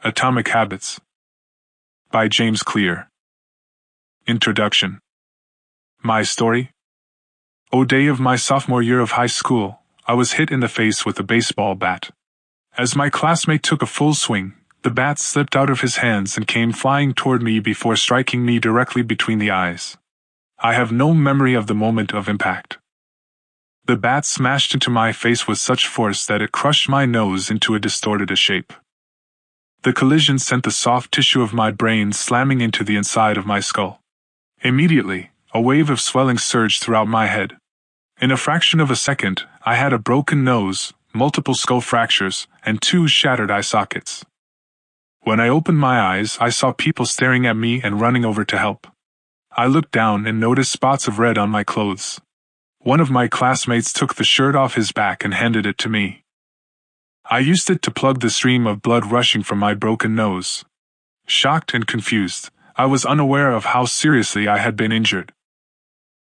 Atomic Habits by James Clear. Introduction. My story? O day of my sophomore year of high school, I was hit in the face with a baseball bat. As my classmate took a full swing, the bat slipped out of his hands and came flying toward me before striking me directly between the eyes. I have no memory of the moment of impact. The bat smashed into my face with such force that it crushed my nose into a distorted shape. The collision sent the soft tissue of my brain slamming into the inside of my skull. Immediately, a wave of swelling surged throughout my head. In a fraction of a second, I had a broken nose, multiple skull fractures, and 2 shattered eye sockets. When I opened my eyes, I saw people staring at me and running over to help. I looked down and noticed spots of red on my clothes. One of my classmates took the shirt off his back and handed it to me. I used it to plug the stream of blood rushing from my broken nose. Shocked and confused, I was unaware of how seriously I had been injured.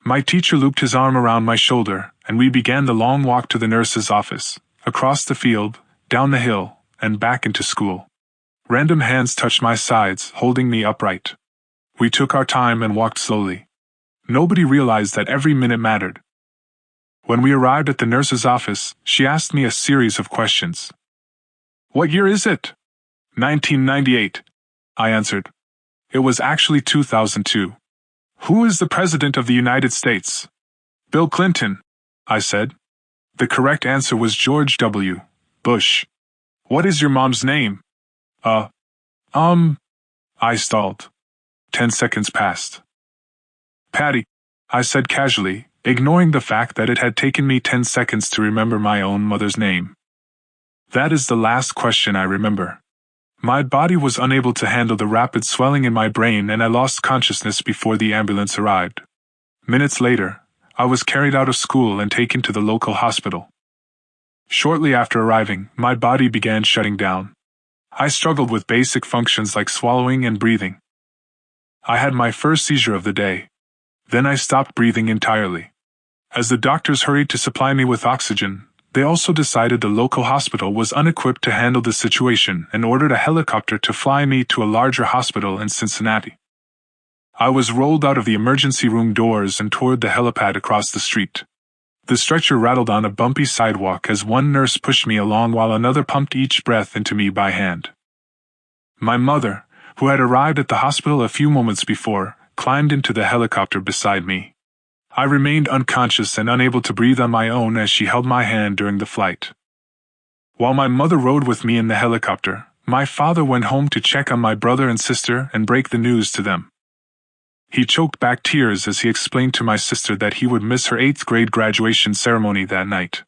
My teacher looped his arm around my shoulder, and we began the long walk to the nurse's office, across the field, down the hill, and back into school. Random hands touched my sides, holding me upright. We took our time and walked slowly. Nobody realized that every minute mattered. When we arrived at the nurse's office, she asked me a series of questions. "What year is it?" 1998, I answered. It was actually 2002. "Who is the President of the United States?" "Bill Clinton," I said. The correct answer was George W. Bush. "What is your mom's name?" I stalled. 10 seconds passed. "Patty," I said casually, ignoring the fact that it had taken me 10 seconds to remember my own mother's name. That is the last question I remember. My body was unable to handle the rapid swelling in my brain and I lost consciousness before the ambulance arrived. Minutes later, I was carried out of school and taken to the local hospital. Shortly after arriving, my body began shutting down. I struggled with basic functions like swallowing and breathing. I had my first seizure of the day. Then I stopped breathing entirely. As the doctors hurried to supply me with oxygen, they also decided the local hospital was unequipped to handle the situation and ordered a helicopter to fly me to a larger hospital in Cincinnati. I was rolled out of the emergency room doors and toward the helipad across the street. The stretcher rattled on a bumpy sidewalk as one nurse pushed me along while another pumped each breath into me by hand. My mother, who had arrived at the hospital a few moments before, climbed into the helicopter beside me. I remained unconscious and unable to breathe on my own as she held my hand during the flight. While my mother rode with me in the helicopter, my father went home to check on my brother and sister and break the news to them. He choked back tears as he explained to my sister that he would miss her 8th grade graduation ceremony that night.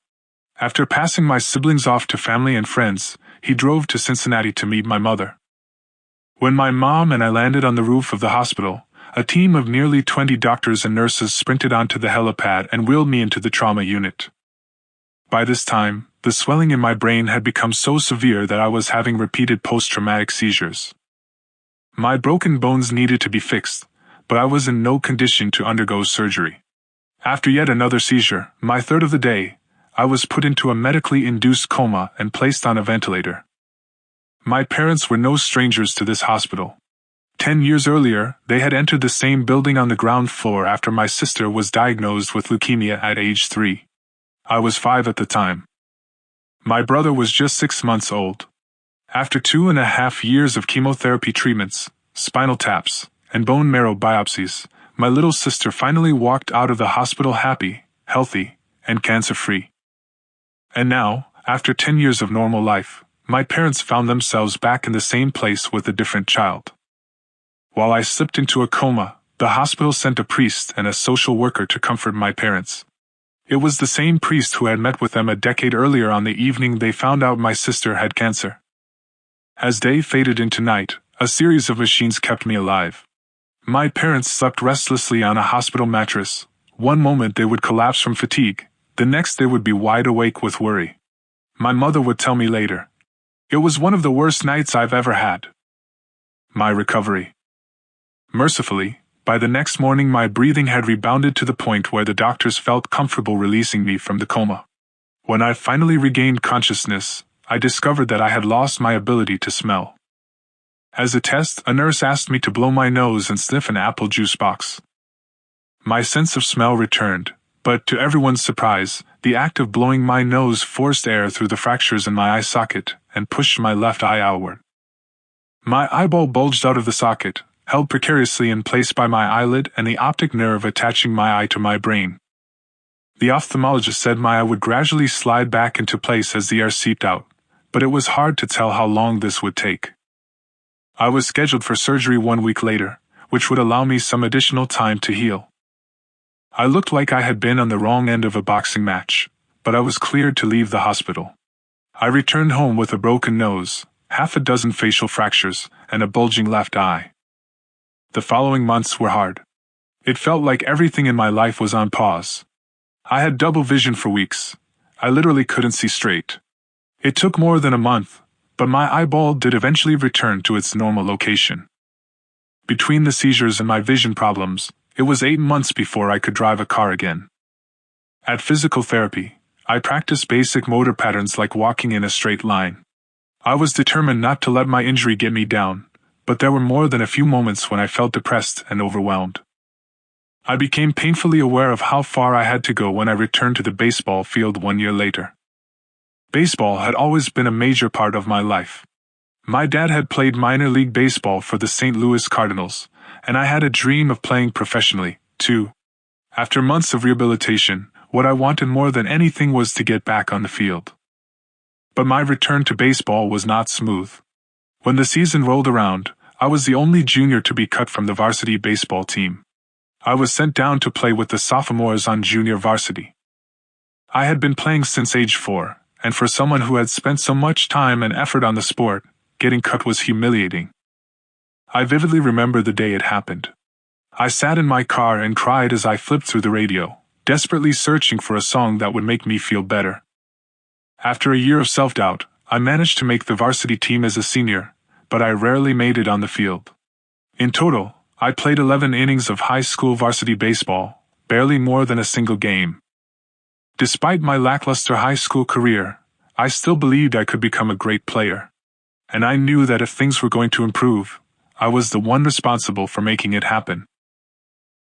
After passing my siblings off to family and friends, he drove to Cincinnati to meet my mother. When my mom and I landed on the roof of the hospital, a team of nearly 20 doctors and nurses sprinted onto the helipad and wheeled me into the trauma unit. By this time, the swelling in my brain had become so severe that I was having repeated post-traumatic seizures. My broken bones needed to be fixed, but I was in no condition to undergo surgery. After yet another seizure, my 3rd of the day, I was put into a medically induced coma and placed on a ventilator. My parents were no strangers to this hospital. 10 years earlier, they had entered the same building on the ground floor after my sister was diagnosed with leukemia at age 3. I was 5 at the time. My brother was just 6 months old. After 2.5 years of chemotherapy treatments, spinal taps, and bone marrow biopsies, my little sister finally walked out of the hospital happy, healthy, and cancer-free. And now, after 10 years of normal life, my parents found themselves back in the same place with a different child. While I slipped into a coma, the hospital sent a priest and a social worker to comfort my parents. It was the same priest who had met with them a decade earlier on the evening they found out my sister had cancer. As day faded into night, a series of machines kept me alive. My parents slept restlessly on a hospital mattress. One moment they would collapse from fatigue, the next they would be wide awake with worry. My mother would tell me later, "It was one of the worst nights I've ever had." My recovery. Mercifully, by the next morning my breathing had rebounded to the point where the doctors felt comfortable releasing me from the coma. When I finally regained consciousness, I discovered that I had lost my ability to smell. As a test, a nurse asked me to blow my nose and sniff an apple juice box. My sense of smell returned, but to everyone's surprise, the act of blowing my nose forced air through the fractures in my eye socket and pushed my left eye outward. My eyeball bulged out of the socket, held precariously in place by my eyelid and the optic nerve attaching my eye to my brain. The ophthalmologist said my eye would gradually slide back into place as the air seeped out, but it was hard to tell how long this would take. I was scheduled for surgery 1 week later, which would allow me some additional time to heal. I looked like I had been on the wrong end of a boxing match, but I was cleared to leave the hospital. I returned home with a broken nose, half a dozen facial fractures, and a bulging left eye. The following months were hard. It felt like everything in my life was on pause. I had double vision for weeks. I literally couldn't see straight. It took more than a month, but my eyeball did eventually return to its normal location. Between the seizures and my vision problems, it was 8 months before I could drive a car again. At physical therapy, I practiced basic motor patterns like walking in a straight line. I was determined not to let my injury get me down, but there were more than a few moments when I felt depressed and overwhelmed. I became painfully aware of how far I had to go when I returned to the baseball field 1 year later. Baseball had always been a major part of my life. My dad had played minor league baseball for the St. Louis Cardinals, and I had a dream of playing professionally, too. After months of rehabilitation, what I wanted more than anything was to get back on the field. But my return to baseball was not smooth. When the season rolled around, I was the only junior to be cut from the varsity baseball team. I was sent down to play with the sophomores on junior varsity. I had been playing since age 4, and for someone who had spent so much time and effort on the sport, getting cut was humiliating. I vividly remember the day it happened. I sat in my car and cried as I flipped through the radio, desperately searching for a song that would make me feel better. After a year of self-doubt, I managed to make the varsity team as a senior, but I rarely made it on the field. In total, I played 11 innings of high school varsity baseball, barely more than a single game. Despite my lackluster high school career, I still believed I could become a great player. And I knew that if things were going to improve, I was the one responsible for making it happen.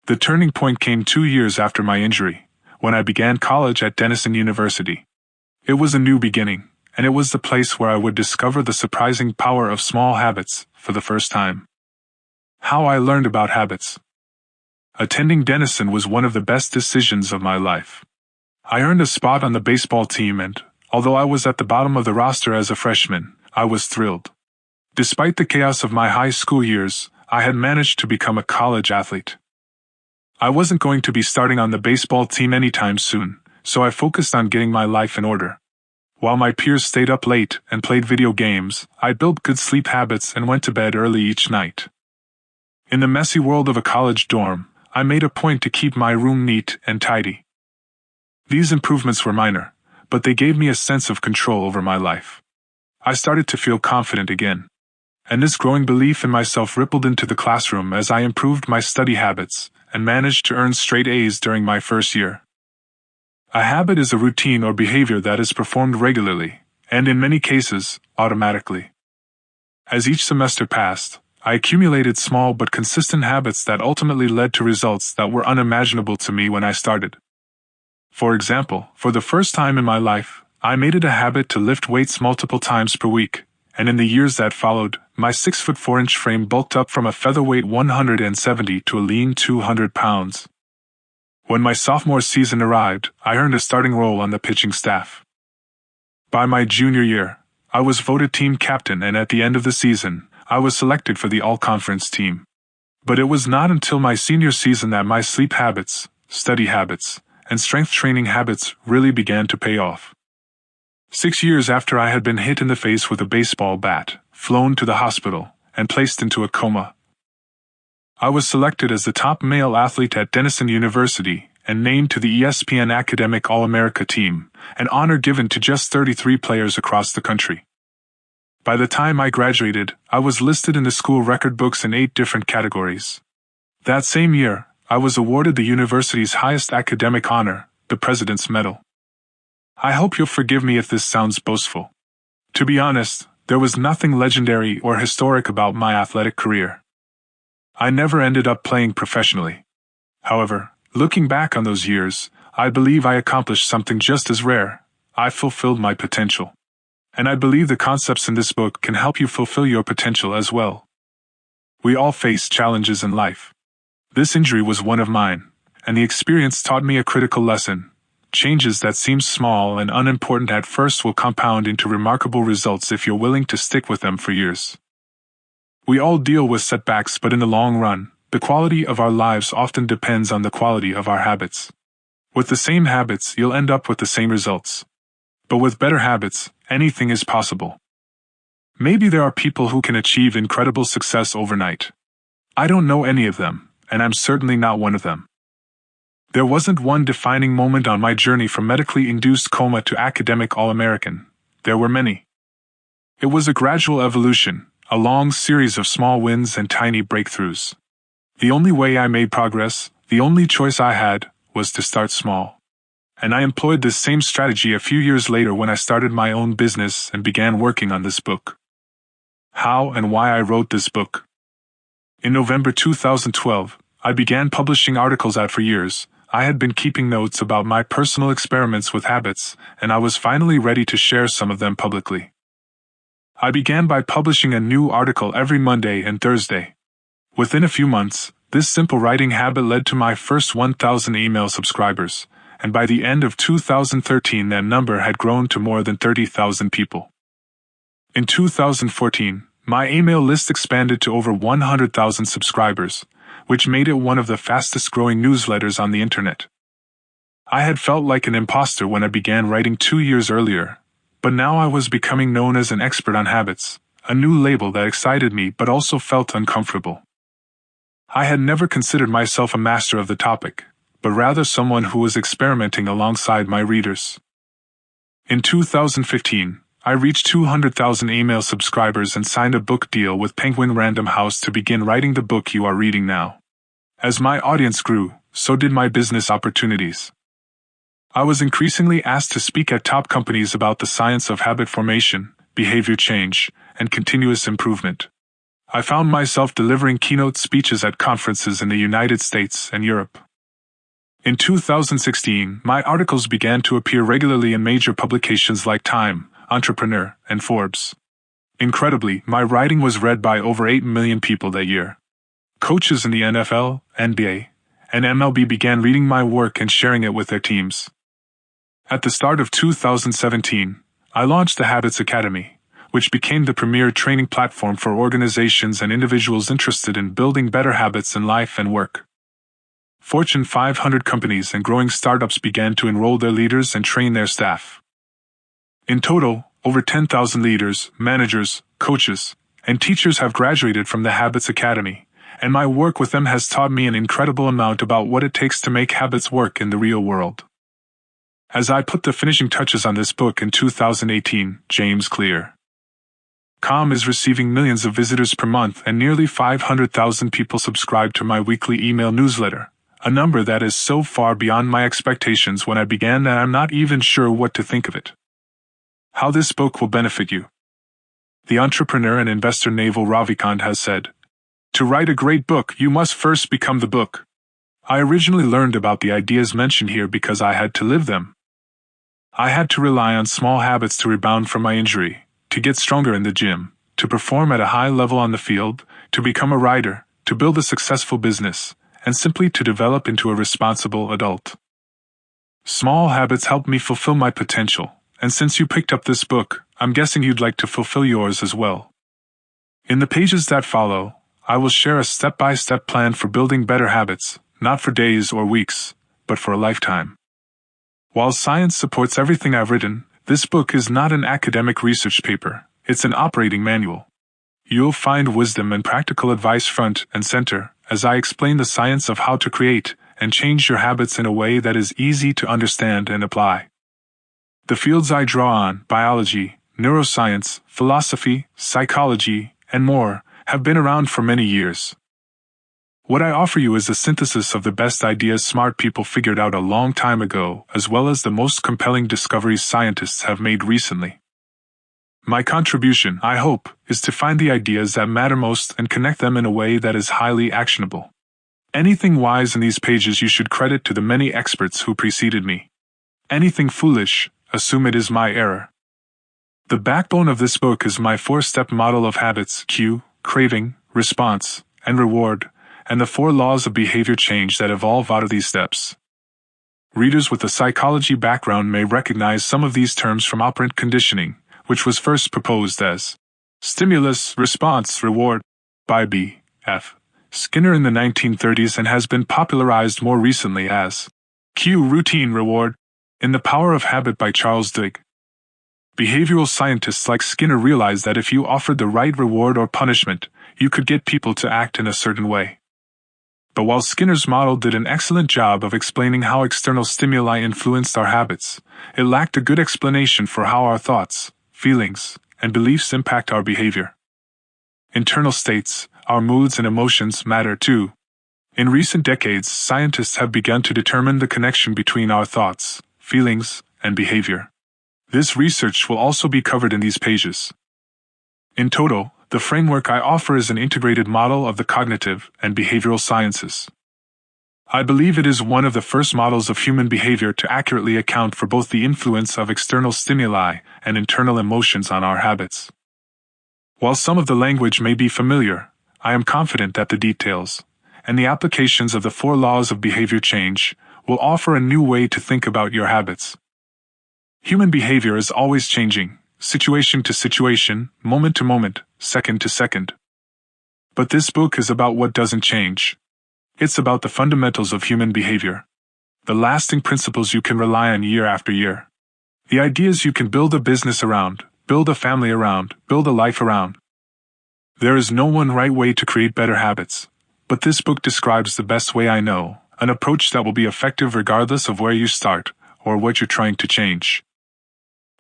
The turning point came 2 years after my injury, when I began college at Denison University. It was a new beginning, and it was the place where I would discover the surprising power of small habits for the first time. How I learned about habits. Attending Denison was one of the best decisions of my life. I earned a spot on the baseball team and, although I was at the bottom of the roster as a freshman, I was thrilled. Despite the chaos of my high school years, I had managed to become a college athlete. I wasn't going to be starting on the baseball team anytime soon, so I focused on getting my life in order. While my peers stayed up late and played video games, I built good sleep habits and went to bed early each night. In the messy world of a college dorm, I made a point to keep my room neat and tidy. These improvements were minor, but they gave me a sense of control over my life. I started to feel confident again. And this growing belief in myself rippled into the classroom as I improved my study habits and managed to earn straight A's during my first year. A habit is a routine or behavior that is performed regularly, and in many cases, automatically. As each semester passed, I accumulated small but consistent habits that ultimately led to results that were unimaginable to me when I started. For example, for the first time in my life, I made it a habit to lift weights multiple times per week, and in the years that followed, my 6'4" frame bulked up from a featherweight 170 to a lean 200 pounds. When my sophomore season arrived, I earned a starting role on the pitching staff. By my junior year, I was voted team captain, and at the end of the season, I was selected for the all-conference team. But it was not until my senior season that my sleep habits, study habits, and strength training habits really began to pay off. 6 years after I had been hit in the face with a baseball bat, flown to the hospital, and placed into a coma, I was selected as the top male athlete at Denison University and named to the ESPN Academic All-America team, an honor given to just 33 players across the country. By the time I graduated, I was listed in the school record books in 8 different categories. That same year, I was awarded the university's highest academic honor, the President's Medal. I hope you'll forgive me if this sounds boastful. To be honest, There was nothing legendary or historic about my athletic career. I never ended up playing professionally. However, looking back on those years, I believe I accomplished something just as rare. I fulfilled my potential. And I believe the concepts in this book can help you fulfill your potential as well. We all face challenges in life. This injury was one of mine, and the experience taught me a critical lesson. Changes that seem small and unimportant at first will compound into remarkable results if you're willing to stick with them for years. We all deal with setbacks, but in the long run, the quality of our lives often depends on the quality of our habits. With the same habits, you'll end up with the same results. But with better habits, anything is possible. Maybe there are people who can achieve incredible success overnight. I don't know any of them, and I'm certainly not one of them. There wasn't one defining moment on my journey from medically induced coma to academic All-American. There were many. It was a gradual evolution, a long series of small wins and tiny breakthroughs. The only way I made progress, the only choice I had, was to start small. And I employed this same strategy a few years later when I started my own business and began working on this book. How and why I wrote this book. In November 2012, I began publishing articles out for years. I had been keeping notes about my personal experiments with habits, and I was finally ready to share some of them publicly. I began by publishing a new article every Monday and Thursday. Within a few months, this simple writing habit led to my first 1,000 email subscribers, and by the end of 2013 that number had grown to more than 30,000 people. In 2014, my email list expanded to over 100,000 subscribers, which made it one of the fastest-growing newsletters on the internet. I had felt like an imposter when I began writing 2 years earlier, but now I was becoming known as an expert on habits, a new label that excited me but also felt uncomfortable. I had never considered myself a master of the topic, but rather someone who was experimenting alongside my readers. In 2015, I reached 200,000 email subscribers and signed a book deal with Penguin Random House to begin writing the book you are reading now. As my audience grew, so did my business opportunities. I was increasingly asked to speak at top companies about the science of habit formation, behavior change, and continuous improvement. I found myself delivering keynote speeches at conferences in the United States and Europe. In 2016, my articles began to appear regularly in major publications like Time, Entrepreneur, and Forbes. Incredibly, my writing was read by over 8 million people that year. Coaches in the NFL, NBA, and MLB began reading my work and sharing it with their teams. At the start of 2017, I launched the Habits Academy, which became the premier training platform for organizations and individuals interested in building better habits in life and work. Fortune 500 companies and growing startups began to enroll their leaders and train their staff. In total, over 10,000 leaders, managers, coaches, and teachers have graduated from the Habits Academy, and my work with them has taught me an incredible amount about what it takes to make habits work in the real world. As I put the finishing touches on this book in 2018, James Clear.com is receiving millions of visitors per month and nearly 500,000 people subscribe to my weekly email newsletter, a number that is so far beyond my expectations when I began that I'm not even sure what to think of it. How this book will benefit you. The entrepreneur and investor Naval Ravikant has said, "To write a great book, you must first become the book." I originally learned about the ideas mentioned here because I had to live them. I had to rely on small habits to rebound from my injury, to get stronger in the gym, to perform at a high level on the field, to become a writer, to build a successful business, and simply to develop into a responsible adult. Small habits helped me fulfill my potential. And since you picked up this book, I'm guessing you'd like to fulfill yours as well. In the pages that follow, I will share a step-by-step plan for building better habits, not for days or weeks, but for a lifetime. While science supports everything I've written, this book is not an academic research paper, it's an operating manual. You'll find wisdom and practical advice front and center as I explain the science of how to create and change your habits in a way that is easy to understand and apply. The fields I draw on, biology, neuroscience, philosophy, psychology, and more, have been around for many years. What I offer you is a synthesis of the best ideas smart people figured out a long time ago, as well as the most compelling discoveries scientists have made recently. My contribution, I hope, is to find the ideas that matter most and connect them in a way that is highly actionable. Anything wise in these pages you should credit to the many experts who preceded me. Anything foolish, assume it is my error. The backbone of this book is my 4-step model of habits: cue, craving, response, and reward, and the 4 laws of behavior change that evolve out of these steps. Readers with a psychology background may recognize some of these terms from operant conditioning, which was first proposed as stimulus, response, reward by B.F. Skinner in the 1930s and has been popularized more recently as cue, routine, reward in The Power of Habit by Charles Duhigg. Behavioral scientists like Skinner realized that if you offered the right reward or punishment, you could get people to act in a certain way. But while Skinner's model did an excellent job of explaining how external stimuli influenced our habits, it lacked a good explanation for how our thoughts, feelings, and beliefs impact our behavior. Internal states, our moods and emotions matter too. In recent decades, scientists have begun to determine the connection between our thoughts, feelings, and behavior. This research will also be covered in these pages. In total, the framework I offer is an integrated model of the cognitive and behavioral sciences. I believe it is one of the first models of human behavior to accurately account for both the influence of external stimuli and internal emotions on our habits. While some of the language may be familiar, I am confident that the details and the applications of the 4 laws of behavior change will offer a new way to think about your habits. Human behavior is always changing, situation to situation, moment to moment, second to second. But this book is about what doesn't change. It's about the fundamentals of human behavior. The lasting principles you can rely on year after year. The ideas you can build a business around, build a family around, build a life around. There is no one right way to create better habits, but this book describes the best way I know, an approach that will be effective regardless of where you start or what you're trying to change.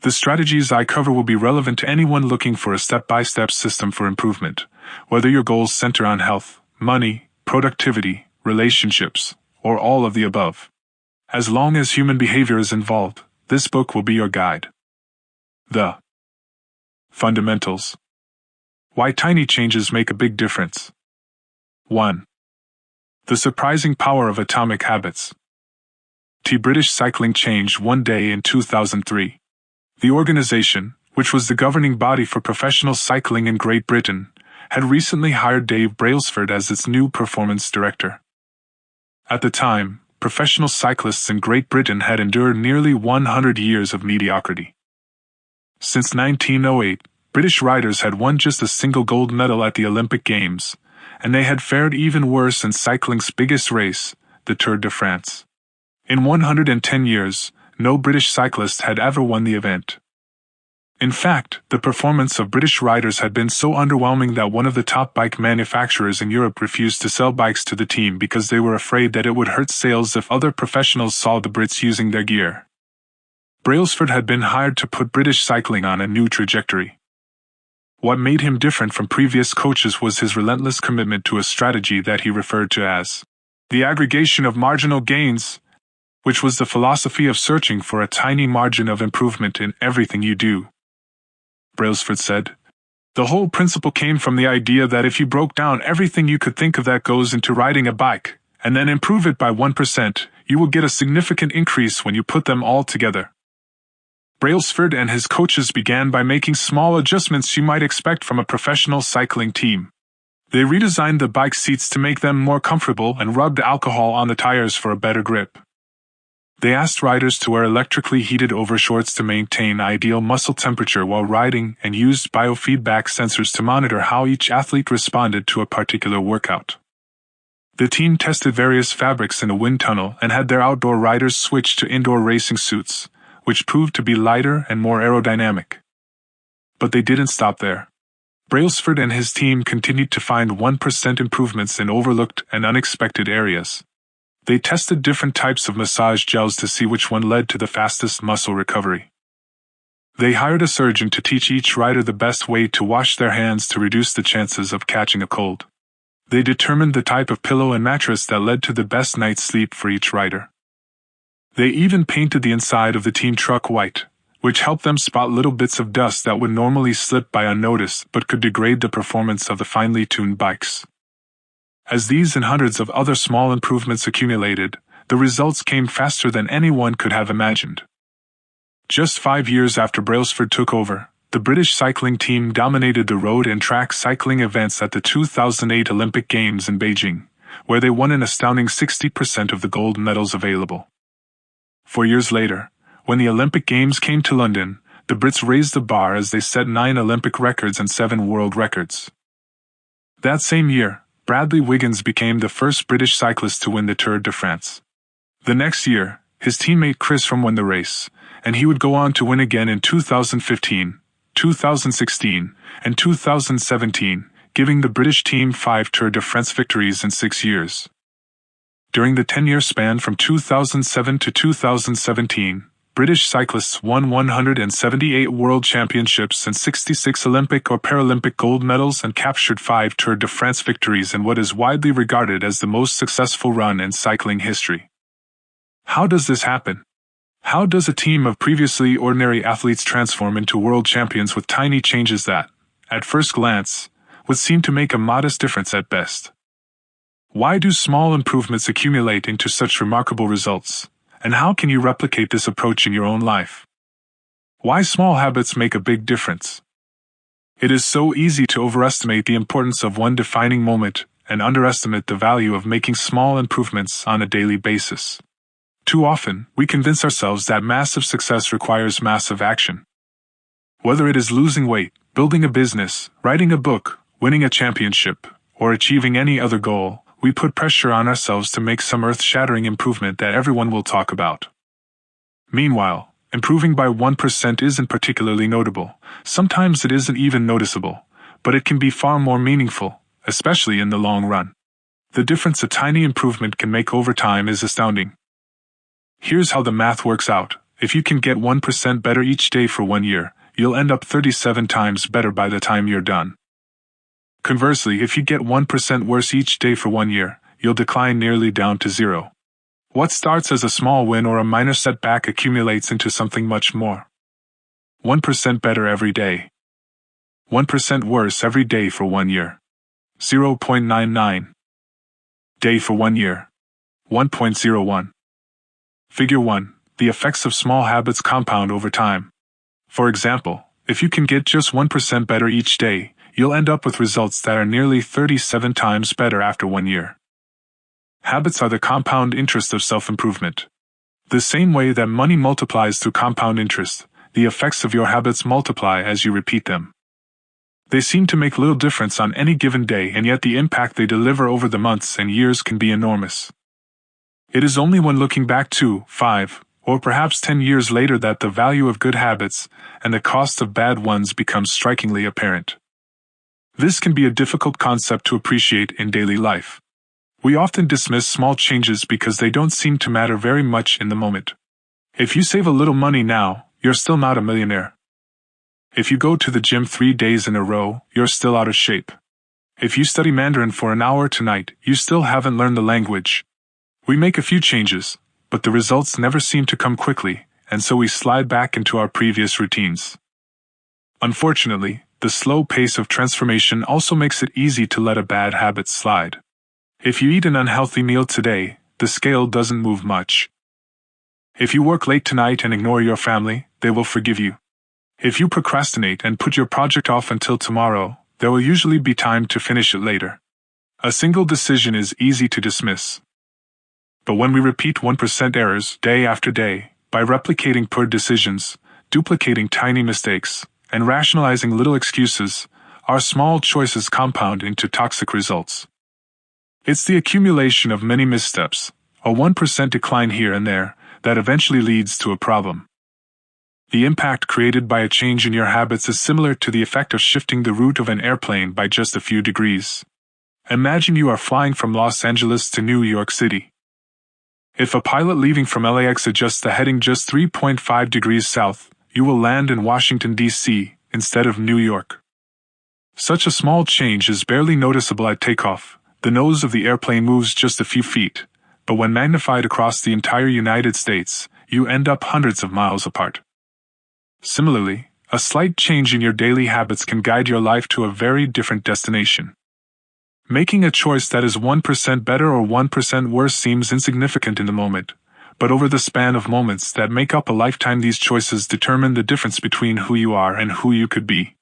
The strategies I cover will be relevant to anyone looking for a step-by-step system for improvement, whether your goals center on health, money, productivity, relationships, or all of the above. As long as human behavior is involved, this book will be your guide. The Fundamentals. Why tiny changes make a big difference. 1. The surprising power of atomic habits. British cycling changed one day in 2003. The organization, which was the governing body for professional cycling in Great Britain, had recently hired Dave Brailsford as its new performance director. At the time, professional cyclists in Great Britain had endured nearly 100 years of mediocrity. Since 1908, British riders had won just a single gold medal at the Olympic Games, and they had fared even worse in cycling's biggest race, the Tour de France. In 110 years, no British cyclist had ever won the event. In fact, the performance of British riders had been so underwhelming that one of the top bike manufacturers in Europe refused to sell bikes to the team because they were afraid that it would hurt sales if other professionals saw the Brits using their gear. Brailsford had been hired to put British cycling on a new trajectory. What made him different from previous coaches was his relentless commitment to a strategy that he referred to as the aggregation of marginal gains, which was the philosophy of searching for a tiny margin of improvement in everything you do. Brailsford said, "The whole principle came from the idea that if you broke down everything you could think of that goes into riding a bike, and then improve it by 1%, you will get a significant increase when you put them all together." Brailsford and his coaches began by making small adjustments you might expect from a professional cycling team. They redesigned the bike seats to make them more comfortable and rubbed alcohol on the tires for a better grip. They asked riders to wear electrically heated overshorts to maintain ideal muscle temperature while riding and used biofeedback sensors to monitor how each athlete responded to a particular workout. The team tested various fabrics in a wind tunnel and had their outdoor riders switch to indoor racing suits, which proved to be lighter and more aerodynamic. But they didn't stop there. Brailsford and his team continued to find 1% improvements in overlooked and unexpected areas. They tested different types of massage gels to see which one led to the fastest muscle recovery. They hired a surgeon to teach each rider the best way to wash their hands to reduce the chances of catching a cold. They determined the type of pillow and mattress that led to the best night's sleep for each rider. They even painted the inside of the team truck white, which helped them spot little bits of dust that would normally slip by unnoticed but could degrade the performance of the finely tuned bikes. As these and hundreds of other small improvements accumulated, the results came faster than anyone could have imagined. Just 5 years after Brailsford took over, the British cycling team dominated the road and track cycling events at the 2008 Olympic Games in Beijing, where they won an astounding 60% of the gold medals available. 4 years later, when the Olympic Games came to London, the Brits raised the bar as they set 9 Olympic records and 7 world records. That same year, Bradley Wiggins became the first British cyclist to win the Tour de France. The next year, his teammate Chris Froome won the race, and he would go on to win again in 2015, 2016, and 2017, giving the British team 5 Tour de France victories in 6 years. During the 10-year span from 2007 to 2017, British cyclists won 178 World Championships and 66 Olympic or Paralympic gold medals and captured 5 Tour de France victories in what is widely regarded as the most successful run in cycling history. How does this happen? How does a team of previously ordinary athletes transform into world champions with tiny changes that, at first glance, would seem to make a modest difference at best? Why do small improvements accumulate into such remarkable results? And how can you replicate this approach in your own life? Why small habits make a big difference? It is so easy to overestimate the importance of one defining moment and underestimate the value of making small improvements on a daily basis. Too often, we convince ourselves that massive success requires massive action. Whether it is losing weight, building a business, writing a book, winning a championship, or achieving any other goal, we put pressure on ourselves to make some earth-shattering improvement that everyone will talk about. Meanwhile, improving by 1% isn't particularly notable. Sometimes it isn't even noticeable, but it can be far more meaningful, especially in the long run. The difference a tiny improvement can make over time is astounding. Here's how the math works out. If you can get 1% better each day for 1 year, you'll end up 37 times better by the time you're done. Conversely, if you get 1% worse each day for 1 year, you'll decline nearly down to 0. What starts as a small win or a minor setback accumulates into something much more. 1% better every day. 1% worse every day for 1 year. 0.99. Day for 1 year. 1.01. Figure 1. The effects of small habits compound over time. For example, if you can get just 1% better each day, you'll end up with results that are nearly 37 times better after 1 year. Habits are the compound interest of self-improvement. The same way that money multiplies through compound interest, the effects of your habits multiply as you repeat them. They seem to make little difference on any given day, and yet the impact they deliver over the months and years can be enormous. It is only when looking back 2, 5, or perhaps 10 years later that the value of good habits and the cost of bad ones becomes strikingly apparent. This can be a difficult concept to appreciate in daily life. We often dismiss small changes because they don't seem to matter very much in the moment. If you save a little money now, you're still not a millionaire. If you go to the gym 3 days in a row, you're still out of shape. If you study Mandarin for an hour tonight, you still haven't learned the language. We make a few changes, but the results never seem to come quickly, and so we slide back into our previous routines. Unfortunately, the slow pace of transformation also makes it easy to let a bad habit slide. If you eat an unhealthy meal today, the scale doesn't move much. If you work late tonight and ignore your family, they will forgive you. If you procrastinate and put your project off until tomorrow, there will usually be time to finish it later. A single decision is easy to dismiss. But when we repeat 1% errors day after day, by replicating poor decisions, duplicating tiny mistakes, and rationalizing little excuses, our small choices compound into toxic results. It's the accumulation of many missteps, a 1% decline here and there, that eventually leads to a problem. The impact created by a change in your habits is similar to the effect of shifting the route of an airplane by just a few degrees. Imagine you are flying from Los Angeles to New York City. If a pilot leaving from LAX adjusts the heading just 3.5 degrees south, you will land in Washington, D.C., instead of New York. Such a small change is barely noticeable at takeoff. The nose of the airplane moves just a few feet, but when magnified across the entire United States, you end up hundreds of miles apart. Similarly, a slight change in your daily habits can guide your life to a very different destination. Making a choice that is 1% better or 1% worse seems insignificant in the moment, but over the span of moments that make up a lifetime, these choices determine the difference between who you are and who you could be.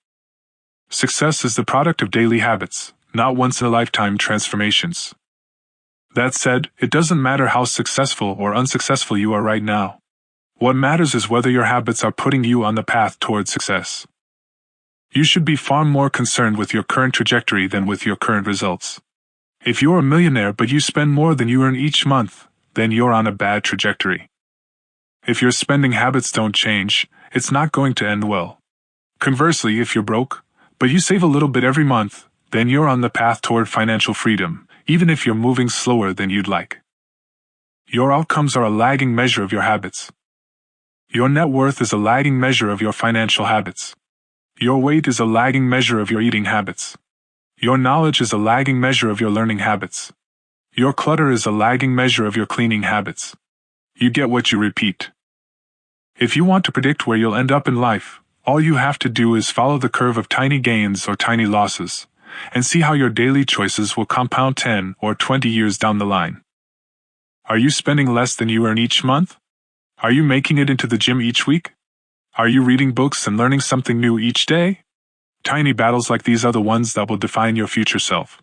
Success is the product of daily habits, not once-in-a-lifetime transformations. That said, it doesn't matter how successful or unsuccessful you are right now. What matters is whether your habits are putting you on the path toward success. You should be far more concerned with your current trajectory than with your current results. If you're a millionaire but you spend more than you earn each month, then you're on a bad trajectory. If your spending habits don't change, it's not going to end well. Conversely, if you're broke, but you save a little bit every month, then you're on the path toward financial freedom, even if you're moving slower than you'd like. Your outcomes are a lagging measure of your habits. Your net worth is a lagging measure of your financial habits. Your weight is a lagging measure of your eating habits. Your knowledge is a lagging measure of your learning habits. Your clutter is a lagging measure of your cleaning habits. You get what you repeat. If you want to predict where you'll end up in life, all you have to do is follow the curve of tiny gains or tiny losses, and see how your daily choices will compound 10 or 20 years down the line. Are you spending less than you earn each month? Are you making it into the gym each week? Are you reading books and learning something new each day? Tiny battles like these are the ones that will define your future self.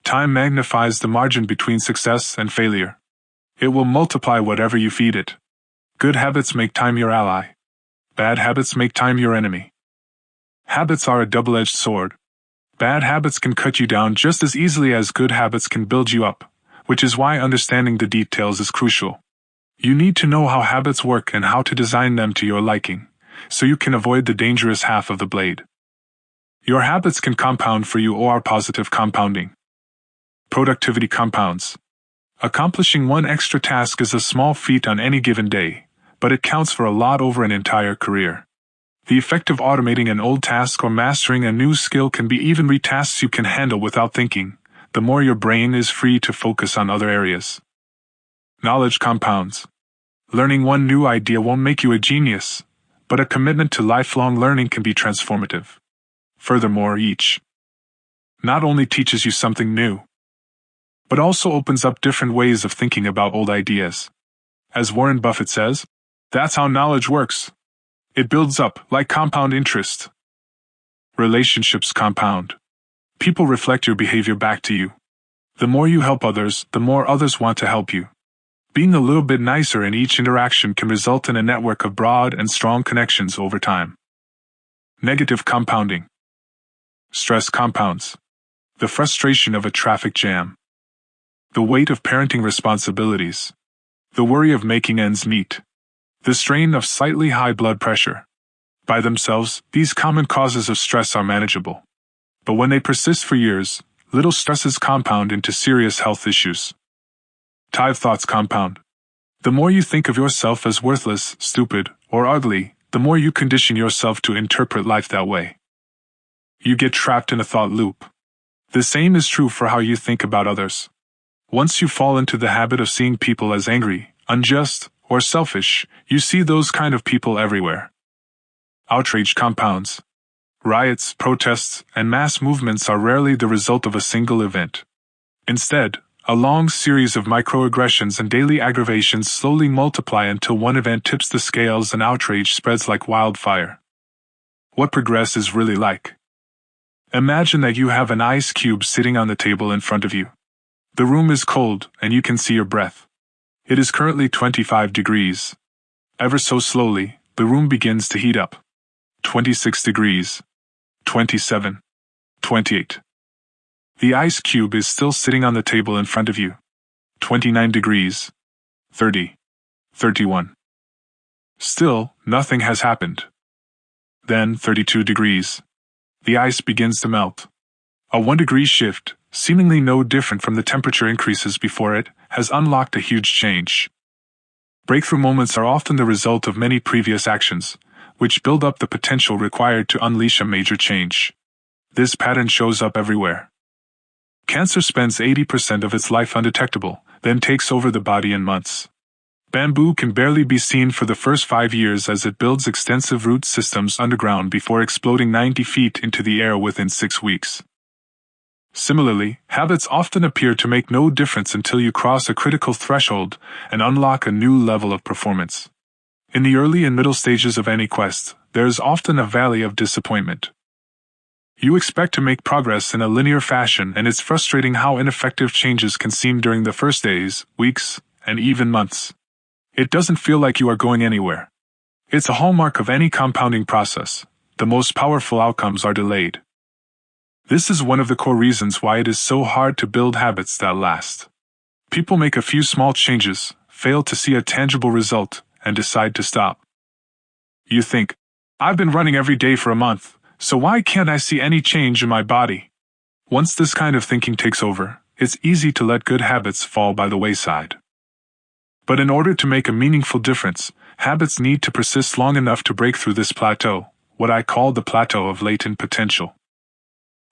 Time magnifies the margin between success and failure. It will multiply whatever you feed it. Good habits make time your ally. Bad habits make time your enemy. Habits are a double-edged sword. Bad habits can cut you down just as easily as good habits can build you up, which is why understanding the details is crucial. You need to know how habits work and how to design them to your liking, so you can avoid the dangerous half of the blade. Your habits can compound for you or are positive compounding. Productivity compounds. Accomplishing one extra task is a small feat on any given day, but it counts for a lot over an entire career. The effect of automating an old task or mastering a new skill can be even tasks you can handle without thinking, the more your brain is free to focus on other areas. Knowledge compounds. Learning one new idea won't make you a genius, but a commitment to lifelong learning can be transformative. Furthermore, each not only teaches you something new, but also opens up different ways of thinking about old ideas. As Warren Buffett says, that's how knowledge works. It builds up, like compound interest. Relationships compound. People reflect your behavior back to you. The more you help others, the more others want to help you. Being a little bit nicer in each interaction can result in a network of broad and strong connections over time. Negative compounding. Stress compounds. The frustration of a traffic jam. The weight of parenting responsibilities. The worry of making ends meet. The strain of slightly high blood pressure. By themselves, these common causes of stress are manageable. But when they persist for years, little stresses compound into serious health issues. Tithe thoughts compound. The more you think of yourself as worthless, stupid, or ugly, the more you condition yourself to interpret life that way. You get trapped in a thought loop. The same is true for how you think about others. Once you fall into the habit of seeing people as angry, unjust, or selfish, you see those kind of people everywhere. Outrage compounds. Riots, protests, and mass movements are rarely the result of a single event. Instead, a long series of microaggressions and daily aggravations slowly multiply until one event tips the scales and outrage spreads like wildfire. What progress is really like. Imagine that you have an ice cube sitting on the table in front of you. The room is cold, and you can see your breath. It is currently 25 degrees. Ever so slowly, the room begins to heat up. 26 degrees. 27. 28. The ice cube is still sitting on the table in front of you. 29 degrees. 30. 31. Still, nothing has happened. Then 32 degrees. The ice begins to melt. A 1-degree shift, seemingly no different from the temperature increases before it, has unlocked a huge change. Breakthrough moments are often the result of many previous actions, which build up the potential required to unleash a major change. This pattern shows up everywhere. Cancer spends 80% of its life undetectable, then takes over the body in months. Bamboo can barely be seen for the first 5 years as it builds extensive root systems underground before exploding 90 feet into the air within 6 weeks. Similarly, habits often appear to make no difference until you cross a critical threshold and unlock a new level of performance. In the early and middle stages of any quest, there is often a valley of disappointment. You expect to make progress in a linear fashion, and it's frustrating how ineffective changes can seem during the first days, weeks, and even months. It doesn't feel like you are going anywhere. It's a hallmark of any compounding process. The most powerful outcomes are delayed. This is one of the core reasons why it is so hard to build habits that last. People make a few small changes, fail to see a tangible result, and decide to stop. You think, I've been running every day for a month, so why can't I see any change in my body? Once this kind of thinking takes over, it's easy to let good habits fall by the wayside. But in order to make a meaningful difference, habits need to persist long enough to break through this plateau, what I call the plateau of latent potential.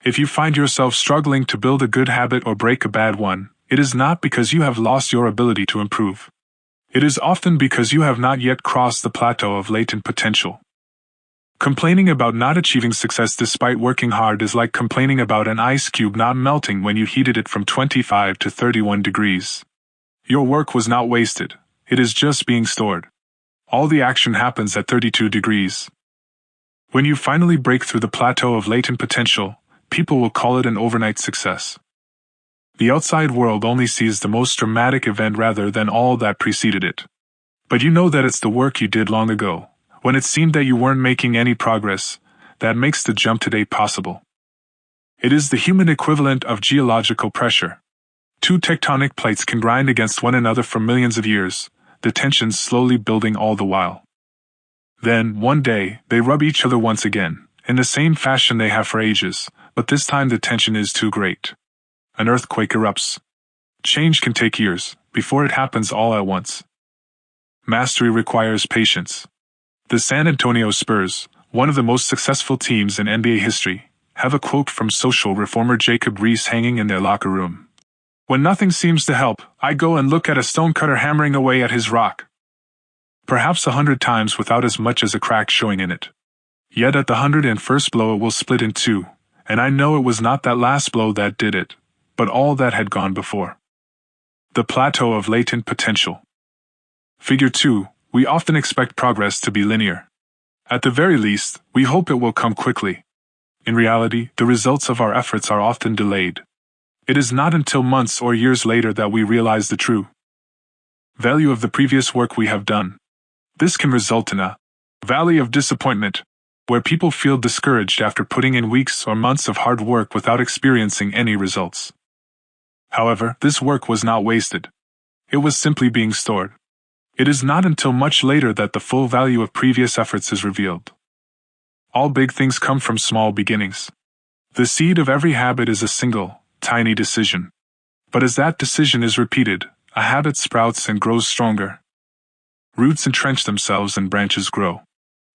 If you find yourself struggling to build a good habit or break a bad one, it is not because you have lost your ability to improve. It is often because you have not yet crossed the plateau of latent potential. Complaining about not achieving success despite working hard is like complaining about an ice cube not melting when you heated it from 25 to 31 degrees. Your work was not wasted, it is just being stored. All the action happens at 32 degrees. When you finally break through the plateau of latent potential, people will call it an overnight success. The outside world only sees the most dramatic event rather than all that preceded it. But you know that it's the work you did long ago, when it seemed that you weren't making any progress, that makes the jump today possible. It is the human equivalent of geological pressure. Two tectonic plates can grind against one another for millions of years, the tensions slowly building all the while. Then, one day, they rub each other once again, in the same fashion they have for ages, but this time the tension is too great. An earthquake erupts. Change can take years, before it happens all at once. Mastery requires patience. The San Antonio Spurs, one of the most successful teams in NBA history, have a quote from social reformer Jacob Riis hanging in their locker room. When nothing seems to help, I go and look at a stonecutter hammering away at his rock. Perhaps 100 times without as much as a crack showing in it. Yet at the 101st blow it will split in two, and I know it was not that last blow that did it, but all that had gone before. The plateau of latent potential. Figure 2, we often expect progress to be linear. At the very least, we hope it will come quickly. In reality, the results of our efforts are often delayed. It is not until months or years later that we realize the true value of the previous work we have done. This can result in a valley of disappointment, where people feel discouraged after putting in weeks or months of hard work without experiencing any results. However, this work was not wasted. It was simply being stored. It is not until much later that the full value of previous efforts is revealed. All big things come from small beginnings. The seed of every habit is a single, tiny decision. But as that decision is repeated, a habit sprouts and grows stronger. Roots entrench themselves and branches grow.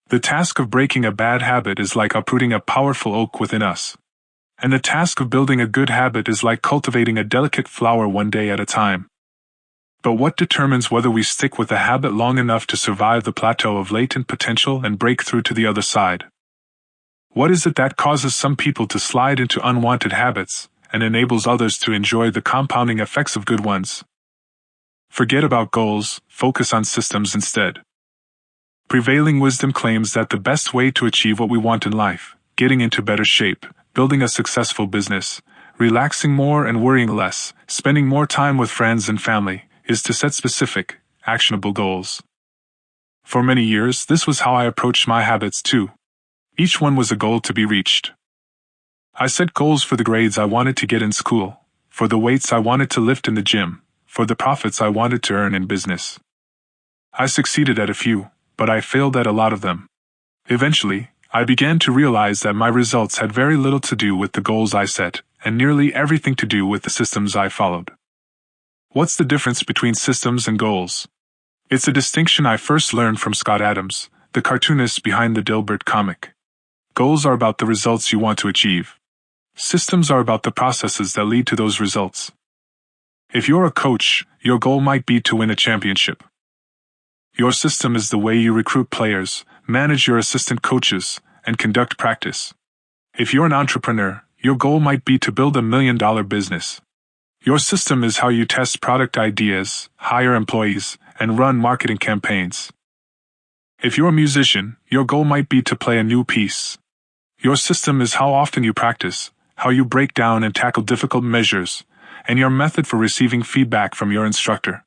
The task of breaking a bad habit is like uprooting a powerful oak within us. And the task of building a good habit is like cultivating a delicate flower one day at a time. But what determines whether we stick with a habit long enough to survive the plateau of latent potential and break through to the other side? What is it that causes some people to slide into unwanted habits, and enables others to enjoy the compounding effects of good ones? Forget about goals, focus on systems instead. Prevailing wisdom claims that the best way to achieve what we want in life, getting into better shape, building a successful business, relaxing more and worrying less, spending more time with friends and family, is to set specific, actionable goals. For many years, this was how I approached my habits too. Each one was a goal to be reached. I set goals for the grades I wanted to get in school, for the weights I wanted to lift in the gym, for the profits I wanted to earn in business. I succeeded at a few, but I failed at a lot of them. Eventually, I began to realize that my results had very little to do with the goals I set, and nearly everything to do with the systems I followed. What's the difference between systems and goals? It's a distinction I first learned from Scott Adams, the cartoonist behind the Dilbert comic. Goals are about the results you want to achieve. Systems are about the processes that lead to those results. If you're a coach, your goal might be to win a championship. Your system is the way you recruit players, manage your assistant coaches, and conduct practice. If you're an entrepreneur, your goal might be to build $1 million business. Your system is how you test product ideas, hire employees, and run marketing campaigns. If you're a musician, your goal might be to play a new piece. Your system is how often you practice, how you break down and tackle difficult measures, and your method for receiving feedback from your instructor.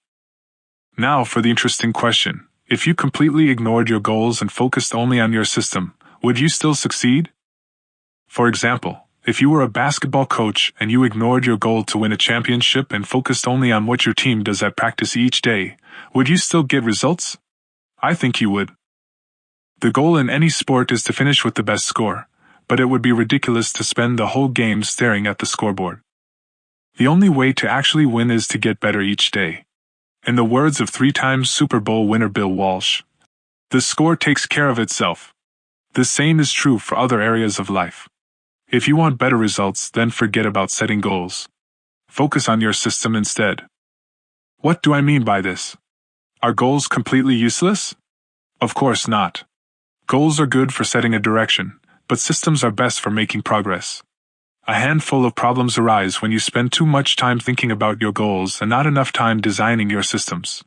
Now for the interesting question. If you completely ignored your goals and focused only on your system, would you still succeed? For example, if you were a basketball coach and you ignored your goal to win a championship and focused only on what your team does at practice each day, would you still get results? I think you would. The goal in any sport is to finish with the best score, but it would be ridiculous to spend the whole game staring at the scoreboard. The only way to actually win is to get better each day. In the words of 3-time Super Bowl winner Bill Walsh, the score takes care of itself. The same is true for other areas of life. If you want better results, then forget about setting goals. Focus on your system instead. What do I mean by this? Are goals completely useless? Of course not. Goals are good for setting a direction, but systems are best for making progress. A handful of problems arise when you spend too much time thinking about your goals and not enough time designing your systems.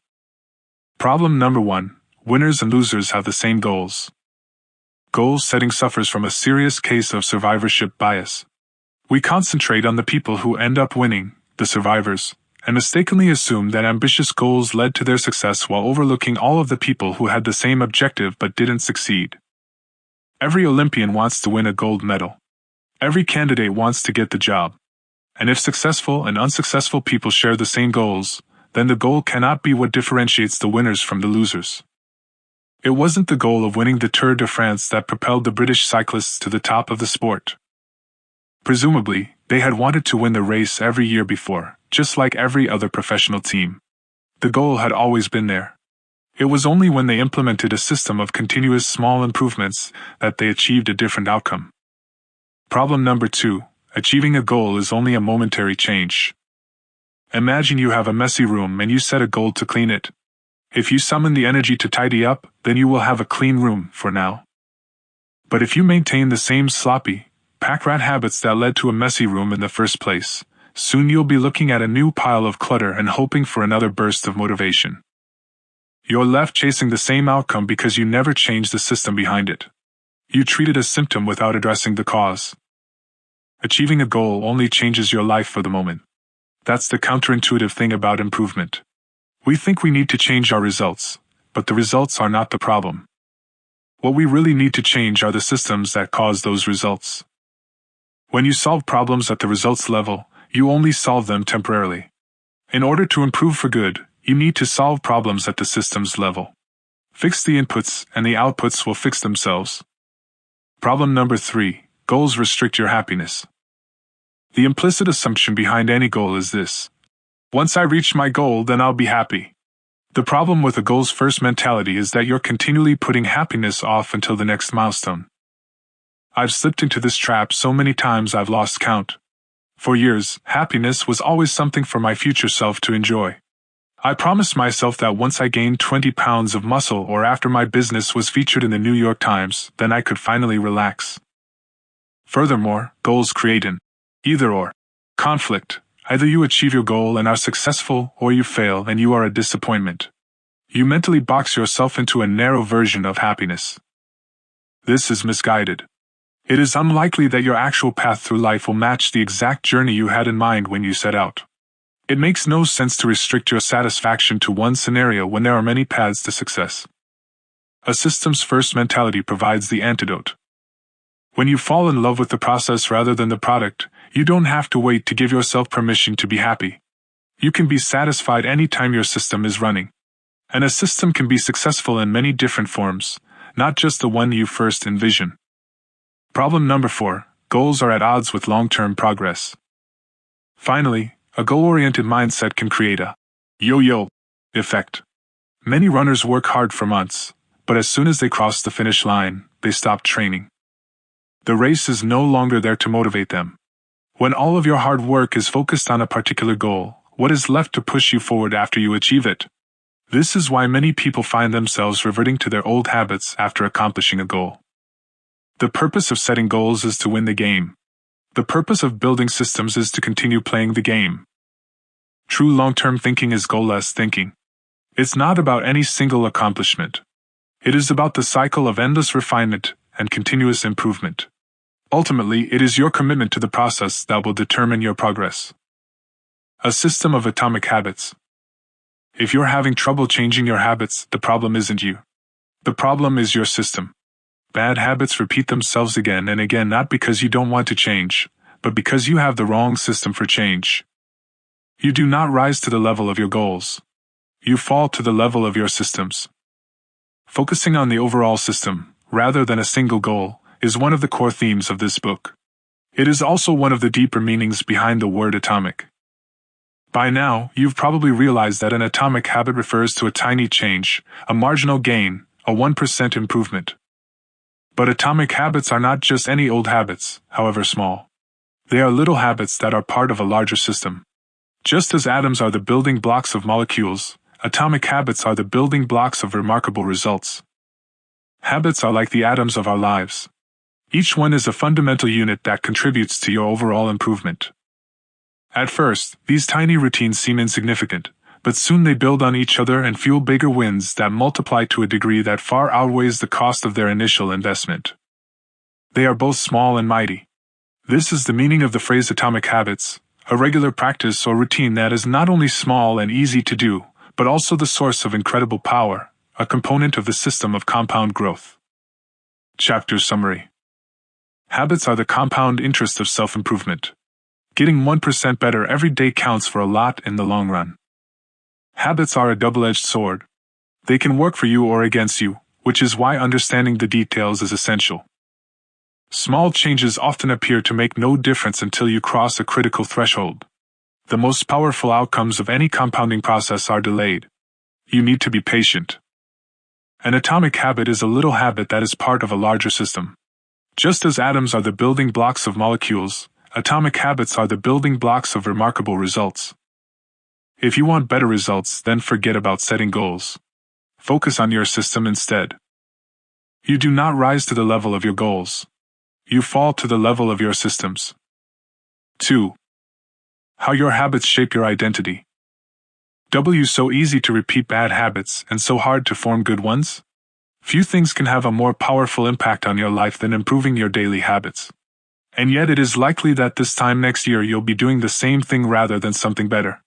Problem number 1. Winners and losers have the same goals. Goal setting suffers from a serious case of survivorship bias. We concentrate on the people who end up winning, the survivors, and mistakenly assume that ambitious goals led to their success while overlooking all of the people who had the same objective but didn't succeed. Every Olympian wants to win a gold medal. Every candidate wants to get the job. And if successful and unsuccessful people share the same goals, then the goal cannot be what differentiates the winners from the losers. It wasn't the goal of winning the Tour de France that propelled the British cyclists to the top of the sport. Presumably, they had wanted to win the race every year before, just like every other professional team. The goal had always been there. It was only when they implemented a system of continuous small improvements that they achieved a different outcome. Problem number 2. Achieving a goal is only a momentary change. Imagine you have a messy room and you set a goal to clean it. If you summon the energy to tidy up, then you will have a clean room for now. But if you maintain the same sloppy, pack-rat habits that led to a messy room in the first place, soon you'll be looking at a new pile of clutter and hoping for another burst of motivation. You're left chasing the same outcome because you never changed the system behind it. You treated a symptom without addressing the cause. Achieving a goal only changes your life for the moment. That's the counterintuitive thing about improvement. We think we need to change our results, but the results are not the problem. What we really need to change are the systems that cause those results. When you solve problems at the results level, you only solve them temporarily. In order to improve for good, you need to solve problems at the systems level. Fix the inputs and the outputs will fix themselves. Problem number 3. Goals restrict your happiness. The implicit assumption behind any goal is this: once I reach my goal, then I'll be happy. The problem with a goals-first mentality is that you're continually putting happiness off until the next milestone. I've slipped into this trap so many times I've lost count. For years, happiness was always something for my future self to enjoy. I promised myself that once I gained 20 pounds of muscle or after my business was featured in the New York Times, then I could finally relax. Furthermore, goals create an either-or conflict. Either you achieve your goal and are successful, or you fail and you are a disappointment. You mentally box yourself into a narrow version of happiness. This is misguided. It is unlikely that your actual path through life will match the exact journey you had in mind when you set out. It makes no sense to restrict your satisfaction to one scenario when there are many paths to success. A systems-first mentality provides the antidote. When you fall in love with the process rather than the product, you don't have to wait to give yourself permission to be happy. You can be satisfied anytime your system is running. And a system can be successful in many different forms, not just the one you first envision. Problem number 4. Goals are at odds with long-term progress. Finally, a goal-oriented mindset can create a yo-yo effect. Many runners work hard for months, but as soon as they cross the finish line, they stop training. The race is no longer there to motivate them. When all of your hard work is focused on a particular goal, what is left to push you forward after you achieve it? This is why many people find themselves reverting to their old habits after accomplishing a goal. The purpose of setting goals is to win the game. The purpose of building systems is to continue playing the game. True long-term thinking is goal-less thinking. It's not about any single accomplishment. It is about the cycle of endless refinement and continuous improvement. Ultimately, it is your commitment to the process that will determine your progress. A system of atomic habits. If you're having trouble changing your habits, the problem isn't you. The problem is your system. Bad habits repeat themselves again and again not because you don't want to change, but because you have the wrong system for change. You do not rise to the level of your goals. You fall to the level of your systems. Focusing on the overall system, rather than a single goal, is one of the core themes of this book. It is also one of the deeper meanings behind the word atomic. By now, you've probably realized that an atomic habit refers to a tiny change, a marginal gain, a 1% improvement. But atomic habits are not just any old habits, however small. They are little habits that are part of a larger system. Just as atoms are the building blocks of molecules, atomic habits are the building blocks of remarkable results. Habits are like the atoms of our lives. Each one is a fundamental unit that contributes to your overall improvement. At first, these tiny routines seem insignificant, but soon they build on each other and fuel bigger wins that multiply to a degree that far outweighs the cost of their initial investment. They are both small and mighty. This is the meaning of the phrase atomic habits, a regular practice or routine that is not only small and easy to do, but also the source of incredible power, a component of the system of compound growth. Chapter Summary. Habits are the compound interest of self-improvement. Getting 1% better every day counts for a lot in the long run. Habits are a double-edged sword. They can work for you or against you, which is why understanding the details is essential. Small changes often appear to make no difference until you cross a critical threshold. The most powerful outcomes of any compounding process are delayed. You need to be patient. An atomic habit is a little habit that is part of a larger system. Just as atoms are the building blocks of molecules, atomic habits are the building blocks of remarkable results. If you want better results, then forget about setting goals. Focus on your system instead. You do not rise to the level of your goals. You fall to the level of your systems. 2. How your habits shape your identity. So easy to repeat bad habits and so hard to form good ones? Few things can have a more powerful impact on your life than improving your daily habits. And yet it is likely that this time next year you'll be doing the same thing rather than something better.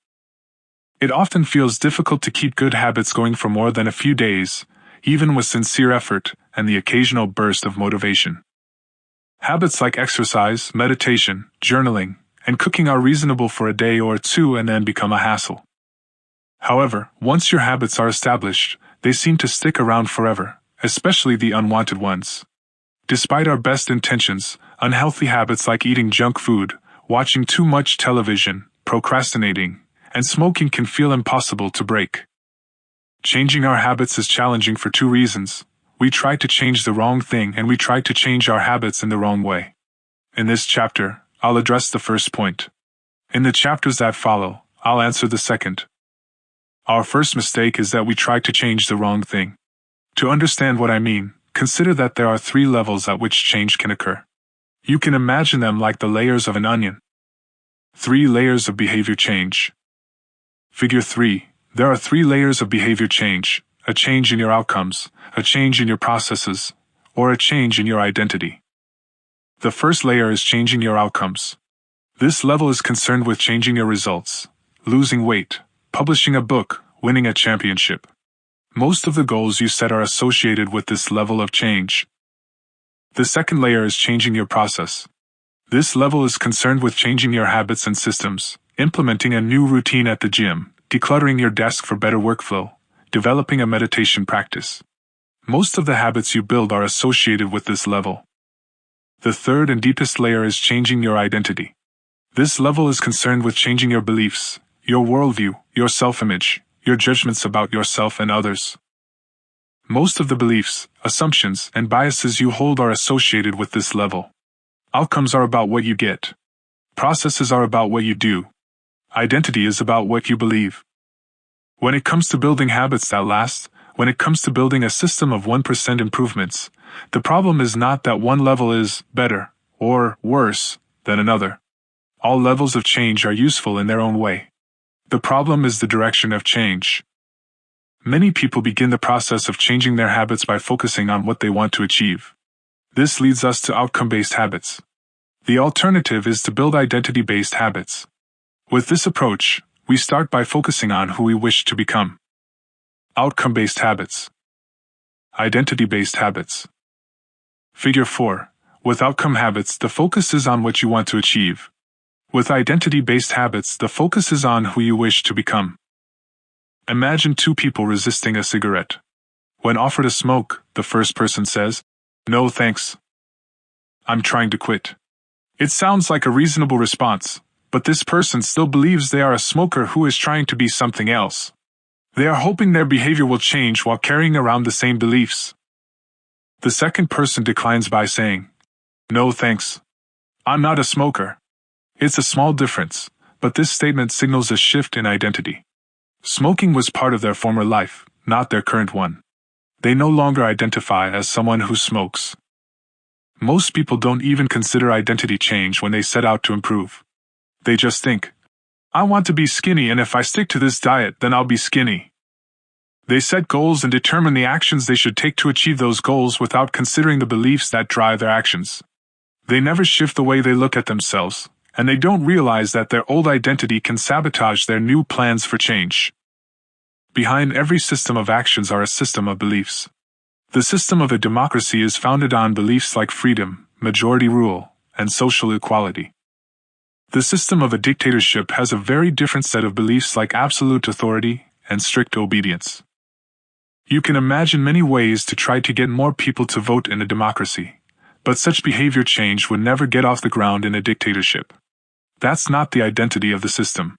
It often feels difficult to keep good habits going for more than a few days, even with sincere effort and the occasional burst of motivation. Habits like exercise, meditation, journaling, and cooking are reasonable for a day or two and then become a hassle. However, once your habits are established, they seem to stick around forever, especially the unwanted ones. Despite our best intentions, unhealthy habits like eating junk food, watching too much television, procrastinating, and smoking can feel impossible to break. Changing our habits is challenging for two reasons. We try to change the wrong thing and we try to change our habits in the wrong way. In this chapter, I'll address the first point. In the chapters that follow, I'll answer the second. Our first mistake is that we try to change the wrong thing. To understand what I mean, consider that there are 3 levels at which change can occur. You can imagine them like the layers of an onion. 3 layers of behavior change. Figure 3. There are 3 layers of behavior change: a change in your outcomes, a change in your processes, or a change in your identity. The first layer is changing your outcomes. This level is concerned with changing your results, losing weight, publishing a book, winning a championship. Most of the goals you set are associated with this level of change. The second layer is changing your process. This level is concerned with changing your habits and systems, implementing a new routine at the gym, decluttering your desk for better workflow, developing a meditation practice. Most of the habits you build are associated with this level. The third and deepest layer is changing your identity. This level is concerned with changing your beliefs, your worldview, your self-image, your judgments about yourself and others. Most of the beliefs, assumptions, and biases you hold are associated with this level. Outcomes are about what you get. Processes are about what you do. Identity is about what you believe. When it comes to building habits that last, when it comes to building a system of 1% improvements, the problem is not that one level is better or worse than another. All levels of change are useful in their own way. The problem is the direction of change. Many people begin the process of changing their habits by focusing on what they want to achieve. This leads us to outcome-based habits. The alternative is to build identity-based habits. With this approach, we start by focusing on who we wish to become. Outcome-based habits. Identity-based habits. Figure 4. With outcome habits, the focus is on what you want to achieve. With identity-based habits, the focus is on who you wish to become. Imagine two people resisting a cigarette. When offered a smoke, the first person says, "No thanks. I'm trying to quit." It sounds like a reasonable response, but this person still believes they are a smoker who is trying to be something else. They are hoping their behavior will change while carrying around the same beliefs. The second person declines by saying, "No thanks. I'm not a smoker." It's a small difference, but this statement signals a shift in identity. Smoking was part of their former life, not their current one. They no longer identify as someone who smokes. Most people don't even consider identity change when they set out to improve. They just think, "I want to be skinny, and if I stick to this diet, then I'll be skinny." They set goals and determine the actions they should take to achieve those goals without considering the beliefs that drive their actions. They never shift the way they look at themselves, and they don't realize that their old identity can sabotage their new plans for change. Behind every system of actions are a system of beliefs. The system of a democracy is founded on beliefs like freedom, majority rule, and social equality. The system of a dictatorship has a very different set of beliefs like absolute authority and strict obedience. You can imagine many ways to try to get more people to vote in a democracy, but such behavior change would never get off the ground in a dictatorship. That's not the identity of the system.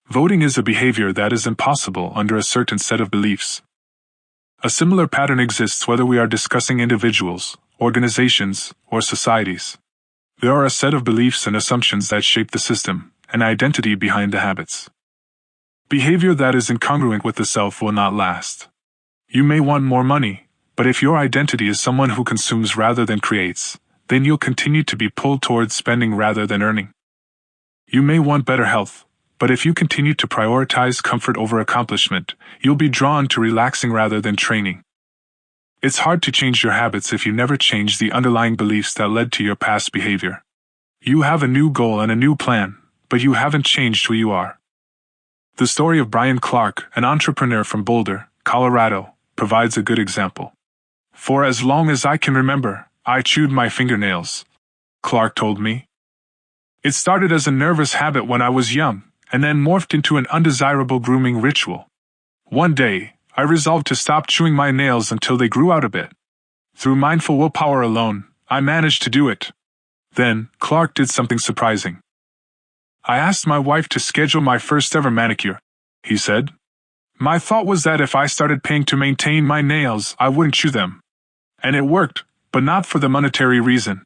Voting is a behavior that is impossible under a certain set of beliefs. A similar pattern exists whether we are discussing individuals, organizations, or societies. There are a set of beliefs and assumptions that shape the system, and identity behind the habits. Behavior that is incongruent with the self will not last. You may want more money, but if your identity is someone who consumes rather than creates, then you'll continue to be pulled towards spending rather than earning. You may want better health, but if you continue to prioritize comfort over accomplishment, you'll be drawn to relaxing rather than training. It's hard to change your habits if you never change the underlying beliefs that led to your past behavior. You have a new goal and a new plan, but you haven't changed who you are. The story of Brian Clark, an entrepreneur from Boulder, Colorado, provides a good example. "For as long as I can remember, I chewed my fingernails," Clark told me. "It started as a nervous habit when I was young, and then morphed into an undesirable grooming ritual. One day, I resolved to stop chewing my nails until they grew out a bit. Through mindful willpower alone, I managed to do it." Then, Clark did something surprising. "I asked my wife to schedule my first ever manicure," he said. "My thought was that if I started paying to maintain my nails, I wouldn't chew them. And it worked, but not for the monetary reason.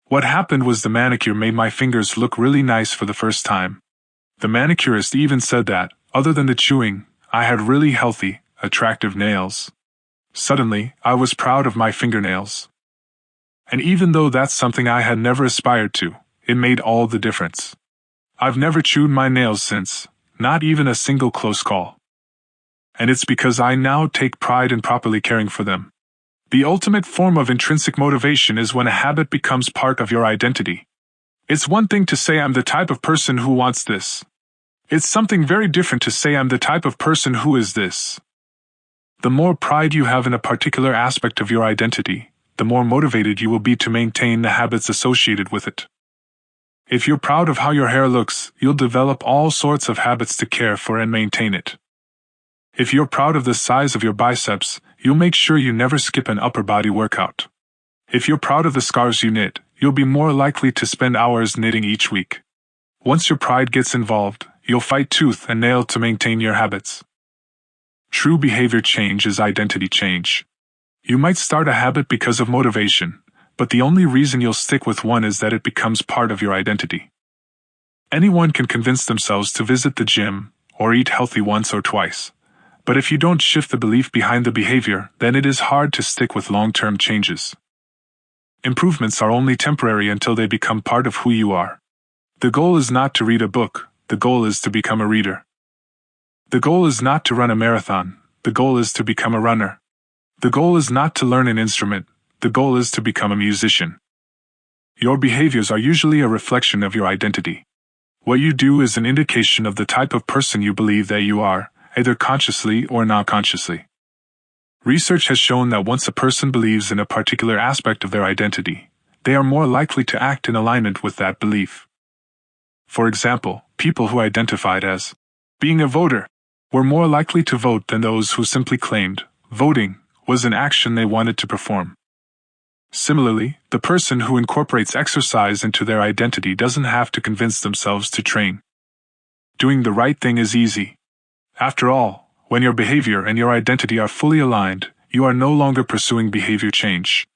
What happened was the manicure made my fingers look really nice for the first time. The manicurist even said that, other than the chewing, I had really healthy, attractive nails. Suddenly, I was proud of my fingernails. And even though that's something I had never aspired to, it made all the difference. I've never chewed my nails since, not even a single close call. And it's because I now take pride in properly caring for them. The ultimate form of intrinsic motivation is when a habit becomes part of your identity. It's one thing to say I'm the type of person who wants this. It's something very different to say I'm the type of person who is this. The more pride you have in a particular aspect of your identity, the more motivated you will be to maintain the habits associated with it. If you're proud of how your hair looks, you'll develop all sorts of habits to care for and maintain it. If you're proud of the size of your biceps, you'll make sure you never skip an upper body workout. If you're proud of the scarves you knit, you'll be more likely to spend hours knitting each week. Once your pride gets involved, you'll fight tooth and nail to maintain your habits. True behavior change is identity change. You might start a habit because of motivation, but the only reason you'll stick with one is that it becomes part of your identity. Anyone can convince themselves to visit the gym, or eat healthy once or twice. But if you don't shift the belief behind the behavior, then it is hard to stick with long-term changes. Improvements are only temporary until they become part of who you are. The goal is not to read a book, the goal is to become a reader. The goal is not to run a marathon, the goal is to become a runner. The goal is not to learn an instrument, the goal is to become a musician. Your behaviors are usually a reflection of your identity. What you do is an indication of the type of person you believe that you are, either consciously or non-consciously. Research has shown that once a person believes in a particular aspect of their identity, they are more likely to act in alignment with that belief. For example, people who identified as being a voter were more likely to vote than those who simply claimed voting was an action they wanted to perform. Similarly, the person who incorporates exercise into their identity doesn't have to convince themselves to train. Doing the right thing is easy. After all, when your behavior and your identity are fully aligned, you are no longer pursuing behavior change.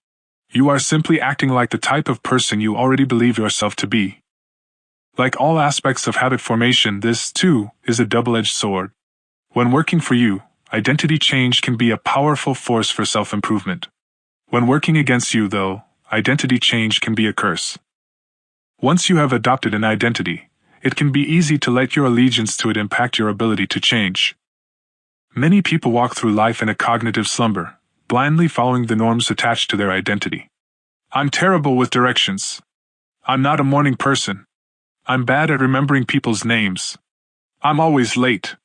You are simply acting like the type of person you already believe yourself to be. Like all aspects of habit formation, this, too, is a double-edged sword. When working for you, identity change can be a powerful force for self-improvement. When working against you, though, identity change can be a curse. Once you have adopted an identity, it can be easy to let your allegiance to it impact your ability to change. Many people walk through life in a cognitive slumber, blindly following the norms attached to their identity. I'm terrible with directions. I'm not a morning person. I'm bad at remembering people's names. I'm always late.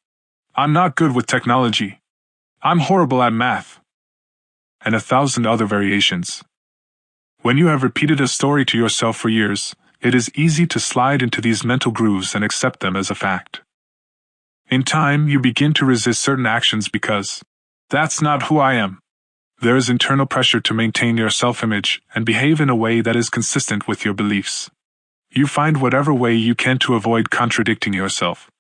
I'm not good with technology. I'm horrible at math. And 1,000 other variations. When you have repeated a story to yourself for years, it is easy to slide into these mental grooves and accept them as a fact. In time, you begin to resist certain actions because that's not who I am. There is internal pressure to maintain your self-image and behave in a way that is consistent with your beliefs. You find whatever way you can to avoid contradicting yourself.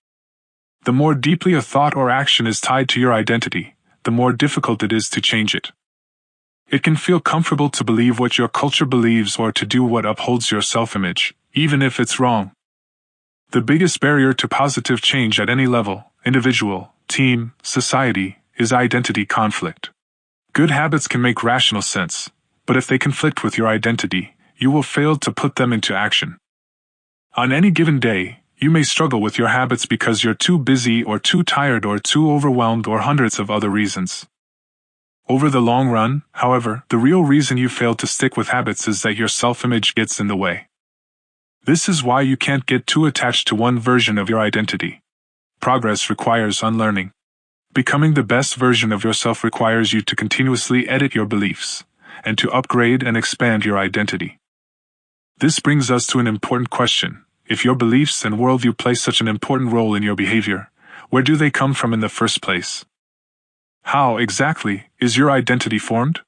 The more deeply a thought or action is tied to your identity, the more difficult it is to change it. It can feel comfortable to believe what your culture believes or to do what upholds your self-image, even if it's wrong. The biggest barrier to positive change at any level, individual, team, society, is identity conflict. Good habits can make rational sense, but if they conflict with your identity, you will fail to put them into action. On any given day, you may struggle with your habits because you're too busy or too tired or too overwhelmed or hundreds of other reasons. Over the long run, however, the real reason you fail to stick with habits is that your self-image gets in the way. This is why you can't get too attached to one version of your identity. Progress requires unlearning. Becoming the best version of yourself requires you to continuously edit your beliefs, and to upgrade and expand your identity. This brings us to an important question. If your beliefs and worldview play such an important role in your behavior, where do they come from in the first place? How, exactly, is your identity formed?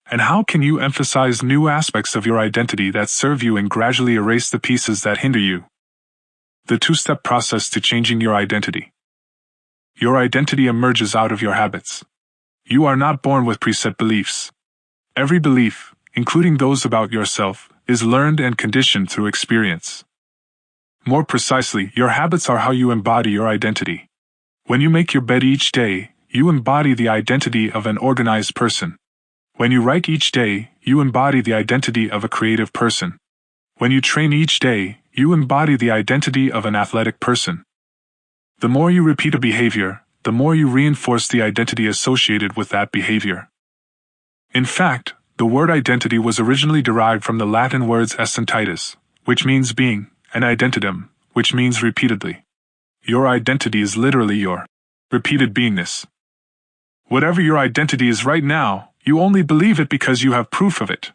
And how can you emphasize new aspects of your identity that serve you and gradually erase the pieces that hinder you? The two-step process to changing your identity. Your identity emerges out of your habits. You are not born with preset beliefs. Every belief, including those about yourself, is learned and conditioned through experience. More precisely, your habits are how you embody your identity. When you make your bed each day, you embody the identity of an organized person. When you write each day, you embody the identity of a creative person. When you train each day, you embody the identity of an athletic person. The more you repeat a behavior, the more you reinforce the identity associated with that behavior. In fact, the word identity was originally derived from the Latin words essentitas, which means being, and identitam, which means repeatedly. Your identity is literally your repeated beingness. Whatever your identity is right now, you only believe it because you have proof of it.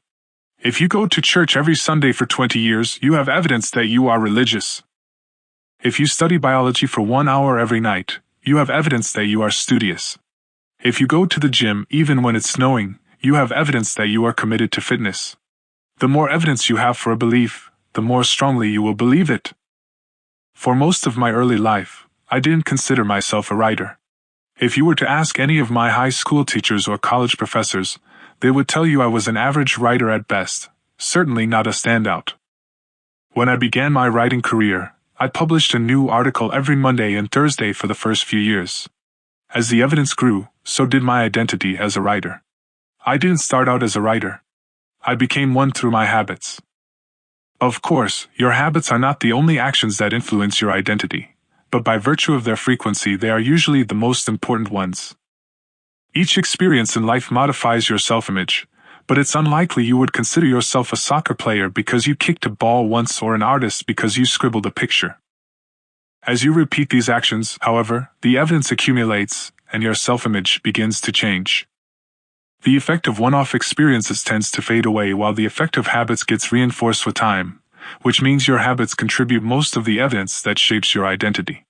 If you go to church every Sunday for 20 years, you have evidence that you are religious. If you study biology for 1 hour every night, you have evidence that you are studious. If you go to the gym even when it's snowing, you have evidence that you are committed to fitness. The more evidence you have for a belief, the more strongly you will believe it. For most of my early life, I didn't consider myself a writer. If you were to ask any of my high school teachers or college professors, they would tell you I was an average writer at best, certainly not a standout. When I began my writing career, I published a new article every Monday and Thursday for the first few years. As the evidence grew, so did my identity as a writer. I didn't start out as a writer. I became one through my habits. Of course, your habits are not the only actions that influence your identity, but by virtue of their frequency they are usually the most important ones. Each experience in life modifies your self-image, but it's unlikely you would consider yourself a soccer player because you kicked a ball once or an artist because you scribbled a picture. As you repeat these actions, however, the evidence accumulates, and your self-image begins to change. The effect of one-off experiences tends to fade away while the effect of habits gets reinforced with time, which means your habits contribute most of the evidence that shapes your identity.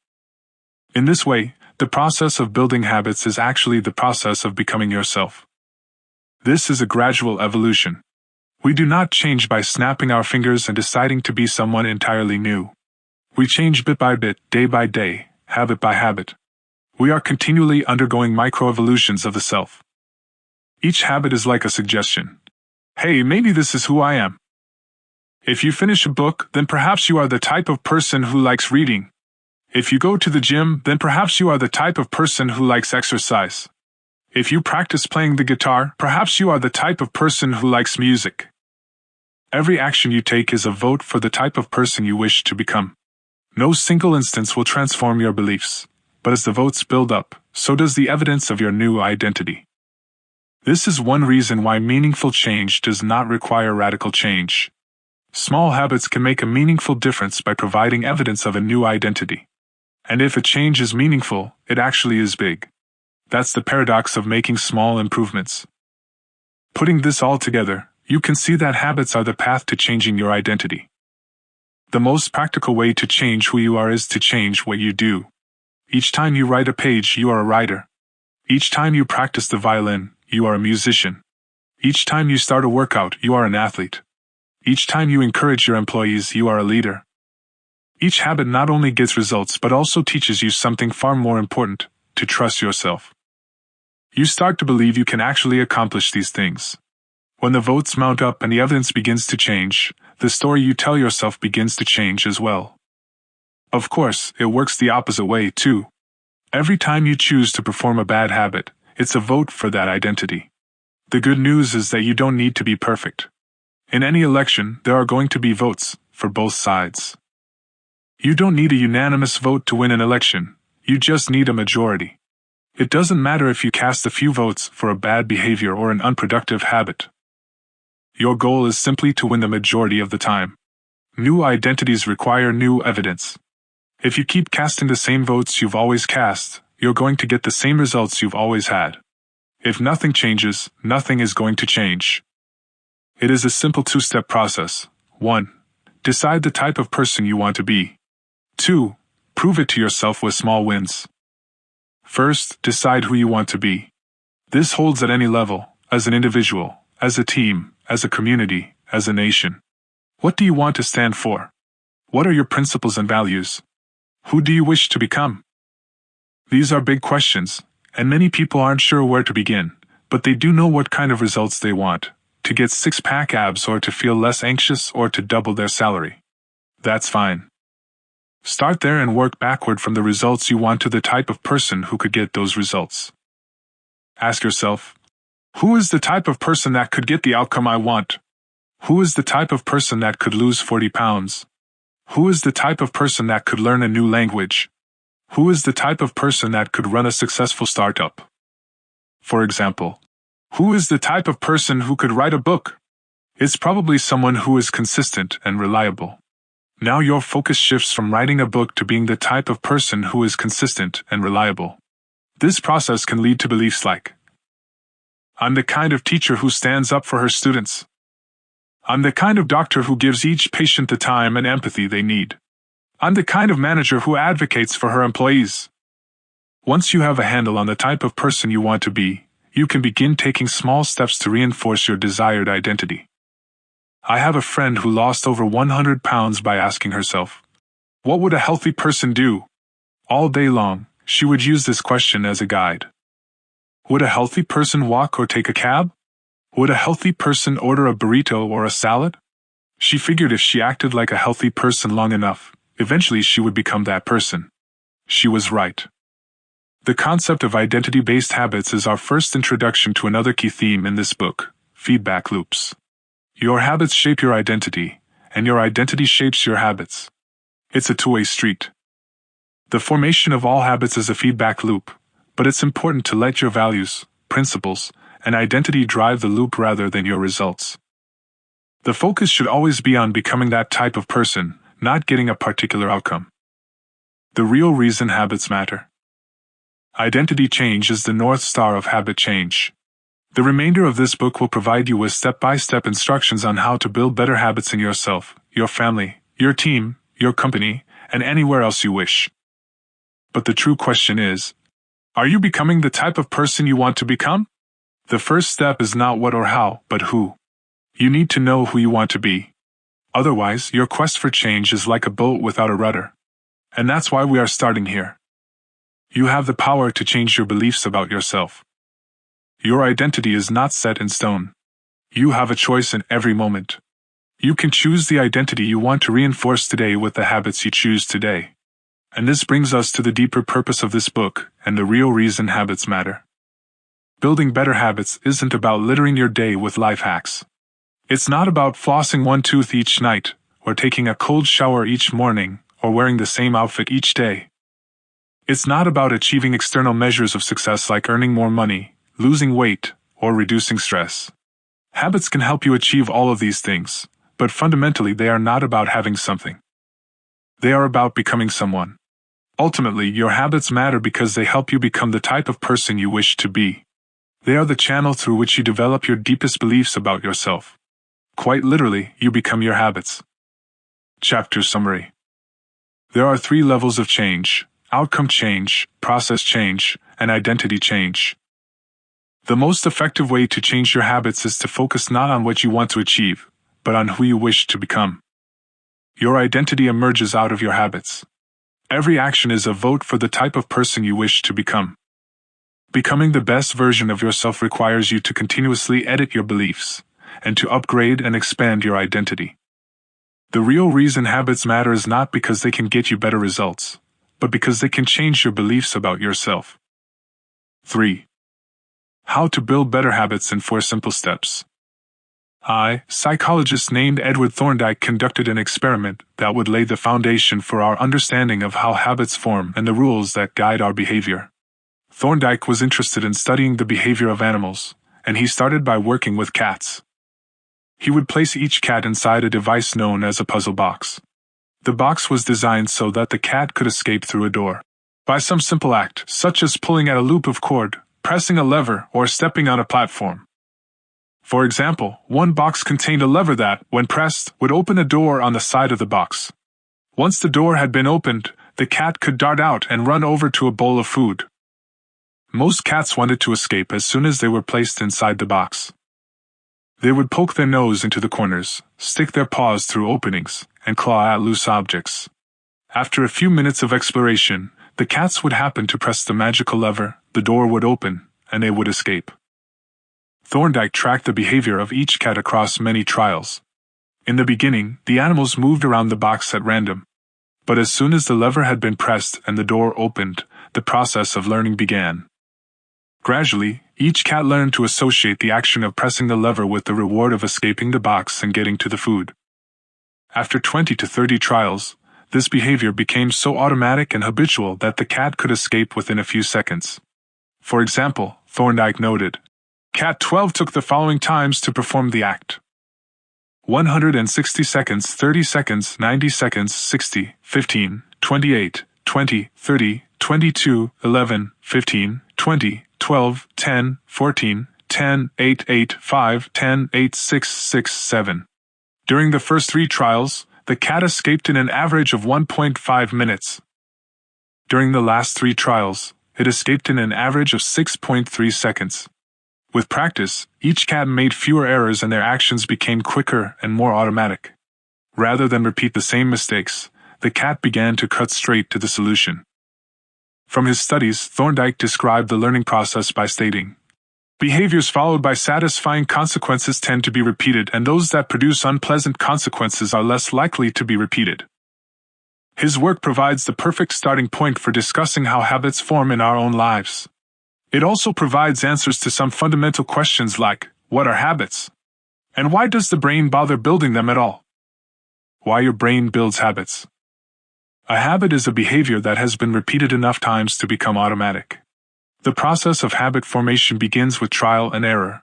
In this way, the process of building habits is actually the process of becoming yourself. This is a gradual evolution. We do not change by snapping our fingers and deciding to be someone entirely new. We change bit by bit, day by day, habit by habit. We are continually undergoing microevolutions of the self. Each habit is like a suggestion. Hey, maybe this is who I am. If you finish a book, then perhaps you are the type of person who likes reading. If you go to the gym, then perhaps you are the type of person who likes exercise. If you practice playing the guitar, perhaps you are the type of person who likes music. Every action you take is a vote for the type of person you wish to become. No single instance will transform your beliefs, but as the votes build up, so does the evidence of your new identity. This is one reason why meaningful change does not require radical change. Small habits can make a meaningful difference by providing evidence of a new identity. And if a change is meaningful, it actually is big. That's the paradox of making small improvements. Putting this all together, you can see that habits are the path to changing your identity. The most practical way to change who you are is to change what you do. Each time you write a page, you are a writer. Each time you practice the violin, you are a musician. Each time you start a workout, you are an athlete. Each time you encourage your employees, you are a leader. Each habit not only gets results but also teaches you something far more important, to trust yourself. You start to believe you can actually accomplish these things. When the votes mount up and the evidence begins to change, the story you tell yourself begins to change as well. Of course, it works the opposite way too. Every time you choose to perform a bad habit, it's a vote for that identity. The good news is that you don't need to be perfect. In any election, there are going to be votes, for both sides. You don't need a unanimous vote to win an election, you just need a majority. It doesn't matter if you cast a few votes for a bad behavior or an unproductive habit. Your goal is simply to win the majority of the time. New identities require new evidence. If you keep casting the same votes you've always cast, you're going to get the same results you've always had. If nothing changes, nothing is going to change. It is a simple two-step process. 1. Decide the type of person you want to be. 2. Prove it to yourself with small wins. First, decide who you want to be. This holds at any level, as an individual, as a team, as a community, as a nation. What do you want to stand for? What are your principles and values? Who do you wish to become? These are big questions, and many people aren't sure where to begin, but they do know what kind of results they want, to get six-pack abs or to feel less anxious or to double their salary. That's fine. Start there and work backward from the results you want to the type of person who could get those results. Ask yourself, who is the type of person that could get the outcome I want? Who is the type of person that could lose 40 pounds? Who is the type of person that could learn a new language? Who is the type of person that could run a successful startup? For example, who is the type of person who could write a book? It's probably someone who is consistent and reliable. Now your focus shifts from writing a book to being the type of person who is consistent and reliable. This process can lead to beliefs like, I'm the kind of teacher who stands up for her students. I'm the kind of doctor who gives each patient the time and empathy they need. I'm the kind of manager who advocates for her employees. Once you have a handle on the type of person you want to be, you can begin taking small steps to reinforce your desired identity. I have a friend who lost over 100 pounds by asking herself, what would a healthy person do? All day long, she would use this question as a guide. Would a healthy person walk or take a cab? Would a healthy person order a burrito or a salad? She figured if she acted like a healthy person long enough, Eventually she would become that person. She was right. The concept of identity-based habits is our first introduction to another key theme in this book: feedback loops. Your habits shape your identity, and your identity shapes your habits. It's a two-way street. The formation of all habits is a feedback loop, but it's important to let your values, principles, and identity drive the loop rather than your results. The focus should always be on becoming that type of person, not getting a particular outcome. The real reason habits matter. Identity change is the North Star of habit change. The remainder of this book will provide you with step-by-step instructions on how to build better habits in yourself, your family, your team, your company, and anywhere else you wish. But the true question is, are you becoming the type of person you want to become? The first step is not what or how, but who. You need to know who you want to be. Otherwise, your quest for change is like a boat without a rudder. And that's why we are starting here. You have the power to change your beliefs about yourself. Your identity is not set in stone. You have a choice in every moment. You can choose the identity you want to reinforce today with the habits you choose today. And this brings us to the deeper purpose of this book and the real reason habits matter. Building better habits isn't about littering your day with life hacks. It's not about flossing one tooth each night, or taking a cold shower each morning, or wearing the same outfit each day. It's not about achieving external measures of success like earning more money, losing weight, or reducing stress. Habits can help you achieve all of these things, but fundamentally they are not about having something. They are about becoming someone. Ultimately, your habits matter because they help you become the type of person you wish to be. They are the channel through which you develop your deepest beliefs about yourself. Quite literally, you become your habits. Chapter Summary. There are 3 levels of change: outcome change, process change, and identity change. The most effective way to change your habits is to focus not on what you want to achieve, but on who you wish to become. Your identity emerges out of your habits. Every action is a vote for the type of person you wish to become. Becoming the best version of yourself requires you to continuously edit your beliefs, and to upgrade and expand your identity. The real reason habits matter is not because they can get you better results, but because they can change your beliefs about yourself. 3. How to build better habits in 4 simple steps. A psychologist named Edward Thorndike conducted an experiment that would lay the foundation for our understanding of how habits form and the rules that guide our behavior. Thorndike was interested in studying the behavior of animals, and he started by working with cats. He would place each cat inside a device known as a puzzle box. The box was designed so that the cat could escape through a door by some simple act, such as pulling at a loop of cord, pressing a lever, or stepping on a platform. For example, one box contained a lever that, when pressed, would open a door on the side of the box. Once the door had been opened, the cat could dart out and run over to a bowl of food. Most cats wanted to escape as soon as they were placed inside the box. They would poke their nose into the corners, stick their paws through openings, and claw at loose objects. After a few minutes of exploration, the cats would happen to press the magical lever, the door would open, and they would escape. Thorndike tracked the behavior of each cat across many trials. In the beginning, the animals moved around the box at random. But as soon as the lever had been pressed and the door opened, the process of learning began. Gradually, each cat learned to associate the action of pressing the lever with the reward of escaping the box and getting to the food. After 20 to 30 trials, this behavior became so automatic and habitual that the cat could escape within a few seconds. For example, Thorndike noted, Cat 12 took the following times to perform the act: 160 seconds, 30 seconds, 90 seconds, 60, 15, 28, 20, 30, 22, 11, 15, 20, 12, 10, 14, 10, 8, 8, 5, 10, 8, 6, 6, 7. During the first 3 trials, the cat escaped in an average of 1.5 minutes. During the last 3 trials, it escaped in an average of 6.3 seconds. With practice, each cat made fewer errors and their actions became quicker and more automatic. Rather than repeat the same mistakes, the cat began to cut straight to the solution. From his studies, Thorndike described the learning process by stating, "Behaviors followed by satisfying consequences tend to be repeated, and those that produce unpleasant consequences are less likely to be repeated." His work provides the perfect starting point for discussing how habits form in our own lives. It also provides answers to some fundamental questions like, what are habits? And why does the brain bother building them at all? Why your brain builds habits. A habit is a behavior that has been repeated enough times to become automatic. The process of habit formation begins with trial and error.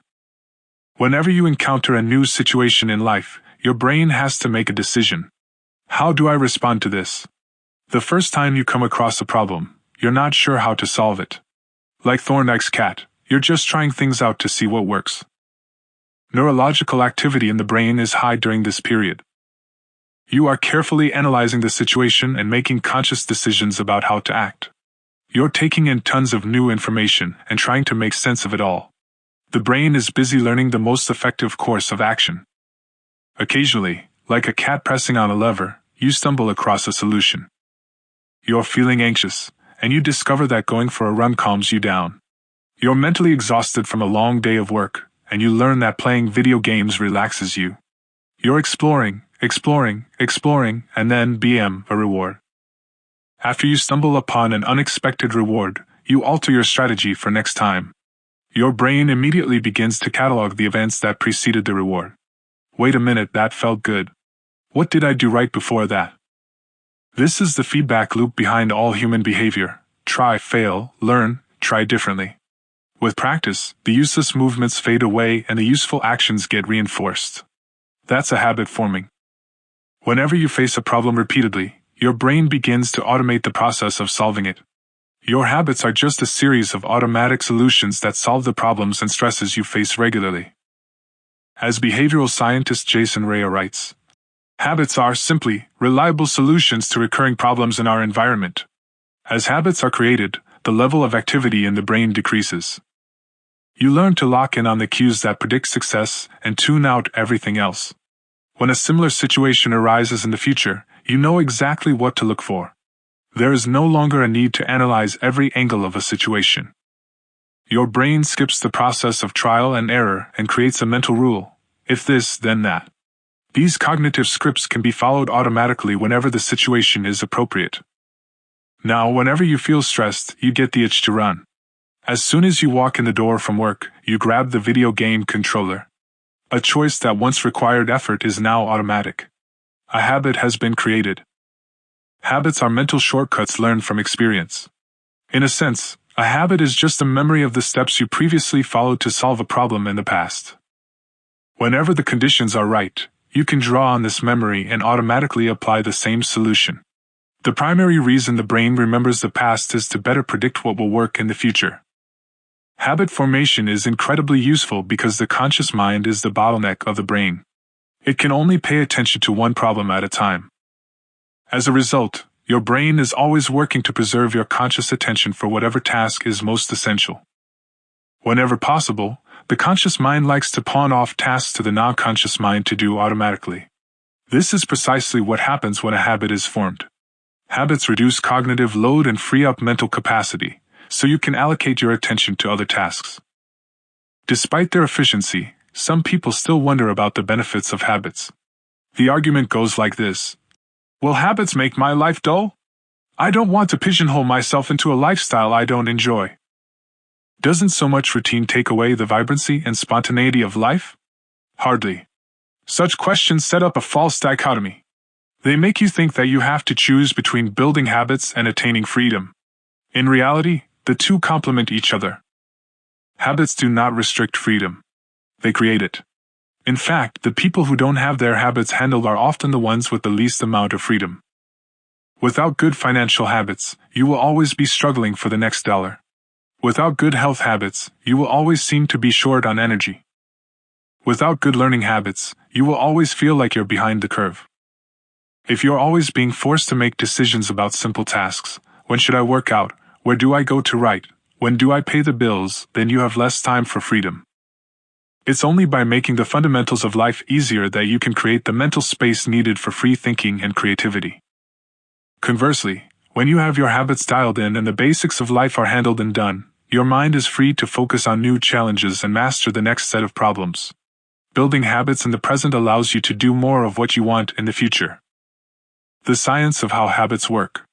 Whenever you encounter a new situation in life, your brain has to make a decision. How do I respond to this? The first time you come across a problem, you're not sure how to solve it. Like Thorndike's cat, you're just trying things out to see what works. Neurological activity in the brain is high during this period. You are carefully analyzing the situation and making conscious decisions about how to act. You're taking in tons of new information and trying to make sense of it all. The brain is busy learning the most effective course of action. Occasionally, like a cat pressing on a lever, you stumble across a solution. You're feeling anxious, and you discover that going for a run calms you down. You're mentally exhausted from a long day of work, and you learn that playing video games relaxes you. You're exploring, and then BM, a reward. After you stumble upon an unexpected reward, you alter your strategy for next time. Your brain immediately begins to catalog the events that preceded the reward. Wait a minute, that felt good. What did I do right before that? This is the feedback loop behind all human behavior. Try, fail, learn, try differently. With practice, the useless movements fade away and the useful actions get reinforced. That's a habit forming. Whenever you face a problem repeatedly, your brain begins to automate the process of solving it. Your habits are just a series of automatic solutions that solve the problems and stresses you face regularly. As behavioral scientist Jason Rea writes, habits are simply reliable solutions to recurring problems in our environment. As habits are created, the level of activity in the brain decreases. You learn to lock in on the cues that predict success and tune out everything else. When a similar situation arises in the future, you know exactly what to look for. There is no longer a need to analyze every angle of a situation. Your brain skips the process of trial and error and creates a mental rule: if this, then that. These cognitive scripts can be followed automatically whenever the situation is appropriate. Now, whenever you feel stressed, you get the itch to run. As soon as you walk in the door from work, you grab the video game controller. A choice that once required effort is now automatic. A habit has been created. Habits are mental shortcuts learned from experience. In a sense, a habit is just a memory of the steps you previously followed to solve a problem in the past. Whenever the conditions are right, you can draw on this memory and automatically apply the same solution. The primary reason the brain remembers the past is to better predict what will work in the future. Habit formation is incredibly useful because the conscious mind is the bottleneck of the brain. It can only pay attention to one problem at a time. As a result, your brain is always working to preserve your conscious attention for whatever task is most essential. Whenever possible, the conscious mind likes to pawn off tasks to the non-conscious mind to do automatically. This is precisely what happens when a habit is formed. Habits reduce cognitive load and free up mental capacity, so you can allocate your attention to other tasks. Despite their efficiency, some people still wonder about the benefits of habits. The argument goes like this: will habits make my life dull? I don't want to pigeonhole myself into a lifestyle I don't enjoy. Doesn't so much routine take away the vibrancy and spontaneity of life? Hardly. Such questions set up a false dichotomy. They make you think that you have to choose between building habits and attaining freedom. In reality, the two complement each other. Habits do not restrict freedom. They create it. In fact, the people who don't have their habits handled are often the ones with the least amount of freedom. Without good financial habits, you will always be struggling for the next dollar. Without good health habits, you will always seem to be short on energy. Without good learning habits, you will always feel like you're behind the curve. If you're always being forced to make decisions about simple tasks, when should I work out, where do I go to write, when do I pay the bills, then you have less time for freedom. It's only by making the fundamentals of life easier that you can create the mental space needed for free thinking and creativity. Conversely, when you have your habits dialed in and the basics of life are handled and done, your mind is free to focus on new challenges and master the next set of problems. Building habits in the present allows you to do more of what you want in the future. The science of how habits work.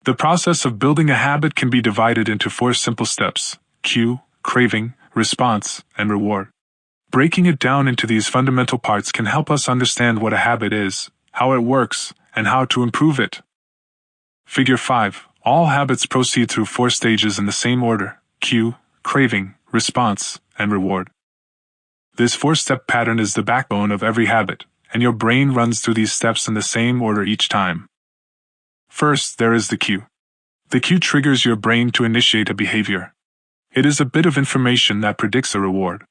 The process of building a habit can be divided into 4 simple steps: cue, craving, response, and reward. Breaking it down into these fundamental parts can help us understand what a habit is, how it works, and how to improve it. Figure 5. All habits proceed through 4 stages in the same order: cue, craving, response, and reward. This 4-step pattern is the backbone of every habit, and your brain runs through these steps in the same order each time. First, there is the cue. The cue triggers your brain to initiate a behavior. It is a bit of information that predicts a reward.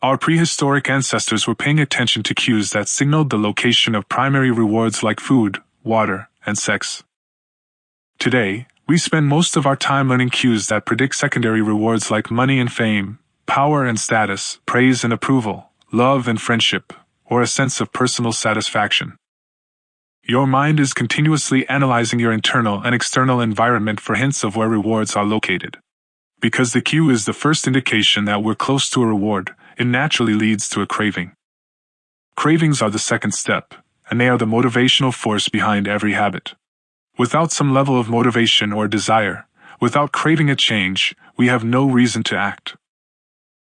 Our prehistoric ancestors were paying attention to cues that signaled the location of primary rewards like food, water, and sex. Today, we spend most of our time learning cues that predict secondary rewards like money and fame, power and status, praise and approval, love and friendship, or a sense of personal satisfaction. Your mind is continuously analyzing your internal and external environment for hints of where rewards are located. Because the cue is the first indication that we're close to a reward, it naturally leads to a craving. Cravings are the second step, and they are the motivational force behind every habit. Without some level of motivation or desire, without craving a change, we have no reason to act.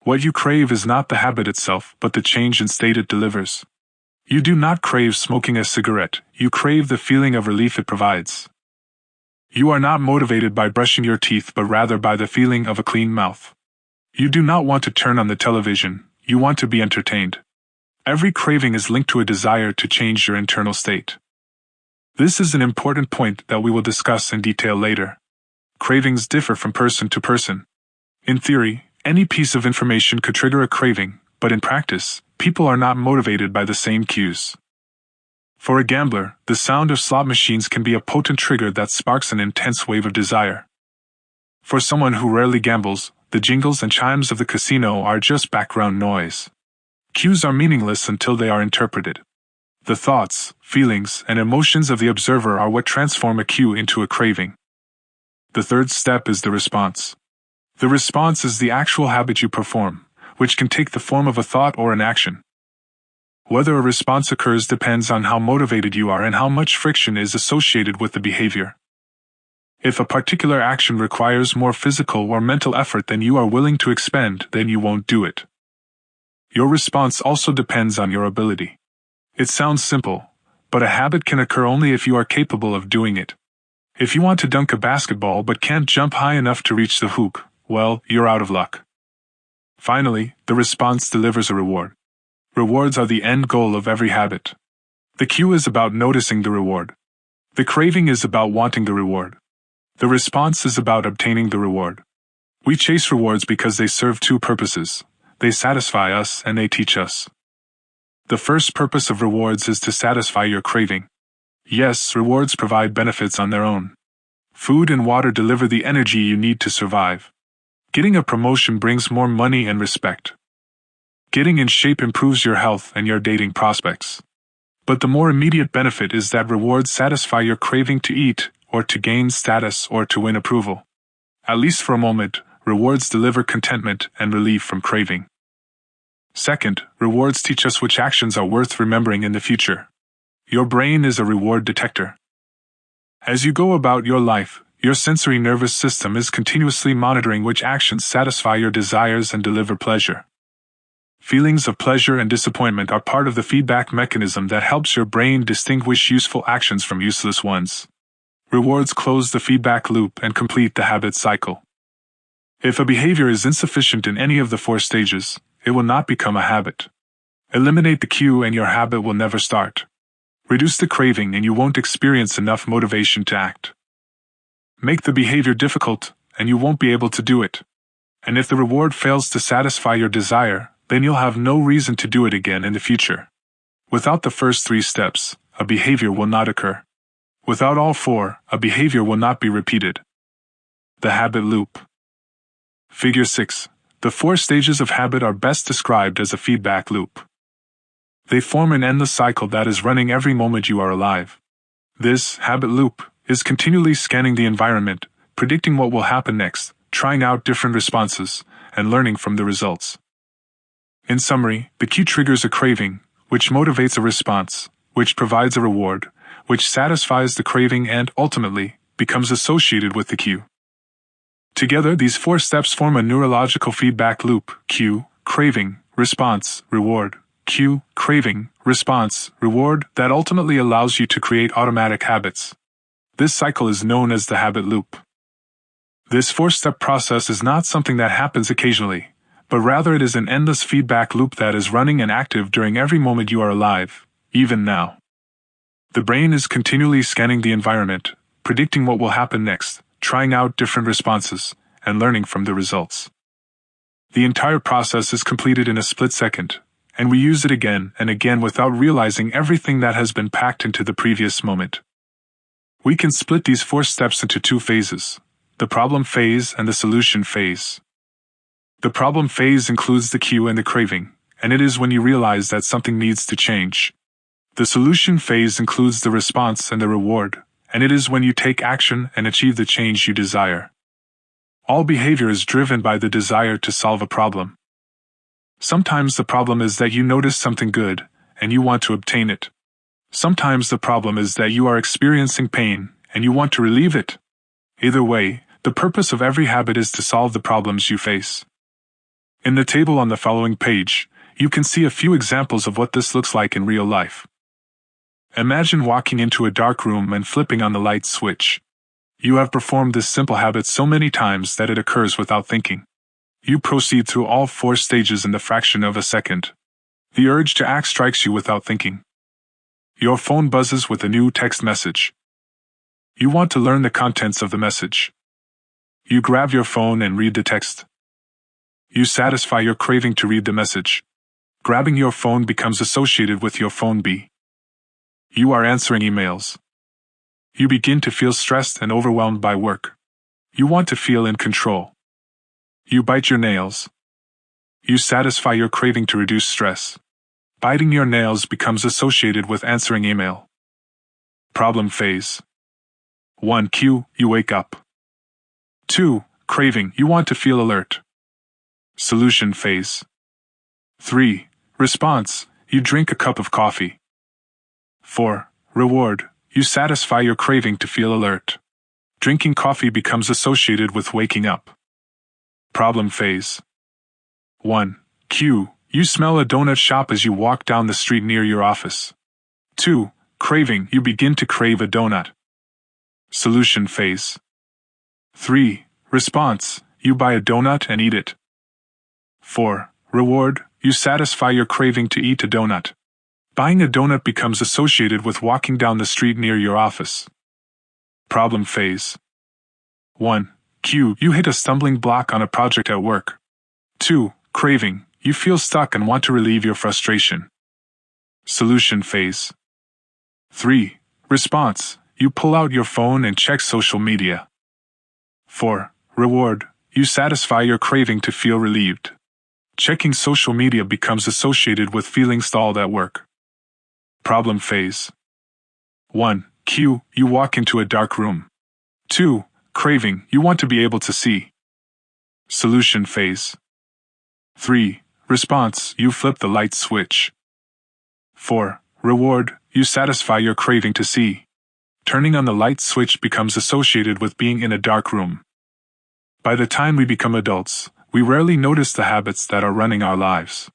What you crave is not the habit itself, but the change and state it delivers. You do not crave smoking a cigarette, you crave the feeling of relief it provides. You are not motivated by brushing your teeth but rather by the feeling of a clean mouth. You do not want to turn on the television, you want to be entertained. Every craving is linked to a desire to change your internal state. This is an important point that we will discuss in detail later. Cravings differ from person to person. In theory, any piece of information could trigger a craving, but in practice, people are not motivated by the same cues. For a gambler, the sound of slot machines can be a potent trigger that sparks an intense wave of desire. For someone who rarely gambles, the jingles and chimes of the casino are just background noise. Cues are meaningless until they are interpreted. The thoughts, feelings, and emotions of the observer are what transform a cue into a craving. The third step is the response. The response is the actual habit you perform, which can take the form of a thought or an action. Whether a response occurs depends on how motivated you are and how much friction is associated with the behavior. If a particular action requires more physical or mental effort than you are willing to expend, then you won't do it. Your response also depends on your ability. It sounds simple, but a habit can occur only if you are capable of doing it. If you want to dunk a basketball but can't jump high enough to reach the hoop, well, you're out of luck. Finally, the response delivers a reward. Rewards are the end goal of every habit. The cue is about noticing the reward. The craving is about wanting the reward. The response is about obtaining the reward. We chase rewards because they serve 2 purposes. They satisfy us and they teach us. The first purpose of rewards is to satisfy your craving. Yes, rewards provide benefits on their own. Food and water deliver the energy you need to survive. Getting a promotion brings more money and respect. Getting in shape improves your health and your dating prospects. But the more immediate benefit is that rewards satisfy your craving to eat, or to gain status, or to win approval. At least for a moment, rewards deliver contentment and relief from craving. Second, rewards teach us which actions are worth remembering in the future. Your brain is a reward detector. As you go about your life, your sensory nervous system is continuously monitoring which actions satisfy your desires and deliver pleasure. Feelings of pleasure and disappointment are part of the feedback mechanism that helps your brain distinguish useful actions from useless ones. Rewards close the feedback loop and complete the habit cycle. If a behavior is insufficient in any of the 4 stages, it will not become a habit. Eliminate the cue and your habit will never start. Reduce the craving and you won't experience enough motivation to act. Make the behavior difficult, and you won't be able to do it. And if the reward fails to satisfy your desire, then you'll have no reason to do it again in the future. Without the first 3 steps, a behavior will not occur. Without all 4, a behavior will not be repeated. The habit loop. Figure 6. The 4 stages of habit are best described as a feedback loop. They form an endless cycle that is running every moment you are alive. This habit loop is continually scanning the environment, predicting what will happen next, trying out different responses, and learning from the results. In summary, the cue triggers a craving, which motivates a response, which provides a reward, which satisfies the craving and, ultimately, becomes associated with the cue. Together, these 4 steps form a neurological feedback loop: cue, craving, response, reward, cue, craving, response, reward, that ultimately allows you to create automatic habits. This cycle is known as the habit loop. This 4-step process is not something that happens occasionally, but rather it is an endless feedback loop that is running and active during every moment you are alive, even now. The brain is continually scanning the environment, predicting what will happen next, trying out different responses, and learning from the results. The entire process is completed in a split second, and we use it again and again without realizing everything that has been packed into the previous moment. We can split these 4 steps into 2 phases: the problem phase and the solution phase. The problem phase includes the cue and the craving, and it is when you realize that something needs to change. The solution phase includes the response and the reward, and it is when you take action and achieve the change you desire. All behavior is driven by the desire to solve a problem. Sometimes the problem is that you notice something good, and you want to obtain it. Sometimes the problem is that you are experiencing pain, and you want to relieve it. Either way, the purpose of every habit is to solve the problems you face. In the table on the following page, you can see a few examples of what this looks like in real life. Imagine walking into a dark room and flipping on the light switch. You have performed this simple habit so many times that it occurs without thinking. You proceed through all 4 stages in the fraction of a second. The urge to act strikes you without thinking. Your phone buzzes with a new text message. You want to learn the contents of the message. You grab your phone and read the text. You satisfy your craving to read the message. Grabbing your phone becomes associated with your phone B. You are answering emails. You begin to feel stressed and overwhelmed by work. You want to feel in control. You bite your nails. You satisfy your craving to reduce stress. Biting your nails becomes associated with answering email. Problem phase. 1. Cue, you wake up. 2. Craving, you want to feel alert. Solution phase. 3. Response, you drink a cup of coffee. 4. Reward, you satisfy your craving to feel alert. Drinking coffee becomes associated with waking up. Problem phase. 1. Cue, you smell a donut shop as you walk down the street near your office. 2. Craving, you begin to crave a donut. Solution phase. 3. Response, you buy a donut and eat it. 4. Reward, you satisfy your craving to eat a donut. Buying a donut becomes associated with walking down the street near your office. Problem phase. 1. Cue, you hit a stumbling block on a project at work. 2. Craving, you feel stuck and want to relieve your frustration. Solution phase. 3. Response, you pull out your phone and check social media. 4. Reward, you satisfy your craving to feel relieved. Checking social media becomes associated with feeling stalled at work. Problem phase. 1. Cue, you walk into a dark room. 2. Craving, you want to be able to see. Solution phase. 3. Response, you flip the light switch. 4. Reward, you satisfy your craving to see. Turning on the light switch becomes associated with being in a dark room. By the time we become adults, we rarely notice the habits that are running our lives.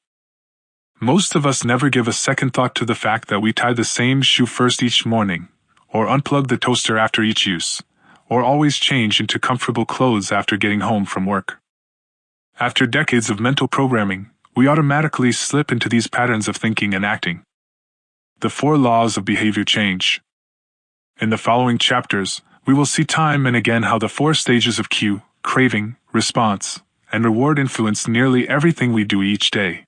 Most of us never give a second thought to the fact that we tie the same shoe first each morning, or unplug the toaster after each use, or always change into comfortable clothes after getting home from work. After decades of mental programming, we automatically slip into these patterns of thinking and acting. The 4 laws of behavior change. In the following chapters, we will see time and again how the 4 stages of cue, craving, response, and reward influence nearly everything we do each day.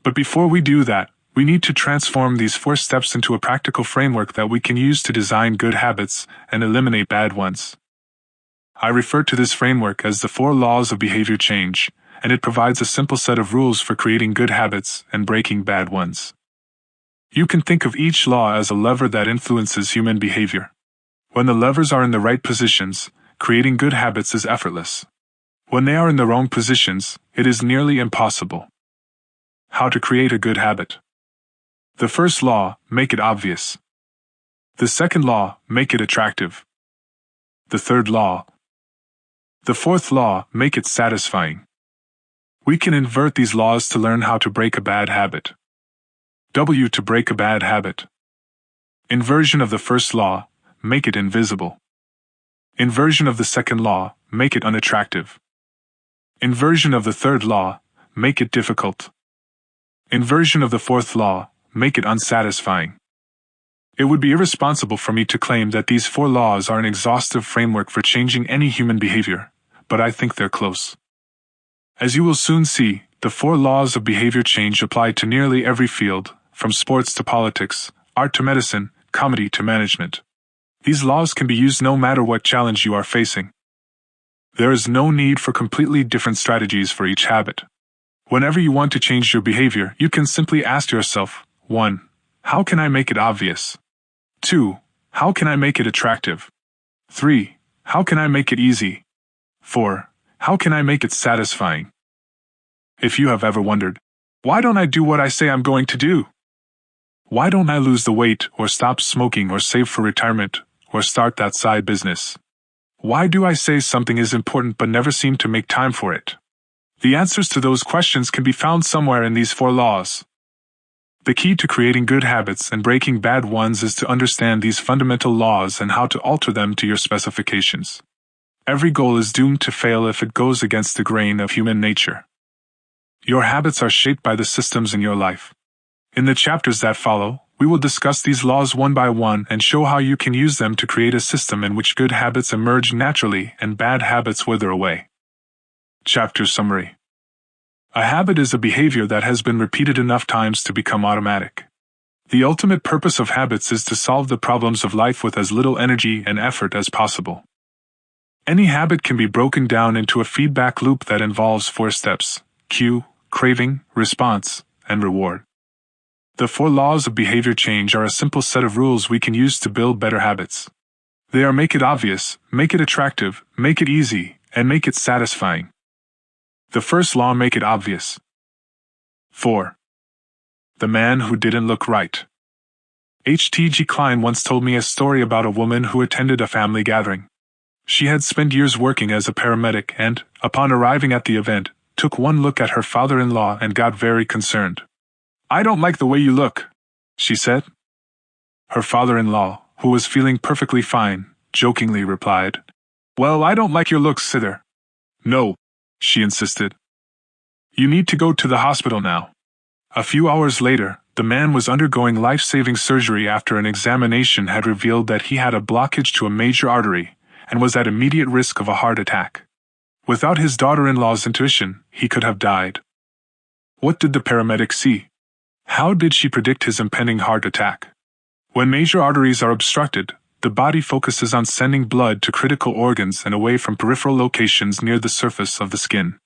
But before we do that, we need to transform these 4 steps into a practical framework that we can use to design good habits and eliminate bad ones. I refer to this framework as the 4 laws of behavior change, and it provides a simple set of rules for creating good habits and breaking bad ones. You can think of each law as a lever that influences human behavior. When the levers are in the right positions, creating good habits is effortless. When they are in the wrong positions, it is nearly impossible. How to create a good habit. The first law, make it obvious. The second law, make it attractive. The third law. The fourth law, make it satisfying. We can invert these laws to learn how to break a bad habit. W to break a bad habit. Inversion of the first law, make it invisible. Inversion of the second law, make it unattractive. Inversion of the third law, make it difficult. Inversion of the fourth law, make it unsatisfying. It would be irresponsible for me to claim that these 4 laws are an exhaustive framework for changing any human behavior, but I think they're close. As you will soon see, the 4 laws of behavior change apply to nearly every field, from sports to politics, art to medicine, comedy to management. These laws can be used no matter what challenge you are facing. There is no need for completely different strategies for each habit. Whenever you want to change your behavior, you can simply ask yourself, 1. How can I make it obvious? 2. How can I make it attractive? 3. How can I make it easy? 4. How can I make it satisfying? If you have ever wondered, why don't I do what I say I'm going to do? Why don't I lose the weight, or stop smoking, or save for retirement, or start that side business? Why do I say something is important but never seem to make time for it? The answers to those questions can be found somewhere in these 4 laws. The key to creating good habits and breaking bad ones is to understand these fundamental laws and how to alter them to your specifications. Every goal is doomed to fail if it goes against the grain of human nature. Your habits are shaped by the systems in your life. In the chapters that follow, we will discuss these laws one by one and show how you can use them to create a system in which good habits emerge naturally and bad habits wither away. Chapter Summary. A habit is a behavior that has been repeated enough times to become automatic. The ultimate purpose of habits is to solve the problems of life with as little energy and effort as possible. Any habit can be broken down into a feedback loop that involves 4 steps: cue, craving, response, and reward. The 4 laws of behavior change are a simple set of rules we can use to build better habits. They are make it obvious, make it attractive, make it easy, and make it satisfying. The first law, make it obvious. 4. The man who didn't look right. H.T.G. Klein once told me a story about a woman who attended a family gathering. She had spent years working as a paramedic and, upon arriving at the event, took one look at her father-in-law and got very concerned. "I don't like the way you look," she said. Her father-in-law, who was feeling perfectly fine, jokingly replied, "Well, I don't like your looks either." "No," she insisted. "You need to go to the hospital now." A few hours later, the man was undergoing life-saving surgery after an examination had revealed that he had a blockage to a major artery and was at immediate risk of a heart attack. Without his daughter-in-law's intuition, he could have died. What did the paramedic see? How did she predict his impending heart attack? When major arteries are obstructed, the body focuses on sending blood to critical organs and away from peripheral locations near the surface of the skin.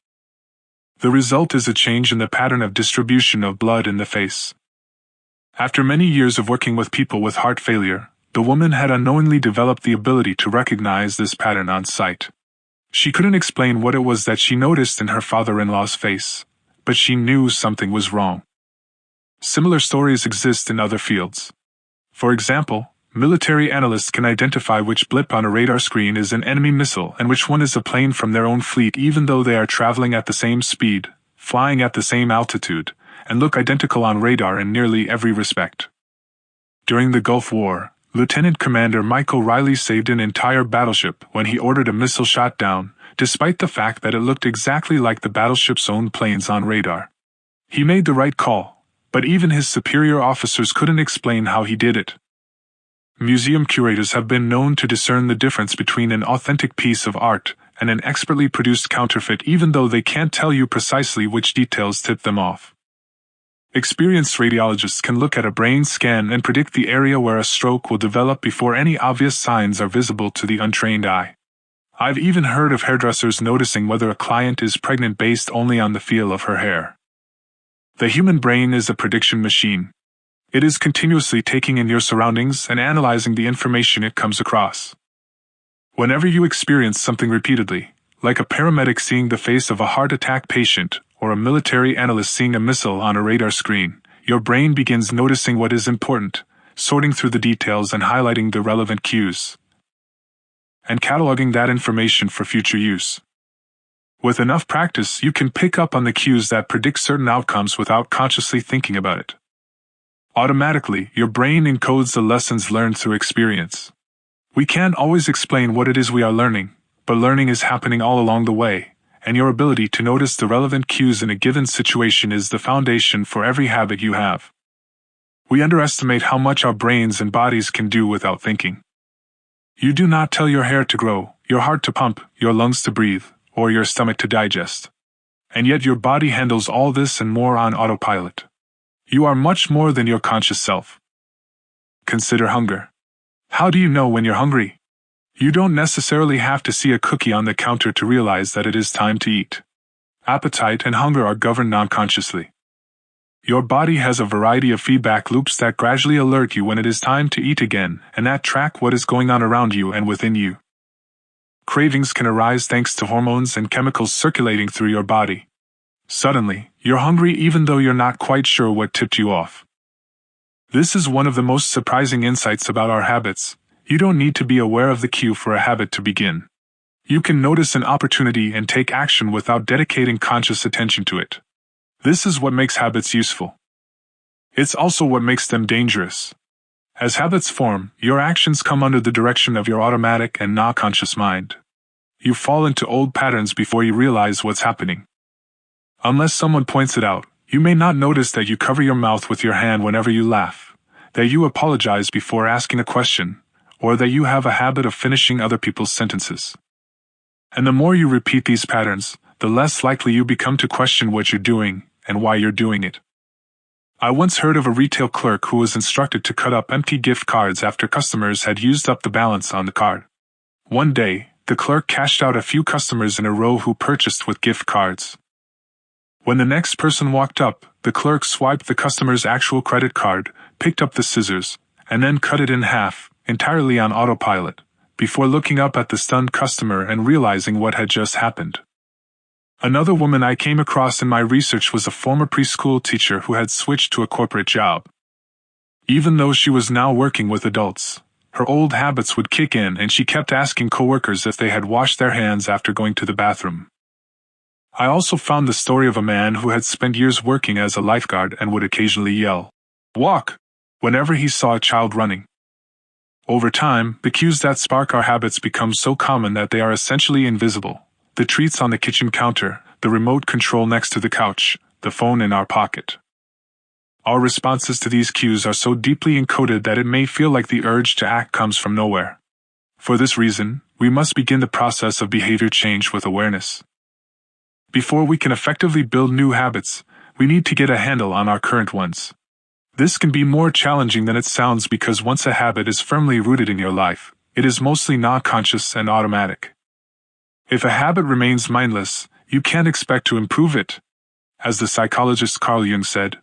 The result is a change in the pattern of distribution of blood in the face. After many years of working with people with heart failure, the woman had unknowingly developed the ability to recognize this pattern on sight. She couldn't explain what it was that she noticed in her father-in-law's face, but she knew something was wrong. Similar stories exist in other fields. For example, military analysts can identify which blip on a radar screen is an enemy missile and which one is a plane from their own fleet, even though they are traveling at the same speed, flying at the same altitude, and look identical on radar in nearly every respect. During the Gulf War, Lieutenant Commander Michael Riley saved an entire battleship when he ordered a missile shot down, despite the fact that it looked exactly like the battleship's own planes on radar. He made the right call, but even his superior officers couldn't explain how he did it. Museum curators have been known to discern the difference between an authentic piece of art and an expertly produced counterfeit, even though they can't tell you precisely which details tip them off. Experienced radiologists can look at a brain scan and predict the area where a stroke will develop before any obvious signs are visible to the untrained eye. I've even heard of hairdressers noticing whether a client is pregnant based only on the feel of her hair. The human brain is a prediction machine. It is continuously taking in your surroundings and analyzing the information it comes across. Whenever you experience something repeatedly, like a paramedic seeing the face of a heart attack patient or a military analyst seeing a missile on a radar screen, your brain begins noticing what is important, sorting through the details and highlighting the relevant cues, and cataloging that information for future use. With enough practice, you can pick up on the cues that predict certain outcomes without consciously thinking about it. Automatically, your brain encodes the lessons learned through experience. We can't always explain what it is we are learning, but learning is happening all along the way, and your ability to notice the relevant cues in a given situation is the foundation for every habit you have. We underestimate how much our brains and bodies can do without thinking. You do not tell your hair to grow, your heart to pump, your lungs to breathe, or your stomach to digest. And yet your body handles all this and more on autopilot. You are much more than your conscious self. Consider hunger. How do you know when you're hungry? You don't necessarily have to see a cookie on the counter to realize that it is time to eat. Appetite and hunger are governed non-consciously. Your body has a variety of feedback loops that gradually alert you when it is time to eat again, and that track what is going on around you and within you. Cravings can arise thanks to hormones and chemicals circulating through your body. Suddenly, you're hungry even though you're not quite sure what tipped you off. This is one of the most surprising insights about our habits. You don't need to be aware of the cue for a habit to begin. You can notice an opportunity and take action without dedicating conscious attention to it. This is what makes habits useful. It's also what makes them dangerous. As habits form, your actions come under the direction of your automatic and non-conscious mind. You fall into old patterns before you realize what's happening. Unless someone points it out, you may not notice that you cover your mouth with your hand whenever you laugh, that you apologize before asking a question, or that you have a habit of finishing other people's sentences. And the more you repeat these patterns, the less likely you become to question what you're doing and why you're doing it. I once heard of a retail clerk who was instructed to cut up empty gift cards after customers had used up the balance on the card. One day, the clerk cashed out a few customers in a row who purchased with gift cards. When the next person walked up, the clerk swiped the customer's actual credit card, picked up the scissors, and then cut it in half, entirely on autopilot, before looking up at the stunned customer and realizing what had just happened. Another woman I came across in my research was a former preschool teacher who had switched to a corporate job. Even though she was now working with adults, her old habits would kick in and she kept asking coworkers if they had washed their hands after going to the bathroom. I also found the story of a man who had spent years working as a lifeguard and would occasionally yell, "Walk!" whenever he saw a child running. Over time, the cues that spark our habits become so common that they are essentially invisible. The treats on the kitchen counter, the remote control next to the couch, the phone in our pocket. Our responses to these cues are so deeply encoded that it may feel like the urge to act comes from nowhere. For this reason, we must begin the process of behavior change with awareness. Before we can effectively build new habits, we need to get a handle on our current ones. This can be more challenging than it sounds because once a habit is firmly rooted in your life, it is mostly non-conscious and automatic. If a habit remains mindless, you can't expect to improve it. As the psychologist Carl Jung said,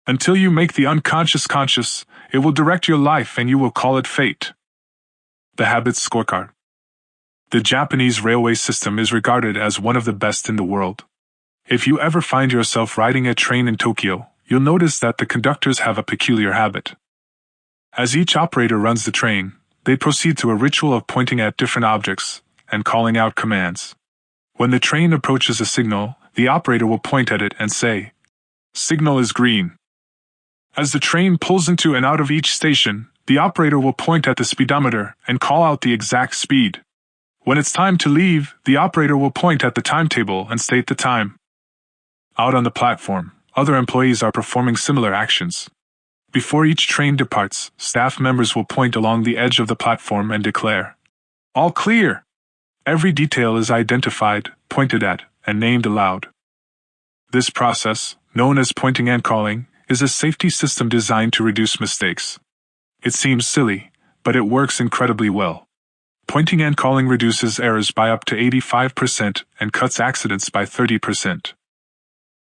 "Until you make the unconscious conscious, it will direct your life and you will call it fate." The Habits Scorecard. The Japanese railway system is regarded as one of the best in the world. If you ever find yourself riding a train in Tokyo, you'll notice that the conductors have a peculiar habit. As each operator runs the train, they proceed through a ritual of pointing at different objects and calling out commands. When the train approaches a signal, the operator will point at it and say, "Signal is green." As the train pulls into and out of each station, the operator will point at the speedometer and call out the exact speed. When it's time to leave, the operator will point at the timetable and state the time. Out on the platform, other employees are performing similar actions. Before each train departs, staff members will point along the edge of the platform and declare, "All clear." Every detail is identified, pointed at, and named aloud. This process, known as pointing and calling, is a safety system designed to reduce mistakes. It seems silly, but it works incredibly well. Pointing and calling reduces errors by up to 85% and cuts accidents by 30%.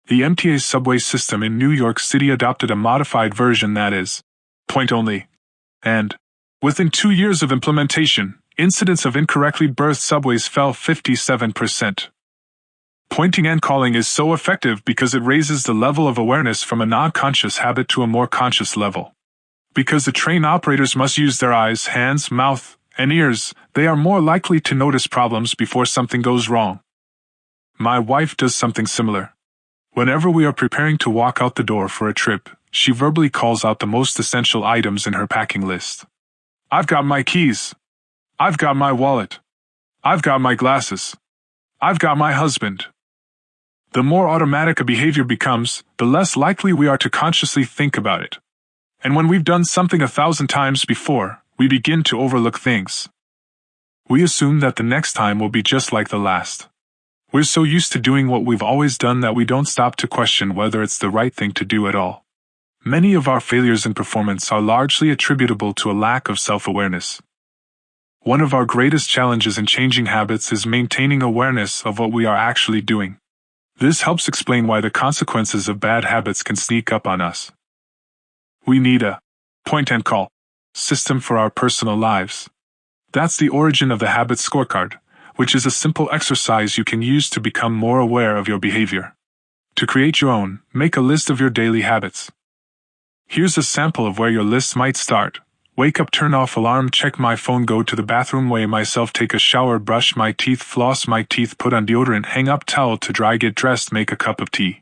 The MTA subway system in New York City adopted a modified version that is, point only. And, within 2 years of implementation, incidents of incorrectly berthed subways fell 57%. Pointing and calling is so effective because it raises the level of awareness from a non-conscious habit to a more conscious level. Because the train operators must use their eyes, hands, mouth, and ears, they are more likely to notice problems before something goes wrong. My wife does something similar. Whenever we are preparing to walk out the door for a trip, she verbally calls out the most essential items in her packing list. I've got my keys. I've got my wallet. I've got my glasses. I've got my husband. The more automatic a behavior becomes, the less likely we are to consciously think about it. And when we've done something 1,000 times before, we begin to overlook things. We assume that the next time will be just like the last. We're so used to doing what we've always done that we don't stop to question whether it's the right thing to do at all. Many of our failures in performance are largely attributable to a lack of self-awareness. One of our greatest challenges in changing habits is maintaining awareness of what we are actually doing. This helps explain why the consequences of bad habits can sneak up on us. We need a point-and-call system for our personal lives. That's the origin of the habit scorecard, which is a simple exercise you can use to become more aware of your behavior. To create your own, make a list of your daily habits. Here's a sample of where your list might start. Wake up, turn off alarm, check my phone, go to the bathroom, weigh myself, take a shower, brush my teeth, floss my teeth, put on deodorant, hang up towel to dry, get dressed, make a cup of tea.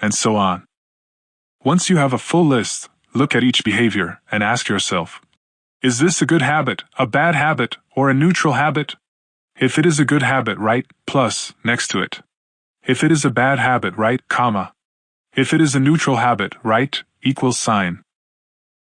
And so on. Once you have a full list, look at each behavior and ask yourself, is this a good habit, a bad habit, or a neutral habit? If it is a good habit, write plus next to it. If it is a bad habit, write comma. If it is a neutral habit, write equals sign.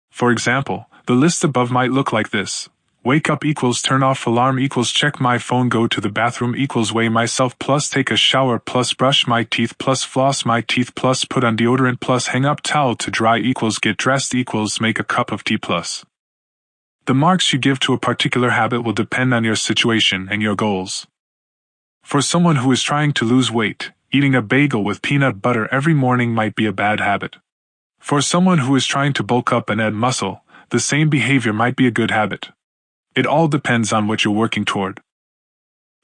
For example, the list above might look like this. Wake up equals turn off alarm equals check my phone, go to the bathroom equals weigh myself plus take a shower plus brush my teeth plus floss my teeth plus put on deodorant plus hang up towel to dry equals get dressed equals make a cup of tea plus. The marks you give to a particular habit will depend on your situation and your goals. For someone who is trying to lose weight, eating a bagel with peanut butter every morning might be a bad habit. For someone who is trying to bulk up and add muscle, the same behavior might be a good habit. It all depends on what you're working toward.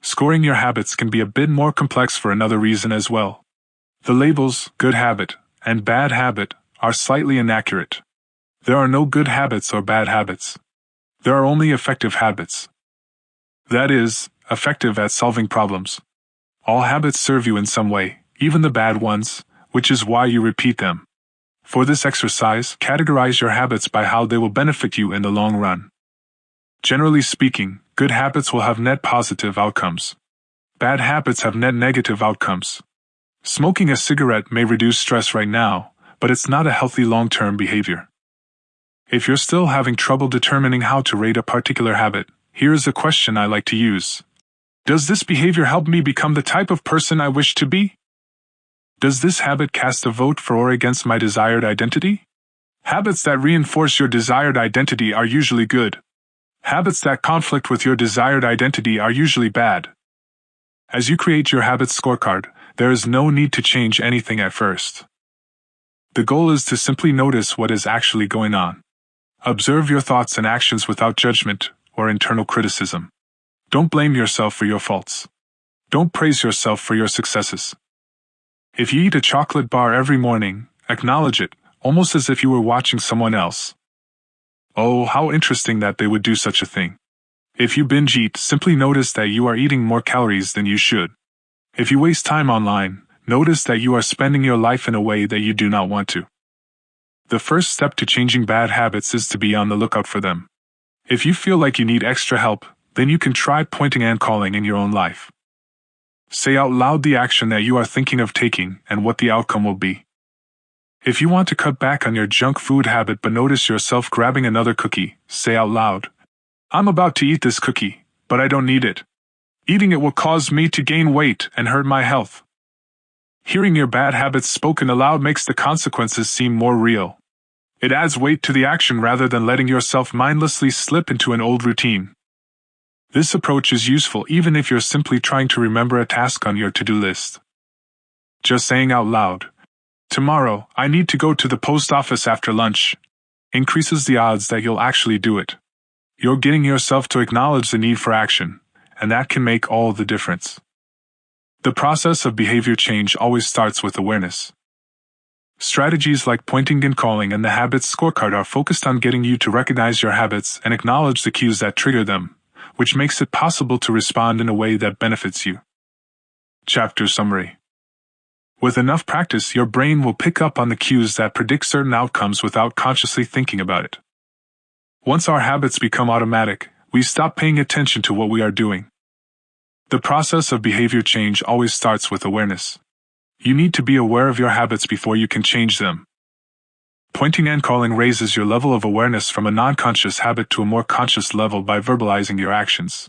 Scoring your habits can be a bit more complex for another reason as well. The labels, good habit, and bad habit, are slightly inaccurate. There are no good habits or bad habits. There are only effective habits. That is, effective at solving problems. All habits serve you in some way, even the bad ones, which is why you repeat them. For this exercise, categorize your habits by how they will benefit you in the long run. Generally speaking, good habits will have net positive outcomes. Bad habits have net negative outcomes. Smoking a cigarette may reduce stress right now, but it's not a healthy long-term behavior. If you're still having trouble determining how to rate a particular habit, here is a question I like to use. Does this behavior help me become the type of person I wish to be? Does this habit cast a vote for or against my desired identity? Habits that reinforce your desired identity are usually good. Habits that conflict with your desired identity are usually bad. As you create your habits scorecard, there is no need to change anything at first. The goal is to simply notice what is actually going on. Observe your thoughts and actions without judgment or internal criticism. Don't blame yourself for your faults. Don't praise yourself for your successes. If you eat a chocolate bar every morning, acknowledge it, almost as if you were watching someone else. Oh, how interesting that they would do such a thing. If you binge eat, simply notice that you are eating more calories than you should. If you waste time online, notice that you are spending your life in a way that you do not want to. The first step to changing bad habits is to be on the lookout for them. If you feel like you need extra help, then you can try pointing and calling in your own life. Say out loud the action that you are thinking of taking and what the outcome will be. If you want to cut back on your junk food habit but notice yourself grabbing another cookie, say out loud, I'm about to eat this cookie, but I don't need it. Eating it will cause me to gain weight and hurt my health. Hearing your bad habits spoken aloud makes the consequences seem more real. It adds weight to the action rather than letting yourself mindlessly slip into an old routine. This approach is useful even if you're simply trying to remember a task on your to-do list. Just saying out loud, tomorrow, I need to go to the post office after lunch, increases the odds that you'll actually do it. You're getting yourself to acknowledge the need for action, and that can make all the difference. The process of behavior change always starts with awareness. Strategies like pointing and calling and the habits scorecard are focused on getting you to recognize your habits and acknowledge the cues that trigger them, which makes it possible to respond in a way that benefits you. Chapter Summary. With enough practice, your brain will pick up on the cues that predict certain outcomes without consciously thinking about it. Once our habits become automatic, we stop paying attention to what we are doing. The process of behavior change always starts with awareness. You need to be aware of your habits before you can change them. Pointing and calling raises your level of awareness from a non-conscious habit to a more conscious level by verbalizing your actions.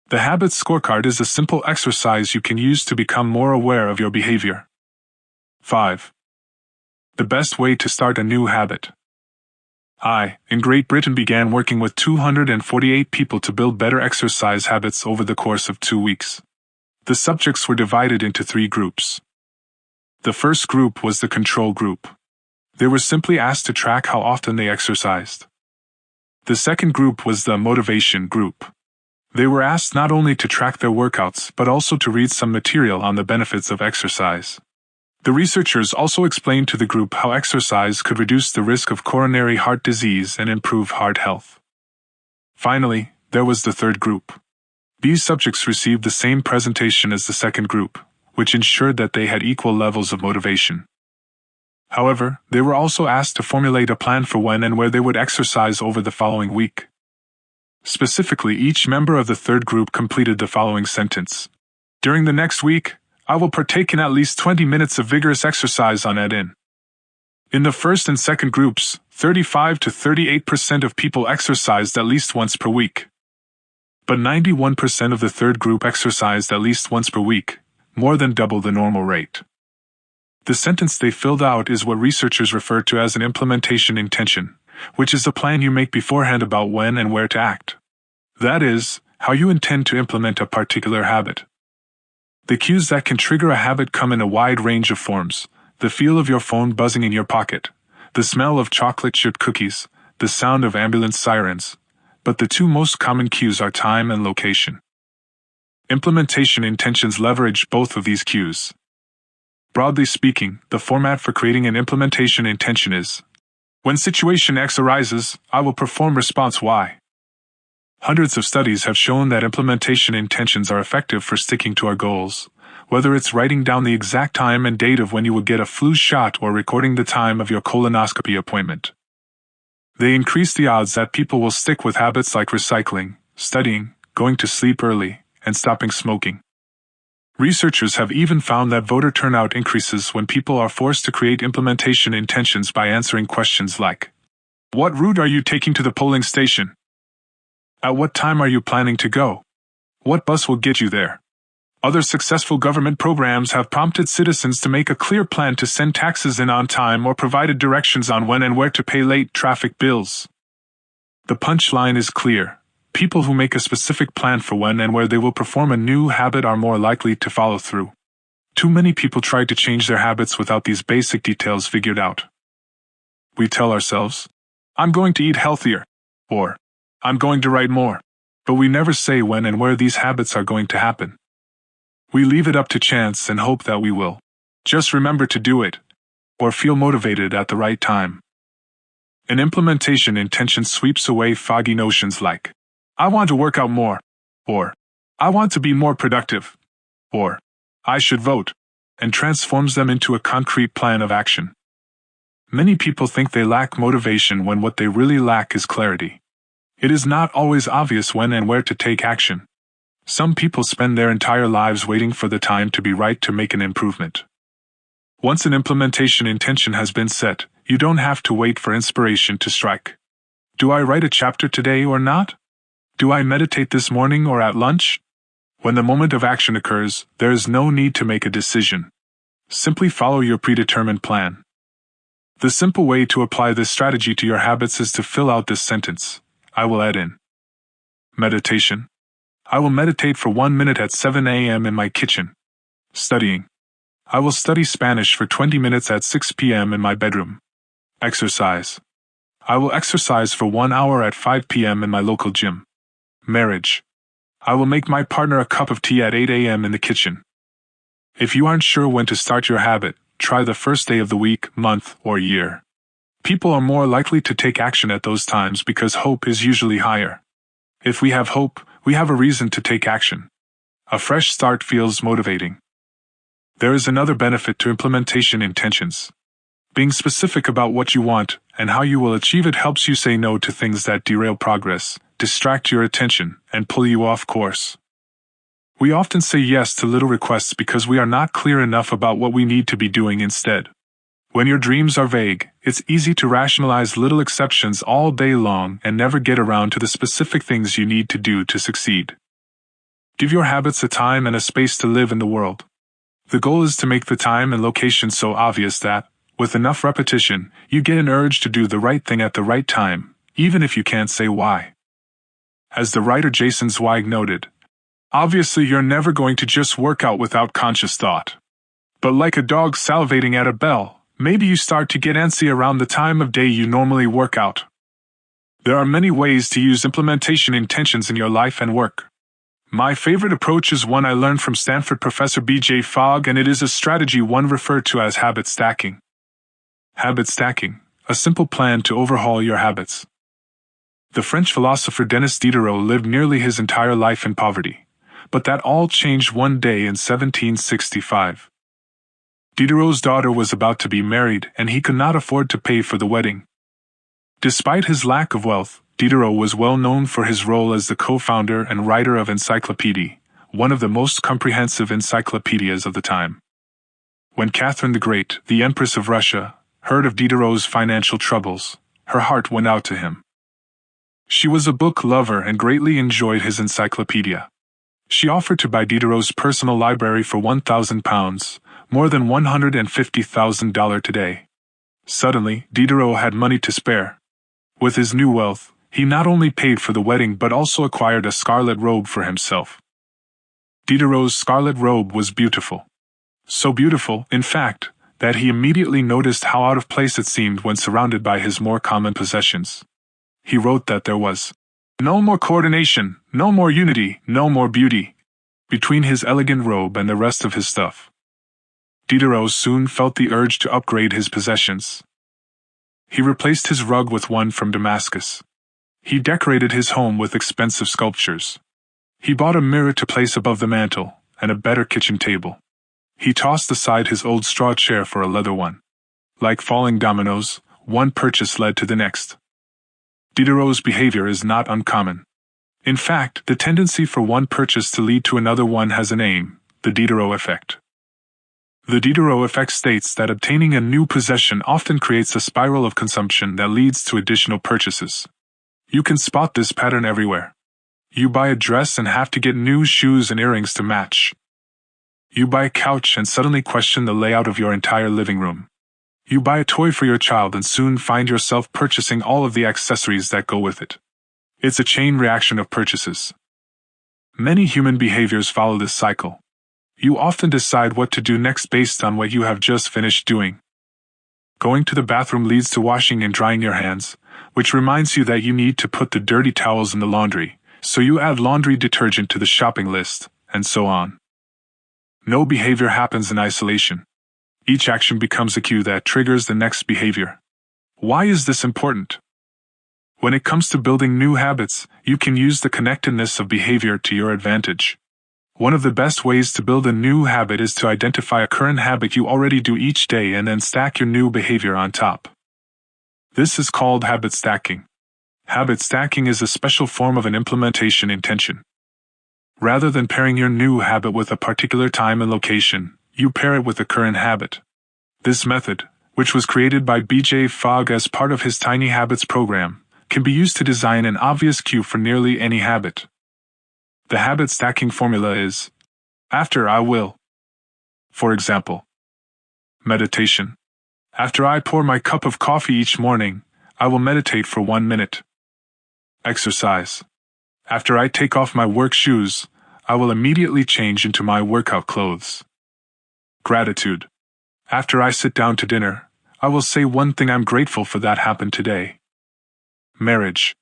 The Habits Scorecard is a simple exercise you can use to become more aware of your behavior. 5. The best way to start a new habit. I, in Great Britain, began working with 248 people to build better exercise habits over the course of 2 weeks. The subjects were divided into 3 groups. The first group was the control group. They were simply asked to track how often they exercised. The second group was the motivation group. They were asked not only to track their workouts but also to read some material on the benefits of exercise. The researchers also explained to the group how exercise could reduce the risk of coronary heart disease and improve heart health. Finally, there was the third group. These subjects received the same presentation as the second group, which ensured that they had equal levels of motivation. However, they were also asked to formulate a plan for when and where they would exercise over the following week. Specifically, each member of the third group completed the following sentence. During the next week, I will partake in at least 20 minutes of vigorous exercise on EDIN. In the first and second groups, 35 to 38% of people exercised at least once per week. But 91% of the third group exercised at least once per week, more than double the normal rate. The sentence they filled out is what researchers refer to as an implementation intention, which is a plan you make beforehand about when and where to act. That is, how you intend to implement a particular habit. The cues that can trigger a habit come in a wide range of forms: the feel of your phone buzzing in your pocket, the smell of chocolate chip cookies, the sound of ambulance sirens, but the 2 most common cues are time and location. Implementation intentions leverage both of these cues. Broadly speaking, the format for creating an implementation intention is: when situation X arises, I will perform response Y. Hundreds of studies have shown that implementation intentions are effective for sticking to our goals, whether it's writing down the exact time and date of when you will get a flu shot or recording the time of your colonoscopy appointment. They increase the odds that people will stick with habits like recycling, studying, going to sleep early, and stopping smoking. Researchers have even found that voter turnout increases when people are forced to create implementation intentions by answering questions like, what route are you taking to the polling station? At what time are you planning to go? What bus will get you there? Other successful government programs have prompted citizens to make a clear plan to send taxes in on time or provided directions on when and where to pay late traffic bills. The punchline is clear. People who make a specific plan for when and where they will perform a new habit are more likely to follow through. Too many people try to change their habits without these basic details figured out. We tell ourselves, I'm going to eat healthier, or I'm going to write more, but we never say when and where these habits are going to happen. We leave it up to chance and hope that we will just remember to do it, or feel motivated at the right time. An implementation intention sweeps away foggy notions like, I want to work out more, or I want to be more productive, or I should vote, and transforms them into a concrete plan of action. Many people think they lack motivation when what they really lack is clarity. It is not always obvious when and where to take action. Some people spend their entire lives waiting for the time to be right to make an improvement. Once an implementation intention has been set, you don't have to wait for inspiration to strike. Do I write a chapter today or not? Do I meditate this morning or at lunch? When the moment of action occurs, there is no need to make a decision. Simply follow your predetermined plan. The simple way to apply this strategy to your habits is to fill out this sentence. I will add in meditation. I will meditate for 1 minute at 7 a.m. in my kitchen. Studying. I will study Spanish for 20 minutes at 6 p.m. in my bedroom. Exercise. I will exercise for 1 hour at 5 p.m. in my local gym. Marriage. I will make my partner a cup of tea at 8 a.m. in the kitchen. If you aren't sure when to start your habit, try the first day of the week, month, or year. People are more likely to take action at those times because hope is usually higher. If we have hope, we have a reason to take action. A fresh start feels motivating. There is another benefit to implementation intentions. Being specific about what you want and how you will achieve it helps you say no to things that derail progress, distract your attention, and pull you off course. We often say yes to little requests because we are not clear enough about what we need to be doing instead. When your dreams are vague, it's easy to rationalize little exceptions all day long and never get around to the specific things you need to do to succeed. Give your habits a time and a space to live in the world. The goal is to make the time and location so obvious that, with enough repetition, you get an urge to do the right thing at the right time, even if you can't say why. As the writer Jason Zweig noted, obviously you're never going to just work out without conscious thought. But like a dog salivating at a bell, maybe you start to get antsy around the time of day you normally work out. There are many ways to use implementation intentions in your life and work. My favorite approach is one I learned from Stanford professor B.J. Fogg, and it is a strategy one referred to as habit stacking. Habit stacking, a simple plan to overhaul your habits. The French philosopher Denis Diderot lived nearly his entire life in poverty, but that all changed one day in 1765. Diderot's daughter was about to be married, and he could not afford to pay for the wedding. Despite his lack of wealth, Diderot was well known for his role as the co-founder and writer of Encyclopédie, one of the most comprehensive encyclopedias of the time. When Catherine the Great, the Empress of Russia, heard of Diderot's financial troubles, her heart went out to him. She was a book lover and greatly enjoyed his encyclopedia. She offered to buy Diderot's personal library for £1,000, more than $150,000 today. Suddenly, Diderot had money to spare. With his new wealth, he not only paid for the wedding but also acquired a scarlet robe for himself. Diderot's scarlet robe was beautiful. So beautiful, in fact, that he immediately noticed how out of place it seemed when surrounded by his more common possessions. He wrote that there was no more coordination, no more unity, no more beauty between his elegant robe and the rest of his stuff. Diderot soon felt the urge to upgrade his possessions. He replaced his rug with one from Damascus. He decorated his home with expensive sculptures. He bought a mirror to place above the mantel, and a better kitchen table. He tossed aside his old straw chair for a leather one. Like falling dominoes, one purchase led to the next. Diderot's behavior is not uncommon. In fact, the tendency for one purchase to lead to another one has a name: the Diderot effect. The Diderot effect states that obtaining a new possession often creates a spiral of consumption that leads to additional purchases. You can spot this pattern everywhere. You buy a dress and have to get new shoes and earrings to match. You buy a couch and suddenly question the layout of your entire living room. You buy a toy for your child and soon find yourself purchasing all of the accessories that go with it. It's a chain reaction of purchases. Many human behaviors follow this cycle. You often decide what to do next based on what you have just finished doing. Going to the bathroom leads to washing and drying your hands, which reminds you that you need to put the dirty towels in the laundry, so you add laundry detergent to the shopping list, and so on. No behavior happens in isolation. Each action becomes a cue that triggers the next behavior. Why is this important? When it comes to building new habits, you can use the connectedness of behavior to your advantage. One of the best ways to build a new habit is to identify a current habit you already do each day and then stack your new behavior on top. This is called habit stacking. Habit stacking is a special form of an implementation intention. Rather than pairing your new habit with a particular time and location, you pair it with a current habit. This method, which was created by B.J. Fogg as part of his Tiny Habits program, can be used to design an obvious cue for nearly any habit. The habit stacking formula is: after I will. For example, meditation. After I pour my cup of coffee each morning, I will meditate for 1 minute. Exercise. After I take off my work shoes, I will immediately change into my workout clothes. Gratitude. After I sit down to dinner, I will say one thing I'm grateful for that happened today. Marriage.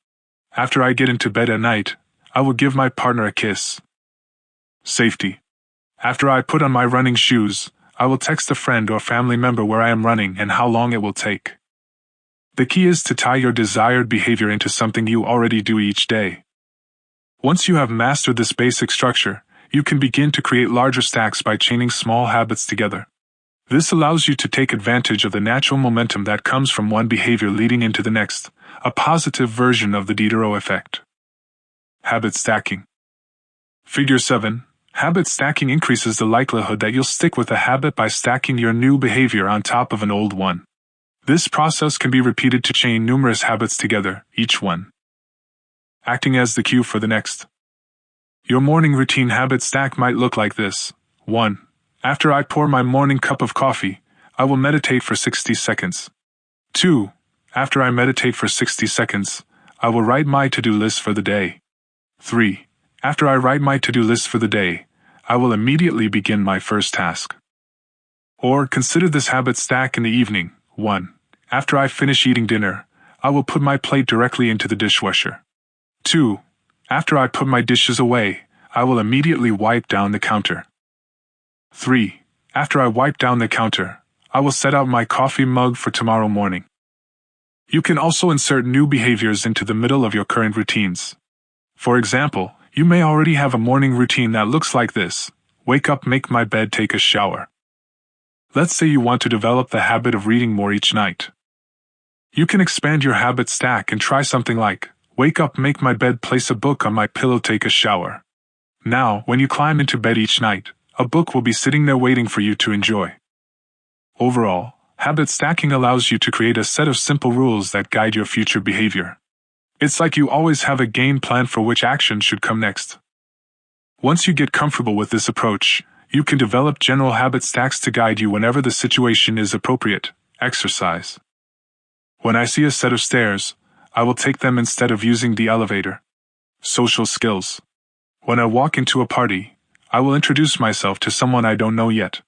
After I get into bed at night, I will give my partner a kiss. Safety. After I put on my running shoes, I will text a friend or family member where I am running and how long it will take. The key is to tie your desired behavior into something you already do each day. Once you have mastered this basic structure, you can begin to create larger stacks by chaining small habits together. This allows you to take advantage of the natural momentum that comes from one behavior leading into the next, a positive version of the Diderot effect. Habit stacking. Figure 7. Habit stacking increases the likelihood that you'll stick with a habit by stacking your new behavior on top of an old one. This process can be repeated to chain numerous habits together, each one acting as the cue for the next. Your morning routine habit stack might look like this. 1. After I pour my morning cup of coffee, I will meditate for 60 seconds. 2. After I meditate for 60 seconds, I will write my to-do list for the day. 3. After I write my to-do list for the day, I will immediately begin my first task. Or consider this habit stack in the evening. 1. After I finish eating dinner, I will put my plate directly into the dishwasher. 2. After I put my dishes away, I will immediately wipe down the counter. 3. After I wipe down the counter, I will set out my coffee mug for tomorrow morning. You can also insert new behaviors into the middle of your current routines. For example, you may already have a morning routine that looks like this: wake up, make my bed, take a shower. Let's say you want to develop the habit of reading more each night. You can expand your habit stack and try something like: wake up, make my bed, place a book on my pillow, take a shower. Now, when you climb into bed each night, a book will be sitting there waiting for you to enjoy. Overall, habit stacking allows you to create a set of simple rules that guide your future behavior. It's like you always have a game plan for which action should come next. Once you get comfortable with this approach, you can develop general habit stacks to guide you whenever the situation is appropriate. Exercise. When I see a set of stairs, I will take them instead of using the elevator. Social skills. When I walk into a party, I will introduce myself to someone I don't know yet.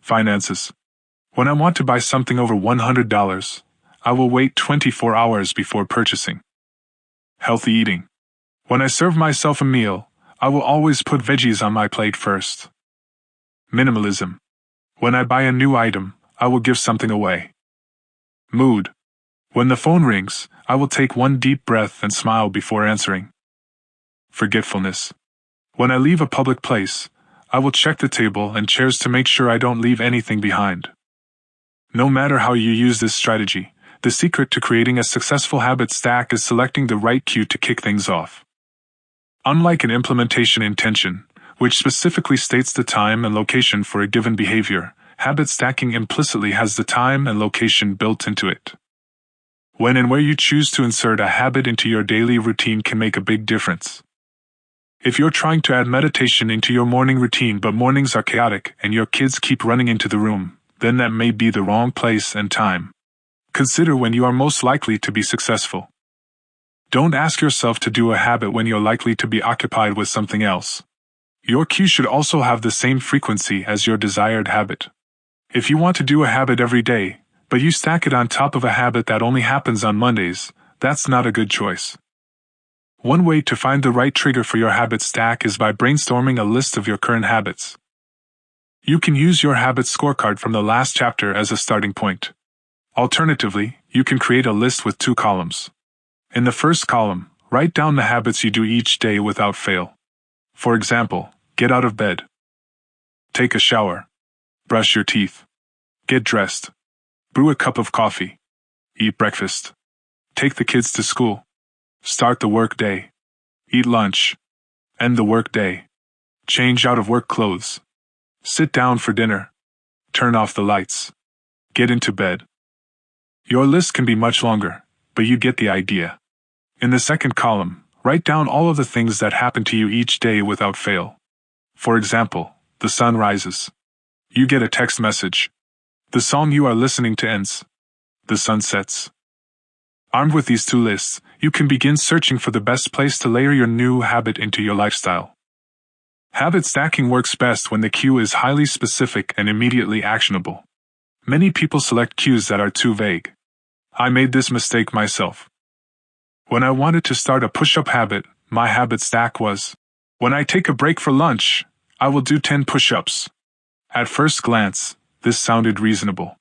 Finances. When I want to buy something over $100, I will wait 24 hours before purchasing. Healthy eating. When I serve myself a meal, I will always put veggies on my plate first. Minimalism. When I buy a new item, I will give something away. Mood. When the phone rings, I will take one deep breath and smile before answering. Forgetfulness. When I leave a public place, I will check the table and chairs to make sure I don't leave anything behind. No matter how you use this strategy, the secret to creating a successful habit stack is selecting the right cue to kick things off. Unlike an implementation intention, which specifically states the time and location for a given behavior, habit stacking implicitly has the time and location built into it. When and where you choose to insert a habit into your daily routine can make a big difference. If you're trying to add meditation into your morning routine but mornings are chaotic and your kids keep running into the room, then that may be the wrong place and time. Consider when you are most likely to be successful. Don't ask yourself to do a habit when you're likely to be occupied with something else. Your cue should also have the same frequency as your desired habit. If you want to do a habit every day, but you stack it on top of a habit that only happens on Mondays, that's not a good choice. One way to find the right trigger for your habit stack is by brainstorming a list of your current habits. You can use your habit scorecard from the last chapter as a starting point. Alternatively, you can create a list with 2 columns. In the first column, write down the habits you do each day without fail. For example, get out of bed, take a shower, brush your teeth, get dressed, brew a cup of coffee, eat breakfast, take the kids to school, start the work day, eat lunch, end the work day, change out of work clothes, sit down for dinner, turn off the lights, get into bed. Your list can be much longer, but you get the idea. In the second column, write down all of the things that happen to you each day without fail. For example, the sun rises. You get a text message. The song you are listening to ends. The sun sets. Armed with these 2 lists, you can begin searching for the best place to layer your new habit into your lifestyle. Habit stacking works best when the cue is highly specific and immediately actionable. Many people select cues that are too vague. I made this mistake myself. When I wanted to start a push-up habit, my habit stack was: when I take a break for lunch, I will do 10 push-ups. At first glance, this sounded reasonable.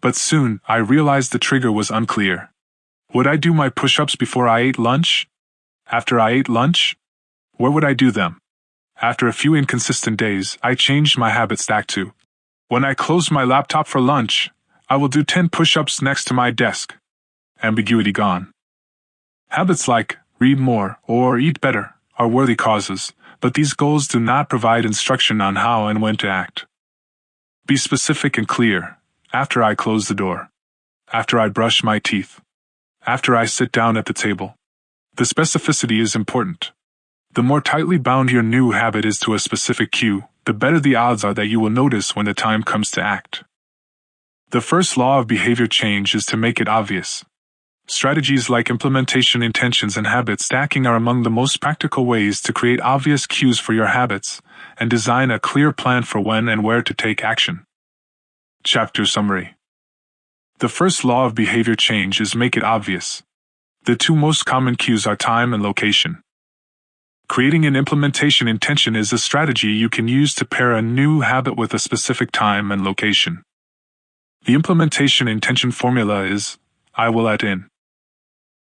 But soon, I realized the trigger was unclear. Would I do my push-ups before I ate lunch? After I ate lunch? Where would I do them? After a few inconsistent days, I changed my habit stack to, when I close my laptop for lunch, I will do 10 push-ups next to my desk. Ambiguity gone. Habits like read more or eat better are worthy causes, but these goals do not provide instruction on how and when to act. Be specific and clear. After I close the door. After I brush my teeth. After I sit down at the table. The specificity is important. The more tightly bound your new habit is to a specific cue, the better the odds are that you will notice when the time comes to act. The first law of behavior change is to make it obvious. Strategies like implementation intentions and habit stacking are among the most practical ways to create obvious cues for your habits and design a clear plan for when and where to take action. Chapter Summary. The first law of behavior change is make it obvious. The two most common cues are time and location. Creating an implementation intention is a strategy you can use to pair a new habit with a specific time and location. The implementation intention formula is, I will add in.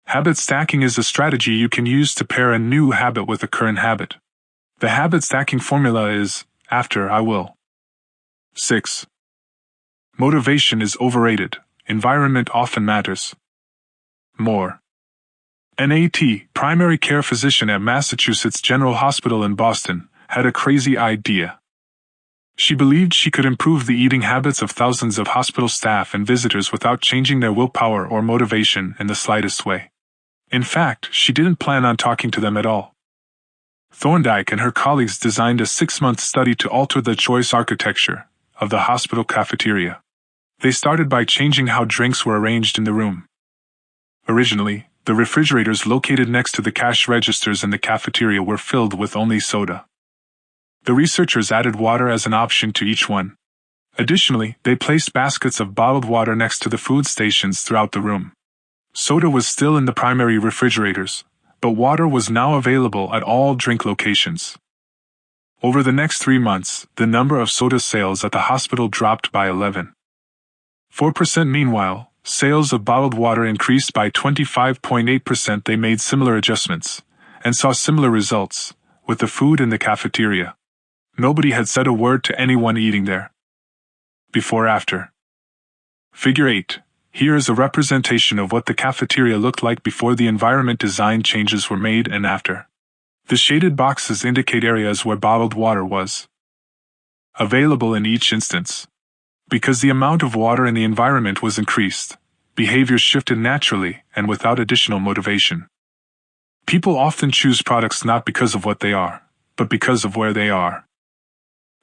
Habit stacking is a strategy you can use to pair a new habit with a current habit. The habit stacking formula is, after I will. 6. Motivation is overrated. Environment often matters. More. NAT, primary care physician at Massachusetts General Hospital in Boston, had a crazy idea. She believed she could improve the eating habits of thousands of hospital staff and visitors without changing their willpower or motivation in the slightest way. In fact, she didn't plan on talking to them at all. Thorndike and her colleagues designed a 6-month study to alter the choice architecture of the hospital cafeteria. They started by changing how drinks were arranged in the room. Originally, the refrigerators located next to the cash registers in the cafeteria were filled with only soda. The researchers added water as an option to each one. Additionally, they placed baskets of bottled water next to the food stations throughout the room. Soda was still in the primary refrigerators, but water was now available at all drink locations. Over the next 3 months, the number of soda sales at the hospital dropped by 11.4%. Meanwhile, sales of bottled water increased by 25.8%. They made similar adjustments and saw similar results with the food in the cafeteria. Nobody had said a word to anyone eating there. Before-after. Figure 8. Here is a representation of what the cafeteria looked like before the environment design changes were made and after. The shaded boxes indicate areas where bottled water was available in each instance. Because the amount of water in the environment was increased, behaviors shifted naturally and without additional motivation. People often choose products not because of what they are, but because of where they are.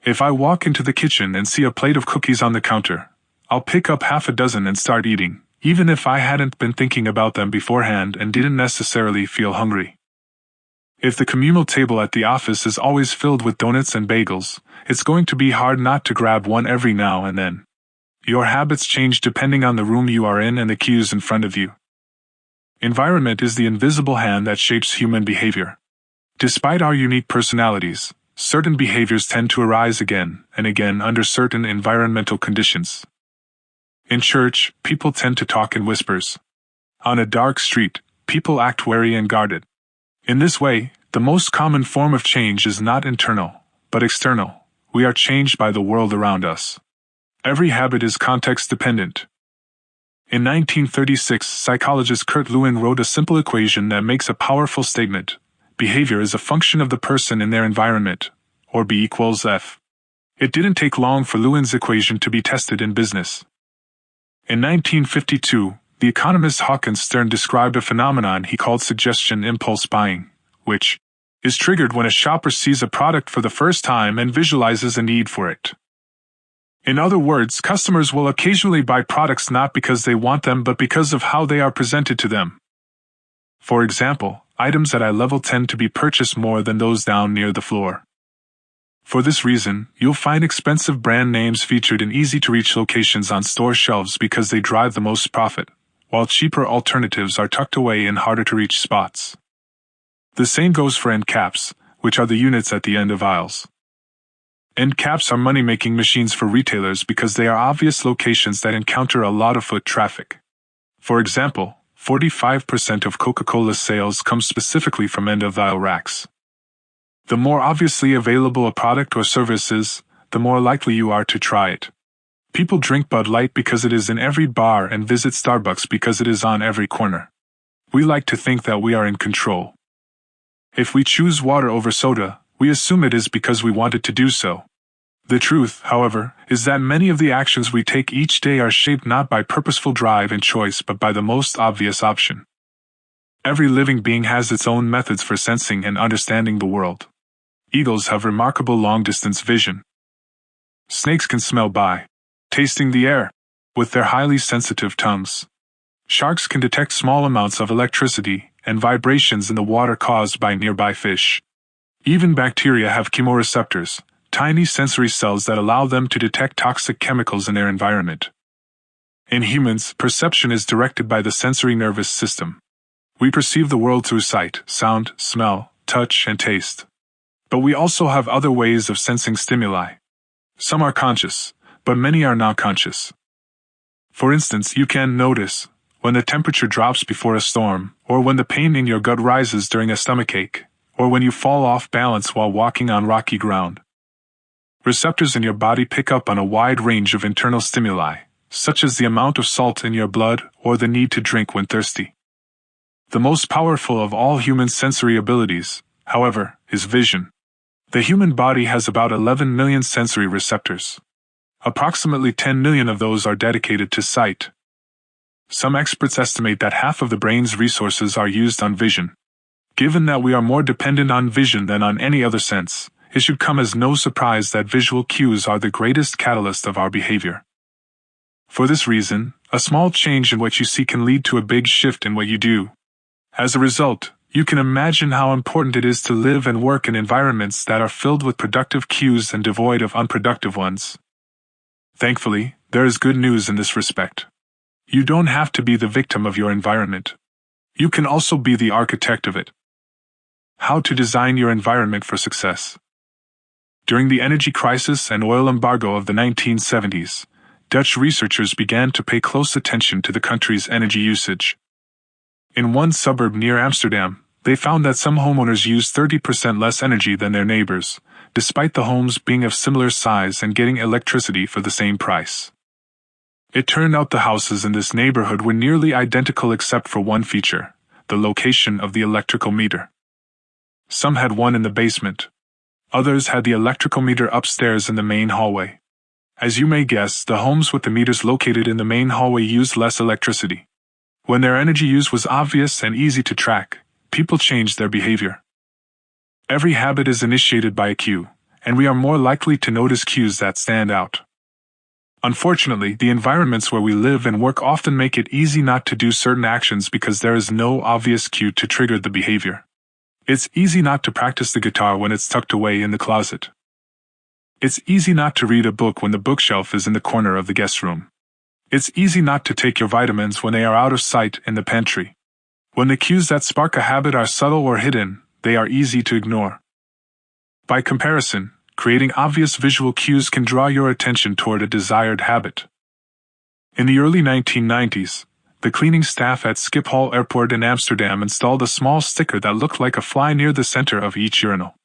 If I walk into the kitchen and see a plate of cookies on the counter, I'll pick up half a dozen and start eating, even if I hadn't been thinking about them beforehand and didn't necessarily feel hungry. If the communal table at the office is always filled with donuts and bagels, it's going to be hard not to grab one every now and then. Your habits change depending on the room you are in and the cues in front of you. Environment is the invisible hand that shapes human behavior. Despite our unique personalities, certain behaviors tend to arise again and again under certain environmental conditions. In church, people tend to talk in whispers. On a dark street, people act wary and guarded. In this way, the most common form of change is not internal, but external. We are changed by the world around us. Every habit is context-dependent. In 1936, psychologist Kurt Lewin wrote a simple equation that makes a powerful statement. Behavior is a function of the person in their environment, or B equals F. It didn't take long for Lewin's equation to be tested in business. In 1952, the economist Hawkins Stern described a phenomenon he called suggestion impulse buying, which is triggered when a shopper sees a product for the first time and visualizes a need for it. In other words, customers will occasionally buy products not because they want them but because of how they are presented to them. For example, items at eye level tend to be purchased more than those down near the floor. For this reason, you'll find expensive brand names featured in easy-to-reach locations on store shelves because they drive the most profit, while cheaper alternatives are tucked away in harder-to-reach spots. The same goes for end caps, which are the units at the end of aisles. End caps are money-making machines for retailers because they are obvious locations that encounter a lot of foot traffic. For example, 45% of Coca-Cola's sales come specifically from end-of-aisle racks. The more obviously available a product or service is, the more likely you are to try it. People drink Bud Light because it is in every bar and visit Starbucks because it is on every corner. We like to think that we are in control. If we choose water over soda, we assume it is because we wanted to do so. The truth, however, is that many of the actions we take each day are shaped not by purposeful drive and choice but by the most obvious option. Every living being has its own methods for sensing and understanding the world. Eagles have remarkable long-distance vision. Snakes can smell by tasting the air with their highly sensitive tongues. Sharks can detect small amounts of electricity and vibrations in the water caused by nearby fish. Even bacteria have chemoreceptors, tiny sensory cells that allow them to detect toxic chemicals in their environment. In humans, perception is directed by the sensory nervous system. We perceive the world through sight, sound, smell, touch, and taste. But we also have other ways of sensing stimuli. Some are conscious, but many are not conscious. For instance, you can notice when the temperature drops before a storm, or when the pain in your gut rises during a stomachache, or when you fall off balance while walking on rocky ground. Receptors in your body pick up on a wide range of internal stimuli, such as the amount of salt in your blood or the need to drink when thirsty. The most powerful of all human sensory abilities, however, is vision. The human body has about 11 million sensory receptors. Approximately 10 million of those are dedicated to sight. Some experts estimate that half of the brain's resources are used on vision. Given that we are more dependent on vision than on any other sense, it should come as no surprise that visual cues are the greatest catalyst of our behavior. For this reason, a small change in what you see can lead to a big shift in what you do. As a result, you can imagine how important it is to live and work in environments that are filled with productive cues and devoid of unproductive ones. Thankfully, there is good news in this respect. You don't have to be the victim of your environment. You can also be the architect of it. How to design your environment for success. During the energy crisis and oil embargo of the 1970s, Dutch researchers began to pay close attention to the country's energy usage. In one suburb near Amsterdam, they found that some homeowners used 30% less energy than their neighbors, despite the homes being of similar size and getting electricity for the same price. It turned out the houses in this neighborhood were nearly identical except for one feature: the location of the electrical meter. Some had one in the basement. Others had the electrical meter upstairs in the main hallway. As you may guess, the homes with the meters located in the main hallway used less electricity. When their energy use was obvious and easy to track, people changed their behavior. Every habit is initiated by a cue, and we are more likely to notice cues that stand out. Unfortunately, the environments where we live and work often make it easy not to do certain actions because there is no obvious cue to trigger the behavior. It's easy not to practice the guitar when it's tucked away in the closet. It's easy not to read a book when the bookshelf is in the corner of the guest room. It's easy not to take your vitamins when they are out of sight in the pantry. When the cues that spark a habit are subtle or hidden, they are easy to ignore. By comparison, creating obvious visual cues can draw your attention toward a desired habit. In the early 1990s, the cleaning staff at Schiphol Airport in Amsterdam installed a small sticker that looked like a fly near the center of each urinal.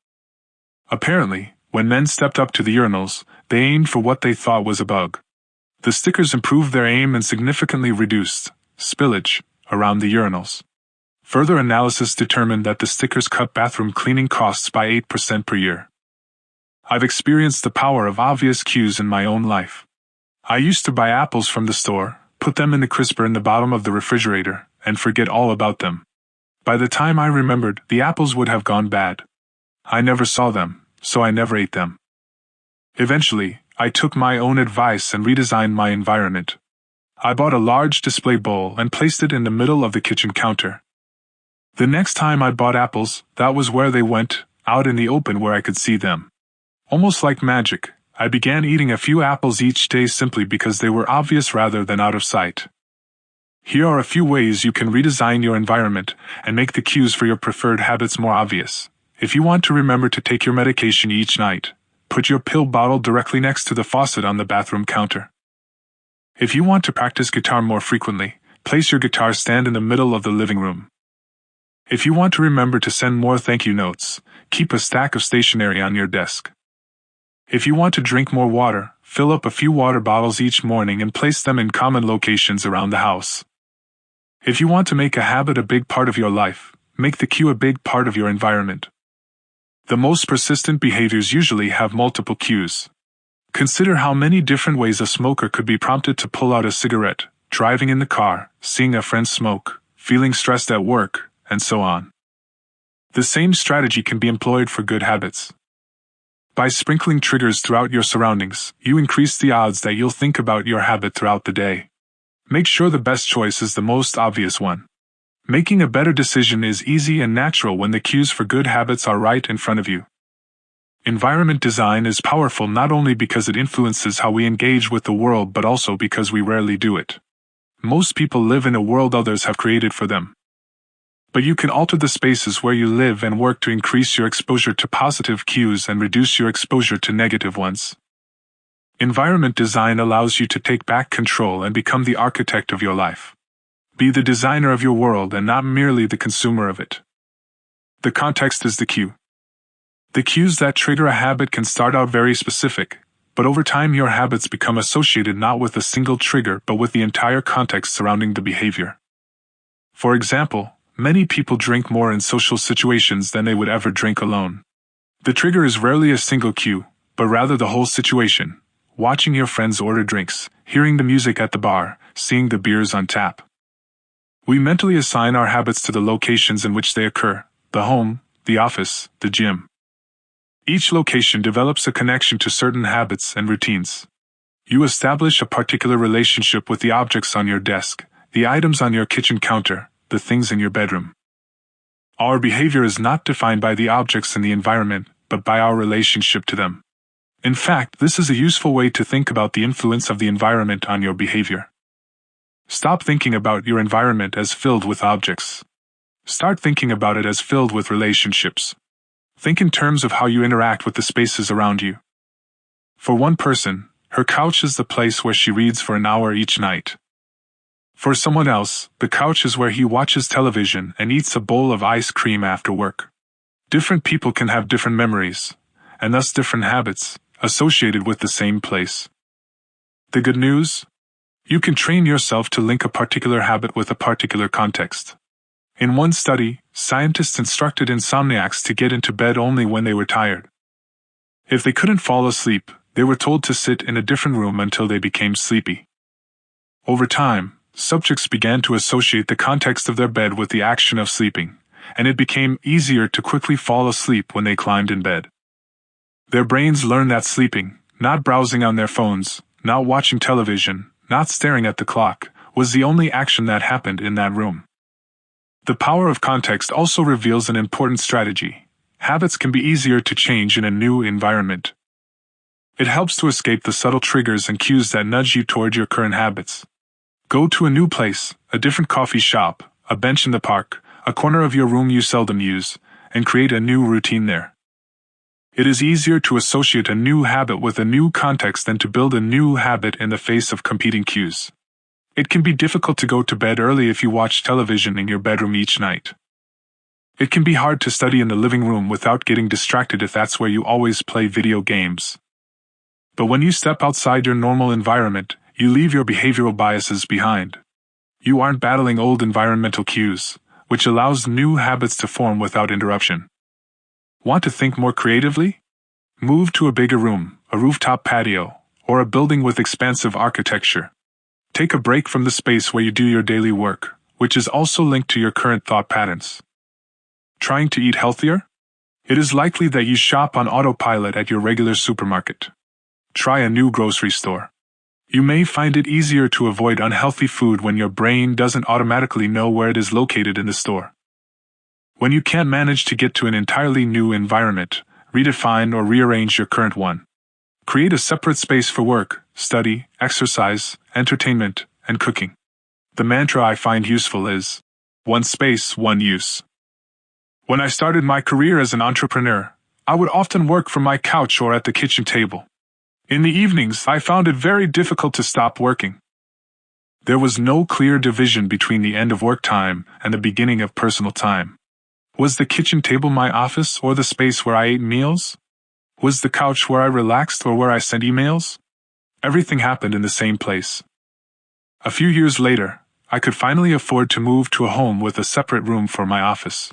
Apparently, when men stepped up to the urinals, they aimed for what they thought was a bug. The stickers improved their aim and significantly reduced spillage around the urinals. Further analysis determined that the stickers cut bathroom cleaning costs by 8% per year. I've experienced the power of obvious cues in my own life. I used to buy apples from the store, put them in the crisper in the bottom of the refrigerator, and forget all about them. By the time I remembered, the apples would have gone bad. I never saw them, so I never ate them. Eventually, I took my own advice and redesigned my environment. I bought a large display bowl and placed it in the middle of the kitchen counter. The next time I bought apples, that was where they went, out in the open where I could see them. Almost like magic, I began eating a few apples each day simply because they were obvious rather than out of sight. Here are a few ways you can redesign your environment and make the cues for your preferred habits more obvious. If you want to remember to take your medication each night, put your pill bottle directly next to the faucet on the bathroom counter. If you want to practice guitar more frequently, place your guitar stand in the middle of the living room. If you want to remember to send more thank you notes, keep a stack of stationery on your desk. If you want to drink more water, fill up a few water bottles each morning and place them in common locations around the house. If you want to make a habit a big part of your life, make the cue a big part of your environment. The most persistent behaviors usually have multiple cues. Consider how many different ways a smoker could be prompted to pull out a cigarette, driving in the car, seeing a friend smoke, feeling stressed at work, and so on. The same strategy can be employed for good habits. By sprinkling triggers throughout your surroundings, you increase the odds that you'll think about your habit throughout the day. Make sure the best choice is the most obvious one. Making a better decision is easy and natural when the cues for good habits are right in front of you. Environment design is powerful not only because it influences how we engage with the world but also because we rarely do it. Most people live in a world others have created for them. But you can alter the spaces where you live and work to increase your exposure to positive cues and reduce your exposure to negative ones. Environment design allows you to take back control and become the architect of your life. Be the designer of your world and not merely the consumer of it. The context is the cue. The cues that trigger a habit can start out very specific, but over time your habits become associated not with a single trigger but with the entire context surrounding the behavior. For example, many people drink more in social situations than they would ever drink alone. The trigger is rarely a single cue, but rather the whole situation: watching your friends order drinks, hearing the music at the bar, seeing the beers on tap. We mentally assign our habits to the locations in which they occur: the home, the office, the gym. Each location develops a connection to certain habits and routines. You establish a particular relationship with the objects on your desk, the items on your kitchen counter, the things in your bedroom. Our behavior is not defined by the objects in the environment, but by our relationship to them. In fact, this is a useful way to think about the influence of the environment on your behavior. Stop thinking about your environment as filled with objects. Start thinking about it as filled with relationships. Think in terms of how you interact with the spaces around you. For one person, her couch is the place where she reads for an hour each night. For someone else, the couch is where he watches television and eats a bowl of ice cream after work. Different people can have different memories, and thus different habits, associated with the same place. The good news? You can train yourself to link a particular habit with a particular context. In one study, scientists instructed insomniacs to get into bed only when they were tired. If they couldn't fall asleep, they were told to sit in a different room until they became sleepy. Over time, subjects began to associate the context of their bed with the action of sleeping, and it became easier to quickly fall asleep when they climbed in bed. Their brains learned that sleeping, not browsing on their phones, not watching television, not staring at the clock, was the only action that happened in that room. The power of context also reveals an important strategy. Habits can be easier to change in a new environment. It helps to escape the subtle triggers and cues that nudge you toward your current habits. Go to a new place, a different coffee shop, a bench in the park, a corner of your room you seldom use, and create a new routine there. It is easier to associate a new habit with a new context than to build a new habit in the face of competing cues. It can be difficult to go to bed early if you watch television in your bedroom each night. It can be hard to study in the living room without getting distracted if that's where you always play video games. But when you step outside your normal environment, you leave your behavioral biases behind. You aren't battling old environmental cues, which allows new habits to form without interruption. Want to think more creatively? Move to a bigger room, a rooftop patio, or a building with expansive architecture. Take a break from the space where you do your daily work, which is also linked to your current thought patterns. Trying to eat healthier? It is likely that you shop on autopilot at your regular supermarket. Try a new grocery store. You may find it easier to avoid unhealthy food when your brain doesn't automatically know where it is located in the store. When you can't manage to get to an entirely new environment, redefine or rearrange your current one. Create a separate space for work, study, exercise, entertainment, and cooking. The mantra I find useful is, one space, one use. When I started my career as an entrepreneur, I would often work from my couch or at the kitchen table. In the evenings, I found it very difficult to stop working. There was no clear division between the end of work time and the beginning of personal time. Was the kitchen table my office or the space where I ate meals? Was the couch where I relaxed or where I sent emails? Everything happened in the same place. A few years later, I could finally afford to move to a home with a separate room for my office.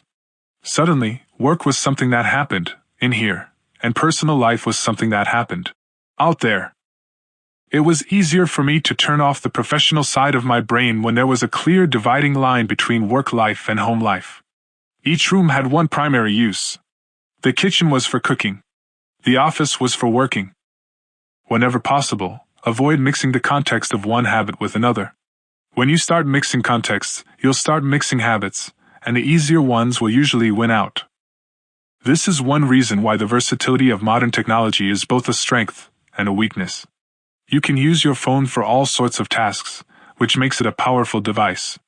Suddenly, work was something that happened in here, and personal life was something that happened out there. It was easier for me to turn off the professional side of my brain when there was a clear dividing line between work life and home life. Each room had one primary use. The kitchen was for cooking. The office was for working. Whenever possible, avoid mixing the context of one habit with another. When you start mixing contexts, you'll start mixing habits, and the easier ones will usually win out. This is one reason why the versatility of modern technology is both a strength and a weakness. You can use your phone for all sorts of tasks, which makes it a powerful device.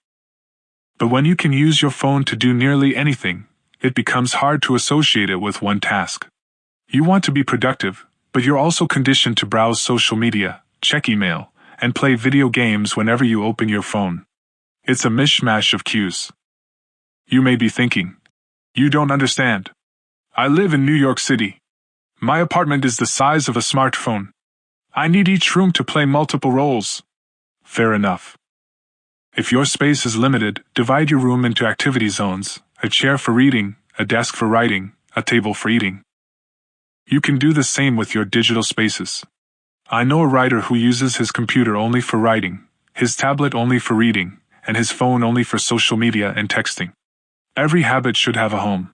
But when you can use your phone to do nearly anything, it becomes hard to associate it with one task. You want to be productive, but you're also conditioned to browse social media, check email, and play video games whenever you open your phone. It's a mishmash of cues. You may be thinking, you don't understand. I live in New York City. My apartment is the size of a smartphone. I need each room to play multiple roles. Fair enough. If your space is limited, divide your room into activity zones, a chair for reading, a desk for writing, a table for eating. You can do the same with your digital spaces. I know a writer who uses his computer only for writing, his tablet only for reading, and his phone only for social media and texting. Every habit should have a home.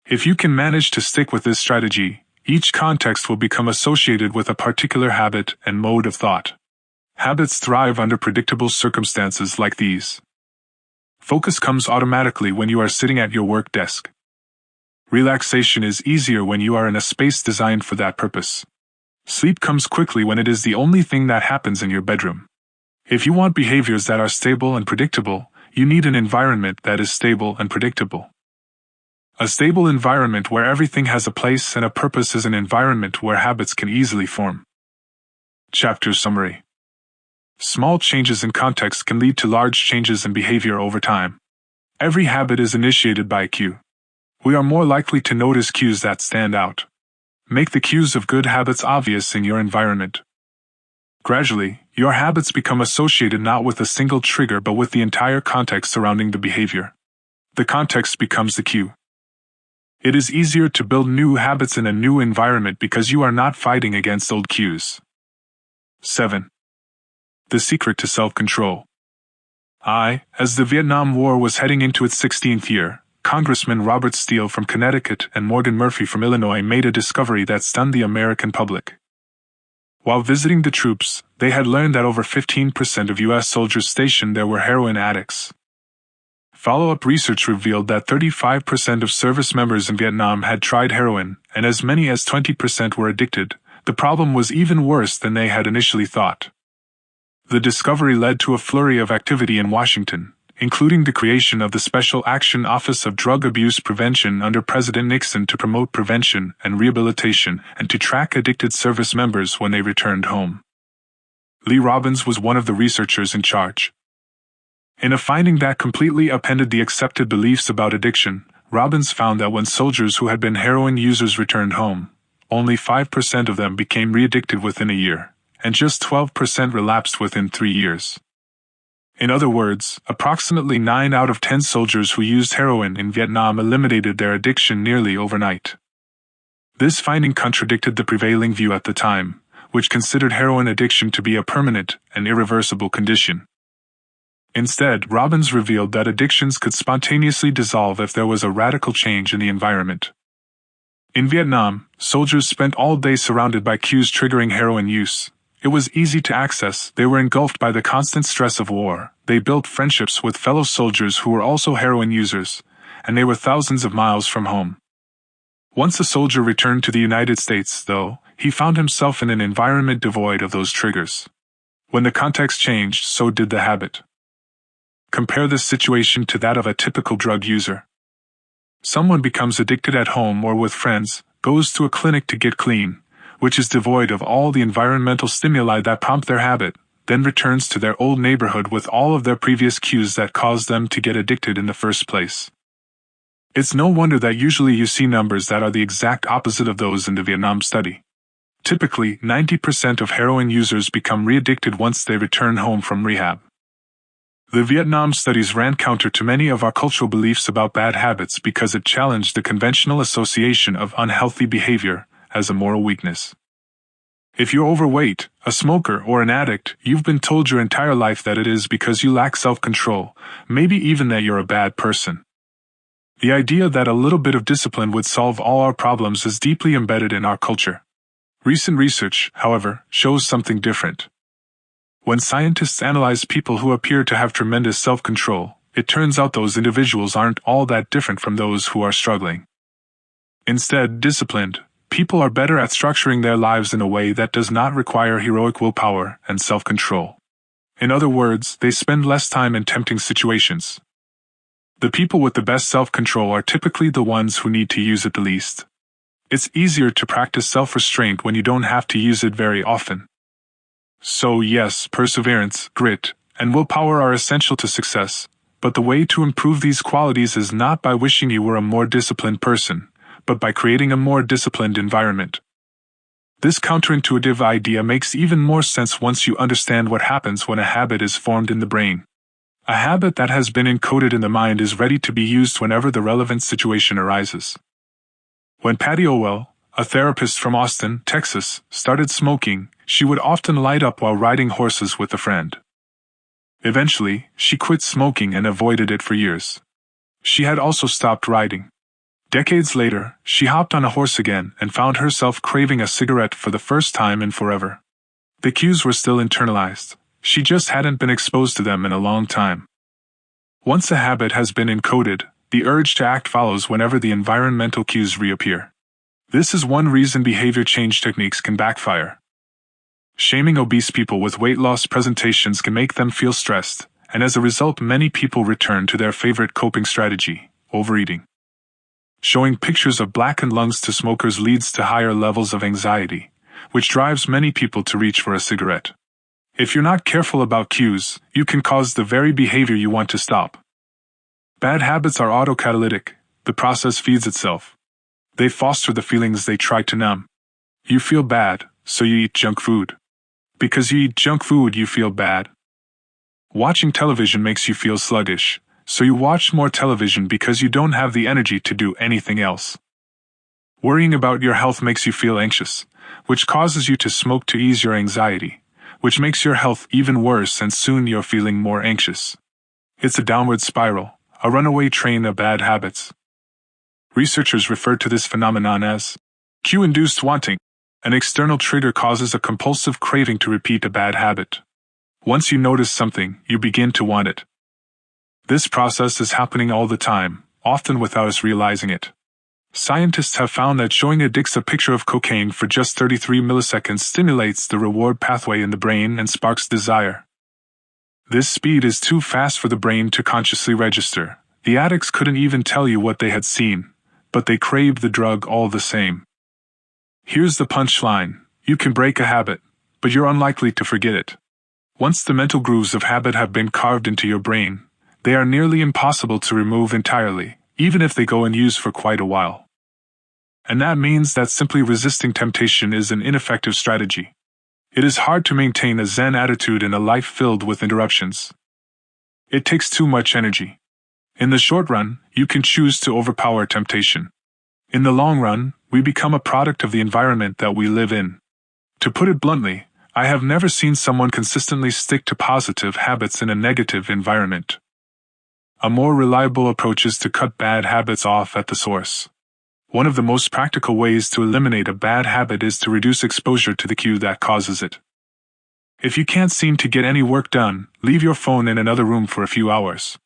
If you can manage to stick with this strategy, each context will become associated with a particular habit and mode of thought. Habits thrive under predictable circumstances like these. Focus comes automatically when you are sitting at your work desk. Relaxation is easier when you are in a space designed for that purpose. Sleep comes quickly when it is the only thing that happens in your bedroom. If you want behaviors that are stable and predictable, you need an environment that is stable and predictable. A stable environment where everything has a place and a purpose is an environment where habits can easily form. Chapter Summary. Small changes in context can lead to large changes in behavior over time. Every habit is initiated by a cue. We are more likely to notice cues that stand out. Make the cues of good habits obvious in your environment. Gradually, your habits become associated not with a single trigger but with the entire context surrounding the behavior. The context becomes the cue. It is easier to build new habits in a new environment because you are not fighting against old cues. 7. The secret to self-control. As the Vietnam War was heading into its 16th year, Congressman Robert Steele from Connecticut and Morgan Murphy from Illinois made a discovery that stunned the American public. While visiting the troops, they had learned that over 15% of U.S. soldiers stationed there were heroin addicts. Follow-up research revealed that 35% of service members in Vietnam had tried heroin, and as many as 20% were addicted. The problem was even worse than they had initially thought. The discovery led to a flurry of activity in Washington, including the creation of the Special Action Office of Drug Abuse Prevention under President Nixon to promote prevention and rehabilitation and to track addicted service members when they returned home. Lee Robbins was one of the researchers in charge. In a finding that completely upended the accepted beliefs about addiction, Robbins found that when soldiers who had been heroin users returned home, only 5% of them became re-addicted within a year, and just 12% relapsed within 3 years. In other words, approximately 9 out of 10 soldiers who used heroin in Vietnam eliminated their addiction nearly overnight. This finding contradicted the prevailing view at the time, which considered heroin addiction to be a permanent and irreversible condition. Instead, Robbins revealed that addictions could spontaneously dissolve if there was a radical change in the environment. In Vietnam, soldiers spent all day surrounded by cues triggering heroin use. It was easy to access, they were engulfed by the constant stress of war, they built friendships with fellow soldiers who were also heroin users, and they were thousands of miles from home. Once a soldier returned to the United States, though, he found himself in an environment devoid of those triggers. When the context changed, so did the habit. Compare this situation to that of a typical drug user. Someone becomes addicted at home or with friends, goes to a clinic to get clean, which is devoid of all the environmental stimuli that prompt their habit, then returns to their old neighborhood with all of their previous cues that caused them to get addicted in the first place. It's no wonder that usually you see numbers that are the exact opposite of those in the Vietnam study. Typically, 90% of heroin users become re-addicted once they return home from rehab. The Vietnam studies ran counter to many of our cultural beliefs about bad habits because it challenged the conventional association of unhealthy behavior as a moral weakness. If you're overweight, a smoker, or an addict, you've been told your entire life that it is because you lack self-control, maybe even that you're a bad person. The idea that a little bit of discipline would solve all our problems is deeply embedded in our culture. Recent research, however, shows something different. When scientists analyze people who appear to have tremendous self-control, it turns out those individuals aren't all that different from those who are struggling. Instead, disciplined people are better at structuring their lives in a way that does not require heroic willpower and self-control. In other words, they spend less time in tempting situations. The people with the best self-control are typically the ones who need to use it the least. It's easier to practice self-restraint when you don't have to use it very often. So yes, perseverance, grit, and willpower are essential to success, but the way to improve these qualities is not by wishing you were a more disciplined person, but by creating a more disciplined environment. This counterintuitive idea makes even more sense once you understand what happens when a habit is formed in the brain. A habit that has been encoded in the mind is ready to be used whenever the relevant situation arises. When Patty Owell, a therapist from Austin, Texas, started smoking, she would often light up while riding horses with a friend. Eventually, she quit smoking and avoided it for years. She had also stopped riding. Decades later, she hopped on a horse again and found herself craving a cigarette for the first time in forever. The cues were still internalized. She just hadn't been exposed to them in a long time. Once a habit has been encoded, the urge to act follows whenever the environmental cues reappear. This is one reason behavior change techniques can backfire. Shaming obese people with weight loss presentations can make them feel stressed, and as a result many people return to their favorite coping strategy, overeating. Showing pictures of blackened lungs to smokers leads to higher levels of anxiety, which drives many people to reach for a cigarette. If you're not careful about cues, you can cause the very behavior you want to stop. Bad habits are autocatalytic. The process feeds itself. They foster the feelings they try to numb. You feel bad, so you eat junk food. Because you eat junk food, you feel bad. Watching television makes you feel sluggish, so you watch more television because you don't have the energy to do anything else. Worrying about your health makes you feel anxious, which causes you to smoke to ease your anxiety, which makes your health even worse, and soon you're feeling more anxious. It's a downward spiral, a runaway train of bad habits. Researchers refer to this phenomenon as cue-induced wanting. An external trigger causes a compulsive craving to repeat a bad habit. Once you notice something, you begin to want it. This process is happening all the time, often without us realizing it. Scientists have found that showing addicts a picture of cocaine for just 33 milliseconds stimulates the reward pathway in the brain and sparks desire. This speed is too fast for the brain to consciously register. The addicts couldn't even tell you what they had seen, but they craved the drug all the same. Here's the punchline: you can break a habit, but you're unlikely to forget it. Once the mental grooves of habit have been carved into your brain, they are nearly impossible to remove entirely, even if they go unused for quite a while. And that means that simply resisting temptation is an ineffective strategy. It is hard to maintain a Zen attitude in a life filled with interruptions. It takes too much energy. In the short run, you can choose to overpower temptation. In the long run, we become a product of the environment that we live in. To put it bluntly, I have never seen someone consistently stick to positive habits in a negative environment. A more reliable approach is to cut bad habits off at the source. One of the most practical ways to eliminate a bad habit is to reduce exposure to the cue that causes it. If you can't seem to get any work done, leave your phone in another room for a few hours.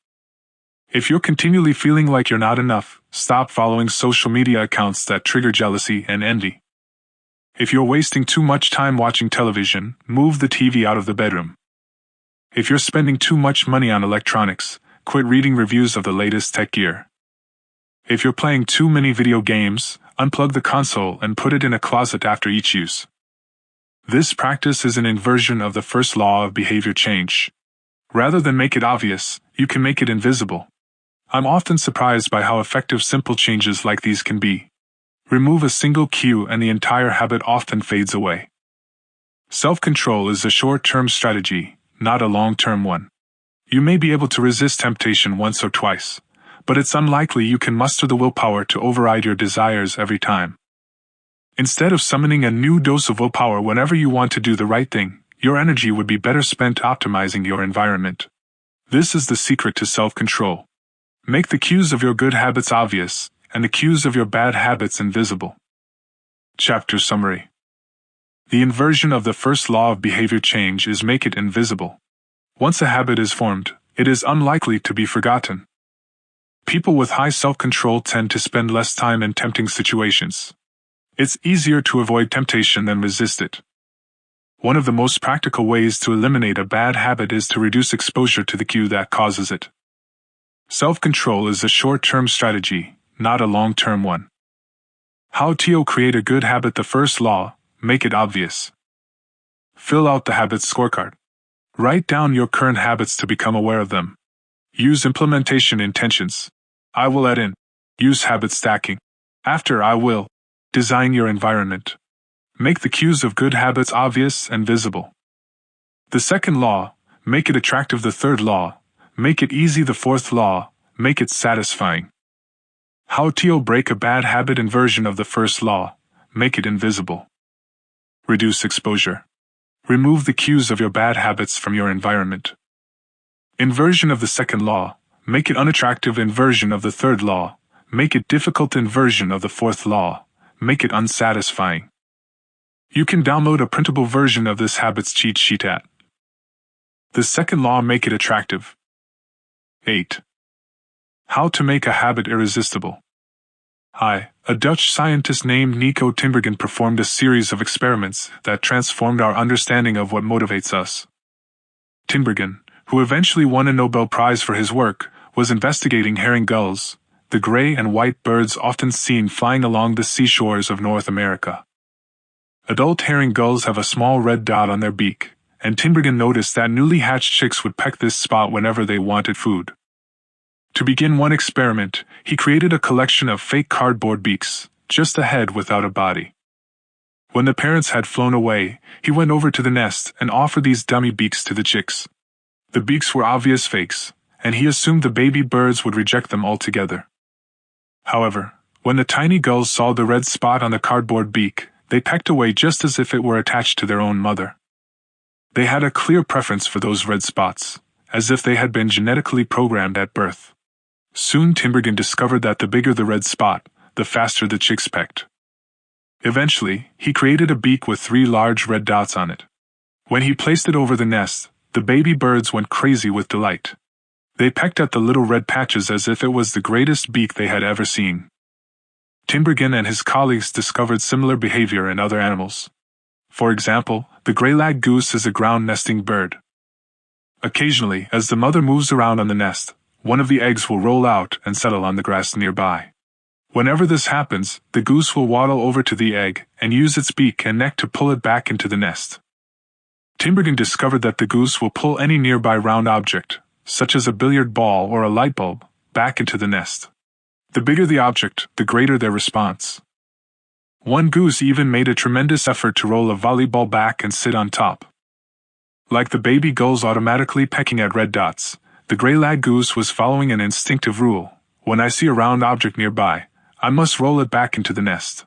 If you're continually feeling like you're not enough, stop following social media accounts that trigger jealousy and envy. If you're wasting too much time watching television, move the TV out of the bedroom. If you're spending too much money on electronics, quit reading reviews of the latest tech gear. If you're playing too many video games, unplug the console and put it in a closet after each use. This practice is an inversion of the first law of behavior change. Rather than make it obvious, you can make it invisible. I'm often surprised by how effective simple changes like these can be. Remove a single cue and the entire habit often fades away. Self-control is a short-term strategy, not a long-term one. You may be able to resist temptation once or twice, but it's unlikely you can muster the willpower to override your desires every time. Instead of summoning a new dose of willpower whenever you want to do the right thing, your energy would be better spent optimizing your environment. This is the secret to self-control. Make the cues of your good habits obvious, and the cues of your bad habits invisible. Chapter Summary. The inversion of the first law of behavior change is make it invisible. Once a habit is formed, it is unlikely to be forgotten. People with high self-control tend to spend less time in tempting situations. It's easier to avoid temptation than resist it. One of the most practical ways to eliminate a bad habit is to reduce exposure to the cue that causes it. Self-control is a short-term strategy, not a long-term one. How to create a good habit? The first law, make it obvious. Fill out the habits scorecard. Write down your current habits to become aware of them. Use implementation intentions. I will add in. Use habit stacking. After I will. Design your environment. Make the cues of good habits obvious and visible. The second law, make it attractive. The third law, make it easy. The fourth law, make it satisfying. How to break a bad habit? Inversion of the first law, make it invisible. Reduce exposure. Remove the cues of your bad habits from your environment. Inversion of the second law, make it unattractive. Inversion of the third law, make it difficult. Inversion of the fourth law, make it unsatisfying. You can download a printable version of this habits cheat sheet at the second law. Make it attractive. 8. How to make a habit irresistible. A Dutch scientist named Nico Tinbergen performed a series of experiments that transformed our understanding of what motivates us. Tinbergen, who eventually won a Nobel Prize for his work, was investigating herring gulls, the gray and white birds often seen flying along the seashores of North America. Adult herring gulls have a small red dot on their beak, and Tinbergen noticed that newly hatched chicks would peck this spot whenever they wanted food. To begin one experiment, he created a collection of fake cardboard beaks, just a head without a body. When the parents had flown away, he went over to the nest and offered these dummy beaks to the chicks. The beaks were obvious fakes, and he assumed the baby birds would reject them altogether. However, when the tiny gulls saw the red spot on the cardboard beak, they pecked away just as if it were attached to their own mother. They had a clear preference for those red spots, as if they had been genetically programmed at birth. Soon Tinbergen discovered that the bigger the red spot, the faster the chicks pecked. Eventually, he created a beak with 3 large red dots on it. When he placed it over the nest, the baby birds went crazy with delight. They pecked at the little red patches as if it was the greatest beak they had ever seen. Tinbergen and his colleagues discovered similar behavior in other animals. For example, the gray-lag goose is a ground-nesting bird. Occasionally, as the mother moves around on the nest, one of the eggs will roll out and settle on the grass nearby. Whenever this happens, the goose will waddle over to the egg and use its beak and neck to pull it back into the nest. Tinbergen discovered that the goose will pull any nearby round object, such as a billiard ball or a light bulb, back into the nest. The bigger the object, the greater their response. One goose even made a tremendous effort to roll a volleyball back and sit on top. Like the baby gulls automatically pecking at red dots, the gray-lag goose was following an instinctive rule: when I see a round object nearby, I must roll it back into the nest.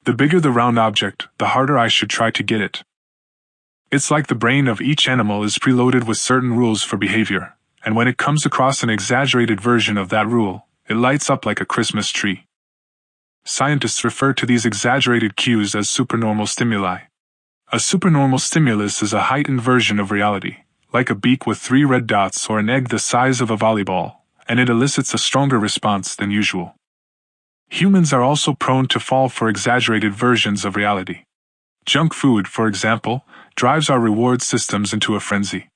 The bigger the round object, the harder I should try to get it. It's like the brain of each animal is preloaded with certain rules for behavior, and when it comes across an exaggerated version of that rule, it lights up like a Christmas tree. Scientists refer to these exaggerated cues as supernormal stimuli. A supernormal stimulus is a heightened version of reality, like a beak with 3 red dots or an egg the size of a volleyball, and it elicits a stronger response than usual. Humans are also prone to fall for exaggerated versions of reality. Junk food, for example, drives our reward systems into a frenzy.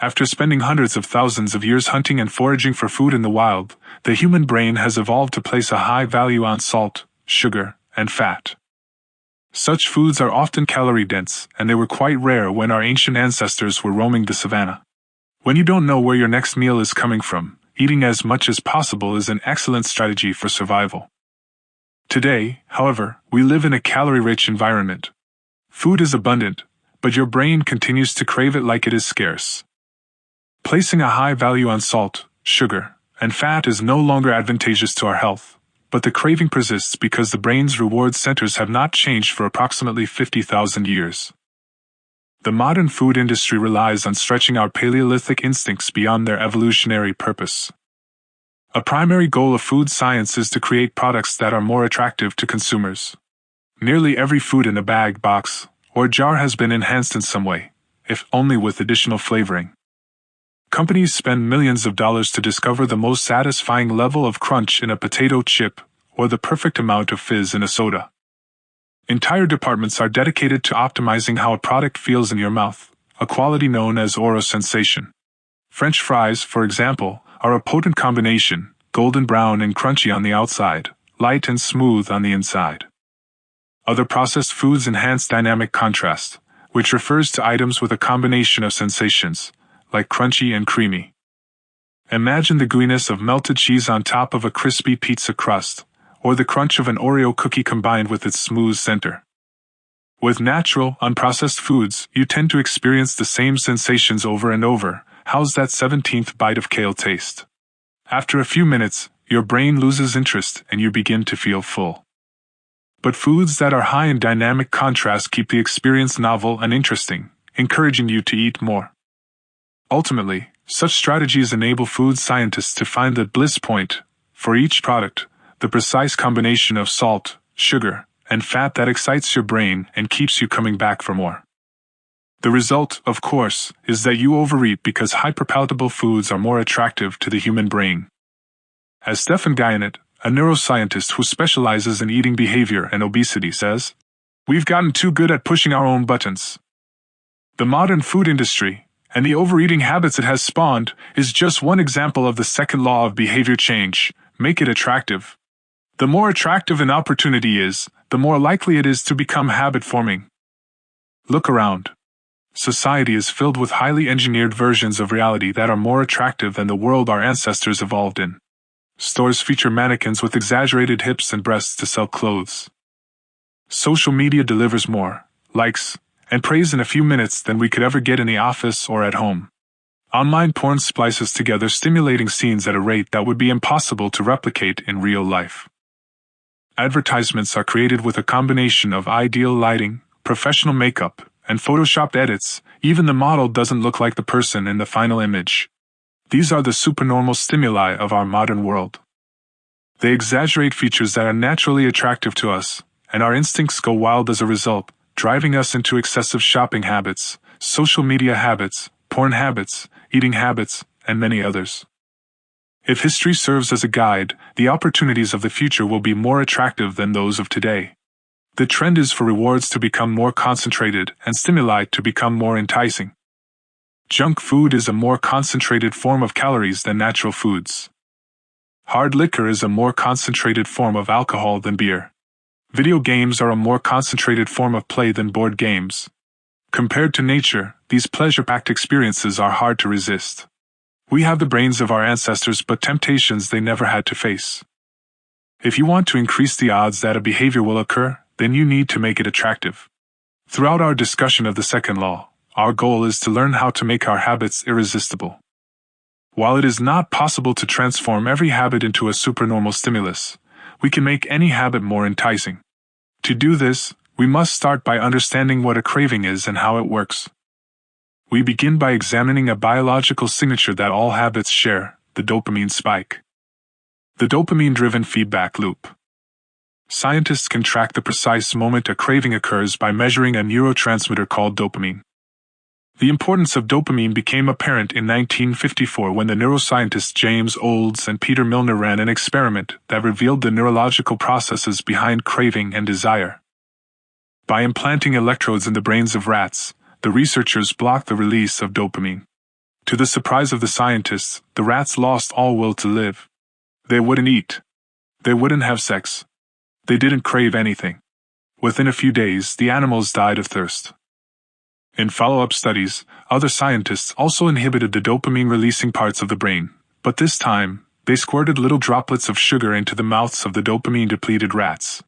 After spending hundreds of thousands of years hunting and foraging for food in the wild, the human brain has evolved to place a high value on salt, sugar, and fat. Such foods are often calorie-dense, and they were quite rare when our ancient ancestors were roaming the savannah. When you don't know where your next meal is coming from, eating as much as possible is an excellent strategy for survival. Today, however, we live in a calorie-rich environment. Food is abundant, but your brain continues to crave it like it is scarce. Placing a high value on salt, sugar, and fat is no longer advantageous to our health, but the craving persists because the brain's reward centers have not changed for approximately 50,000 years. The modern food industry relies on stretching our Paleolithic instincts beyond their evolutionary purpose. A primary goal of food science is to create products that are more attractive to consumers. Nearly every food in a bag, box, or jar has been enhanced in some way, if only with additional flavoring. Companies spend millions of dollars to discover the most satisfying level of crunch in a potato chip or the perfect amount of fizz in a soda. Entire departments are dedicated to optimizing how a product feels in your mouth, a quality known as oral sensation. French fries, for example, are a potent combination, golden brown and crunchy on the outside, light and smooth on the inside. Other processed foods enhance dynamic contrast, which refers to items with a combination of sensations, like crunchy and creamy. Imagine the gooiness of melted cheese on top of a crispy pizza crust, or the crunch of an Oreo cookie combined with its smooth center. With natural, unprocessed foods, you tend to experience the same sensations over and over. How's that 17th bite of kale taste? After a few minutes, your brain loses interest and you begin to feel full. But foods that are high in dynamic contrast keep the experience novel and interesting, encouraging you to eat more. Ultimately, such strategies enable food scientists to find the bliss point for each product, the precise combination of salt, sugar, and fat that excites your brain and keeps you coming back for more. The result, of course, is that you overeat because hyperpalatable foods are more attractive to the human brain. As Stephan Guyenet, a neuroscientist who specializes in eating behavior and obesity, says, "We've gotten too good at pushing our own buttons." The modern food industry, and the overeating habits it has spawned, is just one example of the second law of behavior change: make it attractive. The more attractive an opportunity is, the more likely it is to become habit-forming. Look around. Society is filled with highly engineered versions of reality that are more attractive than the world our ancestors evolved in. Stores feature mannequins with exaggerated hips and breasts to sell clothes. Social media delivers more likes and praise in a few minutes than we could ever get in the office or at home. Online porn splices together stimulating scenes at a rate that would be impossible to replicate in real life. Advertisements are created with a combination of ideal lighting, professional makeup, and photoshopped edits. Even the model doesn't look like the person in the final image. These are the supernormal stimuli of our modern world. They exaggerate features that are naturally attractive to us, and our instincts go wild as a result, driving us into excessive shopping habits, social media habits, porn habits, eating habits, and many others. If history serves as a guide, the opportunities of the future will be more attractive than those of today. The trend is for rewards to become more concentrated and stimuli to become more enticing. Junk food is a more concentrated form of calories than natural foods. Hard liquor is a more concentrated form of alcohol than beer. Video games are a more concentrated form of play than board games. Compared to nature, these pleasure-packed experiences are hard to resist. We have the brains of our ancestors but temptations they never had to face. If you want to increase the odds that a behavior will occur, then you need to make it attractive. Throughout our discussion of the second law, our goal is to learn how to make our habits irresistible. While it is not possible to transform every habit into a supernormal stimulus, we can make any habit more enticing. To do this, we must start by understanding what a craving is and how it works. We begin by examining a biological signature that all habits share, the dopamine spike. The dopamine-driven feedback loop. Scientists can track the precise moment a craving occurs by measuring a neurotransmitter called dopamine. The importance of dopamine became apparent in 1954 when the neuroscientists James Olds and Peter Milner ran an experiment that revealed the neurological processes behind craving and desire. By implanting electrodes in the brains of rats, the researchers blocked the release of dopamine. To the surprise of the scientists, the rats lost all will to live. They wouldn't eat. They wouldn't have sex. They didn't crave anything. Within a few days, the animals died of thirst. In follow-up studies, other scientists also inhibited the dopamine-releasing parts of the brain, but this time, they squirted little droplets of sugar into the mouths of the dopamine-depleted rats.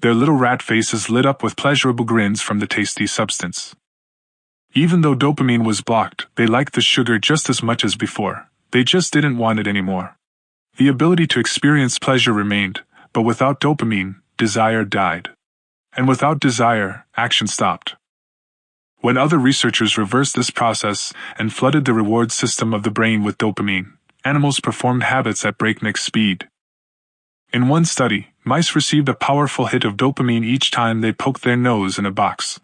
Their little rat faces lit up with pleasurable grins from the tasty substance. Even though dopamine was blocked, they liked the sugar just as much as before. They just didn't want it anymore. The ability to experience pleasure remained, but without dopamine, desire died. And without desire, action stopped. When other researchers reversed this process and flooded the reward system of the brain with dopamine, animals performed habits at breakneck speed. In one study, mice received a powerful hit of dopamine each time they poked their nose in a box.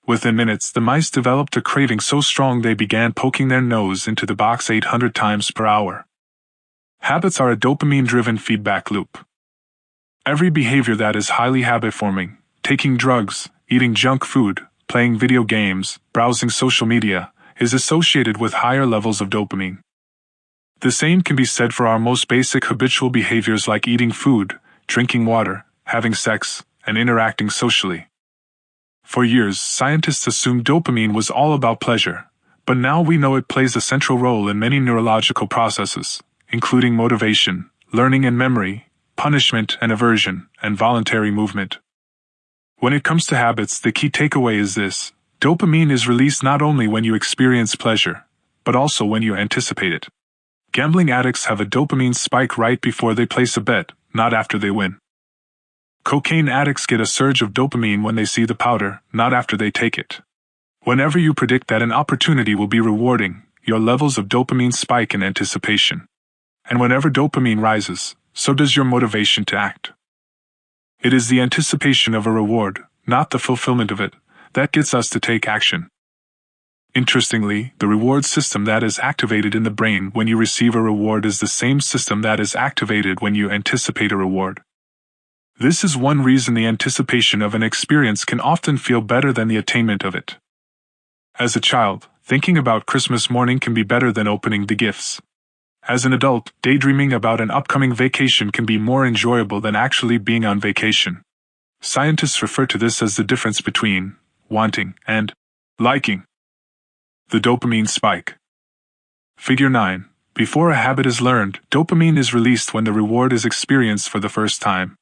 Within minutes, the mice developed a craving so strong they began poking their nose into the box 800 times per hour. Habits are a dopamine-driven feedback loop. Every behavior that is highly habit-forming, taking drugs, eating junk food, playing video games, browsing social media, is associated with higher levels of dopamine. The same can be said for our most basic habitual behaviors like eating food, drinking water, having sex, and interacting socially. For years, scientists assumed dopamine was all about pleasure, but now we know it plays a central role in many neurological processes, including motivation, learning and memory, punishment and aversion, and voluntary movement. When it comes to habits, the key takeaway is this: dopamine is released not only when you experience pleasure, but also when you anticipate it. Gambling addicts have a dopamine spike right before they place a bet, not after they win. Cocaine addicts get a surge of dopamine when they see the powder, not after they take it. Whenever you predict that an opportunity will be rewarding, your levels of dopamine spike in anticipation. And whenever dopamine rises, so does your motivation to act. It is the anticipation of a reward, not the fulfillment of it, that gets us to take action. Interestingly, the reward system that is activated in the brain when you receive a reward is the same system that is activated when you anticipate a reward. This is one reason the anticipation of an experience can often feel better than the attainment of it. As a child, thinking about Christmas morning can be better than opening the gifts. As an adult, daydreaming about an upcoming vacation can be more enjoyable than actually being on vacation. Scientists refer to this as the difference between wanting and liking. The dopamine spike. Figure 9. Before a habit is learned, dopamine is released when the reward is experienced for the first time.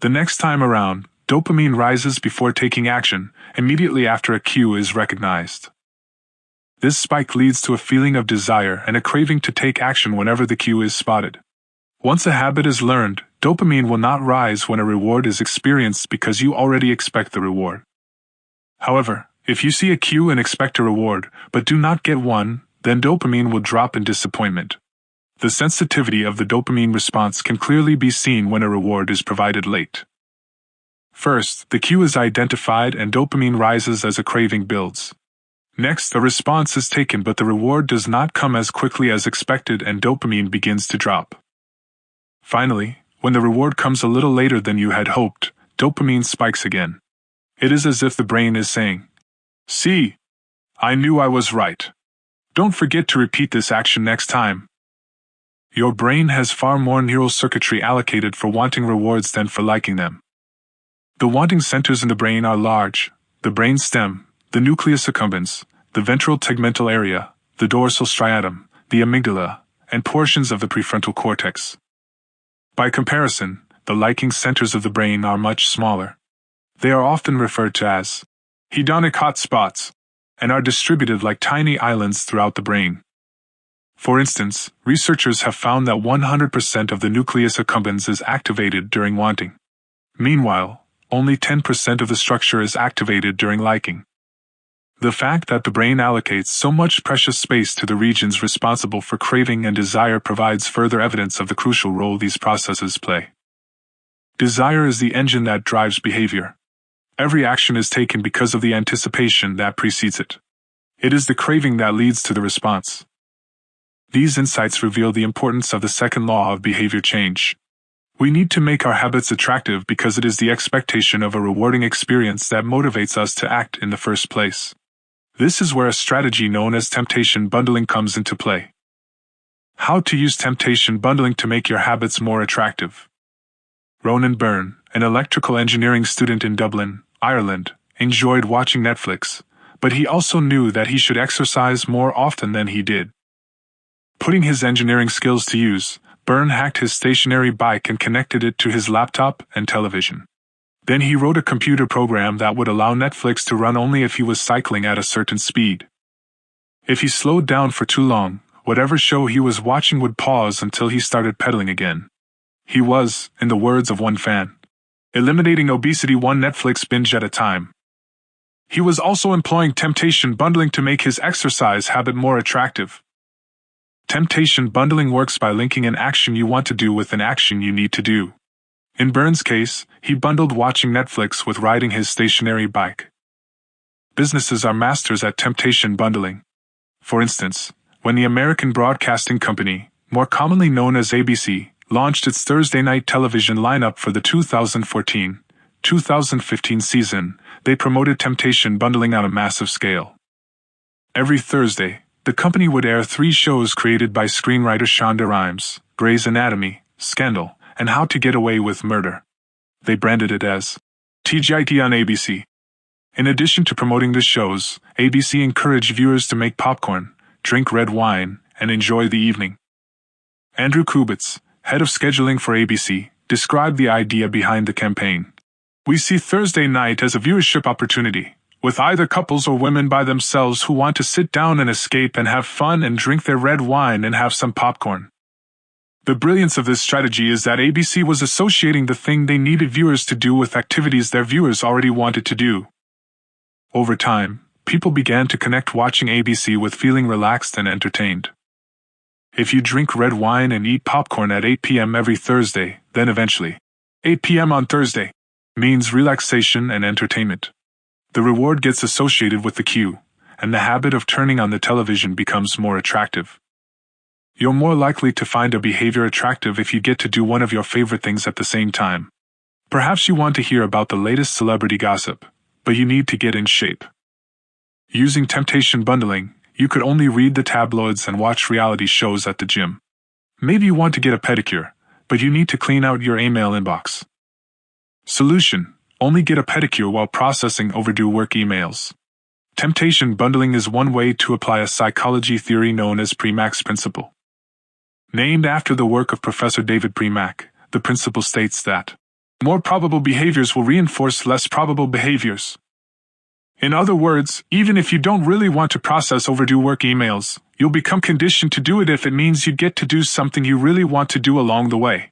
The next time around, dopamine rises before taking action, immediately after a cue is recognized. This spike leads to a feeling of desire and a craving to take action whenever the cue is spotted. Once a habit is learned, dopamine will not rise when a reward is experienced because you already expect the reward. However, if you see a cue and expect a reward, but do not get one, then dopamine will drop in disappointment. The sensitivity of the dopamine response can clearly be seen when a reward is provided late. First, the cue is identified and dopamine rises as a craving builds. Next, a response is taken but the reward does not come as quickly as expected and dopamine begins to drop. Finally, when the reward comes a little later than you had hoped, dopamine spikes again. It is as if the brain is saying, "See, I knew I was right. Don't forget to repeat this action next time." Your brain has far more neural circuitry allocated for wanting rewards than for liking them. The wanting centers in the brain are large: the brain stem, the nucleus accumbens, the ventral tegmental area, the dorsal striatum, the amygdala, and portions of the prefrontal cortex. By comparison, the liking centers of the brain are much smaller. They are often referred to as hedonic hotspots, and are distributed like tiny islands throughout the brain. For instance, researchers have found that 100% of the nucleus accumbens is activated during wanting. Meanwhile, only 10% of the structure is activated during liking. The fact that the brain allocates so much precious space to the regions responsible for craving and desire provides further evidence of the crucial role these processes play. Desire is the engine that drives behavior. Every action is taken because of the anticipation that precedes it. It is the craving that leads to the response. These insights reveal the importance of the second law of behavior change. We need to make our habits attractive because it is the expectation of a rewarding experience that motivates us to act in the first place. This is where a strategy known as temptation bundling comes into play. How to use temptation bundling to make your habits more attractive. Ronan Byrne, an electrical engineering student in Dublin, Ireland, enjoyed watching Netflix, but he also knew that he should exercise more often than he did. Putting his engineering skills to use, Byrne hacked his stationary bike and connected it to his laptop and television. Then he wrote a computer program that would allow Netflix to run only if he was cycling at a certain speed. If he slowed down for too long, whatever show he was watching would pause until he started pedaling again. He was, in the words of one fan, eliminating obesity one Netflix binge at a time. He was also employing temptation bundling to make his exercise habit more attractive. Temptation bundling works by linking an action you want to do with an action you need to do. In Byrne's case, he bundled watching Netflix with riding his stationary bike. Businesses are masters at temptation bundling. For instance, when the American Broadcasting Company, more commonly known as ABC, launched its Thursday night television lineup for the 2014-2015 season, they promoted temptation bundling on a massive scale. Every Thursday, the company would air 3 shows created by screenwriter Shonda Rhimes: Grey's Anatomy, Scandal, and How to Get Away with Murder. They branded it as TGIT on ABC. In addition to promoting the shows, ABC encouraged viewers to make popcorn, drink red wine, and enjoy the evening. Andrew Kubitz, head of scheduling for ABC, described the idea behind the campaign. "We see Thursday night as a viewership opportunity, with either couples or women by themselves who want to sit down and escape and have fun and drink their red wine and have some popcorn." The brilliance of this strategy is that ABC was associating the thing they needed viewers to do with activities their viewers already wanted to do. Over time, people began to connect watching ABC with feeling relaxed and entertained. If you drink red wine and eat popcorn at 8 p.m. every Thursday, then eventually, 8 p.m. on Thursday, means relaxation and entertainment. The reward gets associated with the cue, and the habit of turning on the television becomes more attractive. You're more likely to find a behavior attractive if you get to do one of your favorite things at the same time. Perhaps you want to hear about the latest celebrity gossip, but you need to get in shape. Using temptation bundling, you could only read the tabloids and watch reality shows at the gym. Maybe you want to get a pedicure, but you need to clean out your email inbox. Solution: only get a pedicure while processing overdue work emails. Temptation bundling is one way to apply a psychology theory known as Premack's principle. Named after the work of Professor David Premack, the principle states that more probable behaviors will reinforce less probable behaviors. In other words, even if you don't really want to process overdue work emails, you'll become conditioned to do it if it means you get to do something you really want to do along the way.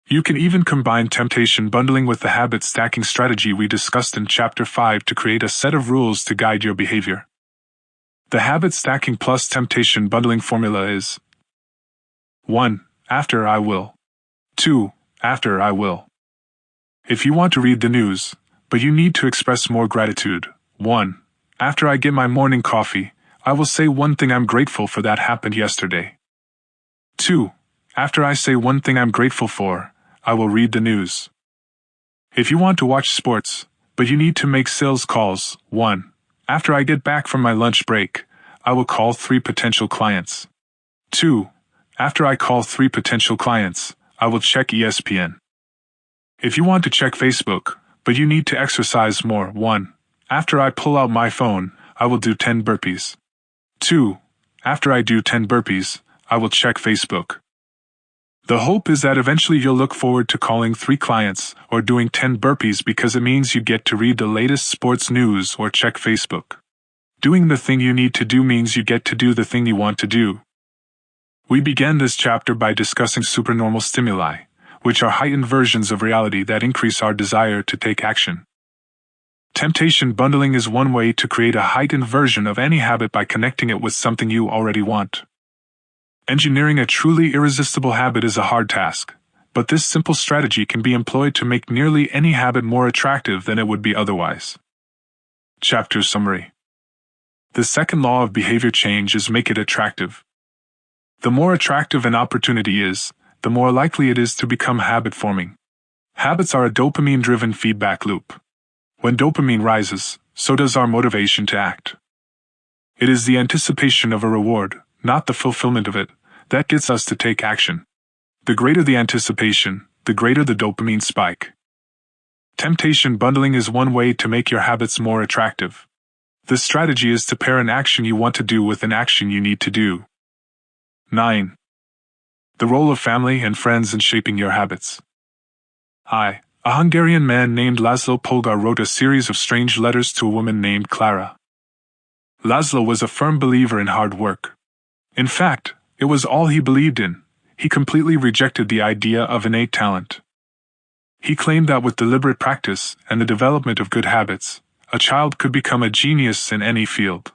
You can even combine temptation bundling with the habit stacking strategy we discussed in Chapter 5 to create a set of rules to guide your behavior. The habit stacking plus temptation bundling formula is 1. After I will. 2. After I will. If you want to read the news, but you need to express more gratitude, 1. After I get my morning coffee, I will say one thing I'm grateful for that happened yesterday. 2. After I say one thing I'm grateful for, I will read the news. If you want to watch sports, but you need to make sales calls, 1. After I get back from my lunch break, I will call 3 potential clients. 2. After I call 3 potential clients, I will check ESPN. If you want to check Facebook, but you need to exercise more, 1. After I pull out my phone, I will do 10 burpees. 2. After I do 10 burpees, I will check Facebook. The hope is that eventually you'll look forward to calling 3 clients or doing 10 burpees because it means you get to read the latest sports news or check Facebook. Doing the thing you need to do means you get to do the thing you want to do. We began this chapter by discussing supernormal stimuli, which are heightened versions of reality that increase our desire to take action. Temptation bundling is one way to create a heightened version of any habit by connecting it with something you already want. Engineering a truly irresistible habit is a hard task, but this simple strategy can be employed to make nearly any habit more attractive than it would be otherwise. Chapter Summary. The second law of behavior change is make it attractive. The more attractive an opportunity is, the more likely it is to become habit-forming. Habits are a dopamine-driven feedback loop. When dopamine rises, so does our motivation to act. It is the anticipation of a reward, not the fulfillment of it, that gets us to take action. The greater the anticipation, the greater the dopamine spike. Temptation bundling is one way to make your habits more attractive. The strategy is to pair an action you want to do with an action you need to do. 9. The role of family and friends in shaping your habits. A Hungarian man named Laszlo Polgar wrote a series of strange letters to a woman named Clara. Laszlo was a firm believer in hard work. In fact, it was all he believed in. He completely rejected the idea of innate talent. He claimed that with deliberate practice and the development of good habits, a child could become a genius in any field.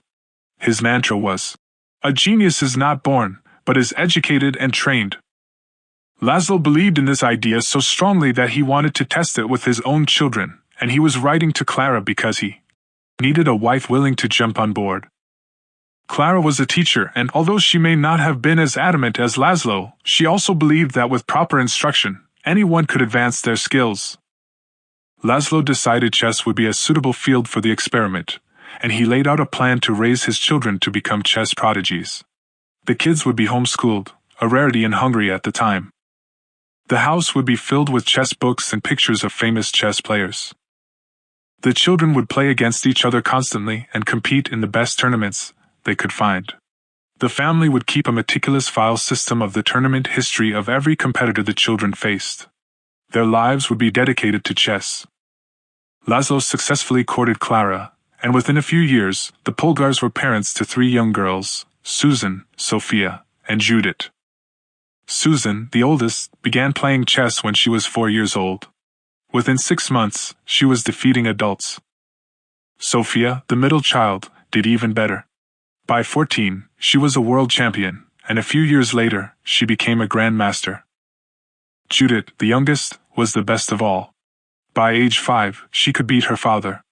His mantra was, "A genius is not born, but is educated and trained." Laszlo believed in this idea so strongly that he wanted to test it with his own children, and he was writing to Clara because he needed a wife willing to jump on board. Clara was a teacher, and although she may not have been as adamant as Laszlo, she also believed that with proper instruction, anyone could advance their skills. Laszlo decided chess would be a suitable field for the experiment, and he laid out a plan to raise his children to become chess prodigies. The kids would be homeschooled, a rarity in Hungary at the time. The house would be filled with chess books and pictures of famous chess players. The children would play against each other constantly and compete in the best tournaments they could find. The family would keep a meticulous file system of the tournament history of every competitor the children faced. Their lives would be dedicated to chess. Laszlo successfully courted Clara, and within a few years, the Polgars were parents to 3 young girls, Susan, Sophia, and Judith. Susan, the oldest, began playing chess when she was 4 years old. Within 6 months, she was defeating adults. Sophia, the middle child, did even better. By 14, she was a world champion, and a few years later, she became a grandmaster. Judith, the youngest, was the best of all. By age 5, she could beat her father.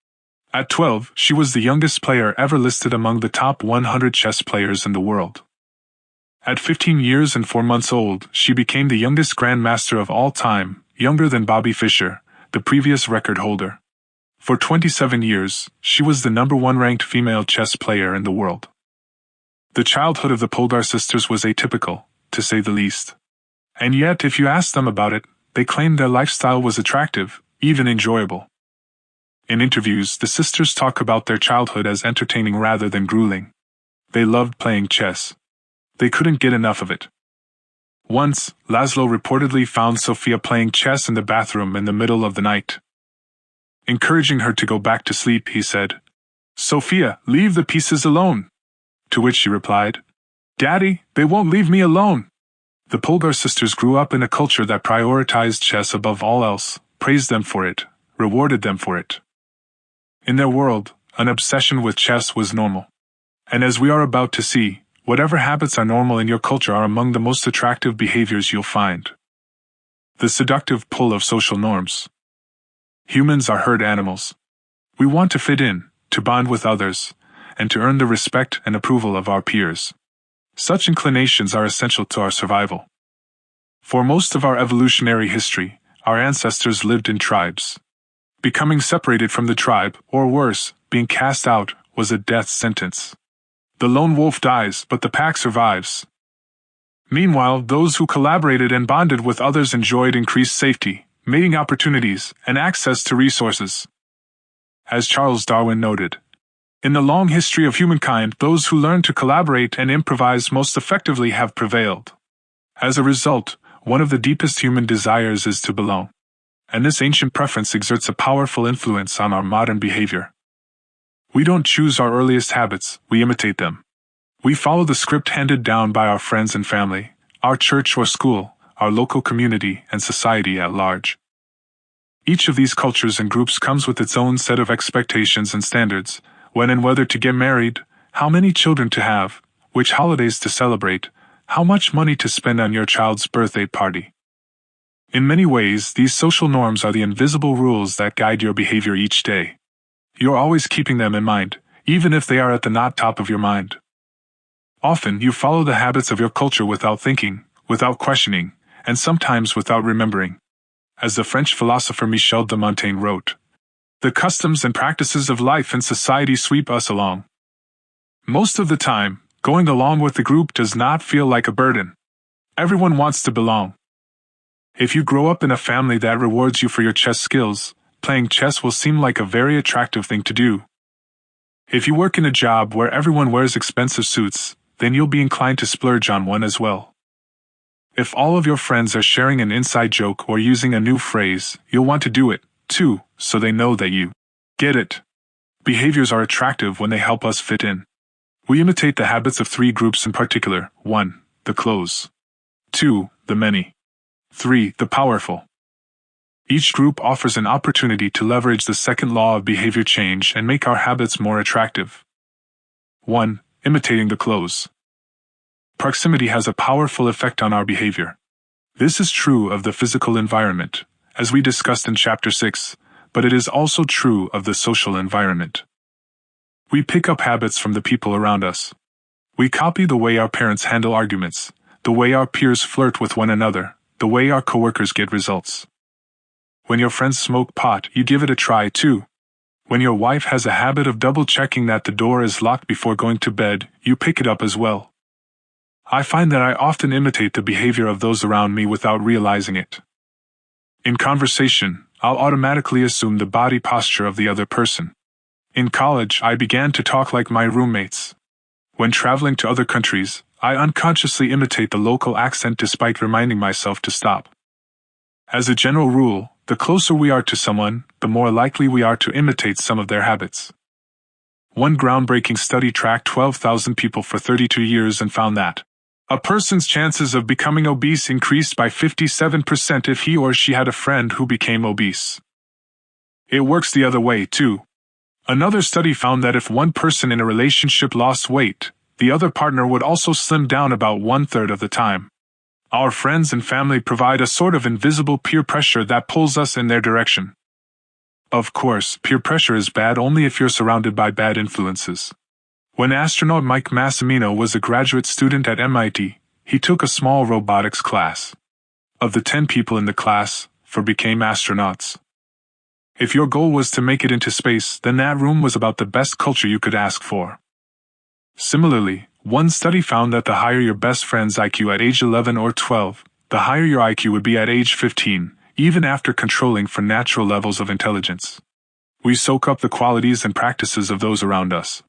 At 12, she was the youngest player ever listed among the top 100 chess players in the world. At 15 years and 4 months old, she became the youngest grandmaster of all time, younger than Bobby Fischer, the previous record holder. For 27 years, she was the #1 ranked female chess player in the world. The childhood of the Polgar sisters was atypical, to say the least. And yet, if you asked them about it, they claimed their lifestyle was attractive, even enjoyable. In interviews, the sisters talk about their childhood as entertaining rather than grueling. They loved playing chess. They couldn't get enough of it. Once, Laszlo reportedly found Sophia playing chess in the bathroom in the middle of the night. Encouraging her to go back to sleep, he said, "Sophia, leave the pieces alone." To which she replied, "Daddy, they won't leave me alone." The Polgar sisters grew up in a culture that prioritized chess above all else, praised them for it, rewarded them for it. In their world, an obsession with chess was normal. And as we are about to see, whatever habits are normal in your culture are among the most attractive behaviors you'll find. The seductive pull of social norms. Humans are herd animals. We want to fit in, to bond with others, and to earn the respect and approval of our peers. Such inclinations are essential to our survival. For most of our evolutionary history, our ancestors lived in tribes. Becoming separated from the tribe, or worse, being cast out, was a death sentence. The lone wolf dies, but the pack survives. Meanwhile, those who collaborated and bonded with others enjoyed increased safety, mating opportunities, and access to resources. As Charles Darwin noted, in the long history of humankind, those who learn to collaborate and improvise most effectively have prevailed. As a result, one of the deepest human desires is to belong. And this ancient preference exerts a powerful influence on our modern behavior. We don't choose our earliest habits, we imitate them. We follow the script handed down by our friends and family, our church or school, our local community, and society at large. Each of these cultures and groups comes with its own set of expectations and standards, when and whether to get married, how many children to have, which holidays to celebrate, how much money to spend on your child's birthday party. In many ways, these social norms are the invisible rules that guide your behavior each day. You're always keeping them in mind, even if they are at the not top of your mind. Often, you follow the habits of your culture without thinking, without questioning, and sometimes without remembering. As the French philosopher Michel de Montaigne wrote, "The customs and practices of life and society sweep us along. Most of the time, going along with the group does not feel like a burden. Everyone wants to belong." If you grow up in a family that rewards you for your chess skills, playing chess will seem like a very attractive thing to do. If you work in a job where everyone wears expensive suits, then you'll be inclined to splurge on one as well. If all of your friends are sharing an inside joke or using a new phrase, you'll want to do it, too, so they know that you get it. Behaviors are attractive when they help us fit in. We imitate the habits of 3 groups in particular: 1. The close. 2. The many. 3. The powerful. Each group offers an opportunity to leverage the second law of behavior change and make our habits more attractive. 1. Imitating the close. Proximity has a powerful effect on our behavior. This is true of the physical environment, as we discussed in Chapter 6, but it is also true of the social environment. We pick up habits from the people around us. We copy the way our parents handle arguments, the way our peers flirt with one another, the way our coworkers get results. When your friends smoke pot, you give it a try too. When your wife has a habit of double-checking that the door is locked before going to bed, you pick it up as well. I find that I often imitate the behavior of those around me without realizing it. In conversation, I'll automatically assume the body posture of the other person. In college, I began to talk like my roommates. When traveling to other countries, I unconsciously imitate the local accent despite reminding myself to stop. As a general rule, the closer we are to someone, the more likely we are to imitate some of their habits. One groundbreaking study tracked 12,000 people for 32 years and found that a person's chances of becoming obese increased by 57% if he or she had a friend who became obese. It works the other way, too. Another study found that if one person in a relationship lost weight, the other partner would also slim down about 1/3 of the time. Our friends and family provide a sort of invisible peer pressure that pulls us in their direction. Of course, peer pressure is bad only if you're surrounded by bad influences. When astronaut Mike Massimino was a graduate student at MIT, he took a small robotics class. Of the 10 people in the class, 4 became astronauts. If your goal was to make it into space, then that room was about the best culture you could ask for. Similarly, one study found that the higher your best friend's IQ at age 11 or 12, the higher your IQ would be at age 15, even after controlling for natural levels of intelligence. We soak up the qualities and practices of those around us.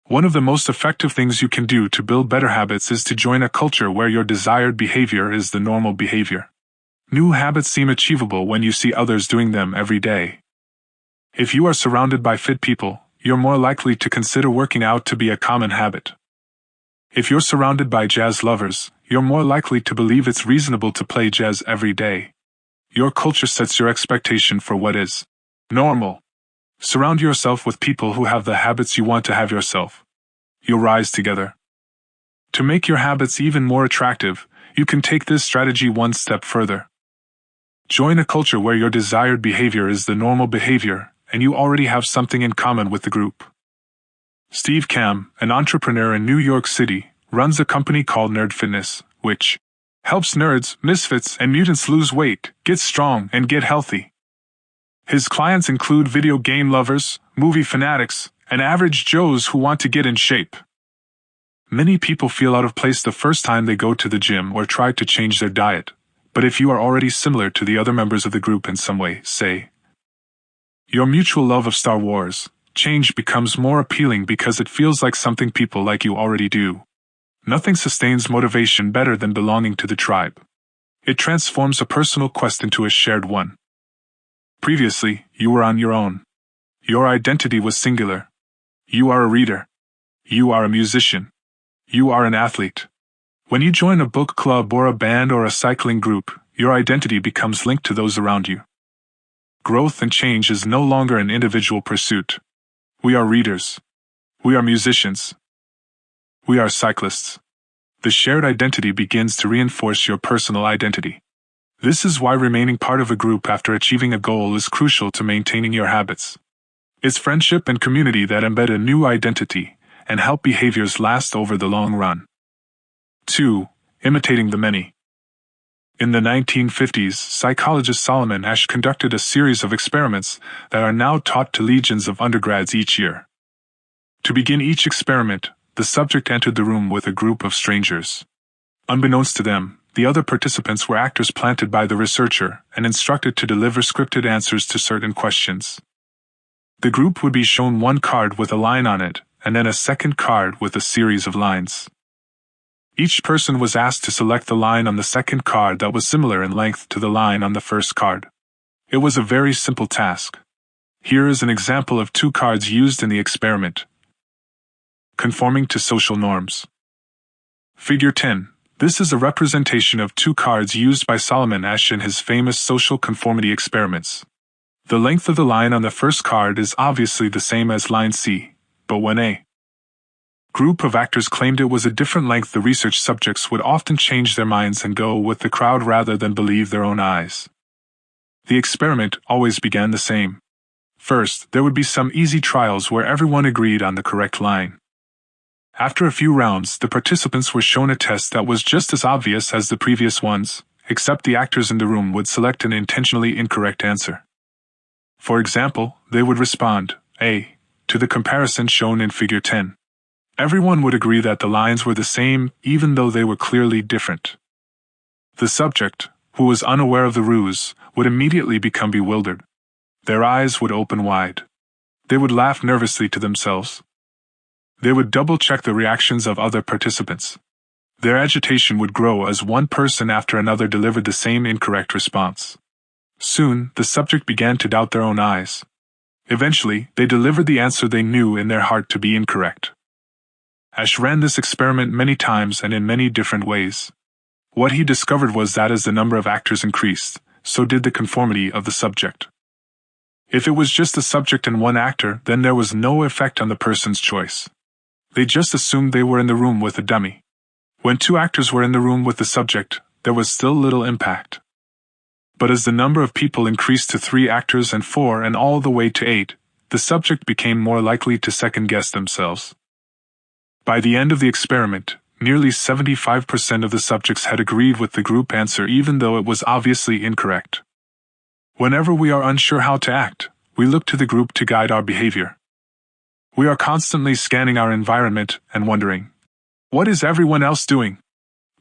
One of the most effective things you can do to build better habits is to join a culture where your desired behavior is the normal behavior. New habits seem achievable when you see others doing them every day. If you are surrounded by fit people, you're more likely to consider working out to be a common habit. If you're surrounded by jazz lovers, you're more likely to believe it's reasonable to play jazz every day. Your culture sets your expectation for what is normal. Surround yourself with people who have the habits you want to have yourself. You'll rise together. To make your habits even more attractive, you can take this strategy one step further. Join a culture where your desired behavior is the normal behavior, and you already have something in common with the group. Steve Kamb, an entrepreneur in New York City, runs a company called Nerd Fitness, which helps nerds, misfits, and mutants lose weight, get strong, and get healthy. His clients include video game lovers, movie fanatics, and average Joes who want to get in shape. Many people feel out of place the first time they go to the gym or try to change their diet, but if you are already similar to the other members of the group in some way, say, your mutual love of Star Wars, change becomes more appealing because it feels like something people like you already do. Nothing sustains motivation better than belonging to the tribe. It transforms a personal quest into a shared one. Previously, you were on your own. Your identity was singular. You are a reader. You are a musician. You are an athlete. When you join a book club or a band or a cycling group, your identity becomes linked to those around you. Growth and change is no longer an individual pursuit. We are readers. We are musicians. We are cyclists. The shared identity begins to reinforce your personal identity. This is why remaining part of a group after achieving a goal is crucial to maintaining your habits. It's friendship and community that embed a new identity and help behaviors last over the long run. 2. Imitating the many. In the 1950s, psychologist Solomon Asch conducted a series of experiments that are now taught to legions of undergrads each year. To begin each experiment, the subject entered the room with a group of strangers. Unbeknownst to them, the other participants were actors planted by the researcher and instructed to deliver scripted answers to certain questions. The group would be shown one card with a line on it, and then a second card with a series of lines. Each person was asked to select the line on the second card that was similar in length to the line on the first card. It was a very simple task. Here is an example of two cards used in the experiment. Conforming to social norms. Figure 10. This is a representation of two cards used by Solomon Asch in his famous social conformity experiments. The length of the line on the first card is obviously the same as line C, but when a group of actors claimed it was a different length, the research subjects would often change their minds and go with the crowd rather than believe their own eyes. The experiment always began the same. First, there would be some easy trials where everyone agreed on the correct line. After a few rounds, the participants were shown a test that was just as obvious as the previous ones, except the actors in the room would select an intentionally incorrect answer. For example, they would respond, A, to the comparison shown in Figure 10. Everyone would agree that the lines were the same, even though they were clearly different. The subject, who was unaware of the ruse, would immediately become bewildered. Their eyes would open wide. They would laugh nervously to themselves. They would double-check the reactions of other participants. Their agitation would grow as one person after another delivered the same incorrect response. Soon, the subject began to doubt their own eyes. Eventually, they delivered the answer they knew in their heart to be incorrect. Asch ran this experiment many times and in many different ways. What he discovered was that as the number of actors increased, so did the conformity of the subject. If it was just the subject and one actor, then there was no effect on the person's choice. They just assumed they were in the room with a dummy. When two actors were in the room with the subject, there was still little impact. But as the number of people increased to 3 actors and 4 and all the way to 8, the subject became more likely to second-guess themselves. By the end of the experiment, nearly 75% of the subjects had agreed with the group answer even though it was obviously incorrect. Whenever we are unsure how to act, we look to the group to guide our behavior. We are constantly scanning our environment and wondering, what is everyone else doing?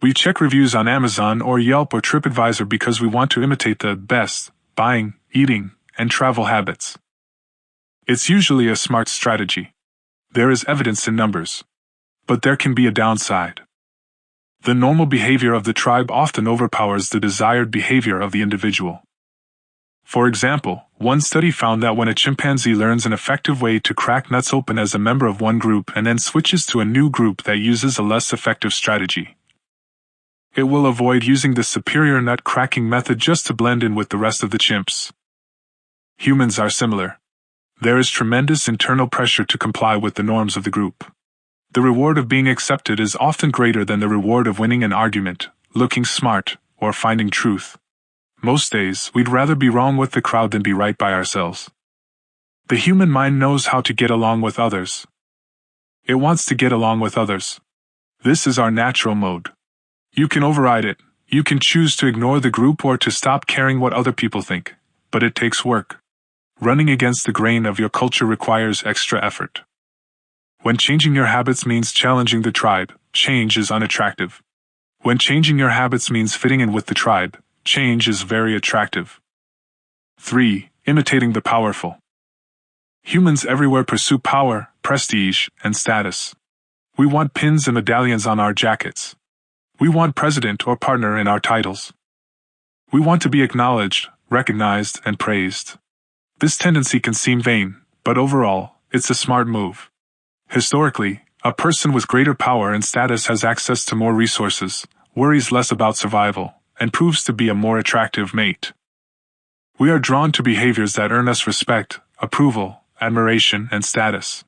We check reviews on Amazon or Yelp or TripAdvisor because we want to imitate the best buying, eating, and travel habits. It's usually a smart strategy. There is evidence in numbers. But there can be a downside. The normal behavior of the tribe often overpowers the desired behavior of the individual. For example, one study found that when a chimpanzee learns an effective way to crack nuts open as a member of one group and then switches to a new group that uses a less effective strategy, it will avoid using the superior nut cracking method just to blend in with the rest of the chimps. Humans are similar. There is tremendous internal pressure to comply with the norms of the group. The reward of being accepted is often greater than the reward of winning an argument, looking smart, or finding truth. Most days, we'd rather be wrong with the crowd than be right by ourselves. The human mind knows how to get along with others. It wants to get along with others. This is our natural mode. You can override it. You can choose to ignore the group or to stop caring what other people think. But it takes work. Running against the grain of your culture requires extra effort. When changing your habits means challenging the tribe, change is unattractive. When changing your habits means fitting in with the tribe, change is very attractive. 3. Imitating the powerful. Humans everywhere pursue power, prestige, and status. We want pins and medallions on our jackets. We want president or partner in our titles. We want to be acknowledged, recognized, and praised. This tendency can seem vain, but overall, it's a smart move. Historically, a person with greater power and status has access to more resources, worries less about survival, and proves to be a more attractive mate. We are drawn to behaviors that earn us respect, approval, admiration, and status.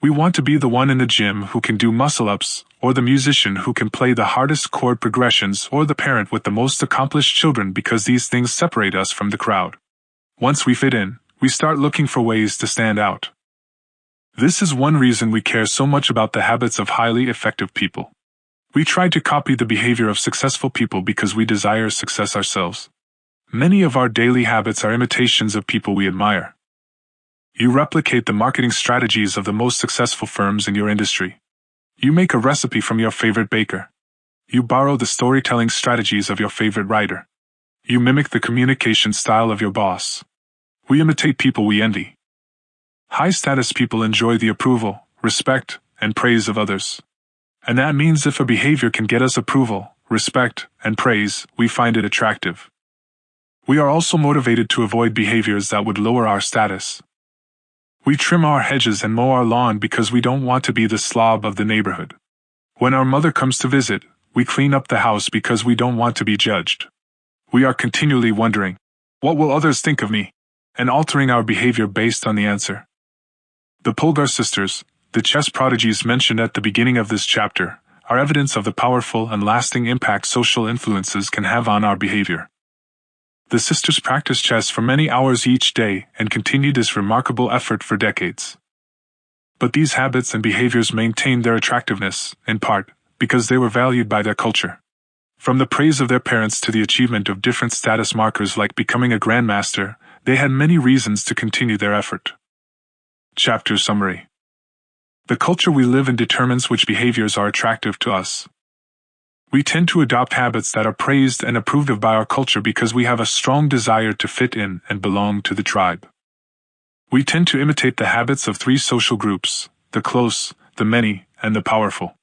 We want to be the one in the gym who can do muscle-ups, or the musician who can play the hardest chord progressions, or the parent with the most accomplished children because these things separate us from the crowd. Once we fit in, we start looking for ways to stand out. This is one reason we care so much about the habits of highly effective people. We try to copy the behavior of successful people because we desire success ourselves. Many of our daily habits are imitations of people we admire. You replicate the marketing strategies of the most successful firms in your industry. You make a recipe from your favorite baker. You borrow the storytelling strategies of your favorite writer. You mimic the communication style of your boss. We imitate people we envy. High-status people enjoy the approval, respect, and praise of others. And that means if a behavior can get us approval, respect, and praise, we find it attractive. We are also motivated to avoid behaviors that would lower our status. We trim our hedges and mow our lawn because we don't want to be the slob of the neighborhood. When our mother comes to visit, we clean up the house because we don't want to be judged. We are continually wondering, what will others think of me? And altering our behavior based on the answer. The Polgar sisters, the chess prodigies mentioned at the beginning of this chapter, are evidence of the powerful and lasting impact social influences can have on our behavior. The sisters practiced chess for many hours each day and continued this remarkable effort for decades. But these habits and behaviors maintained their attractiveness, in part, because they were valued by their culture. From the praise of their parents to the achievement of different status markers like becoming a grandmaster, they had many reasons to continue their effort. Chapter Summary. The culture we live in determines which behaviors are attractive to us. We tend to adopt habits that are praised and approved of by our culture because we have a strong desire to fit in and belong to the tribe. We tend to imitate the habits of three social groups: the close, the many, and the powerful.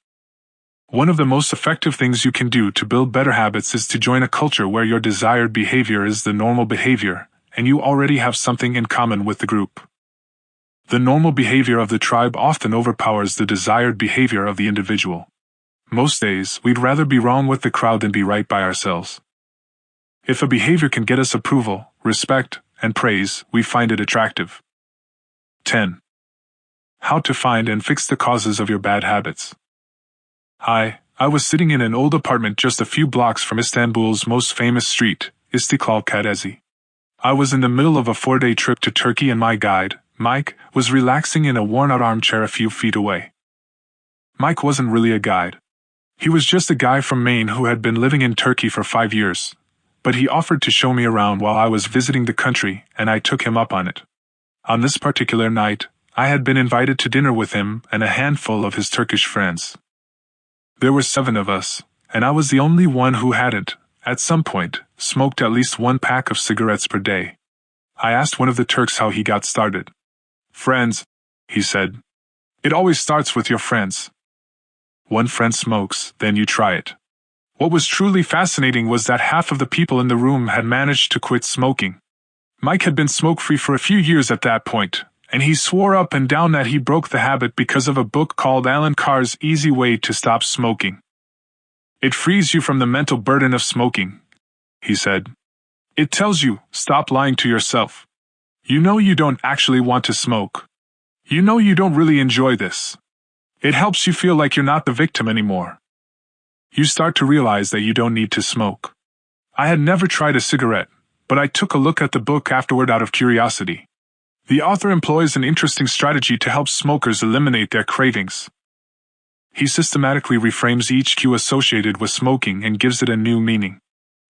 One of the most effective things you can do to build better habits is to join a culture where your desired behavior is the normal behavior, and you already have something in common with the group. The normal behavior of the tribe often overpowers the desired behavior of the individual. Most days, we'd rather be wrong with the crowd than be right by ourselves. If a behavior can get us approval, respect, and praise, we find it attractive. 10. How to find and fix the causes of your bad habits. I was sitting in an old apartment just a few blocks from Istanbul's most famous street, Istiklal Caddesi. I was in the middle of a 4-day trip to Turkey and my guide, Mike, was relaxing in a worn-out armchair a few feet away. Mike wasn't really a guide. He was just a guy from Maine who had been living in Turkey for 5 years, but he offered to show me around while I was visiting the country, and I took him up on it. On this particular night, I had been invited to dinner with him and a handful of his Turkish friends. There were 7 of us, and I was the only one who hadn't, at some point, smoked at least 1 pack of cigarettes per day. I asked one of the Turks how he got started. "Friends," he said. "It always starts with your friends. One friend smokes, then you try it." What was truly fascinating was that half of the people in the room had managed to quit smoking. Mike had been smoke-free for a few years at that point, and he swore up and down that he broke the habit because of a book called Alan Carr's Easy Way to Stop Smoking. "It frees you from the mental burden of smoking," he said. "It tells you, stop lying to yourself. You know you don't actually want to smoke. You know you don't really enjoy this. It helps you feel like you're not the victim anymore. You start to realize that you don't need to smoke." I had never tried a cigarette, but I took a look at the book afterward out of curiosity. The author employs an interesting strategy to help smokers eliminate their cravings. He systematically reframes each cue associated with smoking and gives it a new meaning.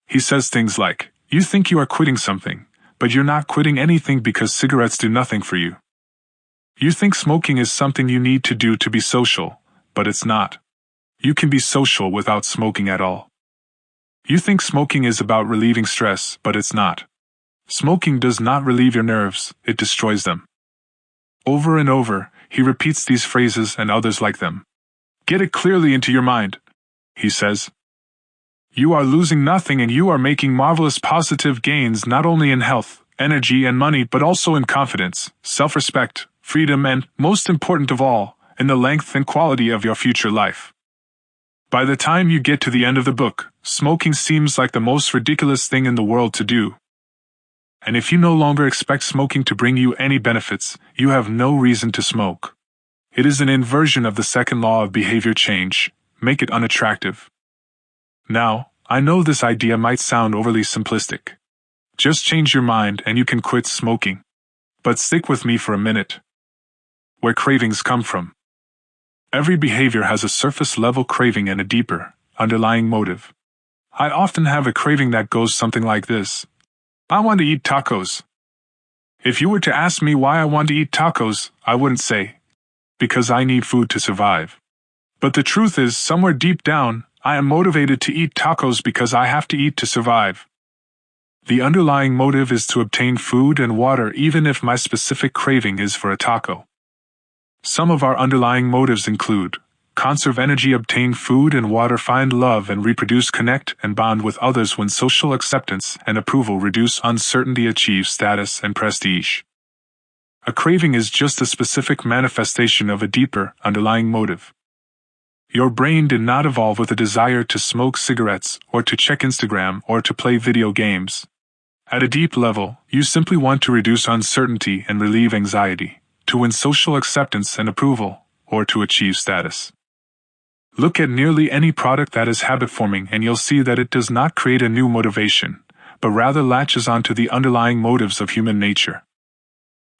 He says things like, "You think you are quitting something, but you're not quitting anything because cigarettes do nothing for you. You think smoking is something you need to do to be social, but it's not. You can be social without smoking at all. You think smoking is about relieving stress, but it's not. Smoking does not relieve your nerves, it destroys them." Over and over, he repeats these phrases and others like them. "Get it clearly into your mind," he says. "You are losing nothing and you are making marvelous positive gains not only in health, energy and money but also in confidence, self-respect, freedom and, most important of all, in the length and quality of your future life." By the time you get to the end of the book, smoking seems like the most ridiculous thing in the world to do. And if you no longer expect smoking to bring you any benefits, you have no reason to smoke. It is an inversion of the second law of behavior change: make it unattractive. Now, I know this idea might sound overly simplistic. Just change your mind and you can quit smoking. But stick with me for a minute. Where cravings come from. Every behavior has a surface-level craving and a deeper, underlying motive. I often have a craving that goes something like this. I want to eat tacos. If you were to ask me why I want to eat tacos, I wouldn't say, because I need food to survive. But the truth is, somewhere deep down, I am motivated to eat tacos because I have to eat to survive. The underlying motive is to obtain food and water even if my specific craving is for a taco. Some of our underlying motives include conserve energy, obtain food and water, find love and reproduce, connect and bond with others, win social acceptance and approval, reduce uncertainty, achieve status and prestige. A craving is just a specific manifestation of a deeper, underlying motive. Your brain did not evolve with a desire to smoke cigarettes, or to check Instagram, or to play video games. At a deep level, you simply want to reduce uncertainty and relieve anxiety, to win social acceptance and approval, or to achieve status. Look at nearly any product that is habit-forming and you'll see that it does not create a new motivation, but rather latches onto the underlying motives of human nature.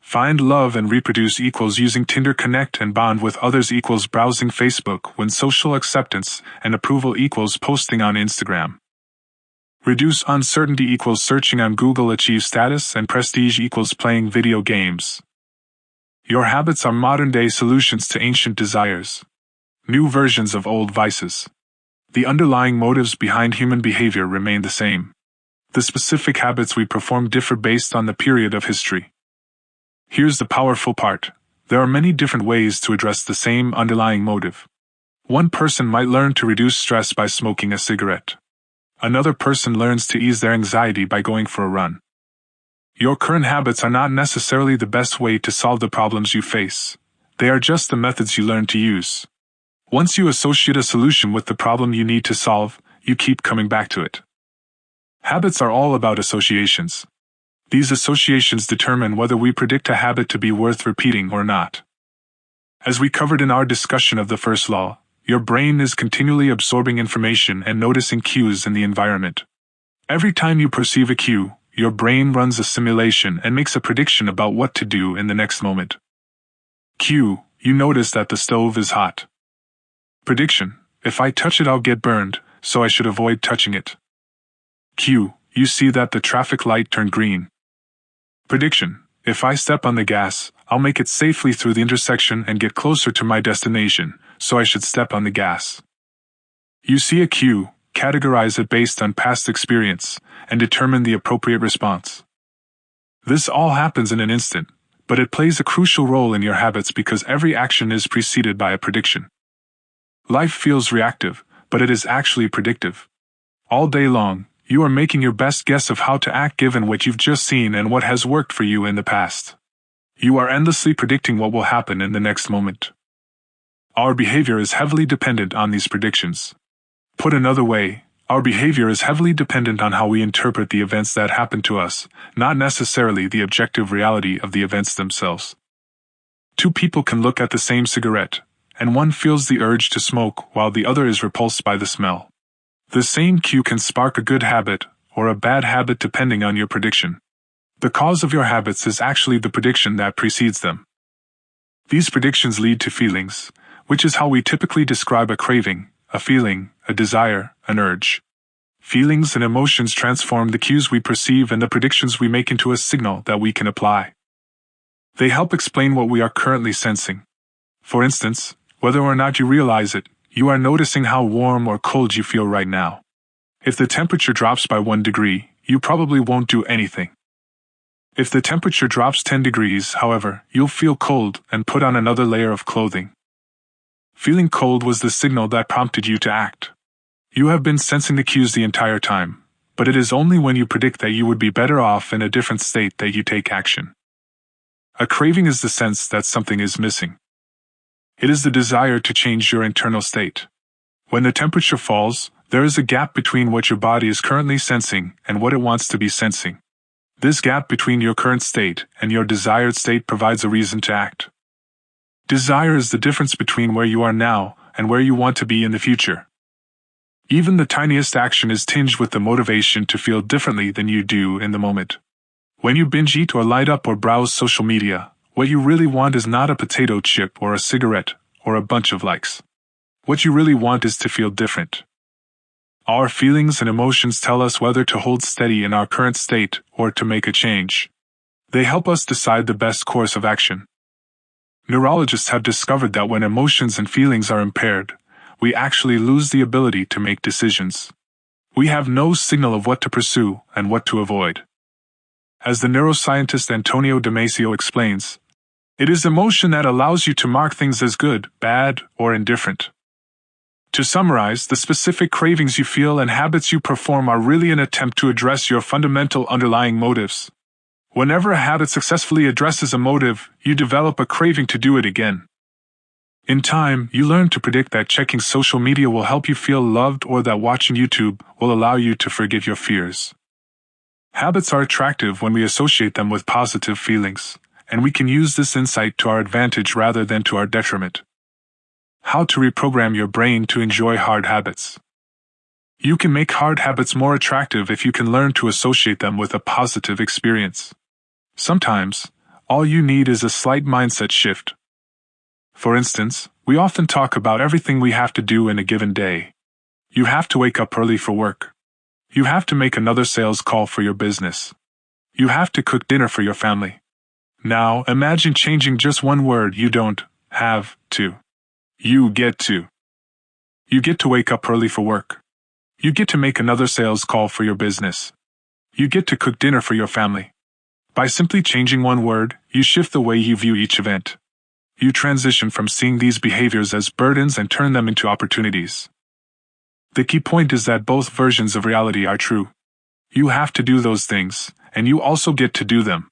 Find love and reproduce equals using Tinder, connect and bond with others equals browsing Facebook, win social acceptance and approval equals posting on Instagram. Reduce uncertainty equals searching on Google, achieve status and prestige equals playing video games. Your habits are modern-day solutions to ancient desires. New versions of old vices. The underlying motives behind human behavior remain the same. The specific habits we perform differ based on the period of history. Here's the powerful part. There are many different ways to address the same underlying motive. One person might learn to reduce stress by smoking a cigarette. Another person learns to ease their anxiety by going for a run. Your current habits are not necessarily the best way to solve the problems you face. They are just the methods you learn to use. Once you associate a solution with the problem you need to solve, you keep coming back to it. Habits are all about associations. These associations determine whether we predict a habit to be worth repeating or not. As we covered in our discussion of the first law, your brain is continually absorbing information and noticing cues in the environment. Every time you perceive a cue, your brain runs a simulation and makes a prediction about what to do in the next moment. Cue, you notice that the stove is hot. Prediction, if I touch it I'll get burned, so I should avoid touching it. Cue, you see that the traffic light turned green. Prediction, if I step on the gas, I'll make it safely through the intersection and get closer to my destination, so I should step on the gas. You see a cue, categorize it based on past experience, and determine the appropriate response. This all happens in an instant, but it plays a crucial role in your habits because every action is preceded by a prediction. Life feels reactive, but it is actually predictive. All day long, you are making your best guess of how to act given what you've just seen and what has worked for you in the past. You are endlessly predicting what will happen in the next moment. Our behavior is heavily dependent on these predictions. Put another way, our behavior is heavily dependent on how we interpret the events that happen to us, not necessarily the objective reality of the events themselves. Two people can look at the same cigarette, and one feels the urge to smoke while the other is repulsed by the smell. The same cue can spark a good habit or a bad habit depending on your prediction. The cause of your habits is actually the prediction that precedes them. These predictions lead to feelings, which is how we typically describe a craving, a feeling, a desire, an urge. Feelings and emotions transform the cues we perceive and the predictions we make into a signal that we can apply. They help explain what we are currently sensing. For instance, whether or not you realize it, you are noticing how warm or cold you feel right now. If the temperature drops by 1 degree, you probably won't do anything. If the temperature drops 10 degrees, however, you'll feel cold and put on another layer of clothing. Feeling cold was the signal that prompted you to act. You have been sensing the cues the entire time, but it is only when you predict that you would be better off in a different state that you take action. A craving is the sense that something is missing. It is the desire to change your internal state. When the temperature falls, there is a gap between what your body is currently sensing and what it wants to be sensing. This gap between your current state and your desired state provides a reason to act. Desire is the difference between where you are now and where you want to be in the future. Even the tiniest action is tinged with the motivation to feel differently than you do in the moment. When you binge eat or light up or browse social media, what you really want is not a potato chip or a cigarette or a bunch of likes. What you really want is to feel different. Our feelings and emotions tell us whether to hold steady in our current state or to make a change. They help us decide the best course of action. Neurologists have discovered that when emotions and feelings are impaired, we actually lose the ability to make decisions. We have no signal of what to pursue and what to avoid. As the neuroscientist Antonio Damasio explains, it is emotion that allows you to mark things as good, bad, or indifferent. To summarize, the specific cravings you feel and habits you perform are really an attempt to address your fundamental underlying motives. Whenever a habit successfully addresses a motive, you develop a craving to do it again. In time, you learn to predict that checking social media will help you feel loved or that watching YouTube will allow you to forget your fears. Habits are attractive when we associate them with positive feelings, and we can use this insight to our advantage rather than to our detriment. How to reprogram your brain to enjoy hard habits. You can make hard habits more attractive if you can learn to associate them with a positive experience. Sometimes, all you need is a slight mindset shift. For instance, we often talk about everything we have to do in a given day. You have to wake up early for work. You have to make another sales call for your business. You have to cook dinner for your family. Now, imagine changing just one word. You don't have to. You get to. You get to wake up early for work. You get to make another sales call for your business. You get to cook dinner for your family. By simply changing one word, you shift the way you view each event. You transition from seeing these behaviors as burdens and turn them into opportunities. The key point is that both versions of reality are true. You have to do those things, and you also get to do them.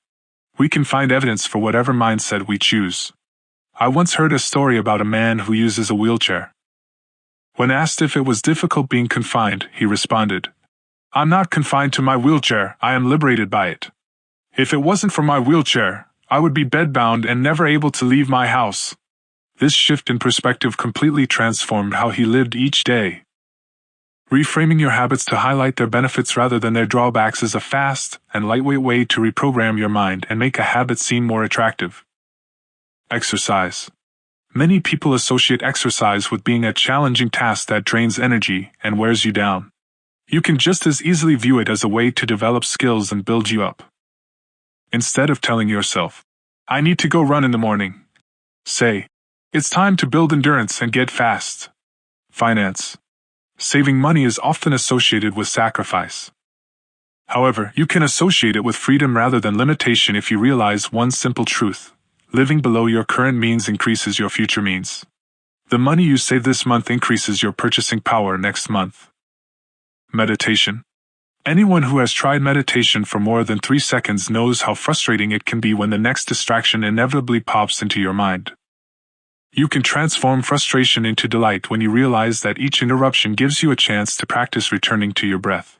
We can find evidence for whatever mindset we choose. I once heard a story about a man who uses a wheelchair. When asked if it was difficult being confined, he responded, "I'm not confined to my wheelchair, I am liberated by it. If it wasn't for my wheelchair, I would be bedbound and never able to leave my house." This shift in perspective completely transformed how he lived each day. Reframing your habits to highlight their benefits rather than their drawbacks is a fast and lightweight way to reprogram your mind and make a habit seem more attractive. Exercise. Many people associate exercise with being a challenging task that drains energy and wears you down. You can just as easily view it as a way to develop skills and build you up. Instead of telling yourself, "I need to go run in the morning," say, "It's time to build endurance and get fast." Finance. Saving money is often associated with sacrifice. However, you can associate it with freedom rather than limitation if you realize one simple truth. Living below your current means increases your future means. The money you save this month increases your purchasing power next month. Meditation. Anyone who has tried meditation for more than 3 seconds knows how frustrating it can be when the next distraction inevitably pops into your mind. You can transform frustration into delight when you realize that each interruption gives you a chance to practice returning to your breath.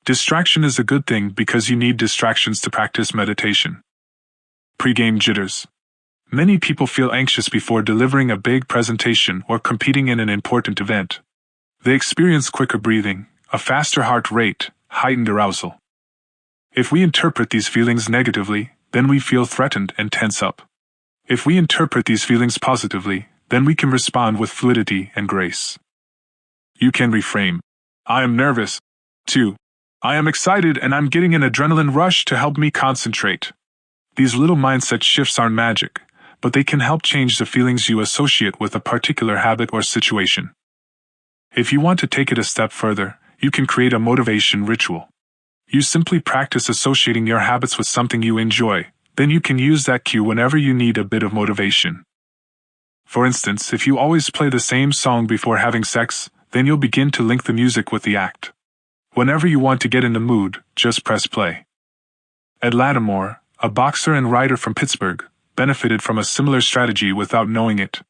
Distraction is a good thing because you need distractions to practice meditation. Pre-game jitters. Many people feel anxious before delivering a big presentation or competing in an important event. They experience quicker breathing, a faster heart rate, heightened arousal. If we interpret these feelings negatively, then we feel threatened and tense up. If we interpret these feelings positively, then we can respond with fluidity and grace. You can reframe, "I am nervous," to, "I am excited and I'm getting an adrenaline rush to help me concentrate." These little mindset shifts aren't magic, but they can help change the feelings you associate with a particular habit or situation. If you want to take it a step further, you can create a motivation ritual. You simply practice associating your habits with something you enjoy, then you can use that cue whenever you need a bit of motivation. For instance, if you always play the same song before having sex, then you'll begin to link the music with the act. Whenever you want to get in the mood, just press play. Ed Lattimore, a boxer and writer from Pittsburgh, benefited from a similar strategy without knowing it.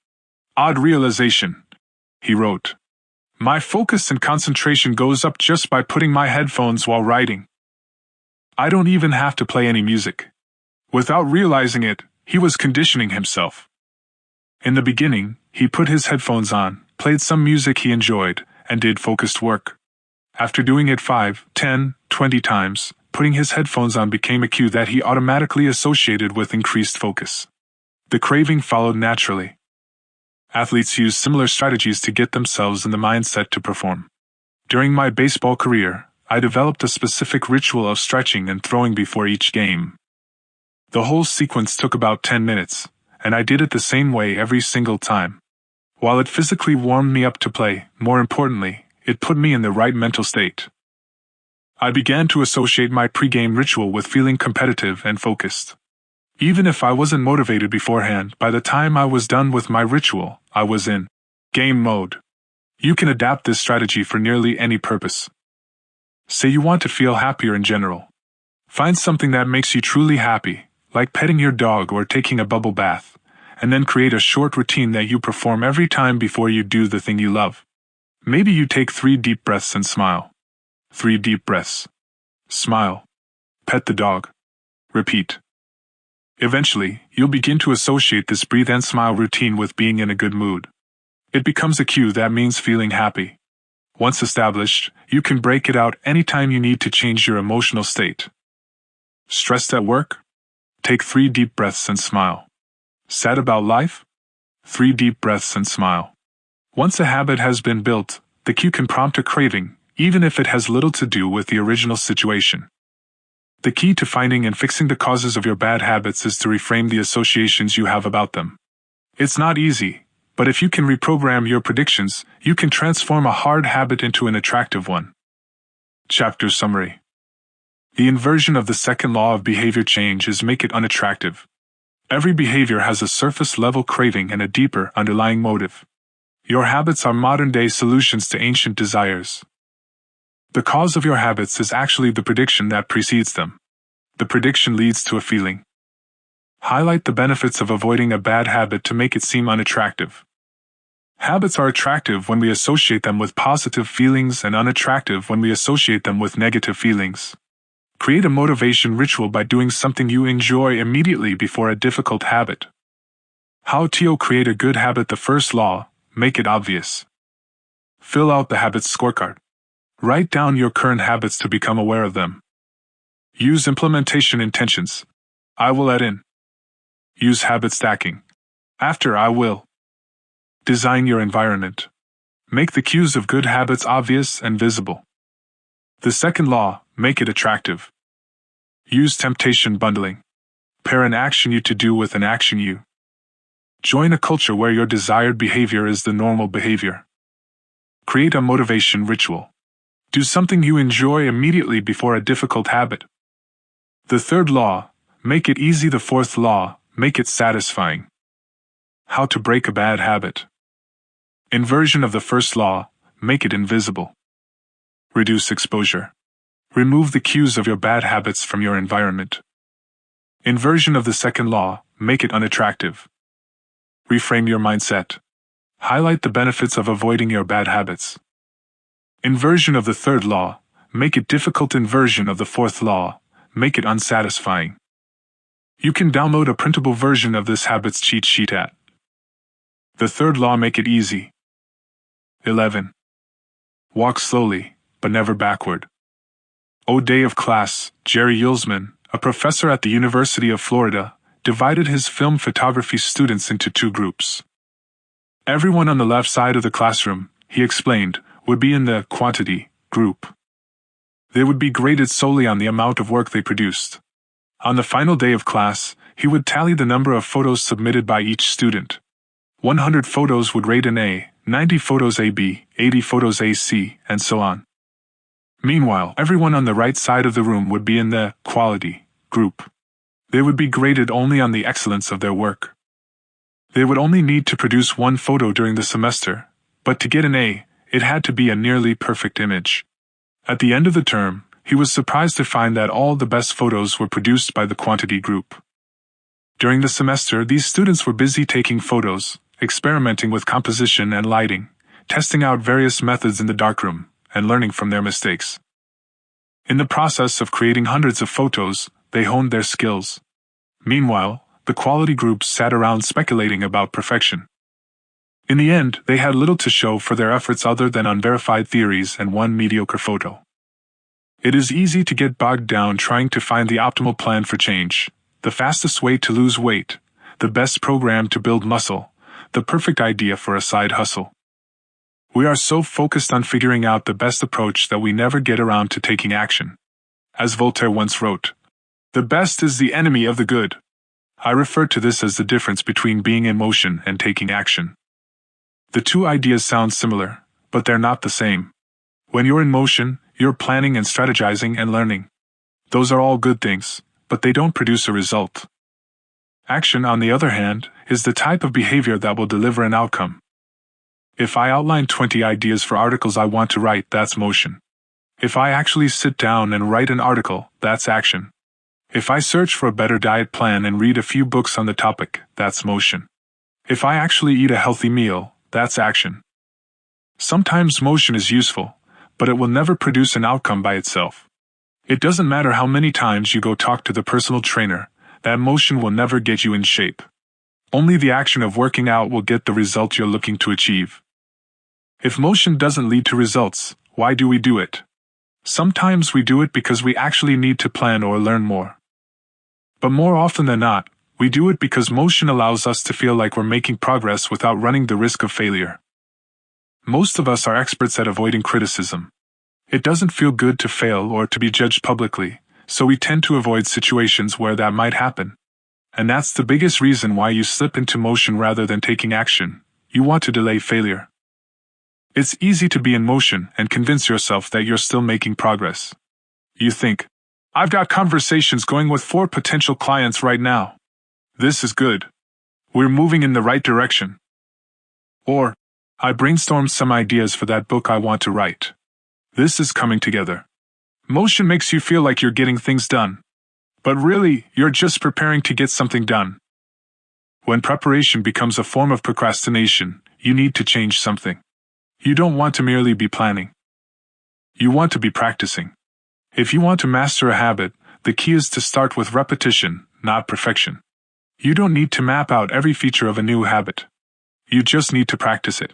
"Odd realization," he wrote. "My focus and concentration goes up just by putting my headphones while writing. I don't even have to play any music." Without realizing it, he was conditioning himself. In the beginning, he put his headphones on, played some music he enjoyed, and did focused work. After doing it 5, 10, 20 times, putting his headphones on became a cue that he automatically associated with increased focus. The craving followed naturally. Athletes use similar strategies to get themselves in the mindset to perform. During my baseball career, I developed a specific ritual of stretching and throwing before each game. The whole sequence took about 10 minutes, and I did it the same way every single time. While it physically warmed me up to play, more importantly, it put me in the right mental state. I began to associate my pre-game ritual with feeling competitive and focused. Even if I wasn't motivated beforehand, by the time I was done with my ritual, I was in game mode. You can adapt this strategy for nearly any purpose. Say you want to feel happier in general. Find something that makes you truly happy, like petting your dog or taking a bubble bath, and then create a short routine that you perform every time before you do the thing you love. Maybe you take 3 deep breaths and smile. 3 deep breaths. Smile. Pet the dog. Repeat. Eventually, you'll begin to associate this breathe and smile routine with being in a good mood. It becomes a cue that means feeling happy. Once established, you can break it out anytime you need to change your emotional state. Stressed at work? Take 3 deep breaths and smile. Sad about life? 3 deep breaths and smile. Once a habit has been built, the cue can prompt a craving, even if it has little to do with the original situation. The key to finding and fixing the causes of your bad habits is to reframe the associations you have about them. It's not easy, but if you can reprogram your predictions, you can transform a hard habit into an attractive one. Chapter Summary. The inversion of the second law of behavior change is make it unattractive. Every behavior has a surface-level craving and a deeper underlying motive. Your habits are modern-day solutions to ancient desires. The cause of your habits is actually the prediction that precedes them. The prediction leads to a feeling. Highlight the benefits of avoiding a bad habit to make it seem unattractive. Habits are attractive when we associate them with positive feelings and unattractive when we associate them with negative feelings. Create a motivation ritual by doing something you enjoy immediately before a difficult habit. How to create a good habit? The first law, make it obvious. Fill out the habits scorecard. Write down your current habits to become aware of them. Use implementation intentions. I will add in. Use habit stacking. After I will. Design your environment. Make the cues of good habits obvious and visible. The second law, make it attractive. Use temptation bundling. Pair an action you to do with an action you. Join a culture where your desired behavior is the normal behavior. Create a motivation ritual. Do something you enjoy immediately before a difficult habit. The third law, make it easy. The fourth law, make it satisfying. How to break a bad habit. Inversion of the first law, make it invisible. Reduce exposure. Remove the cues of your bad habits from your environment. Inversion of the second law, make it unattractive. Reframe your mindset. Highlight the benefits of avoiding your bad habits. Inversion of the third law, make it difficult. Inversion of the fourth law, make it unsatisfying. You can download a printable version of this habits cheat sheet at the third law. Make it easy. 11. Walk slowly, but never backward. O day of class, Jerry Yulsman, a professor at the University of Florida, divided his film photography students into 2 groups. Everyone on the left side of the classroom, he explained, would be in the quantity group. They would be graded solely on the amount of work they produced. On the final day of class, he would tally the number of photos submitted by each student. 100 photos would rate an A, 90 photos a B, 80 photos a C, and so on. Meanwhile, everyone on the right side of the room would be in the quality group. They would be graded only on the excellence of their work. They would only need to produce 1 photo during the semester, but to get an A, it had to be a nearly perfect image. At the end of the term, he was surprised to find that all the best photos were produced by the quantity group. During the semester, these students were busy taking photos, experimenting with composition and lighting, testing out various methods in the darkroom, and learning from their mistakes. In the process of creating hundreds of photos, they honed their skills. Meanwhile, the quality groups sat around speculating about perfection. In the end, they had little to show for their efforts other than unverified theories and 1 mediocre photo. It is easy to get bogged down trying to find the optimal plan for change, the fastest way to lose weight, the best program to build muscle, the perfect idea for a side hustle. We are so focused on figuring out the best approach that we never get around to taking action. As Voltaire once wrote, "The best is the enemy of the good." I refer to this as the difference between being in motion and taking action. The two ideas sound similar, but they're not the same. When you're in motion, you're planning and strategizing and learning. Those are all good things, but they don't produce a result. Action, on the other hand, is the type of behavior that will deliver an outcome. If I outline 20 ideas for articles I want to write, that's motion. If I actually sit down and write an article, that's action. If I search for a better diet plan and read a few books on the topic, that's motion. If I actually eat a healthy meal, that's action. Sometimes motion is useful, but it will never produce an outcome by itself. It doesn't matter how many times you go talk to the personal trainer, that motion will never get you in shape. Only the action of working out will get the result you're looking to achieve. If motion doesn't lead to results, why do we do it? Sometimes we do it because we actually need to plan or learn more. But more often than not, we do it because motion allows us to feel like we're making progress without running the risk of failure. Most of us are experts at avoiding criticism. It doesn't feel good to fail or to be judged publicly, so we tend to avoid situations where that might happen. And that's the biggest reason why you slip into motion rather than taking action. You want to delay failure. It's easy to be in motion and convince yourself that you're still making progress. You think, I've got conversations going with 4 potential clients right now. This is good. We're moving in the right direction. Or, I brainstormed some ideas for that book I want to write. This is coming together. Motion makes you feel like you're getting things done. But really, you're just preparing to get something done. When preparation becomes a form of procrastination, you need to change something. You don't want to merely be planning. You want to be practicing. If you want to master a habit, the key is to start with repetition, not perfection. You don't need to map out every feature of a new habit. You just need to practice it.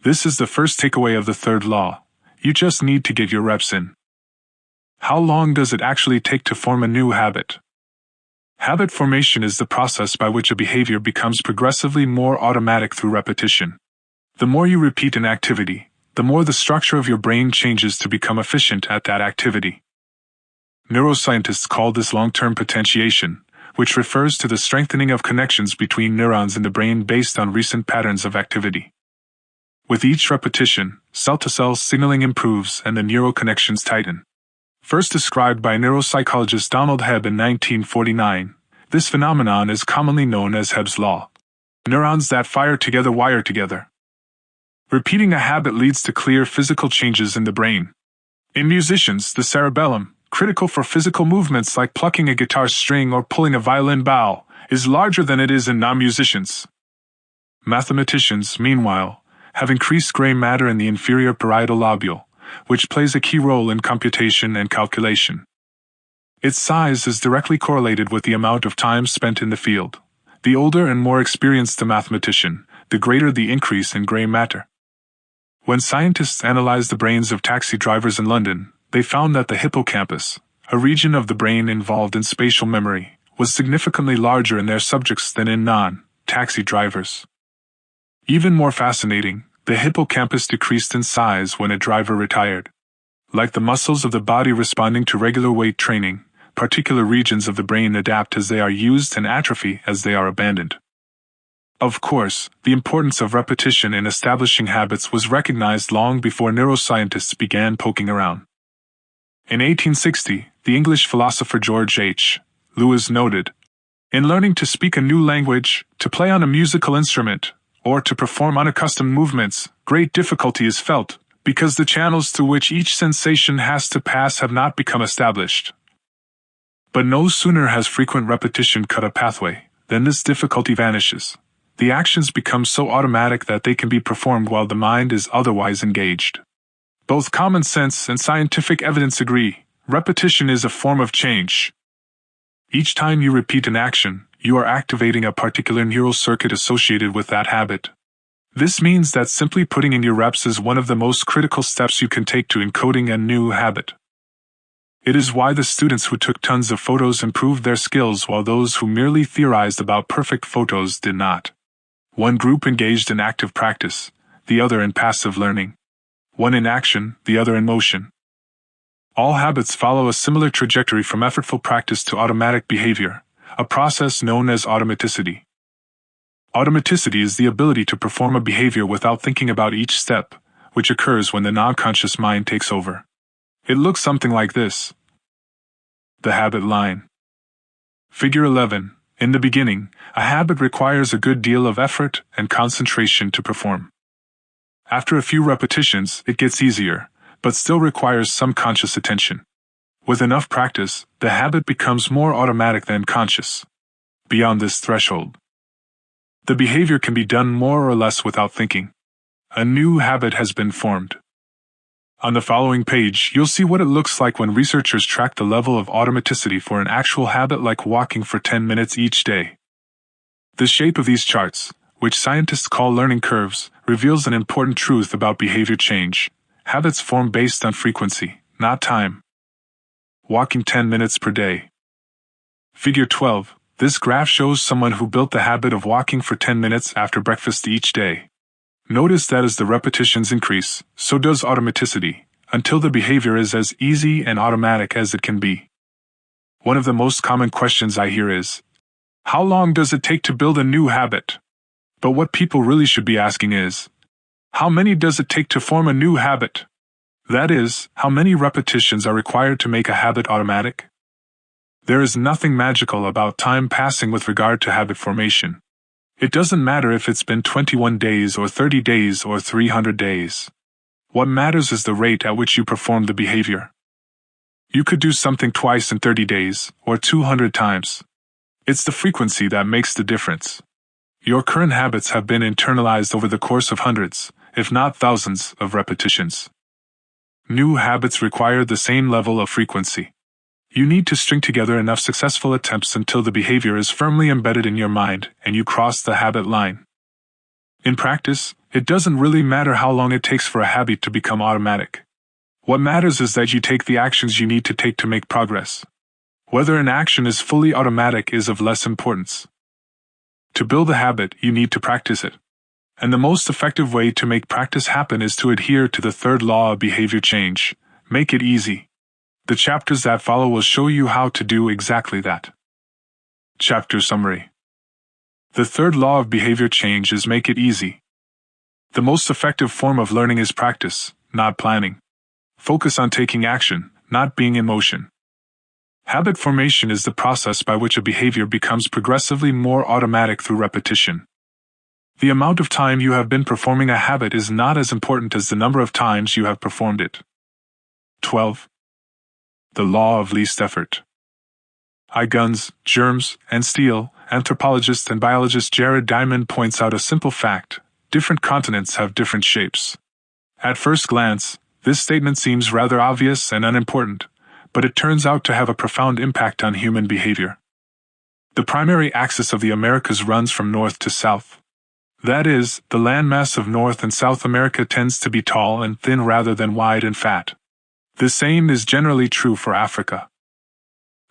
This is the first takeaway of the third law. You just need to get your reps in. How long does it actually take to form a new habit? Habit formation is the process by which a behavior becomes progressively more automatic through repetition. The more you repeat an activity, the more the structure of your brain changes to become efficient at that activity. Neuroscientists call this long-term potentiation, which refers to the strengthening of connections between neurons in the brain based on recent patterns of activity. With each repetition, cell-to-cell signaling improves and the neural connections tighten. First described by neuropsychologist Donald Hebb in 1949, this phenomenon is commonly known as Hebb's law. Neurons that fire together wire together. Repeating a habit leads to clear physical changes in the brain. In musicians, the cerebellum, critical for physical movements like plucking a guitar string or pulling a violin bow, is larger than it is in non-musicians. Mathematicians, meanwhile, have increased gray matter in the inferior parietal lobule, which plays a key role in computation and calculation. Its size is directly correlated with the amount of time spent in the field. The older and more experienced the mathematician, the greater the increase in gray matter. When scientists analyzed the brains of taxi drivers in London, they found that the hippocampus, a region of the brain involved in spatial memory, was significantly larger in their subjects than in non-taxi drivers. Even more fascinating, the hippocampus decreased in size when a driver retired. Like the muscles of the body responding to regular weight training, particular regions of the brain adapt as they are used and atrophy as they are abandoned. Of course, the importance of repetition in establishing habits was recognized long before neuroscientists began poking around. In 1860, the English philosopher George H. Lewis noted, "In learning to speak a new language, to play on a musical instrument, or to perform unaccustomed movements, great difficulty is felt, because the channels through which each sensation has to pass have not become established." But no sooner has frequent repetition cut a pathway than this difficulty vanishes. The actions become so automatic that they can be performed while the mind is otherwise engaged. Both common sense and scientific evidence agree, repetition is a form of change. Each time you repeat an action, you are activating a particular neural circuit associated with that habit. This means that simply putting in your reps is one of the most critical steps you can take to encoding a new habit. It is why the students who took tons of photos improved their skills while those who merely theorized about perfect photos did not. One group engaged in active practice, the other in passive learning. One in action, the other in motion. All habits follow a similar trajectory from effortful practice to automatic behavior, a process known as automaticity. Automaticity is the ability to perform a behavior without thinking about each step, which occurs when the non-conscious mind takes over. It looks something like this. The habit line. Figure 11. In the beginning, a habit requires a good deal of effort and concentration to perform. After a few repetitions, it gets easier, but still requires some conscious attention. With enough practice, the habit becomes more automatic than conscious. Beyond this threshold, the behavior can be done more or less without thinking. A new habit has been formed. On the following page, you'll see what it looks like when researchers track the level of automaticity for an actual habit like walking for 10 minutes each day. The shape of these charts, which scientists call learning curves, reveals an important truth about behavior change. Habits form based on frequency, not time. Walking 10 minutes per day. Figure 12. This graph shows someone who built the habit of walking for 10 minutes after breakfast each day. Notice that as the repetitions increase, so does automaticity, until the behavior is as easy and automatic as it can be. One of the most common questions I hear is, how long does it take to build a new habit? But what people really should be asking is, how many does it take to form a new habit? That is, how many repetitions are required to make a habit automatic? There is nothing magical about time passing with regard to habit formation. It doesn't matter if it's been 21 days or 30 days or 300 days. What matters is the rate at which you perform the behavior. You could do something twice in 30 days, or 200 times. It's the frequency that makes the difference. Your current habits have been internalized over the course of hundreds, if not thousands, of repetitions. New habits require the same level of frequency. You need to string together enough successful attempts until the behavior is firmly embedded in your mind and you cross the habit line. In practice, it doesn't really matter how long it takes for a habit to become automatic. What matters is that you take the actions you need to take to make progress. Whether an action is fully automatic is of less importance. To build a habit, you need to practice it. And the most effective way to make practice happen is to adhere to the third law of behavior change. Make it easy. The chapters that follow will show you how to do exactly that. Chapter Summary. The third law of behavior change is make it easy. The most effective form of learning is practice, not planning. Focus on taking action, not being in motion. Habit formation is the process by which a behavior becomes progressively more automatic through repetition. The amount of time you have been performing a habit is not as important as the number of times you have performed it. 12. The law of least effort. Guns, germs, and steel, anthropologist and biologist Jared Diamond points out a simple fact: different continents have different shapes. At first glance, this statement seems rather obvious and unimportant, but it turns out to have a profound impact on human behavior. The primary axis of the Americas runs from north to south. That is, the landmass of North and South America tends to be tall and thin rather than wide and fat. The same is generally true for Africa.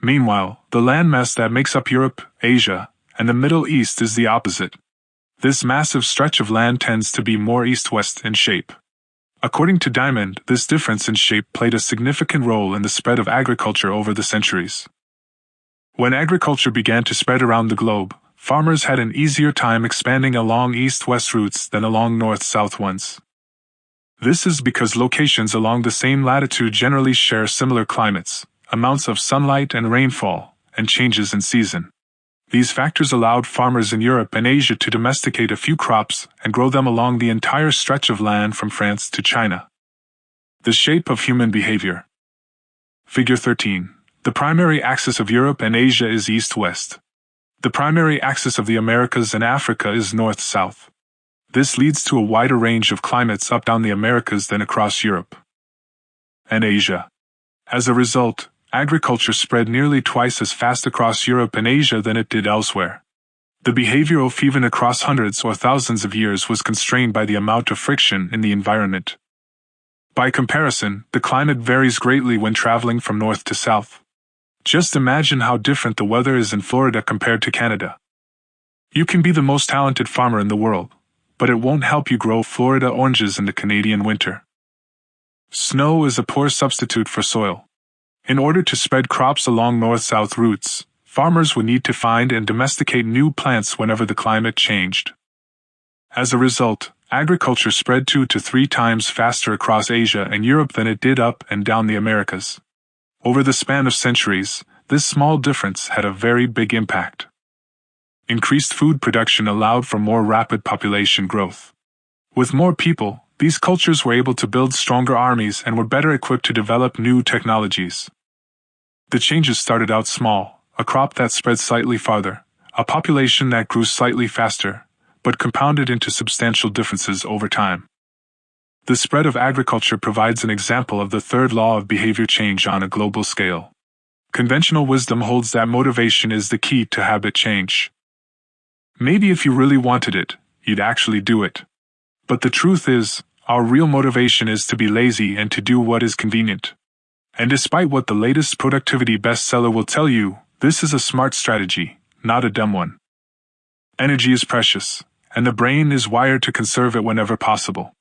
Meanwhile, the landmass that makes up Europe, Asia, and the Middle East is the opposite. This massive stretch of land tends to be more east-west in shape. According to Diamond, this difference in shape played a significant role in the spread of agriculture over the centuries. When agriculture began to spread around the globe, farmers had an easier time expanding along east-west routes than along north-south ones. This is because locations along the same latitude generally share similar climates, amounts of sunlight and rainfall, and changes in season. These factors allowed farmers in Europe and Asia to domesticate a few crops and grow them along the entire stretch of land from France to China. The shape of human behavior. Figure 13. The primary axis of Europe and Asia is east-west. The primary axis of the Americas and Africa is north-south. This leads to a wider range of climates up-down the Americas than across Europe and Asia. As a result, agriculture spread nearly twice as fast across Europe and Asia than it did elsewhere. The behavior of even across hundreds or thousands of years was constrained by the amount of friction in the environment. By comparison, the climate varies greatly when traveling from north to south. Just imagine how different the weather is in Florida compared to Canada. You can be the most talented farmer in the world, but it won't help you grow Florida oranges in the Canadian winter. Snow is a poor substitute for soil. In order to spread crops along north-south routes, farmers would need to find and domesticate new plants whenever the climate changed. As a result, agriculture spread 2 to 3 times faster across Asia and Europe than it did up and down the Americas. Over the span of centuries, this small difference had a very big impact. Increased food production allowed for more rapid population growth. With more people, these cultures were able to build stronger armies and were better equipped to develop new technologies. The changes started out small, a crop that spread slightly farther, a population that grew slightly faster, but compounded into substantial differences over time. The spread of agriculture provides an example of the third law of behavior change on a global scale. Conventional wisdom holds that motivation is the key to habit change. Maybe if you really wanted it, you'd actually do it. But the truth is, our real motivation is to be lazy and to do what is convenient. And despite what the latest productivity bestseller will tell you, this is a smart strategy, not a dumb one. Energy is precious, and the brain is wired to conserve it whenever possible.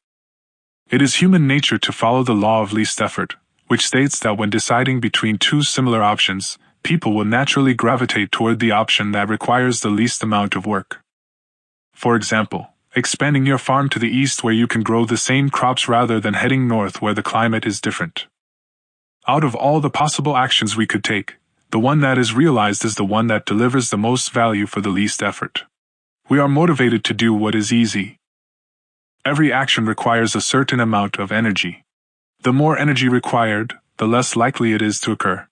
It is human nature to follow the law of least effort, which states that when deciding between two similar options, people will naturally gravitate toward the option that requires the least amount of work. For example, expanding your farm to the east where you can grow the same crops rather than heading north where the climate is different. Out of all the possible actions we could take, the one that is realized is the one that delivers the most value for the least effort. We are motivated to do what is easy. Every action requires a certain amount of energy. The more energy required, the less likely it is to occur.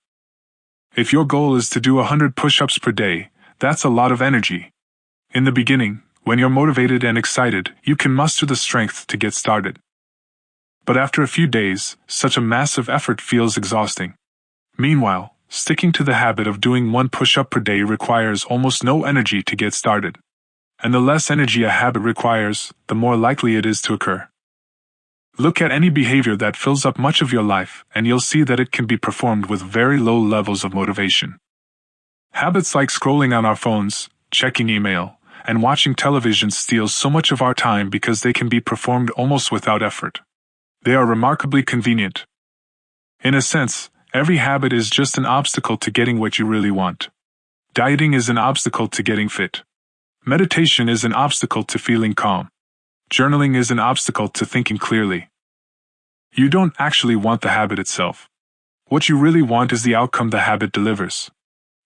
If your goal is to do 100 push-ups per day, that's a lot of energy. In the beginning, when you're motivated and excited, you can muster the strength to get started. But after a few days, such a massive effort feels exhausting. Meanwhile, sticking to the habit of doing 1 push-up per day requires almost no energy to get started. And the less energy a habit requires, the more likely it is to occur. Look at any behavior that fills up much of your life, and you'll see that it can be performed with very low levels of motivation. Habits like scrolling on our phones, checking email, and watching television steal so much of our time because they can be performed almost without effort. They are remarkably convenient. In a sense, every habit is just an obstacle to getting what you really want. Dieting is an obstacle to getting fit. Meditation is an obstacle to feeling calm. Journaling is an obstacle to thinking clearly. You don't actually want the habit itself. What you really want is the outcome the habit delivers.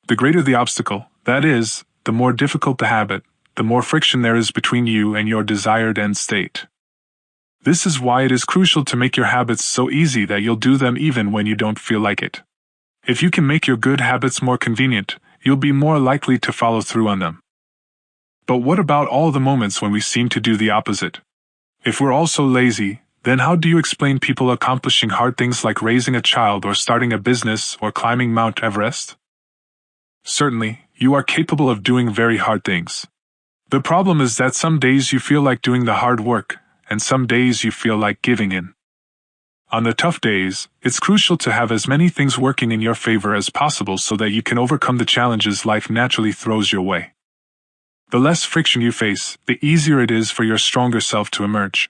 The greater the obstacle, that is, the more difficult the habit, the more friction there is between you and your desired end state. This is why it is crucial to make your habits so easy that you'll do them even when you don't feel like it. If you can make your good habits more convenient, you'll be more likely to follow through on them. But what about all the moments when we seem to do the opposite? If we're all so lazy, then how do you explain people accomplishing hard things like raising a child or starting a business or climbing Mount Everest? Certainly, you are capable of doing very hard things. The problem is that some days you feel like doing the hard work, and some days you feel like giving in. On the tough days, it's crucial to have as many things working in your favor as possible so that you can overcome the challenges life naturally throws your way. The less friction you face, the easier it is for your stronger self to emerge.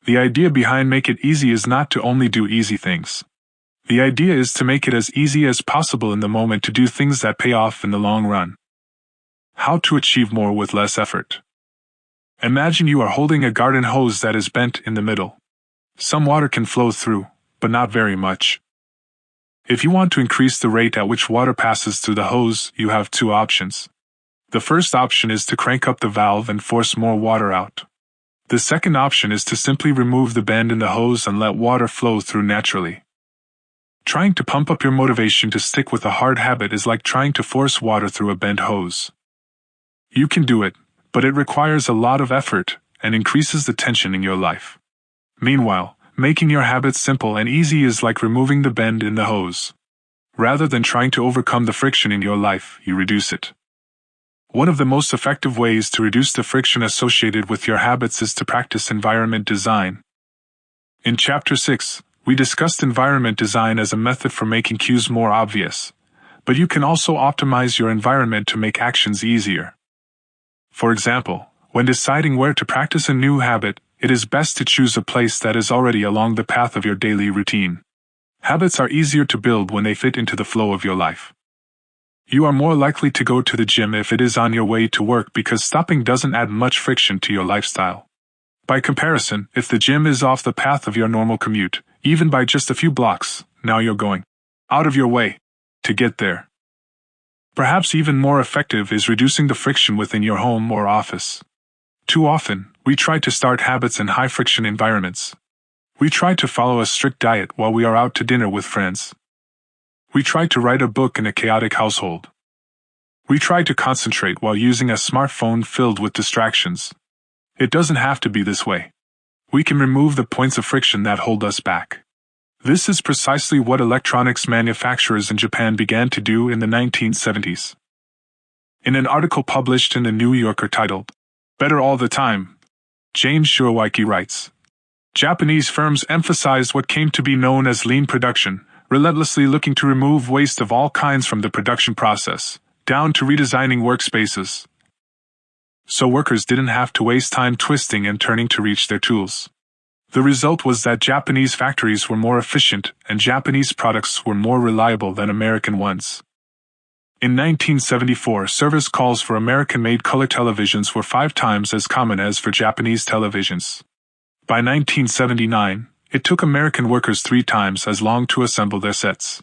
The idea behind Make It Easy is not to only do easy things. The idea is to make it as easy as possible in the moment to do things that pay off in the long run. How to achieve more with less effort. Imagine you are holding a garden hose that is bent in the middle. Some water can flow through, but not very much. If you want to increase the rate at which water passes through the hose, you have 2 options. The first option is to crank up the valve and force more water out. The second option is to simply remove the bend in the hose and let water flow through naturally. Trying to pump up your motivation to stick with a hard habit is like trying to force water through a bent hose. You can do it, but it requires a lot of effort and increases the tension in your life. Meanwhile, making your habits simple and easy is like removing the bend in the hose. Rather than trying to overcome the friction in your life, you reduce it. One of the most effective ways to reduce the friction associated with your habits is to practice environment design. In Chapter 6, we discussed environment design as a method for making cues more obvious, but you can also optimize your environment to make actions easier. For example, when deciding where to practice a new habit, it is best to choose a place that is already along the path of your daily routine. Habits are easier to build when they fit into the flow of your life. You are more likely to go to the gym if it is on your way to work because stopping doesn't add much friction to your lifestyle. By comparison, if the gym is off the path of your normal commute, even by just a few blocks, now you're going out of your way to get there. Perhaps even more effective is reducing the friction within your home or office. Too often, we try to start habits in high-friction environments. We try to follow a strict diet while we are out to dinner with friends. We try to write a book in a chaotic household. We try to concentrate while using a smartphone filled with distractions. It doesn't have to be this way. We can remove the points of friction that hold us back. This is precisely what electronics manufacturers in Japan began to do in the 1970s. In an article published in the New Yorker titled, "Better All the Time," James Shiroaki writes, Japanese firms emphasized what came to be known as lean production, relentlessly looking to remove waste of all kinds from the production process, down to redesigning workspaces. So workers didn't have to waste time twisting and turning to reach their tools. The result was that Japanese factories were more efficient and Japanese products were more reliable than American ones. In 1974, service calls for American-made color televisions were 5 times as common as for Japanese televisions. By 1979, it took American workers 3 times as long to assemble their sets.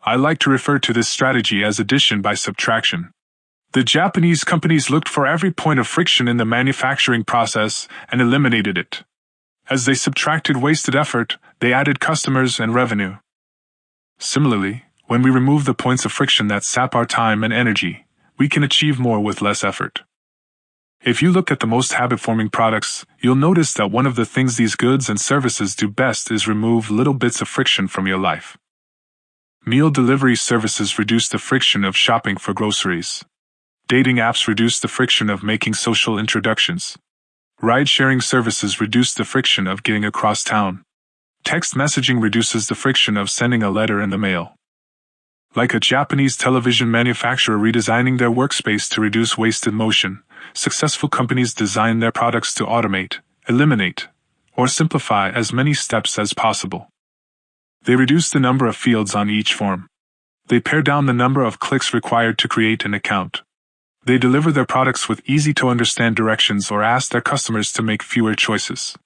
I like to refer to this strategy as addition by subtraction. The Japanese companies looked for every point of friction in the manufacturing process and eliminated it. As they subtracted wasted effort, they added customers and revenue. Similarly, when we remove the points of friction that sap our time and energy, we can achieve more with less effort. If you look at the most habit-forming products, you'll notice that one of the things these goods and services do best is remove little bits of friction from your life. Meal delivery services reduce the friction of shopping for groceries. Dating apps reduce the friction of making social introductions. Ride-sharing services reduce the friction of getting across town. Text messaging reduces the friction of sending a letter in the mail. Like a Japanese television manufacturer redesigning their workspace to reduce wasted motion, successful companies design their products to automate, eliminate, or simplify as many steps as possible. They reduce the number of fields on each form. They pare down the number of clicks required to create an account. They deliver their products with easy-to-understand directions or ask their customers to make fewer choices.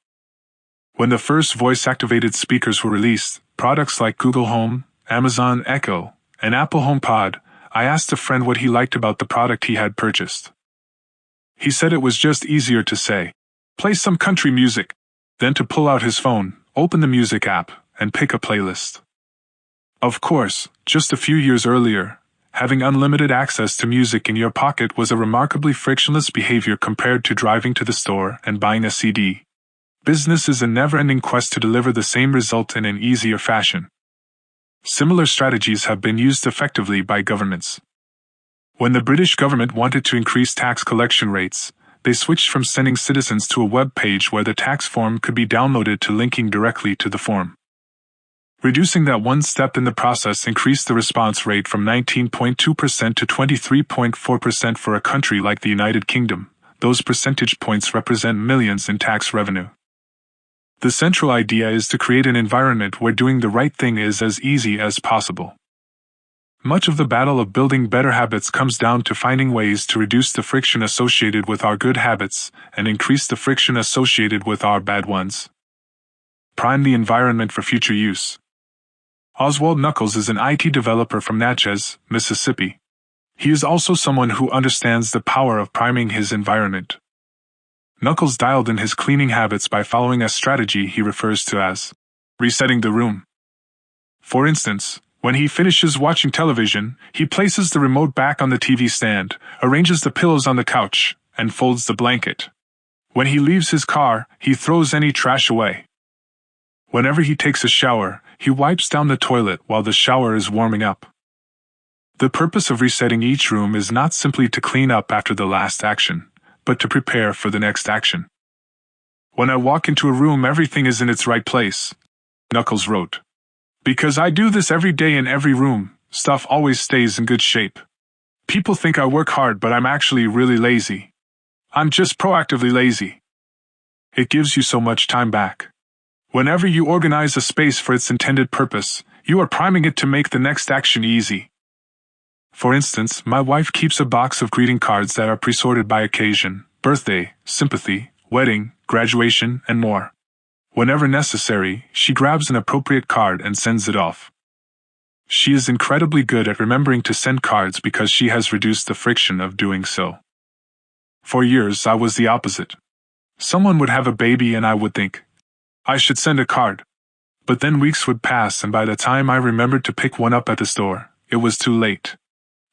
When the first voice-activated speakers were released, products like Google Home, Amazon Echo, and Apple HomePod, I asked a friend what he liked about the product he had purchased. He said it was just easier to say, "Play some country music," than to pull out his phone, open the music app, and pick a playlist. Of course, just a few years earlier, having unlimited access to music in your pocket was a remarkably frictionless behavior compared to driving to the store and buying a CD. Business is a never-ending quest to deliver the same result in an easier fashion. Similar strategies have been used effectively by governments. When the British government wanted to increase tax collection rates, they switched from sending citizens to a web page where the tax form could be downloaded to linking directly to the form. Reducing that one step in the process increased the response rate from 19.2% to 23.4% for a country like the United Kingdom. Those percentage points represent millions in tax revenue. The central idea is to create an environment where doing the right thing is as easy as possible. Much of the battle of building better habits comes down to finding ways to reduce the friction associated with our good habits and increase the friction associated with our bad ones. Prime the environment for future use. Oswald Knuckles is an IT developer from Natchez, Mississippi. He is also someone who understands the power of priming his environment. Knuckles dialed in his cleaning habits by following a strategy he refers to as resetting the room. For instance, when he finishes watching television, he places the remote back on the TV stand, arranges the pillows on the couch, and folds the blanket. When he leaves his car, he throws any trash away. Whenever he takes a shower, he wipes down the toilet while the shower is warming up. The purpose of resetting each room is not simply to clean up after the last action, but to prepare for the next action. When I walk into a room, everything is in its right place, Knuckles wrote. Because I do this every day in every room, stuff always stays in good shape. People think I work hard, but I'm actually really lazy. I'm just proactively lazy. It gives you so much time back. Whenever you organize a space for its intended purpose, you are priming it to make the next action easy. For instance, my wife keeps a box of greeting cards that are pre-sorted by occasion: birthday, sympathy, wedding, graduation, and more. Whenever necessary, she grabs an appropriate card and sends it off. She is incredibly good at remembering to send cards because she has reduced the friction of doing so. For years, I was the opposite. Someone would have a baby and I would think, I should send a card. But then weeks would pass, and by the time I remembered to pick one up at the store, it was too late.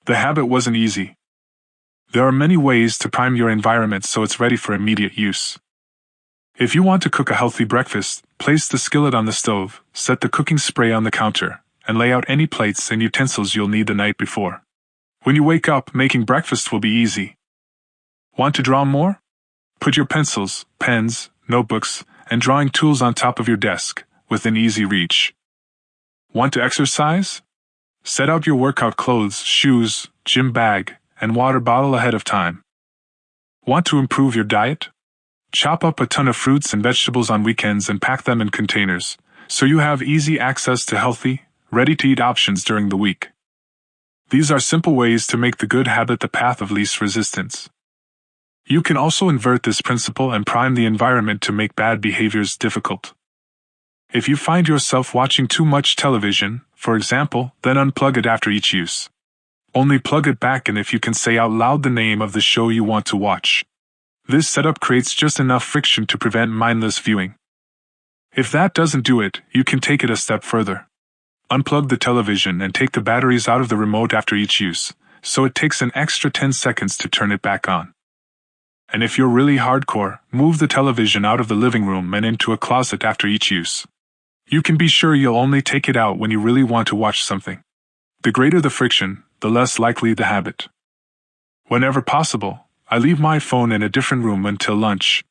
The habit wasn't easy. There are many ways to prime your environment so it's ready for immediate use. If you want to cook a healthy breakfast, place the skillet on the stove, set the cooking spray on the counter, and lay out any plates and utensils you'll need the night before. When you wake up, making breakfast will be easy. Want to draw more? Put your pencils, pens, notebooks, and drawing tools on top of your desk, within easy reach. Want to exercise? Set out your workout clothes, shoes, gym bag, and water bottle ahead of time. Want to improve your diet? Chop up a ton of fruits and vegetables on weekends and pack them in containers, so you have easy access to healthy, ready-to-eat options during the week. These are simple ways to make the good habit the path of least resistance. You can also invert this principle and prime the environment to make bad behaviors difficult. If you find yourself watching too much television, for example, then unplug it after each use. Only plug it back in if you can say out loud the name of the show you want to watch. This setup creates just enough friction to prevent mindless viewing. If that doesn't do it, you can take it a step further. Unplug the television and take the batteries out of the remote after each use, so it takes an extra 10 seconds to turn it back on. And if you're really hardcore, move the television out of the living room and into a closet after each use. You can be sure you'll only take it out when you really want to watch something. The greater the friction, the less likely the habit. Whenever possible, I leave my phone in a different room until lunch.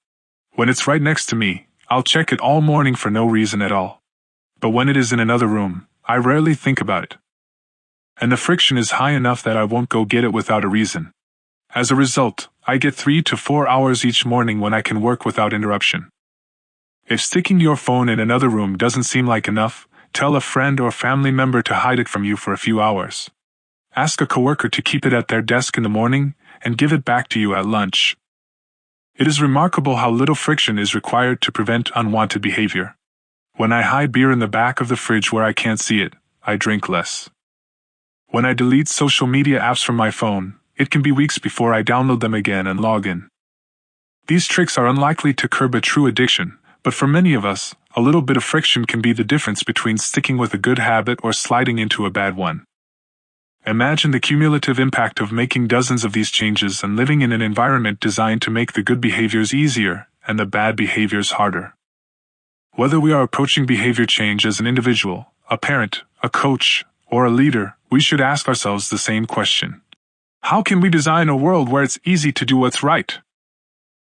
When it's right next to me, I'll check it all morning for no reason at all. But when it is in another room, I rarely think about it. And the friction is high enough that I won't go get it without a reason. As a result, I get 3 to 4 hours each morning when I can work without interruption. If sticking your phone in another room doesn't seem like enough, tell a friend or family member to hide it from you for a few hours. Ask a coworker to keep it at their desk in the morning and give it back to you at lunch. It is remarkable how little friction is required to prevent unwanted behavior. When I hide beer in the back of the fridge where I can't see it, I drink less. When I delete social media apps from my phone, it can be weeks before I download them again and log in. These tricks are unlikely to curb a true addiction, but for many of us, a little bit of friction can be the difference between sticking with a good habit or sliding into a bad one. Imagine the cumulative impact of making dozens of these changes and living in an environment designed to make the good behaviors easier and the bad behaviors harder. Whether we are approaching behavior change as an individual, a parent, a coach, or a leader, we should ask ourselves the same question. How can we design a world where it's easy to do what's right?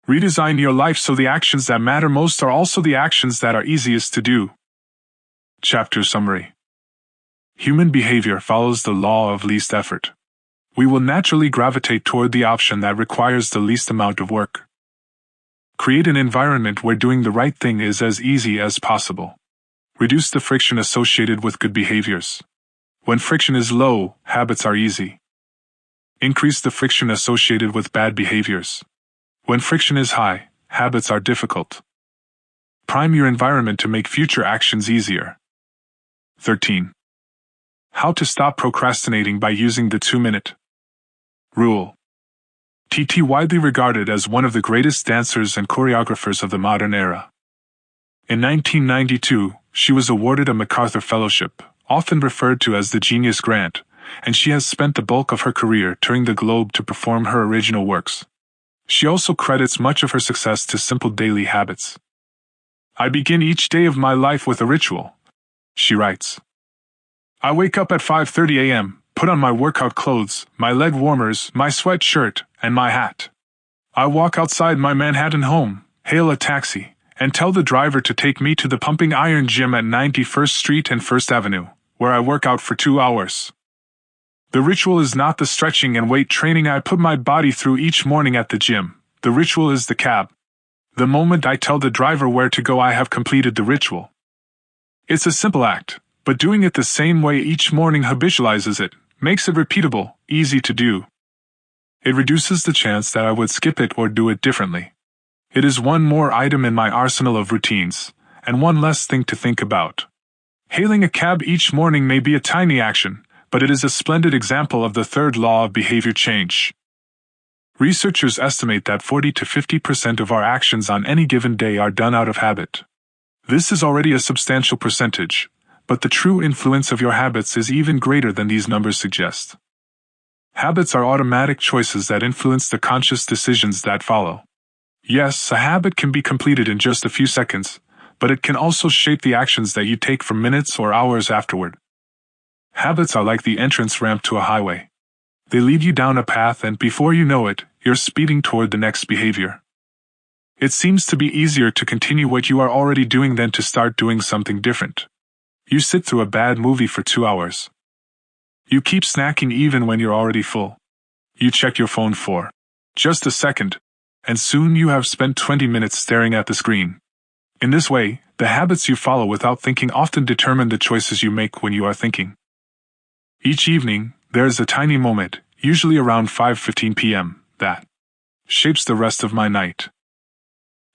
Redesign your life so the actions that matter most are also the actions that are easiest to do. Chapter Summary. Human behavior follows the law of least effort. We will naturally gravitate toward the option that requires the least amount of work. Create an environment where doing the right thing is as easy as possible. Reduce the friction associated with good behaviors. When friction is low, habits are easy. Increase the friction associated with bad behaviors. When friction is high, habits are difficult. Prime your environment to make future actions easier. 13. How to stop procrastinating by using the 2-minute rule. TT widely regarded as one of the greatest dancers and choreographers of the modern era. In 1992, she was awarded a MacArthur Fellowship, often referred to as the Genius Grant, and she has spent the bulk of her career touring the globe to perform her original works. She also credits much of her success to simple daily habits. I begin each day of my life with a ritual, she writes. I wake up at 5:30 a.m., put on my workout clothes, my leg warmers, my sweatshirt, and my hat. I walk outside my Manhattan home, hail a taxi, and tell the driver to take me to the Pumping Iron Gym at 91st Street and 1st Avenue, where I work out for 2 hours. The ritual is not the stretching and weight training I put my body through each morning at the gym. The ritual is the cab. The moment I tell the driver where to go, I have completed the ritual. It's a simple act, but doing it the same way each morning habitualizes it, makes it repeatable, easy to do. It reduces the chance that I would skip it or do it differently. It is one more item in my arsenal of routines, and one less thing to think about. Hailing a cab each morning may be a tiny action, but it is a splendid example of the third law of behavior change. Researchers estimate that 40 to 50% of our actions on any given day are done out of habit. This is already a substantial percentage, but the true influence of your habits is even greater than these numbers suggest. Habits are automatic choices that influence the conscious decisions that follow. Yes, a habit can be completed in just a few seconds, but it can also shape the actions that you take for minutes or hours afterward. Habits are like the entrance ramp to a highway. They lead you down a path, and before you know it, you're speeding toward the next behavior. It seems to be easier to continue what you are already doing than to start doing something different. You sit through a bad movie for 2 hours. You keep snacking even when you're already full. You check your phone for just a second, and soon you have spent 20 minutes staring at the screen. In this way, the habits you follow without thinking often determine the choices you make when you are thinking. Each evening, there is a tiny moment, usually around 5:15 p.m., that shapes the rest of my night.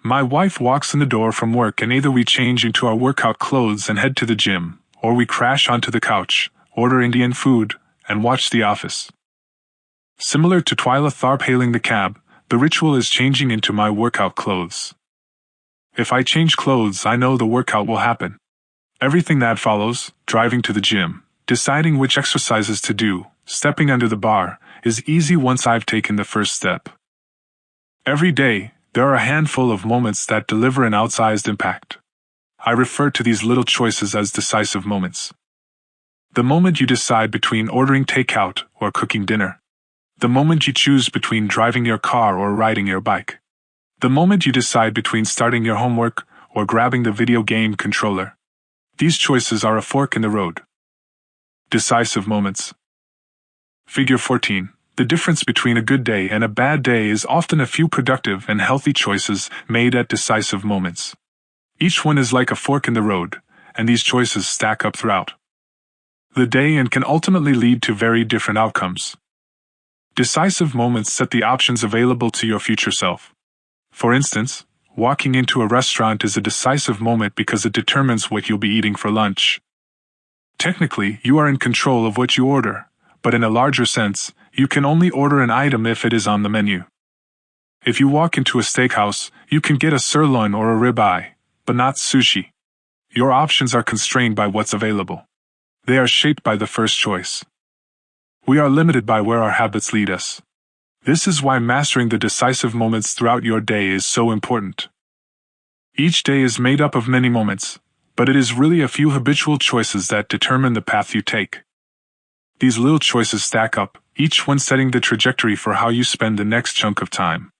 My wife walks in the door from work, and either we change into our workout clothes and head to the gym, or we crash onto the couch, order Indian food, and watch The Office. Similar to Twyla Tharp hailing the cab, the ritual is changing into my workout clothes. If I change clothes, I know the workout will happen. Everything that follows, driving to the gym, deciding which exercises to do, stepping under the bar, is easy once I've taken the first step. Every day, there are a handful of moments that deliver an outsized impact. I refer to these little choices as decisive moments. The moment you decide between ordering takeout or cooking dinner. The moment you choose between driving your car or riding your bike. The moment you decide between starting your homework or grabbing the video game controller. These choices are a fork in the road. Decisive moments. Figure 14. The difference between a good day and a bad day is often a few productive and healthy choices made at decisive moments. Each one is like a fork in the road, and these choices stack up throughout the day and can ultimately lead to very different outcomes. Decisive moments set the options available to your future self. For instance, walking into a restaurant is a decisive moment because it determines what you'll be eating for lunch. Technically, you are in control of what you order, but in a larger sense, you can only order an item if it is on the menu. If you walk into a steakhouse, you can get a sirloin or a ribeye, but not sushi. Your options are constrained by what's available. They are shaped by the first choice. We are limited by where our habits lead us. This is why mastering the decisive moments throughout your day is so important. Each day is made up of many moments, but it is really a few habitual choices that determine the path you take. These little choices stack up, each one setting the trajectory for how you spend the next chunk of time.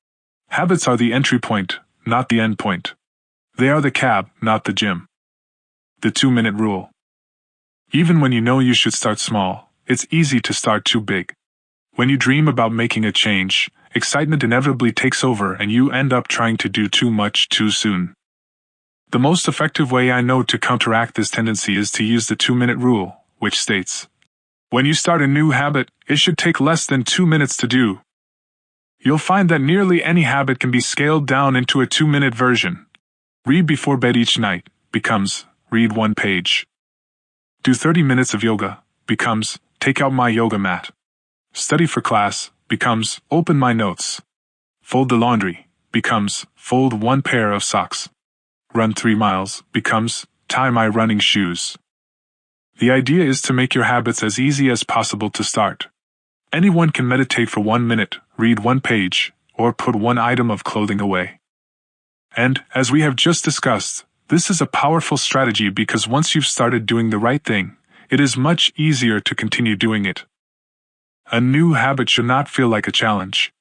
Habits are the entry point, not the end point. They are the cab, not the gym. The 2-minute rule. Even when you know you should start small, it's easy to start too big. When you dream about making a change, excitement inevitably takes over and you end up trying to do too much too soon. The most effective way I know to counteract this tendency is to use the 2-minute rule, which states, when you start a new habit, it should take less than 2 minutes to do. You'll find that nearly any habit can be scaled down into a 2-minute version. Read before bed each night becomes read 1 page. Do 30 minutes of yoga becomes take out my yoga mat. Study for class becomes open my notes. Fold the laundry becomes fold 1 pair of socks. Run 3 miles becomes tie my running shoes. The idea is to make your habits as easy as possible to start. Anyone can meditate for 1 minute, read 1 page, or put 1 item of clothing away. And, as we have just discussed, this is a powerful strategy because once you've started doing the right thing, it is much easier to continue doing it. A new habit should not feel like a challenge.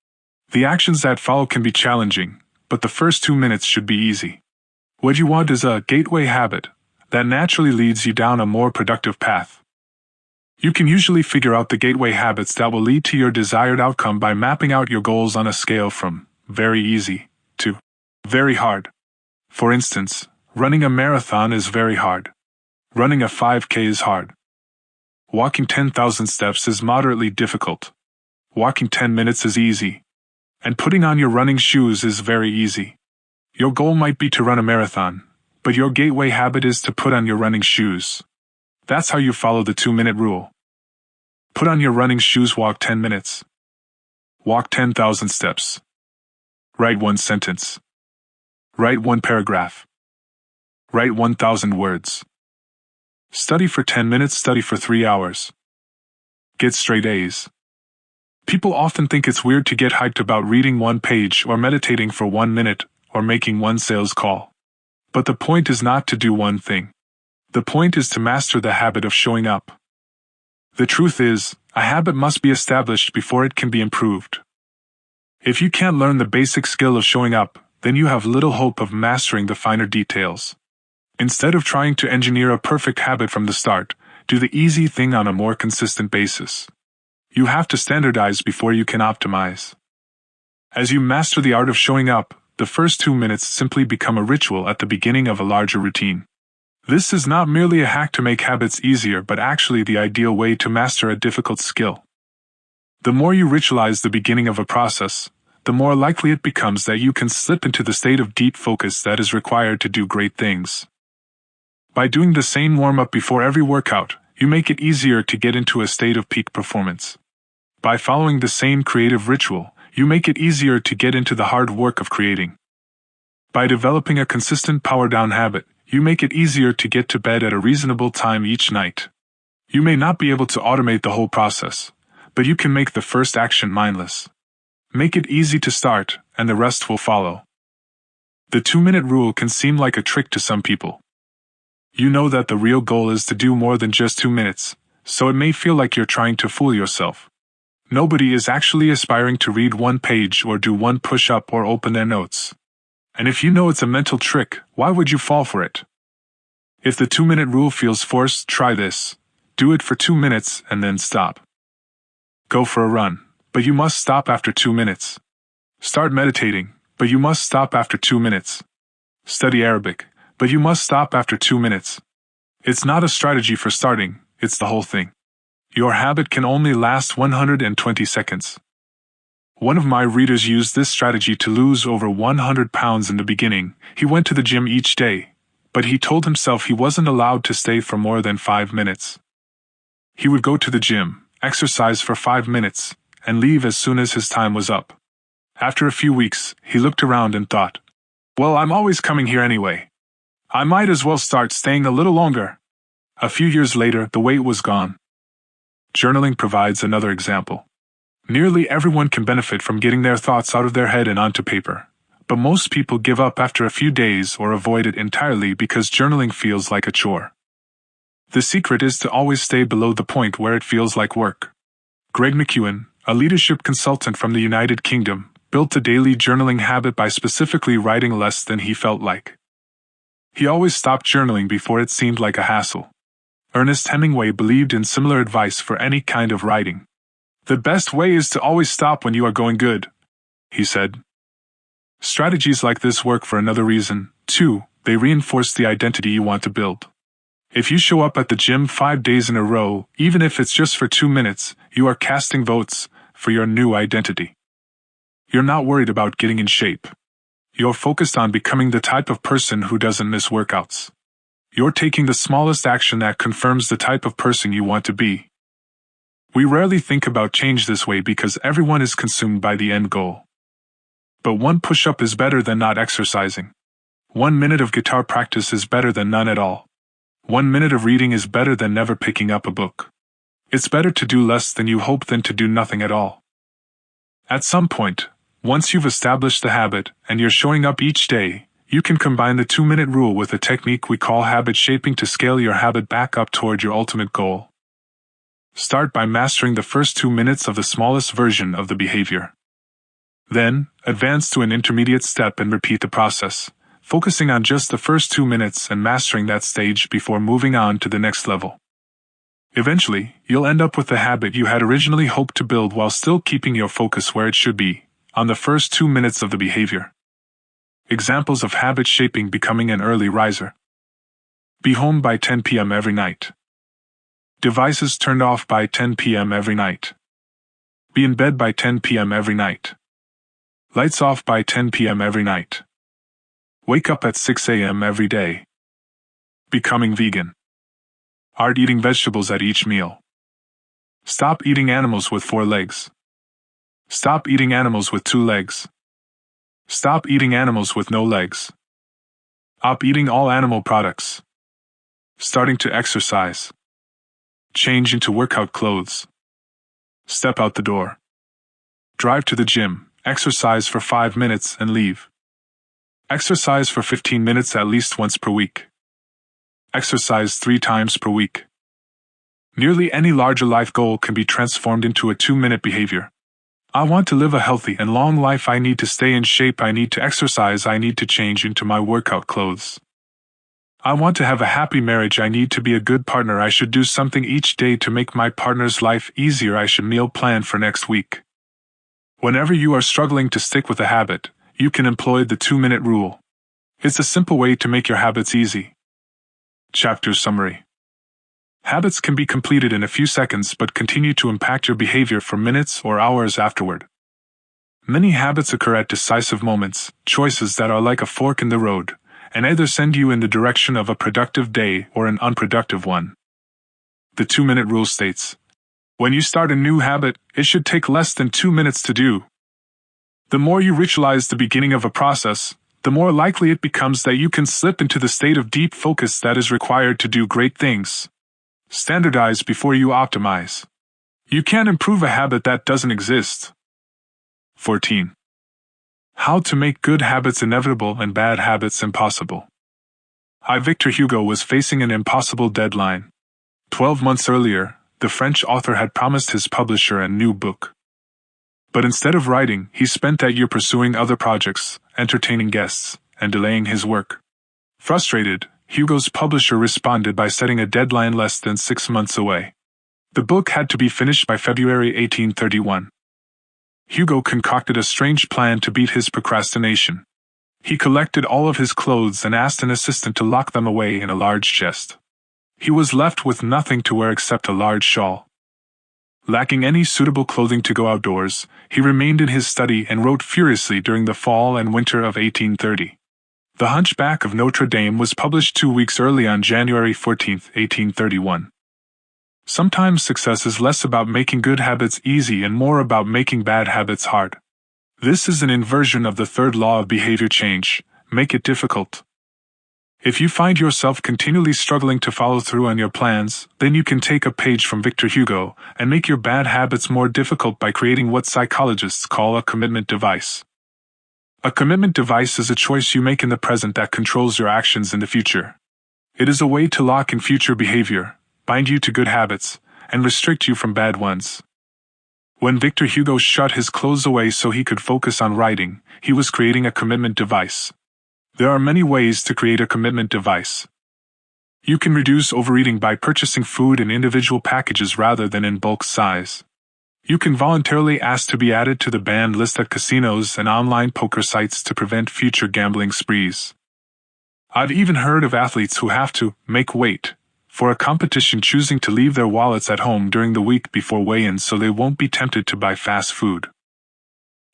The actions that follow can be challenging, but the first 2 minutes should be easy. What you want is a gateway habit that naturally leads you down a more productive path. You can usually figure out the gateway habits that will lead to your desired outcome by mapping out your goals on a scale from very easy to very hard. For instance, running a marathon is very hard. Running a 5K is hard. Walking 10,000 steps is moderately difficult. Walking 10 minutes is easy. And putting on your running shoes is very easy. Your goal might be to run a marathon, but your gateway habit is to put on your running shoes. That's how you follow the 2-minute rule. Put on your running shoes, walk 10 minutes. Walk 10,000 steps. Write 1 sentence. Write 1 paragraph. Write 1,000 words. Study for 10 minutes, study for 3 hours. Get straight A's. People often think it's weird to get hyped about reading 1 page or meditating for 1 minute or making 1 sales call. But the point is not to do one thing. The point is to master the habit of showing up. The truth is, a habit must be established before it can be improved. If you can't learn the basic skill of showing up, then you have little hope of mastering the finer details. Instead of trying to engineer a perfect habit from the start, do the easy thing on a more consistent basis. You have to standardize before you can optimize. As you master the art of showing up, the first 2 minutes simply become a ritual at the beginning of a larger routine. This is not merely a hack to make habits easier, but actually the ideal way to master a difficult skill. The more you ritualize the beginning of a process, the more likely it becomes that you can slip into the state of deep focus that is required to do great things. By doing the same warm-up before every workout, you make it easier to get into a state of peak performance. By following the same creative ritual, you make it easier to get into the hard work of creating. By developing a consistent power-down habit, you make it easier to get to bed at a reasonable time each night. You may not be able to automate the whole process, but you can make the first action mindless. Make it easy to start, and the rest will follow. The 2-minute rule can seem like a trick to some people. You know that the real goal is to do more than just 2 minutes, so it may feel like you're trying to fool yourself. Nobody is actually aspiring to read 1 page or do 1 push-up or open their notes. And if you know it's a mental trick, why would you fall for it? If the 2-minute rule feels forced, try this. Do it for 2 minutes and then stop. Go for a run, but you must stop after 2 minutes. Start meditating, but you must stop after 2 minutes. Study Arabic, but you must stop after 2 minutes. It's not a strategy for starting, it's the whole thing. Your habit can only last 120 seconds. One of my readers used this strategy to lose over 100 pounds in the beginning. He went to the gym each day, but he told himself he wasn't allowed to stay for more than 5 minutes. He would go to the gym, exercise for 5 minutes, and leave as soon as his time was up. After a few weeks, he looked around and thought, "Well, I'm always coming here anyway. I might as well start staying a little longer." A few years later, the weight was gone. Journaling provides another example. Nearly everyone can benefit from getting their thoughts out of their head and onto paper, but most people give up after a few days or avoid it entirely because journaling feels like a chore. The secret is to always stay below the point where it feels like work. Greg McKeown, a leadership consultant from the United Kingdom, built a daily journaling habit by specifically writing less than he felt like. He always stopped journaling before it seemed like a hassle. Ernest Hemingway believed in similar advice for any kind of writing. "The best way is to always stop when you are going good," he said. Strategies like this work for another reason, too. They reinforce the identity you want to build. If you show up at the gym 5 days in a row, even if it's just for 2 minutes, you are casting votes for your new identity. You're not worried about getting in shape. You're focused on becoming the type of person who doesn't miss workouts. You're taking the smallest action that confirms the type of person you want to be. We rarely think about change this way because everyone is consumed by the end goal. But 1 push-up is better than not exercising. 1 minute of guitar practice is better than none at all. 1 minute of reading is better than never picking up a book. It's better to do less than you hope than to do nothing at all. At some point, once you've established the habit and you're showing up each day, you can combine the 2-minute rule with a technique we call habit shaping to scale your habit back up toward your ultimate goal. Start by mastering the first 2 minutes of the smallest version of the behavior. Then, advance to an intermediate step and repeat the process, focusing on just the first 2 minutes and mastering that stage before moving on to the next level. Eventually, you'll end up with the habit you had originally hoped to build while still keeping your focus where it should be, on the first 2 minutes of the behavior. Examples of habit shaping: becoming an early riser. Be home by 10 p.m. every night. Devices turned off by 10 p.m. every night. Be in bed by 10 p.m. every night. Lights off by 10 p.m. every night. Wake up at 6 a.m. every day. Becoming vegan. Art eating vegetables at each meal. Stop eating animals with 4 legs. Stop eating animals with 2 legs. Stop eating animals with no legs. Stop eating all animal products. Starting to exercise. Change into workout clothes. Step out the door. Drive to the gym, exercise for 5 minutes and leave. Exercise for 15 minutes at least once per week. Exercise 3 times per week. Nearly any larger life goal can be transformed into a 2-minute behavior. I want to live a healthy and long life. I need to stay in shape. I need to exercise. I need to change into my workout clothes. I want to have a happy marriage. I need to be a good partner. I should do something each day to make my partner's life easier. I should meal plan for next week. Whenever you are struggling to stick with a habit, you can employ the 2-minute rule. It's a simple way to make your habits easy. Chapter summary. Habits can be completed in a few seconds but continue to impact your behavior for minutes or hours afterward. Many habits occur at decisive moments, choices that are like a fork in the road, and either send you in the direction of a productive day or an unproductive one. The 2-minute rule states, when you start a new habit, it should take less than 2 minutes to do. The more you ritualize the beginning of a process, the more likely it becomes that you can slip into the state of deep focus that is required to do great things. Standardize before you optimize. You can't improve a habit that doesn't exist. 14. How to make good habits inevitable and bad habits impossible. Victor Hugo was facing an impossible deadline. 12 months earlier, the French author had promised his publisher a new book. But instead of writing, he spent that year pursuing other projects, entertaining guests, and delaying his work. Frustrated, Hugo's publisher responded by setting a deadline less than 6 months away. The book had to be finished by February 1831. Hugo concocted a strange plan to beat his procrastination. He collected all of his clothes and asked an assistant to lock them away in a large chest. He was left with nothing to wear except a large shawl. Lacking any suitable clothing to go outdoors, he remained in his study and wrote furiously during the fall and winter of 1830. The Hunchback of Notre Dame was published 2 weeks early on January 14, 1831. Sometimes success is less about making good habits easy and more about making bad habits hard. This is an inversion of the third law of behavior change: make it difficult. If you find yourself continually struggling to follow through on your plans, then you can take a page from Victor Hugo and make your bad habits more difficult by creating what psychologists call a commitment device. A commitment device is a choice you make in the present that controls your actions in the future. It is a way to lock in future behavior, bind you to good habits, and restrict you from bad ones. When Victor Hugo shut his clothes away so he could focus on writing, he was creating a commitment device. There are many ways to create a commitment device. You can reduce overeating by purchasing food in individual packages rather than in bulk size. You can voluntarily ask to be added to the banned list at casinos and online poker sites to prevent future gambling sprees. I've even heard of athletes who have to make weight for a competition, choosing to leave their wallets at home during the week before weigh-ins so they won't be tempted to buy fast food.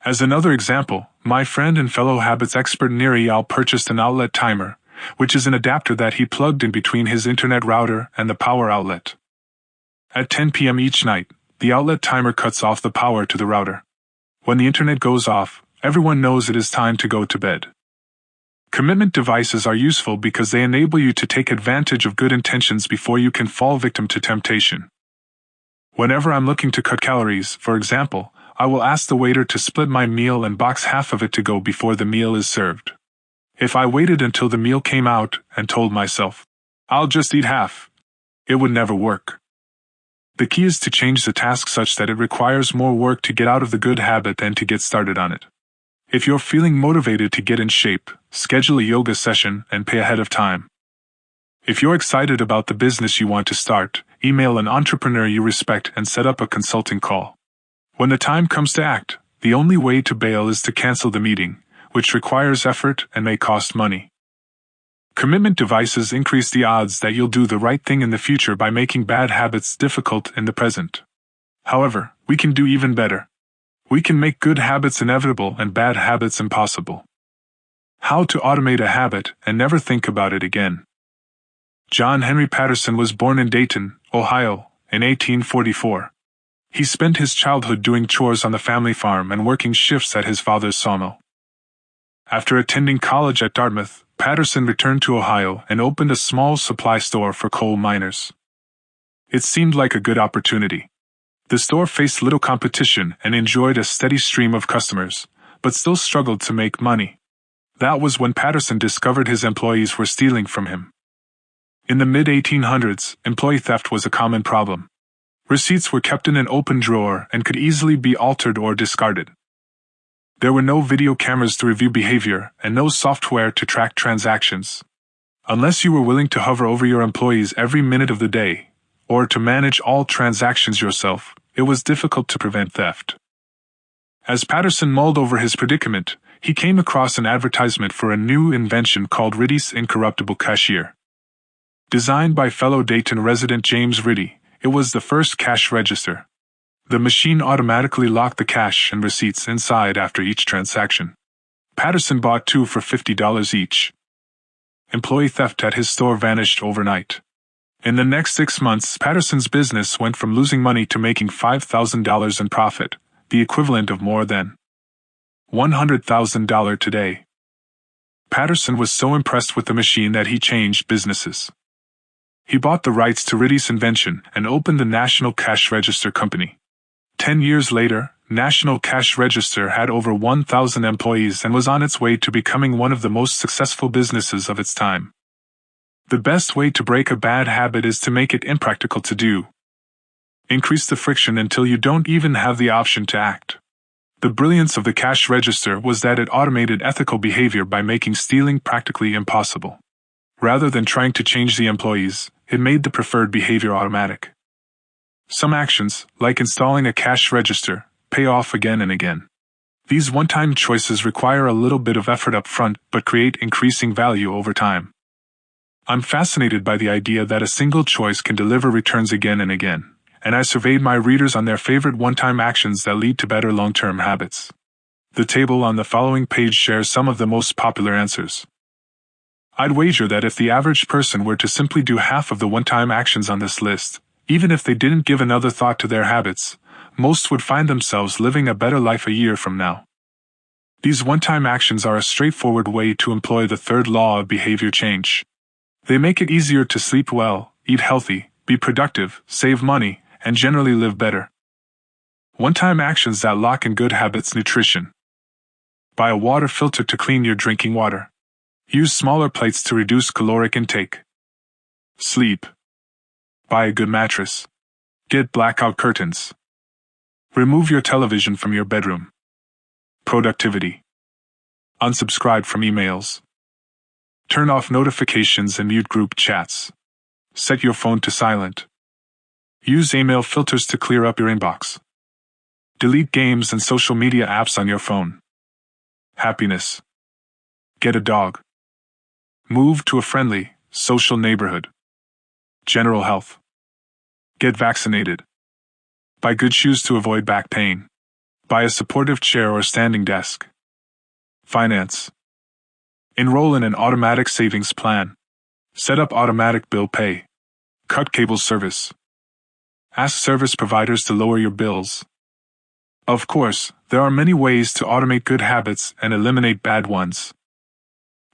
As another example, my friend and fellow habits expert Neri Al purchased an outlet timer, which is an adapter that he plugged in between his internet router and the power outlet. At 10 p.m. each night, the outlet timer cuts off the power to the router. When the internet goes off, everyone knows it is time to go to bed. Commitment devices are useful because they enable you to take advantage of good intentions before you can fall victim to temptation. Whenever I'm looking to cut calories, for example, I will ask the waiter to split my meal and box half of it to go before the meal is served. If I waited until the meal came out and told myself, I'll just eat half, it would never work. The key is to change the task such that it requires more work to get out of the good habit than to get started on it. If you're feeling motivated to get in shape, schedule a yoga session and pay ahead of time. If you're excited about the business you want to start, email an entrepreneur you respect and set up a consulting call. When the time comes to act, the only way to bail is to cancel the meeting, which requires effort and may cost money. Commitment devices increase the odds that you'll do the right thing in the future by making bad habits difficult in the present. However, we can do even better. We can make good habits inevitable and bad habits impossible. How to automate a habit and never think about it again. John Henry Patterson was born in Dayton, Ohio, in 1844. He spent his childhood doing chores on the family farm and working shifts at his father's sawmill. After attending college at Dartmouth, Patterson returned to Ohio and opened a small supply store for coal miners. It seemed like a good opportunity. The store faced little competition and enjoyed a steady stream of customers, but still struggled to make money. That was when Patterson discovered his employees were stealing from him. In the mid-1800s, employee theft was a common problem. Receipts were kept in an open drawer and could easily be altered or discarded. There were no video cameras to review behavior and no software to track transactions. Unless you were willing to hover over your employees every minute of the day, or to manage all transactions yourself, it was difficult to prevent theft. As Patterson mulled over his predicament, he came across an advertisement for a new invention called Ritty's Incorruptible Cashier. Designed by fellow Dayton resident James Ritty, it was the first cash register. The machine automatically locked the cash and receipts inside after each transaction. Patterson bought 2 for $50 each. Employee theft at his store vanished overnight. In the next 6 months, Patterson's business went from losing money to making $5,000 in profit, the equivalent of more than $100,000 today. Patterson was so impressed with the machine that he changed businesses. He bought the rights to Ritty's invention and opened the National Cash Register Company. 10 years later, National Cash Register had over 1,000 employees and was on its way to becoming one of the most successful businesses of its time. The best way to break a bad habit is to make it impractical to do. Increase the friction until you don't even have the option to act. The brilliance of the cash register was that it automated ethical behavior by making stealing practically impossible. Rather than trying to change the employees, it made the preferred behavior automatic. Some actions, like installing a cash register, pay off again and again. These one-time choices require a little bit of effort up front but create increasing value over time. I'm fascinated by the idea that a single choice can deliver returns again and again, and I surveyed my readers on their favorite one-time actions that lead to better long-term habits. The table on the following page shares some of the most popular answers. I'd wager that if the average person were to simply do half of the one-time actions on this list, even if they didn't give another thought to their habits, most would find themselves living a better life a year from now. These one-time actions are a straightforward way to employ the third law of behavior change. They make it easier to sleep well, eat healthy, be productive, save money, and generally live better. One-time actions that lock in good habits. Nutrition. Buy a water filter to clean your drinking water. Use smaller plates to reduce caloric intake. Sleep. Buy a good mattress. Get blackout curtains. Remove your television from your bedroom. Productivity. Unsubscribe from emails. Turn off notifications and mute group chats. Set your phone to silent. Use email filters to clear up your inbox. Delete games and social media apps on your phone. Happiness. Get a dog. Move to a friendly, social neighborhood. General health. Get vaccinated. Buy good shoes to avoid back pain. Buy a supportive chair or standing desk. Finance. Enroll in an automatic savings plan. Set up automatic bill pay. Cut cable service. Ask service providers to lower your bills. Of course, there are many ways to automate good habits and eliminate bad ones.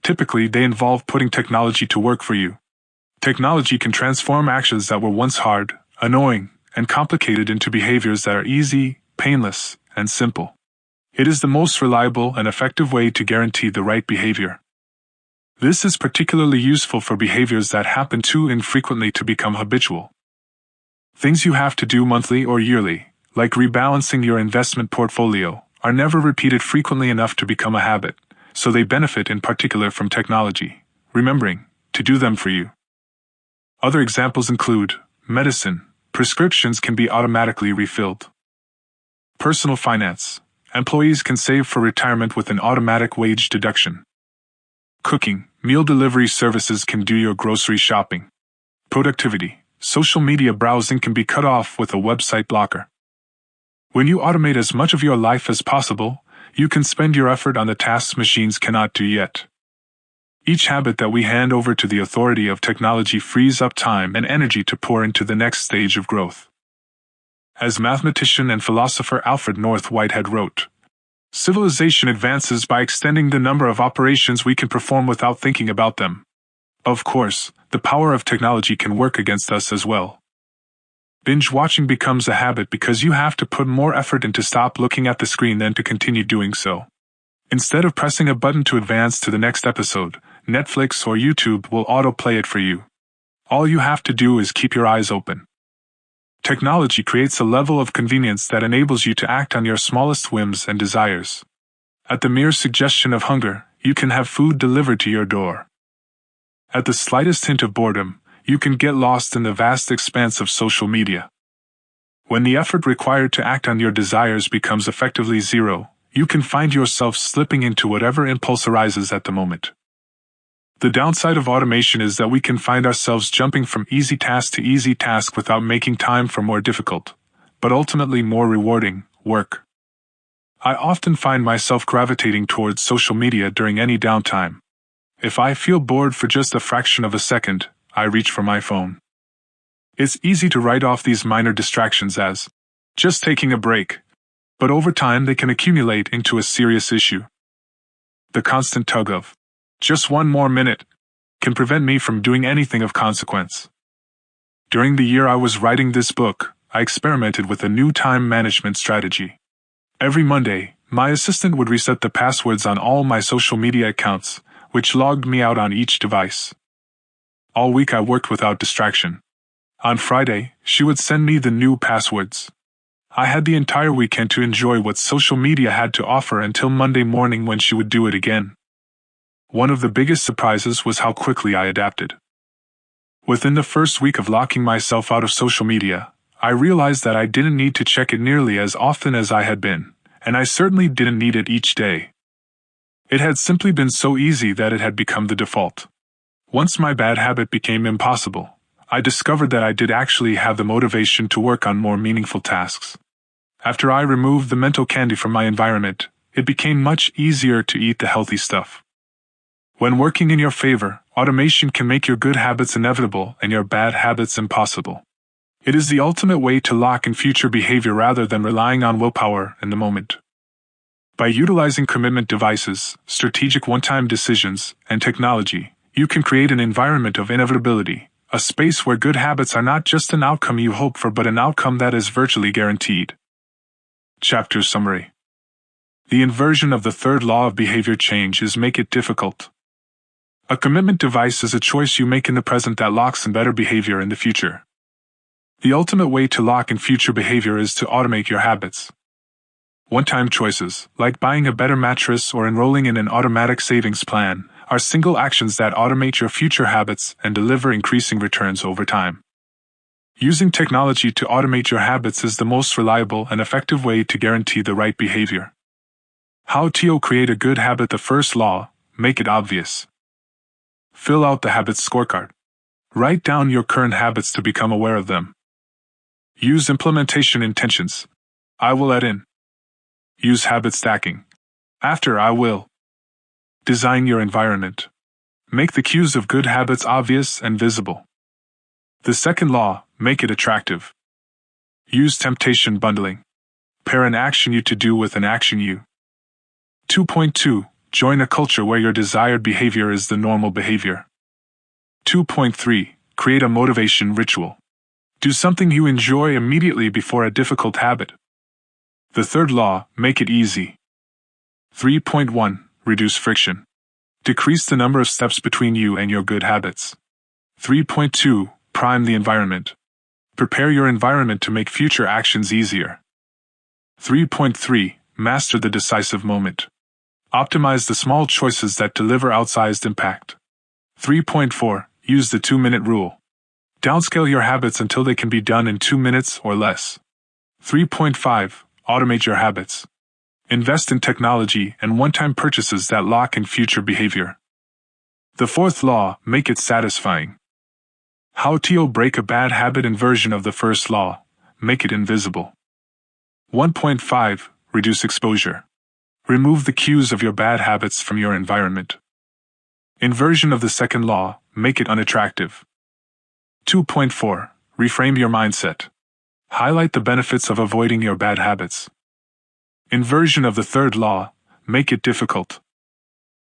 Typically, they involve putting technology to work for you. Technology can transform actions that were once hard, annoying, and complicated into behaviors that are easy, painless, and simple. It is the most reliable and effective way to guarantee the right behavior. This is particularly useful for behaviors that happen too infrequently to become habitual. Things you have to do monthly or yearly, like rebalancing your investment portfolio, are never repeated frequently enough to become a habit, so they benefit in particular from technology, remembering to do them for you. Other examples include medicine. Prescriptions can be automatically refilled. Personal finance. Employees can save for retirement with an automatic wage deduction. Cooking, meal delivery services can do your grocery shopping. Productivity, social media browsing can be cut off with a website blocker. When you automate as much of your life as possible, you can spend your effort on the tasks machines cannot do yet. Each habit that we hand over to the authority of technology frees up time and energy to pour into the next stage of growth. As mathematician and philosopher Alfred North Whitehead wrote, "Civilization advances by extending the number of operations we can perform without thinking about them." Of course, the power of technology can work against us as well. Binge watching becomes a habit because you have to put more effort into stop looking at the screen than to continue doing so. Instead of pressing a button to advance to the next episode, Netflix or YouTube will autoplay it for you. All you have to do is keep your eyes open. Technology creates a level of convenience that enables you to act on your smallest whims and desires. At the mere suggestion of hunger, you can have food delivered to your door. At the slightest hint of boredom, you can get lost in the vast expanse of social media. When the effort required to act on your desires becomes effectively zero, you can find yourself slipping into whatever impulse arises at the moment. The downside of automation is that we can find ourselves jumping from easy task to easy task without making time for more difficult, but ultimately more rewarding, work. I often find myself gravitating towards social media during any downtime. If I feel bored for just a fraction of a second, I reach for my phone. It's easy to write off these minor distractions as just taking a break, but over time they can accumulate into a serious issue. The constant tug of just one more minute can prevent me from doing anything of consequence. During the year I was writing this book, I experimented with a new time management strategy. Every Monday, my assistant would reset the passwords on all my social media accounts, which logged me out on each device. All week I worked without distraction. On Friday, she would send me the new passwords. I had the entire weekend to enjoy what social media had to offer until Monday morning when she would do it again. One of the biggest surprises was how quickly I adapted. Within the first week of locking myself out of social media, I realized that I didn't need to check it nearly as often as I had been, and I certainly didn't need it each day. It had simply been so easy that it had become the default. Once my bad habit became impossible, I discovered that I did actually have the motivation to work on more meaningful tasks. After I removed the mental candy from my environment, it became much easier to eat the healthy stuff. When working in your favor, automation can make your good habits inevitable and your bad habits impossible. It is the ultimate way to lock in future behavior rather than relying on willpower in the moment. By utilizing commitment devices, strategic one-time decisions, and technology, you can create an environment of inevitability, a space where good habits are not just an outcome you hope for but an outcome that is virtually guaranteed. Chapter Summary. The inversion of the third law of behavior change is make it difficult. A commitment device is a choice you make in the present that locks in better behavior in the future. The ultimate way to lock in future behavior is to automate your habits. One-time choices, like buying a better mattress or enrolling in an automatic savings plan, are single actions that automate your future habits and deliver increasing returns over time. Using technology to automate your habits is the most reliable and effective way to guarantee the right behavior. How to create a good habit? The first law, make it obvious. Fill out the habits scorecard. Write down your current habits to become aware of them. Use implementation intentions. I will add in. Use habit stacking. After I will. Design your environment. Make the cues of good habits obvious and visible. The second law, make it attractive. Use temptation bundling. Pair an action you to do with an action you. 2.2. Join a culture where your desired behavior is the normal behavior. 2.3. Create a motivation ritual. Do something you enjoy immediately before a difficult habit. The third law, make it easy. 3.1. Reduce friction. Decrease the number of steps between you and your good habits. 3.2. Prime the environment. Prepare your environment to make future actions easier. 3.3. Master the decisive moment. Optimize the small choices that deliver outsized impact. 3.4. Use the 2-minute rule. Downscale your habits until they can be done in 2 minutes or less. 3.5. Automate your habits. Invest in technology and one-time purchases that lock in future behavior. The fourth law, make it satisfying. How to break a bad habit inversion of the first law, make it invisible. 1.5. Reduce exposure. Remove the cues of your bad habits from your environment. Inversion of the second law, make it unattractive. 2.4. Reframe your mindset. Highlight the benefits of avoiding your bad habits. Inversion of the third law, make it difficult.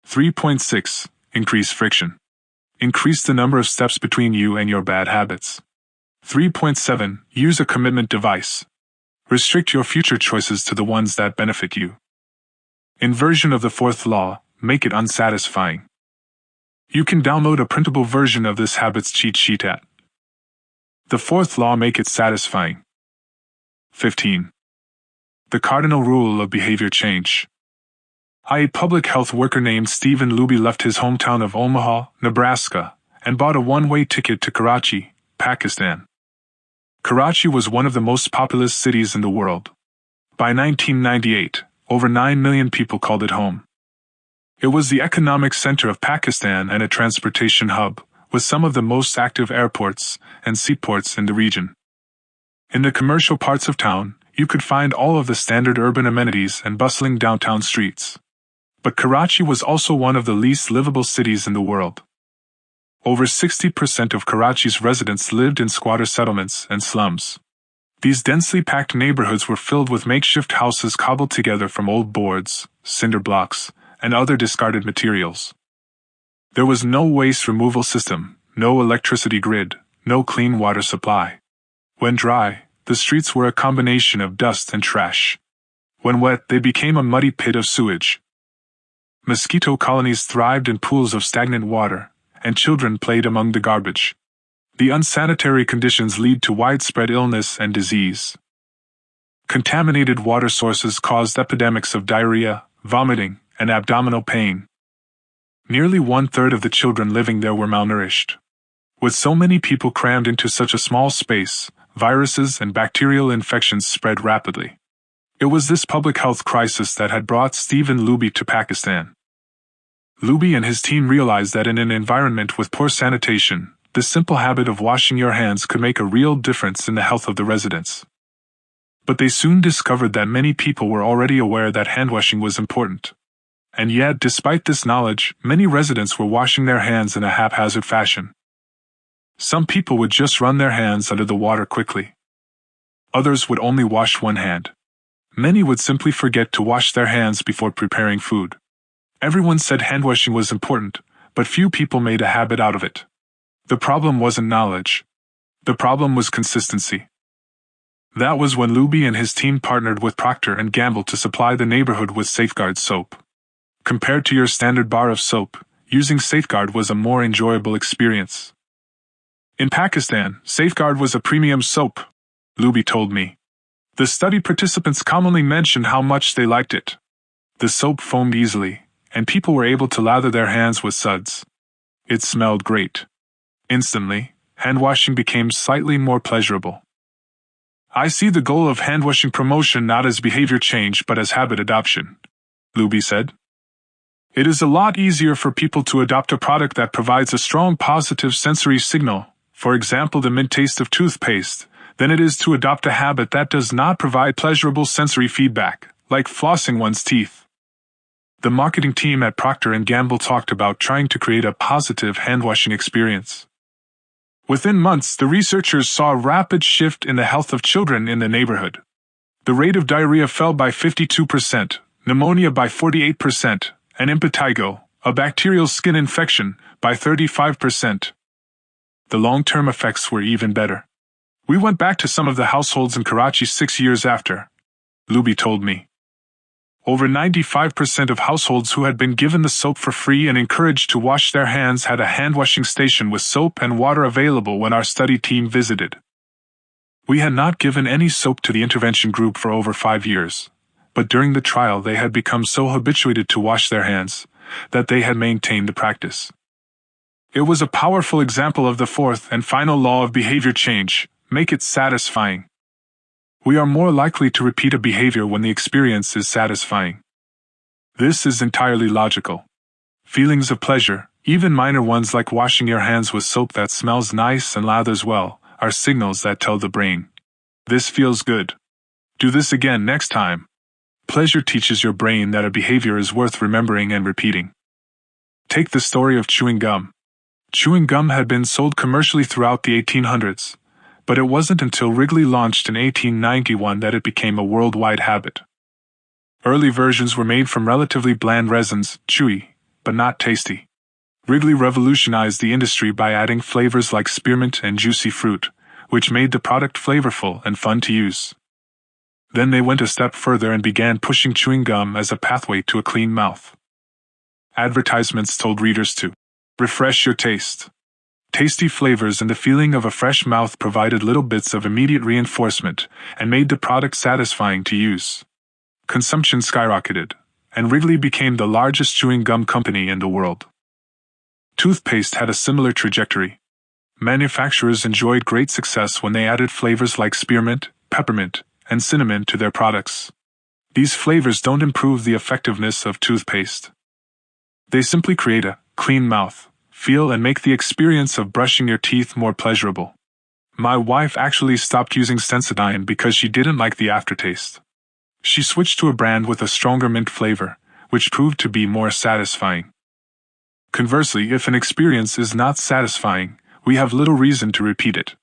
3.6. Increase friction. Increase the number of steps between you and your bad habits. 3.7. Use a commitment device. Restrict your future choices to the ones that benefit you. Inversion of the fourth law, make it unsatisfying. You can download a printable version of this habits cheat sheet at the fourth law, make it satisfying. 15. The cardinal rule of behavior change. A public health worker named Stephen Luby left his hometown of Omaha, Nebraska, and bought a one-way ticket to Karachi, Pakistan. Karachi was one of the most populous cities in the world. By 1998, over 9 million people called it home. It was the economic center of Pakistan and a transportation hub, with some of the most active airports and seaports in the region. In the commercial parts of town, you could find all of the standard urban amenities and bustling downtown streets. But Karachi was also one of the least livable cities in the world. Over 60% of Karachi's residents lived in squatter settlements and slums. These densely packed neighborhoods were filled with makeshift houses cobbled together from old boards, cinder blocks, and other discarded materials. There was no waste removal system, no electricity grid, no clean water supply. When dry, the streets were a combination of dust and trash. When wet, they became a muddy pit of sewage. Mosquito colonies thrived in pools of stagnant water, and children played among the garbage. The unsanitary conditions lead to widespread illness and disease. Contaminated water sources caused epidemics of diarrhea, vomiting, and abdominal pain. Nearly 1/3 of the children living there were malnourished. With so many people crammed into such a small space, viruses and bacterial infections spread rapidly. It was this public health crisis that had brought Stephen Luby to Pakistan. Luby and his team realized that in an environment with poor sanitation, the simple habit of washing your hands could make a real difference in the health of the residents. But they soon discovered that many people were already aware that handwashing was important. And yet, despite this knowledge, many residents were washing their hands in a haphazard fashion. Some people would just run their hands under the water quickly. Others would only wash one hand. Many would simply forget to wash their hands before preparing food. Everyone said handwashing was important, but few people made a habit out of it. The problem wasn't knowledge. The problem was consistency. That was when Luby and his team partnered with Procter & Gamble to supply the neighborhood with Safeguard soap. Compared to your standard bar of soap, using Safeguard was a more enjoyable experience. In Pakistan, Safeguard was a premium soap, Luby told me. The study participants commonly mentioned how much they liked it. The soap foamed easily, and people were able to lather their hands with suds. It smelled great. Instantly, handwashing became slightly more pleasurable. I see the goal of handwashing promotion not as behavior change but as habit adoption, Luby said. It is a lot easier for people to adopt a product that provides a strong positive sensory signal, for example the mint taste of toothpaste, than it is to adopt a habit that does not provide pleasurable sensory feedback, like flossing one's teeth. The marketing team at Procter & Gamble talked about trying to create a positive handwashing experience. Within months, the researchers saw a rapid shift in the health of children in the neighborhood. The rate of diarrhea fell by 52%, pneumonia by 48%, and impetigo, a bacterial skin infection, by 35%. The long-term effects were even better. We went back to some of the households in Karachi 6 years after, Luby told me. Over 95% of households who had been given the soap for free and encouraged to wash their hands had a hand-washing station with soap and water available when our study team visited. We had not given any soap to the intervention group for over 5 years, but during the trial they had become so habituated to wash their hands that they had maintained the practice. It was a powerful example of the fourth and final law of behavior change: make it satisfying. We are more likely to repeat a behavior when the experience is satisfying. This is entirely logical. Feelings of pleasure, Even minor ones like washing your hands with soap that smells nice and lathers well are signals that tell the brain, "This feels good. Do this again next time." Pleasure teaches your brain that a behavior is worth remembering and repeating. Take the story of chewing gum. Chewing gum had been sold commercially throughout the 1800s, but it wasn't until Wrigley launched in 1891 that it became a worldwide habit. Early versions were made from relatively bland resins, chewy, but not tasty. Wrigley revolutionized the industry by adding flavors like spearmint and juicy fruit, which made the product flavorful and fun to use. Then they went a step further and began pushing chewing gum as a pathway to a clean mouth. Advertisements told readers to refresh your taste. Tasty flavors and the feeling of a fresh mouth provided little bits of immediate reinforcement and made the product satisfying to use. Consumption skyrocketed, and Wrigley became the largest chewing gum company in the world. Toothpaste had a similar trajectory. Manufacturers enjoyed great success when they added flavors like spearmint, peppermint, and cinnamon to their products. These flavors don't improve the effectiveness of toothpaste. They simply create a clean mouth feel and make the experience of brushing your teeth more pleasurable. My wife actually stopped using Sensodyne because she didn't like the aftertaste. She switched to a brand with a stronger mint flavor, which proved to be more satisfying. Conversely, if an experience is not satisfying, we have little reason to repeat it.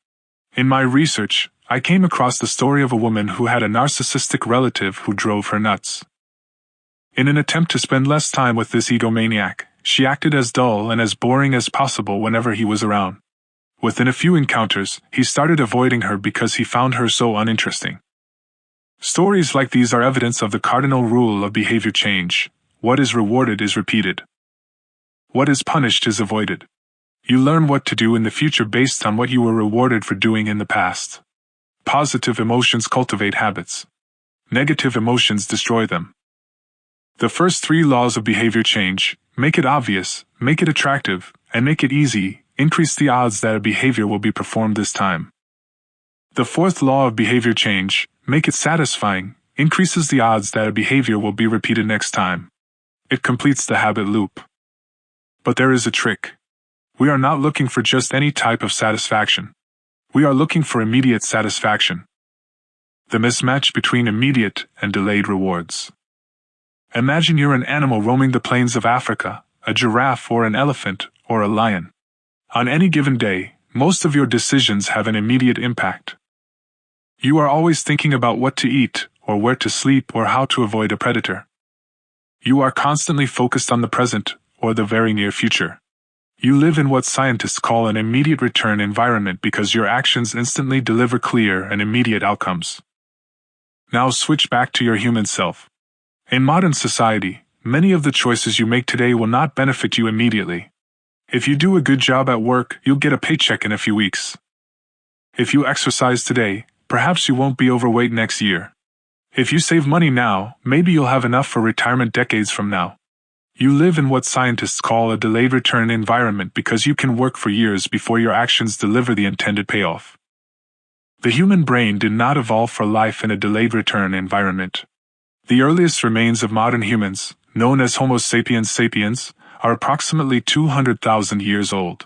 In my research, I came across the story of a woman who had a narcissistic relative who drove her nuts. In an attempt to spend less time with this egomaniac, she acted as dull and as boring as possible whenever he was around. Within a few encounters, he started avoiding her because he found her so uninteresting. Stories like these are evidence of the cardinal rule of behavior change: what is rewarded is repeated. What is punished is avoided. You learn what to do in the future based on what you were rewarded for doing in the past. Positive emotions cultivate habits. Negative emotions destroy them. The first 3 laws of behavior change: make it obvious, make it attractive, and make it easy, increase the odds that a behavior will be performed this time. The 4th law of behavior change: make it satisfying, increases the odds that a behavior will be repeated next time. It completes the habit loop. But there is a trick. We are not looking for just any type of satisfaction. We are looking for immediate satisfaction. The mismatch between immediate and delayed rewards. Imagine you're an animal roaming the plains of Africa, a giraffe or an elephant or a lion. On any given day, most of your decisions have an immediate impact. You are always thinking about what to eat, or where to sleep, or how to avoid a predator. You are constantly focused on the present, or the very near future. You live in what scientists call an immediate return environment because your actions instantly deliver clear and immediate outcomes. Now switch back to your human self. In modern society, many of the choices you make today will not benefit you immediately. If you do a good job at work, you'll get a paycheck in a few weeks. If you exercise today, perhaps you won't be overweight next year. If you save money now, maybe you'll have enough for retirement decades from now. You live in what scientists call a delayed return environment because you can work for years before your actions deliver the intended payoff. The human brain did not evolve for life in a delayed return environment. The earliest remains of modern humans, known as Homo sapiens sapiens, are approximately 200,000 years old.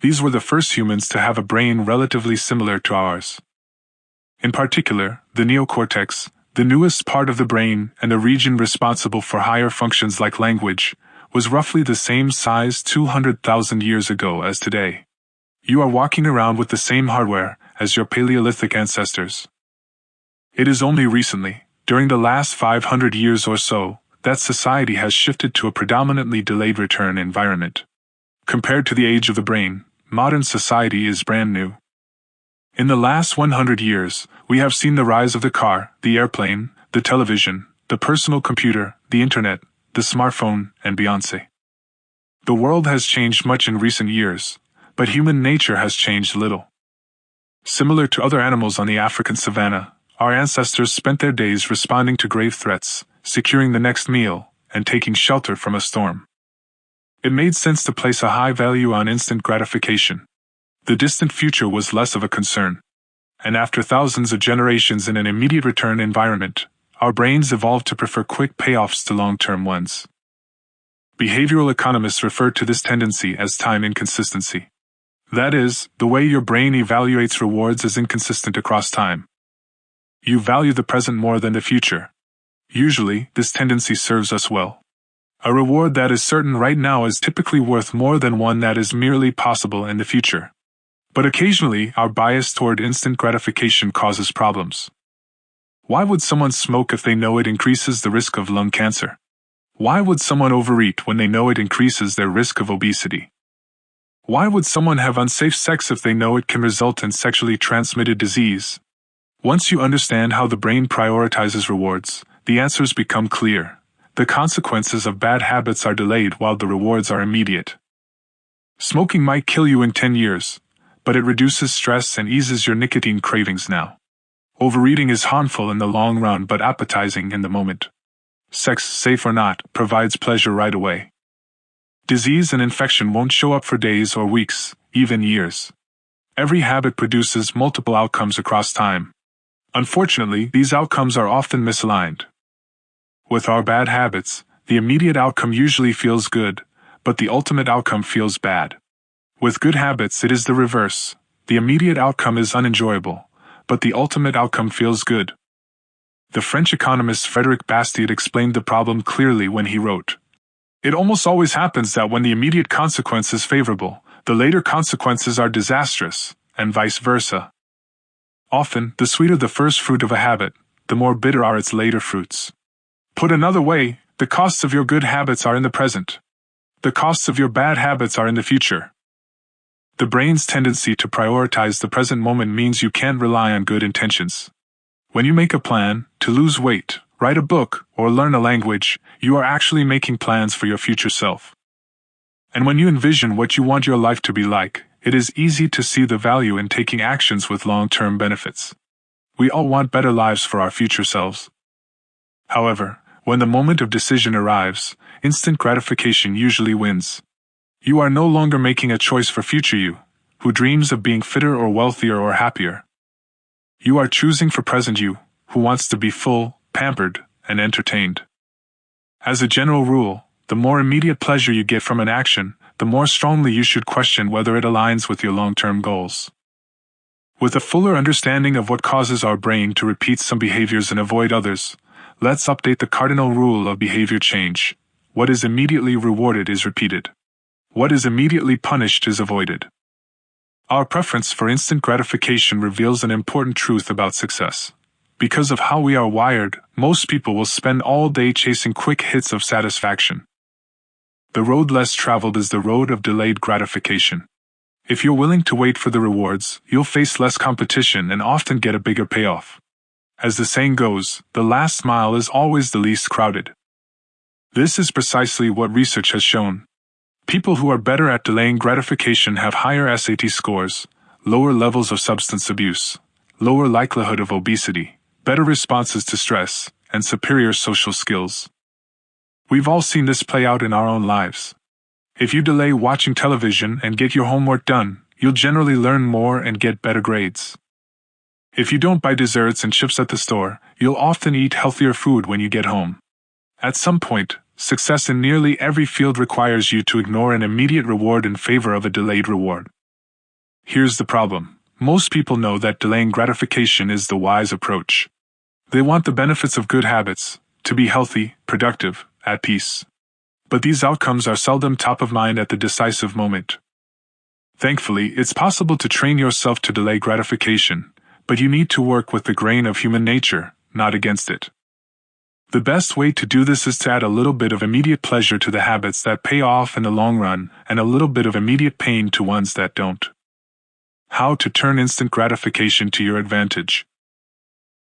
These were the first humans to have a brain relatively similar to ours. In particular, the neocortex, the newest part of the brain and a region responsible for higher functions like language, was roughly the same size 200,000 years ago as today. You are walking around with the same hardware as your Paleolithic ancestors. It is only recently, during the last 500 years or so, that society has shifted to a predominantly delayed return environment. Compared to the age of the brain, modern society is brand new. In the last 100 years, we have seen the rise of the car, the airplane, the television, the personal computer, the internet, the smartphone, and Beyoncé. The world has changed much in recent years, but human nature has changed little. Similar to other animals on the African savanna, our ancestors spent their days responding to grave threats, securing the next meal, and taking shelter from a storm. It made sense to place a high value on instant gratification. The distant future was less of a concern. And after thousands of generations in an immediate return environment, our brains evolved to prefer quick payoffs to long-term ones. Behavioral economists refer to this tendency as time inconsistency. That is, the way your brain evaluates rewards is inconsistent across time. You value the present more than the future. Usually, this tendency serves us well. A reward that is certain right now is typically worth more than one that is merely possible in the future. But occasionally, our bias toward instant gratification causes problems. Why would someone smoke if they know it increases the risk of lung cancer? Why would someone overeat when they know it increases their risk of obesity? Why would someone have unsafe sex if they know it can result in sexually transmitted disease? Once you understand how the brain prioritizes rewards, the answers become clear. The consequences of bad habits are delayed while the rewards are immediate. Smoking might kill you in 10 years, but it reduces stress and eases your nicotine cravings now. Overeating is harmful in the long run but appetizing in the moment. Sex, safe or not, provides pleasure right away. Disease and infection won't show up for days or weeks, even years. Every habit produces multiple outcomes across time. Unfortunately, these outcomes are often misaligned. With our bad habits, the immediate outcome usually feels good, but the ultimate outcome feels bad. With good habits, it is the reverse. The immediate outcome is unenjoyable, but the ultimate outcome feels good. The French economist Frédéric Bastiat explained the problem clearly when he wrote, "It almost always happens that when the immediate consequence is favorable, the later consequences are disastrous, and vice versa. Often, the sweeter the first fruit of a habit, the more bitter are its later fruits. Put another way, the costs of your good habits are in the present. The costs of your bad habits are in the future." The brain's tendency to prioritize the present moment means you can't rely on good intentions. When you make a plan to lose weight, write a book, or learn a language, you are actually making plans for your future self. And when you envision what you want your life to be like, it is easy to see the value in taking actions with long-term benefits. We all want better lives for our future selves. However, when the moment of decision arrives, instant gratification usually wins. You are no longer making a choice for future you, who dreams of being fitter or wealthier or happier. You are choosing for present you, who wants to be full, pampered, and entertained. As a general rule, the more immediate pleasure you get from an action, the more strongly you should question whether it aligns with your long-term goals. With a fuller understanding of what causes our brain to repeat some behaviors and avoid others, let's update the cardinal rule of behavior change. What is immediately rewarded is repeated. What is immediately punished is avoided. Our preference for instant gratification reveals an important truth about success. Because of how we are wired, most people will spend all day chasing quick hits of satisfaction. The road less traveled is the road of delayed gratification. If you're willing to wait for the rewards, you'll face less competition and often get a bigger payoff. As the saying goes, the last mile is always the least crowded. This is precisely what research has shown. People who are better at delaying gratification have higher SAT scores, lower levels of substance abuse, lower likelihood of obesity, better responses to stress, and superior social skills. We've all seen this play out in our own lives. If you delay watching television and get your homework done, you'll generally learn more and get better grades. If you don't buy desserts and chips at the store, you'll often eat healthier food when you get home. At some point, success in nearly every field requires you to ignore an immediate reward in favor of a delayed reward. Here's the problem. Most people know that delaying gratification is the wise approach. They want the benefits of good habits, to be healthy, productive, at peace. But these outcomes are seldom top of mind at the decisive moment. Thankfully, it's possible to train yourself to delay gratification, but you need to work with the grain of human nature, not against it. The best way to do this is to add a little bit of immediate pleasure to the habits that pay off in the long run and a little bit of immediate pain to ones that don't. How to turn instant gratification to your advantage.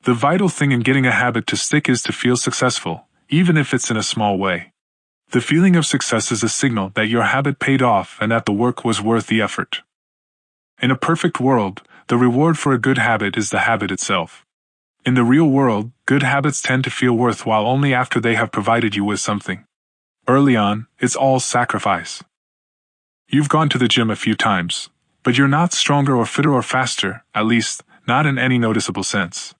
The vital thing in getting a habit to stick is to feel successful, even if it's in a small way. The feeling of success is a signal that your habit paid off and that the work was worth the effort. In a perfect world, the reward for a good habit is the habit itself. In the real world, good habits tend to feel worthwhile only after they have provided you with something. Early on, it's all sacrifice. You've gone to the gym a few times, but you're not stronger or fitter or faster, at least, not in any noticeable sense.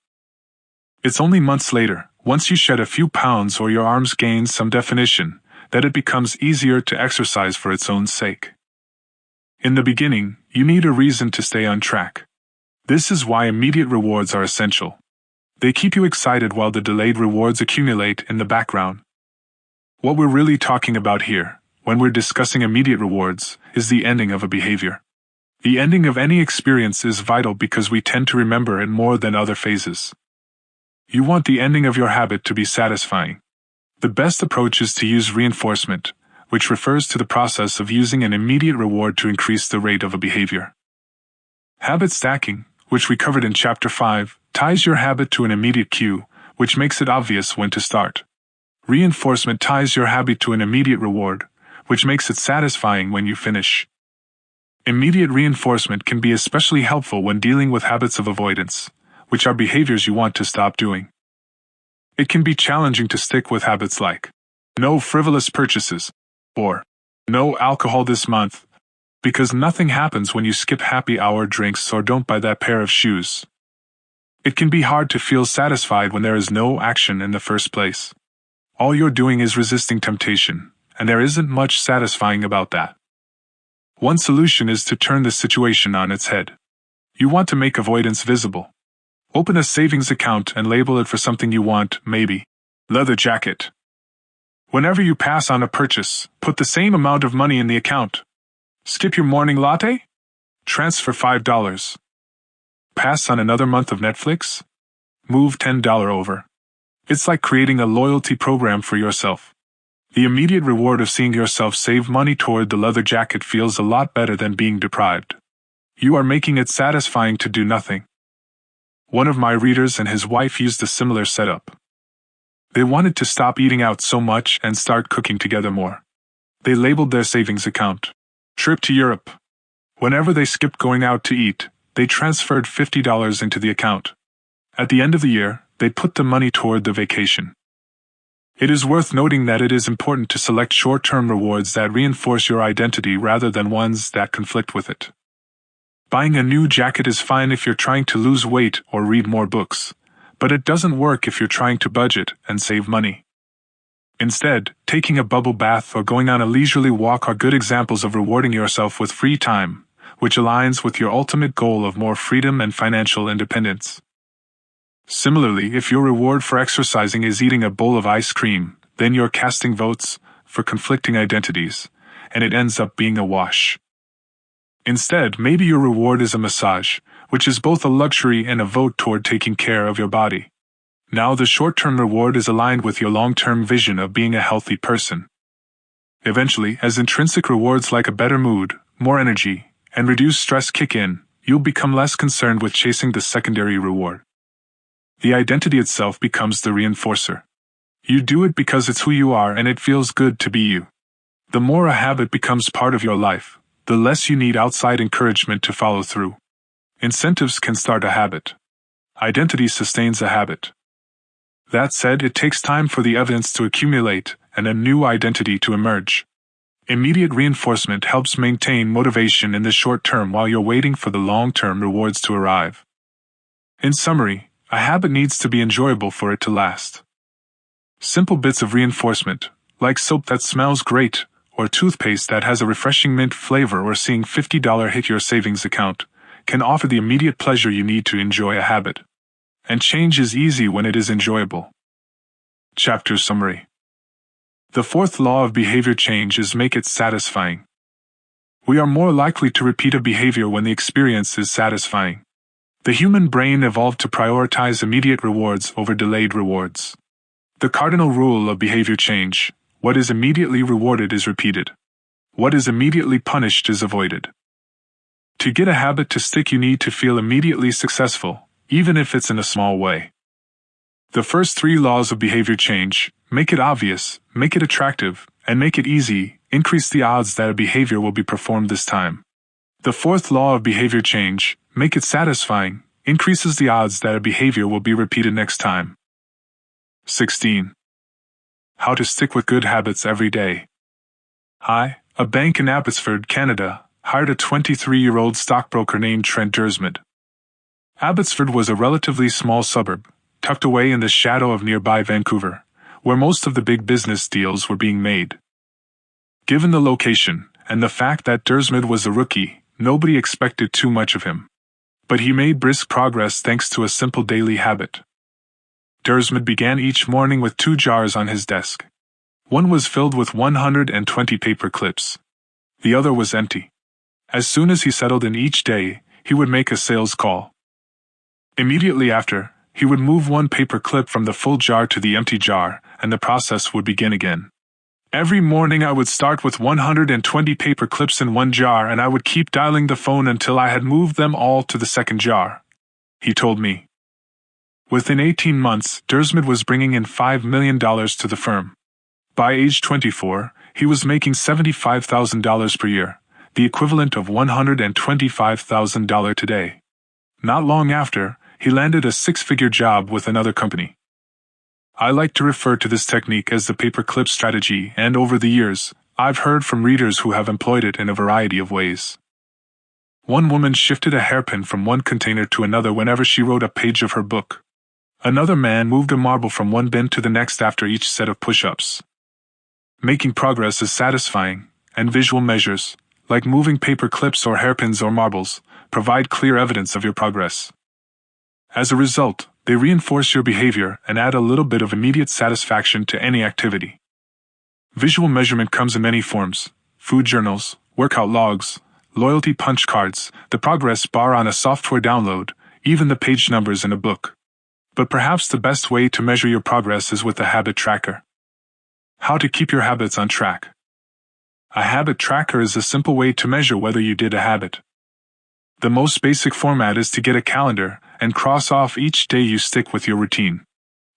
It's only months later, once you shed a few pounds or your arms gain some definition, that it becomes easier to exercise for its own sake. In the beginning, you need a reason to stay on track. This is why immediate rewards are essential. They keep you excited while the delayed rewards accumulate in the background. What we're really talking about here, when we're discussing immediate rewards, is the ending of a behavior. The ending of any experience is vital because we tend to remember it more than other phases. You want the ending of your habit to be satisfying. The best approach is to use reinforcement, which refers to the process of using an immediate reward to increase the rate of a behavior. Habit stacking, which we covered in Chapter 5, ties your habit to an immediate cue, which makes it obvious when to start. Reinforcement ties your habit to an immediate reward, which makes it satisfying when you finish. Immediate reinforcement can be especially helpful when dealing with habits of avoidance, which are behaviors you want to stop doing. It can be challenging to stick with habits like, no frivolous purchases, or no alcohol this month, because nothing happens when you skip happy hour drinks or don't buy that pair of shoes. It can be hard to feel satisfied when there is no action in the first place. All you're doing is resisting temptation, and there isn't much satisfying about that. One solution is to turn the situation on its head. You want to make avoidance visible. Open a savings account and label it for something you want, maybe leather jacket. Whenever you pass on a purchase, put the same amount of money in the account. Skip your morning latte? Transfer $5. Pass on another month of Netflix? Move $10 over. It's like creating a loyalty program for yourself. The immediate reward of seeing yourself save money toward the leather jacket feels a lot better than being deprived. You are making it satisfying to do nothing. One of my readers and his wife used a similar setup. They wanted to stop eating out so much and start cooking together more. They labeled their savings account "Trip to Europe." Whenever they skipped going out to eat, they transferred $50 into the account. At the end of the year, they put the money toward the vacation. It is worth noting that it is important to select short-term rewards that reinforce your identity rather than ones that conflict with it. Buying a new jacket is fine if you're trying to lose weight or read more books, but it doesn't work if you're trying to budget and save money. Instead, taking a bubble bath or going on a leisurely walk are good examples of rewarding yourself with free time, which aligns with your ultimate goal of more freedom and financial independence. Similarly, if your reward for exercising is eating a bowl of ice cream, then you're casting votes for conflicting identities, and it ends up being a wash. Instead, maybe your reward is a massage, which is both a luxury and a vote toward taking care of your body. Now the short-term reward is aligned with your long-term vision of being a healthy person. Eventually, as intrinsic rewards like a better mood, more energy, and reduced stress kick in, you'll become less concerned with chasing the secondary reward. The identity itself becomes the reinforcer. You do it because it's who you are and it feels good to be you. The more a habit becomes part of your life, the less you need outside encouragement to follow through. Incentives can start a habit. Identity sustains a habit. That said, it takes time for the evidence to accumulate and a new identity to emerge. Immediate reinforcement helps maintain motivation in the short term while you're waiting for the long-term rewards to arrive. In summary, a habit needs to be enjoyable for it to last. Simple bits of reinforcement, like soap that smells great, or toothpaste that has a refreshing mint flavor, or seeing $50 hit your savings account, can offer the immediate pleasure you need to enjoy a habit. And change is easy when it is enjoyable. Chapter Summary. The fourth law of behavior change is make it satisfying. We are more likely to repeat a behavior when the experience is satisfying. The human brain evolved to prioritize immediate rewards over delayed rewards. The cardinal rule of behavior change: what is immediately rewarded is repeated. What is immediately punished is avoided. To get a habit to stick, you need to feel immediately successful, even if it's in a small way. The first three laws of behavior change: make it obvious, make it attractive, and make it easy, increase the odds that a behavior will be performed this time. The fourth law of behavior change: make it satisfying, increases the odds that a behavior will be repeated next time. 16. How to stick with good habits every day. Hi, a bank in Abbotsford, Canada, hired a 23-year-old stockbroker named Trent Dersmid. Abbotsford was a relatively small suburb, tucked away in the shadow of nearby Vancouver, where most of the big business deals were being made. Given the location, and the fact that Dersmid was a rookie, nobody expected too much of him. But he made brisk progress thanks to a simple daily habit. Dersmid began each morning with 2 jars on his desk. One was filled with 120 paper clips. The other was empty. As soon as he settled in each day, he would make a sales call. Immediately after, he would move 1 paper clip from the full jar to the empty jar, and the process would begin again. Every morning I would start with 120 paper clips in 1 jar, and I would keep dialing the phone until I had moved them all to the second jar, he told me. Within 18 months, Dersmid was bringing in $5 million to the firm. By age 24, he was making $75,000 per year, the equivalent of $125,000 today. Not long after, he landed a 6-figure job with another company. I like to refer to this technique as the paperclip strategy, and over the years, I've heard from readers who have employed it in a variety of ways. One woman shifted a hairpin from one container to another whenever she wrote a page of her book. Another man moved a marble from one bin to the next after each set of push-ups. Making progress is satisfying, and visual measures, like moving paper clips or hairpins or marbles, provide clear evidence of your progress. As a result, they reinforce your behavior and add a little bit of immediate satisfaction to any activity. Visual measurement comes in many forms: food journals, workout logs, loyalty punch cards, the progress bar on a software download, even the page numbers in a book. But perhaps the best way to measure your progress is with a habit tracker. How to keep your habits on track. A habit tracker is a simple way to measure whether you did a habit. The most basic format is to get a calendar and cross off each day you stick with your routine.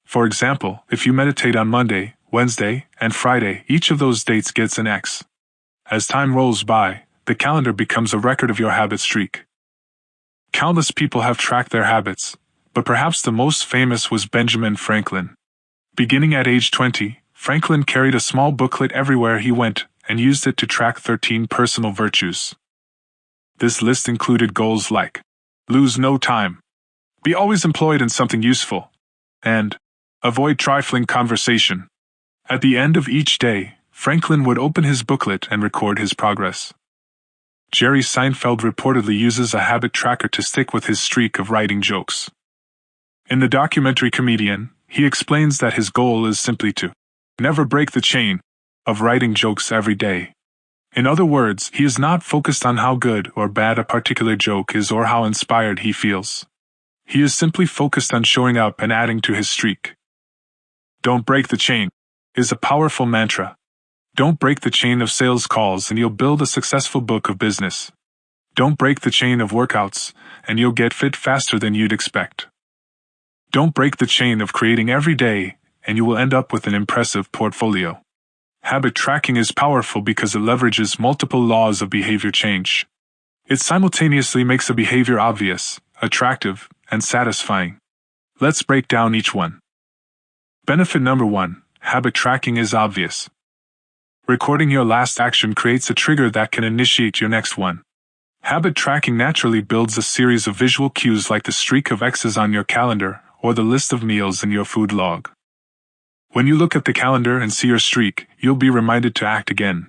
For example, if you meditate on Monday, Wednesday, and Friday, each of those dates gets an X. As time rolls by, the calendar becomes a record of your habit streak. Countless people have tracked their habits, but perhaps the most famous was Benjamin Franklin. Beginning at age 20, Franklin carried a small booklet everywhere he went and used it to track 13 personal virtues. This list included goals like lose no time, be always employed in something useful, and avoid trifling conversation. At the end of each day, Franklin would open his booklet and record his progress. Jerry Seinfeld reportedly uses a habit tracker to stick with his streak of writing jokes. In the documentary Comedian, he explains that his goal is simply to never break the chain of writing jokes every day. In other words, he is not focused on how good or bad a particular joke is or how inspired he feels. He is simply focused on showing up and adding to his streak. Don't break the chain is a powerful mantra. Don't break the chain of sales calls and you'll build a successful book of business. Don't break the chain of workouts and you'll get fit faster than you'd expect. Don't break the chain of creating every day and you will end up with an impressive portfolio. Habit tracking is powerful because it leverages multiple laws of behavior change. It simultaneously makes a behavior obvious, attractive, and satisfying. Let's break down each one. Benefit number 1, habit tracking is obvious. Recording your last action creates a trigger that can initiate your next one. Habit tracking naturally builds a series of visual cues like the streak of X's on your calendar or the list of meals in your food log. When you look at the calendar and see your streak, you'll be reminded to act again.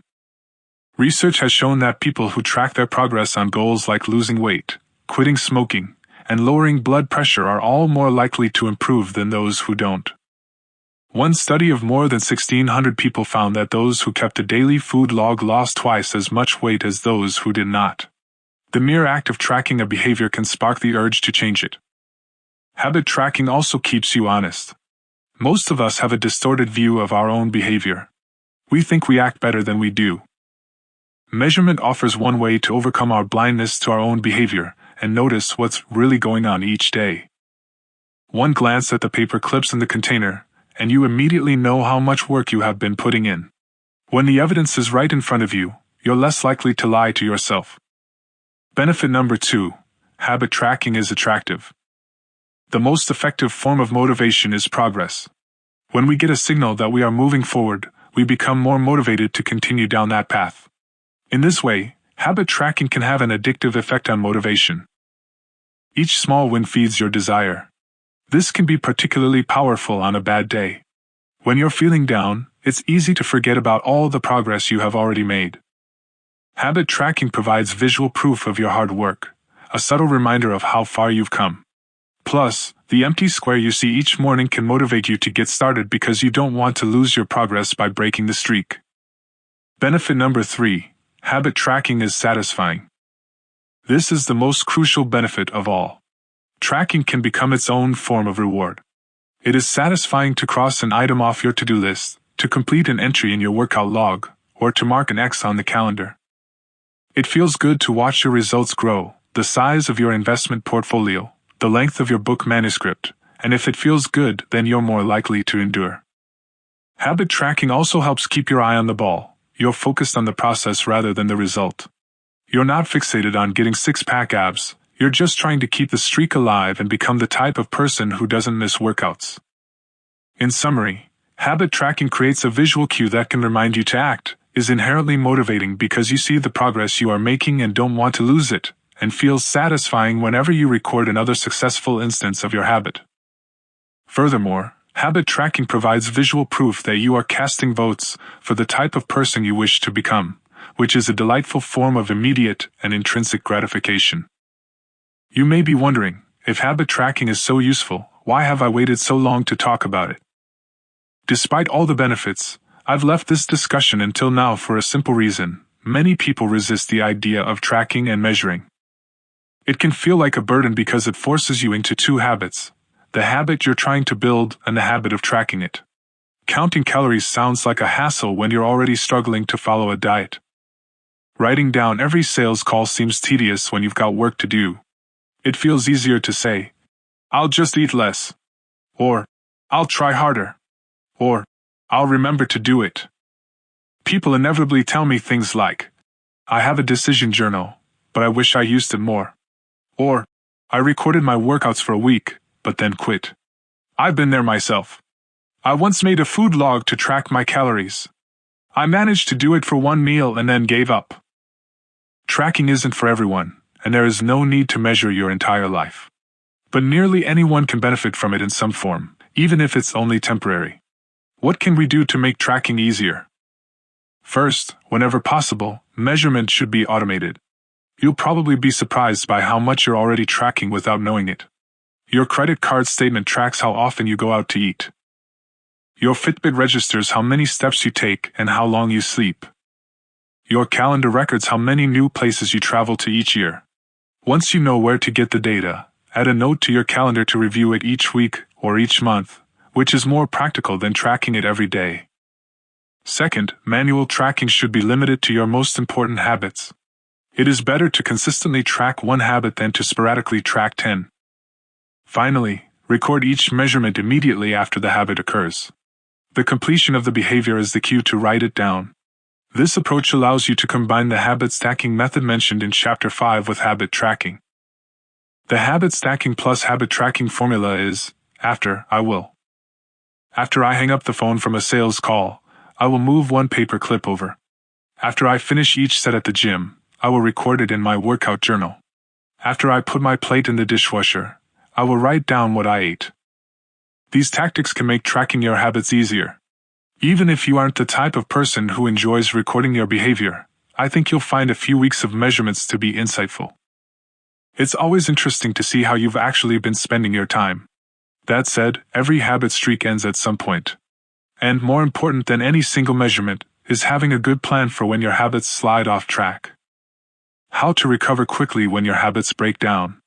Research has shown that people who track their progress on goals like losing weight, quitting smoking, and lowering blood pressure are all more likely to improve than those who don't. One study of more than 1,600 people found that those who kept a daily food log lost twice as much weight as those who did not. The mere act of tracking a behavior can spark the urge to change it. Habit tracking also keeps you honest. Most of us have a distorted view of our own behavior. We think we act better than we do. Measurement offers one way to overcome our blindness to our own behavior and notice what's really going on each day. One glance at the paper clips in the container, and you immediately know how much work you have been putting in. When the evidence is right in front of you, you're less likely to lie to yourself. Benefit number 2, habit tracking is attractive. The most effective form of motivation is progress. When we get a signal that we are moving forward, we become more motivated to continue down that path. In this way, habit tracking can have an addictive effect on motivation. Each small win feeds your desire. This can be particularly powerful on a bad day. When you're feeling down, it's easy to forget about all the progress you have already made. Habit tracking provides visual proof of your hard work, a subtle reminder of how far you've come. Plus, the empty square you see each morning can motivate you to get started because you don't want to lose your progress by breaking the streak. Benefit number 3. Habit tracking is satisfying. This is the most crucial benefit of all. Tracking can become its own form of reward. It is satisfying to cross an item off your to-do list, to complete an entry in your workout log, or to mark an X on the calendar. It feels good to watch your results grow, the size of your investment portfolio, the length of your book manuscript, and if it feels good, then you're more likely to endure. Habit tracking also helps keep your eye on the ball. You're focused on the process rather than the result. You're not fixated on getting six-pack abs, you're just trying to keep the streak alive and become the type of person who doesn't miss workouts. In summary, habit tracking creates a visual cue that can remind you to act, is inherently motivating because you see the progress you are making and don't want to lose it, and feels satisfying whenever you record another successful instance of your habit. Furthermore, habit tracking provides visual proof that you are casting votes for the type of person you wish to become, which is a delightful form of immediate and intrinsic gratification. You may be wondering, if habit tracking is so useful, why have I waited so long to talk about it? Despite all the benefits, I've left this discussion until now for a simple reason: many people resist the idea of tracking and measuring. It can feel like a burden because it forces you into two habits: the habit you're trying to build and the habit of tracking it. Counting calories sounds like a hassle when you're already struggling to follow a diet. Writing down every sales call seems tedious when you've got work to do. It feels easier to say, "I'll just eat less," or "I'll try harder," or "I'll remember to do it." People inevitably tell me things like, "I have a decision journal, but I wish I used it more," or "I recorded my workouts for a week, but then quit." I've been there myself. I once made a food log to track my calories. I managed to do it for one meal and then gave up. Tracking isn't for everyone, and there is no need to measure your entire life. But nearly anyone can benefit from it in some form, even if it's only temporary. What can we do to make tracking easier? First, whenever possible, measurement should be automated. You'll probably be surprised by how much you're already tracking without knowing it. Your credit card statement tracks how often you go out to eat. Your Fitbit registers how many steps you take and how long you sleep. Your calendar records how many new places you travel to each year. Once you know where to get the data, add a note to your calendar to review it each week or each month, which is more practical than tracking it every day. Second, manual tracking should be limited to your most important habits. It is better to consistently track one habit than to sporadically track 10. Finally, record each measurement immediately after the habit occurs. The completion of the behavior is the cue to write it down. This approach allows you to combine the habit stacking method mentioned in Chapter 5 with habit tracking. The habit stacking plus habit tracking formula is: after, I will. After I hang up the phone from a sales call, I will move one paper clip over. After I finish each set at the gym, I will record it in my workout journal. After I put my plate in the dishwasher, I will write down what I ate. These tactics can make tracking your habits easier. Even if you aren't the type of person who enjoys recording your behavior, I think you'll find a few weeks of measurements to be insightful. It's always interesting to see how you've actually been spending your time. That said, every habit streak ends at some point. And more important than any single measurement is having a good plan for when your habits slide off track. How to recover quickly when your habits break down.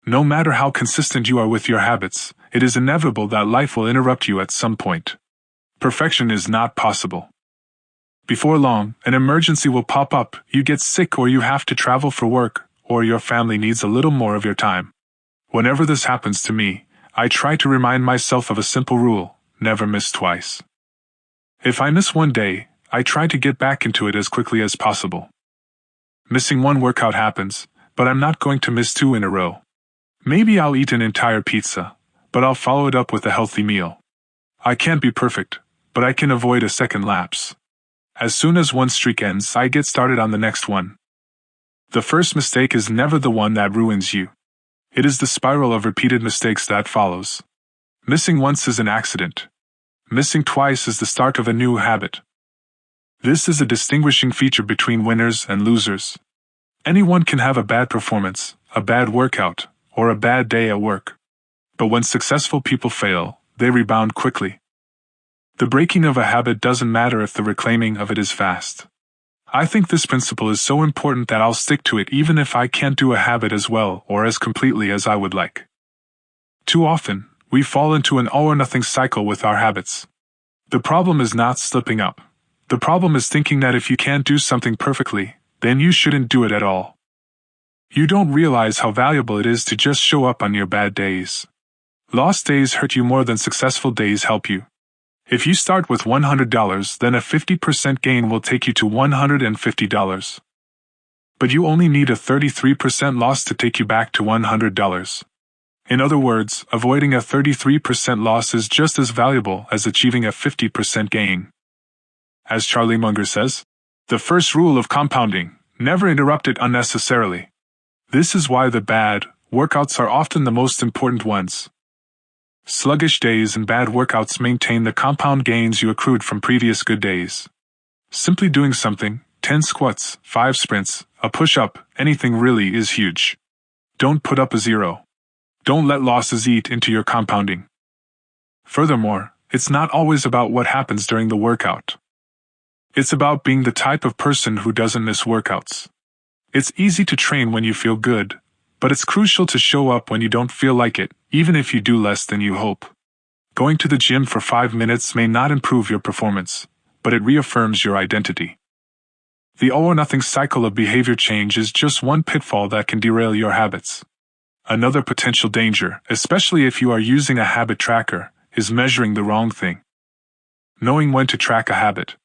No matter how consistent you are with your habits, it is inevitable that life will interrupt you at some point. Perfection is not possible. Before long, an emergency will pop up, you get sick or you have to travel for work, or your family needs a little more of your time. Whenever this happens to me, I try to remind myself of a simple rule: never miss twice. If I miss one day, I try to get back into it as quickly as possible. Missing one workout happens, but I'm not going to miss 2 in a row. Maybe I'll eat an entire pizza, but I'll follow it up with a healthy meal. I can't be perfect, but I can avoid a second lapse. As soon as one streak ends, I get started on the next one. The first mistake is never the one that ruins you. It is the spiral of repeated mistakes that follows. Missing once is an accident. Missing twice is the start of a new habit. This is a distinguishing feature between winners and losers. Anyone can have a bad performance, a bad workout, or a bad day at work. But when successful people fail, they rebound quickly. The breaking of a habit doesn't matter if the reclaiming of it is fast. I think this principle is so important that I'll stick to it even if I can't do a habit as well or as completely as I would like. Too often, we fall into an all-or-nothing cycle with our habits. The problem is not slipping up. The problem is thinking that if you can't do something perfectly, then you shouldn't do it at all. You don't realize how valuable it is to just show up on your bad days. Lost days hurt you more than successful days help you. If you start with $100, then a 50% gain will take you to $150. But you only need a 33% loss to take you back to $100. In other words, avoiding a 33% loss is just as valuable as achieving a 50% gain. As Charlie Munger says, the first rule of compounding, never interrupt it unnecessarily. This is why the bad workouts are often the most important ones. Sluggish days and bad workouts maintain the compound gains you accrued from previous good days. Simply doing something, 10 squats, 5 sprints, a push-up, anything really is huge. Don't put up a zero. Don't let losses eat into your compounding. Furthermore, it's not always about what happens during the workout. It's about being the type of person who doesn't miss workouts. It's easy to train when you feel good, but it's crucial to show up when you don't feel like it, even if you do less than you hope. Going to the gym for 5 minutes may not improve your performance, but it reaffirms your identity. The all-or-nothing cycle of behavior change is just one pitfall that can derail your habits. Another potential danger, especially if you are using a habit tracker, is measuring the wrong thing. Knowing when to track a habit.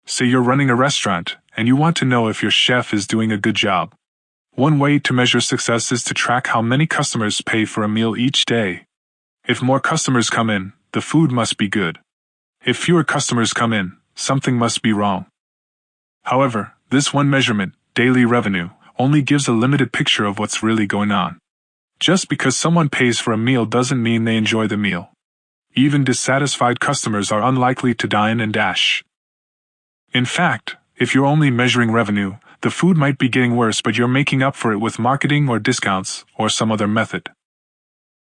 Say you're running a restaurant, and you want to know if your chef is doing a good job. One way to measure success is to track how many customers pay for a meal each day. If more customers come in, the food must be good. If fewer customers come in, something must be wrong. However, this one measurement, daily revenue, only gives a limited picture of what's really going on. Just because someone pays for a meal doesn't mean they enjoy the meal. Even dissatisfied customers are unlikely to dine and dash. In fact, if you're only measuring revenue, the food might be getting worse, but you're making up for it with marketing or discounts or some other method.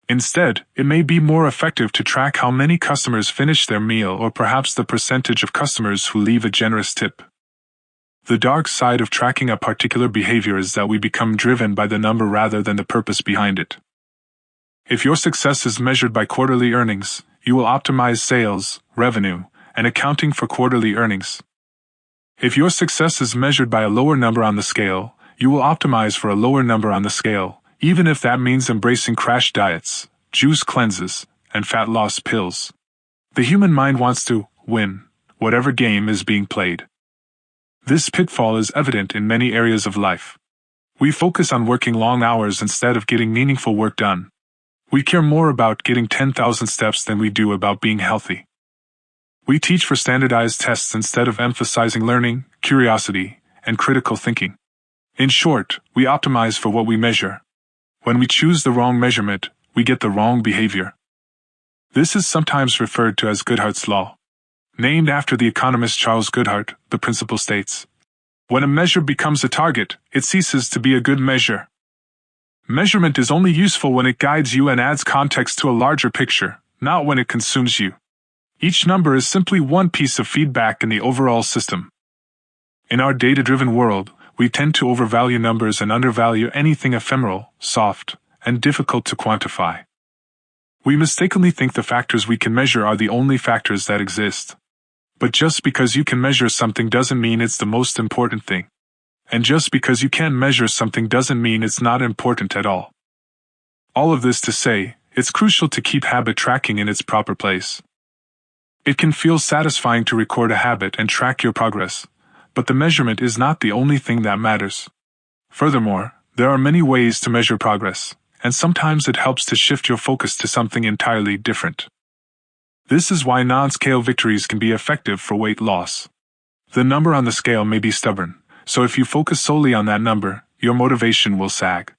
Instead, it may be more effective to track how many customers finish their meal or perhaps the percentage of customers who leave a generous tip. The dark side of tracking a particular behavior is that we become driven by the number rather than the purpose behind it. If your success is measured by quarterly earnings, you will optimize sales, revenue, and accounting for quarterly earnings. If your success is measured by a lower number on the scale, you will optimize for a lower number on the scale, even if that means embracing crash diets, juice cleanses, and fat loss pills. The human mind wants to win, whatever game is being played. This pitfall is evident in many areas of life. We focus on working long hours instead of getting meaningful work done. We care more about getting 10,000 steps than we do about being healthy. We teach for standardized tests instead of emphasizing learning, curiosity, and critical thinking. In short, we optimize for what we measure. When we choose the wrong measurement, we get the wrong behavior. This is sometimes referred to as Goodhart's Law. Named after the economist Charles Goodhart, the principle states, "When a measure becomes a target, it ceases to be a good measure." Measurement is only useful when it guides you and adds context to a larger picture, not when it consumes you. Each number is simply one piece of feedback in the overall system. In our data-driven world, we tend to overvalue numbers and undervalue anything ephemeral, soft, and difficult to quantify. We mistakenly think the factors we can measure are the only factors that exist. But just because you can measure something doesn't mean it's the most important thing. And just because you can't measure something doesn't mean it's not important at all. All of this to say, it's crucial to keep habit tracking in its proper place. It can feel satisfying to record a habit and track your progress, but the measurement is not the only thing that matters. Furthermore, there are many ways to measure progress, and sometimes it helps to shift your focus to something entirely different. This is why non-scale victories can be effective for weight loss. The number on the scale may be stubborn, so if you focus solely on that number, your motivation will sag.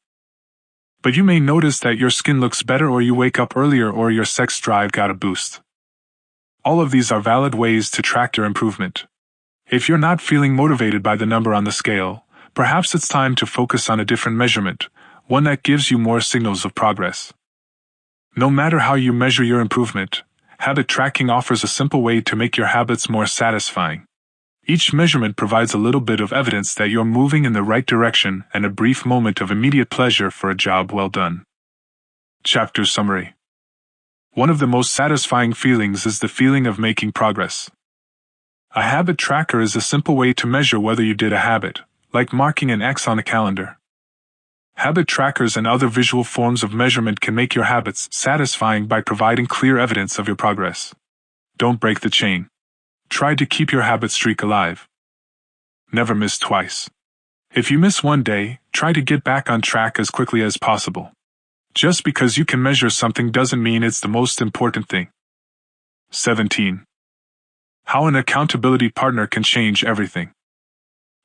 But you may notice that your skin looks better or you wake up earlier or your sex drive got a boost. All of these are valid ways to track your improvement. If you're not feeling motivated by the number on the scale, perhaps it's time to focus on a different measurement, one that gives you more signals of progress. No matter how you measure your improvement, habit tracking offers a simple way to make your habits more satisfying. Each measurement provides a little bit of evidence that you're moving in the right direction and a brief moment of immediate pleasure for a job well done. Chapter Summary. One of the most satisfying feelings is the feeling of making progress. A habit tracker is a simple way to measure whether you did a habit, like marking an X on a calendar. Habit trackers and other visual forms of measurement can make your habits satisfying by providing clear evidence of your progress. Don't break the chain. Try to keep your habit streak alive. Never miss twice. If you miss one day, try to get back on track as quickly as possible. Just because you can measure something doesn't mean it's the most important thing. 17. How an accountability partner can change everything.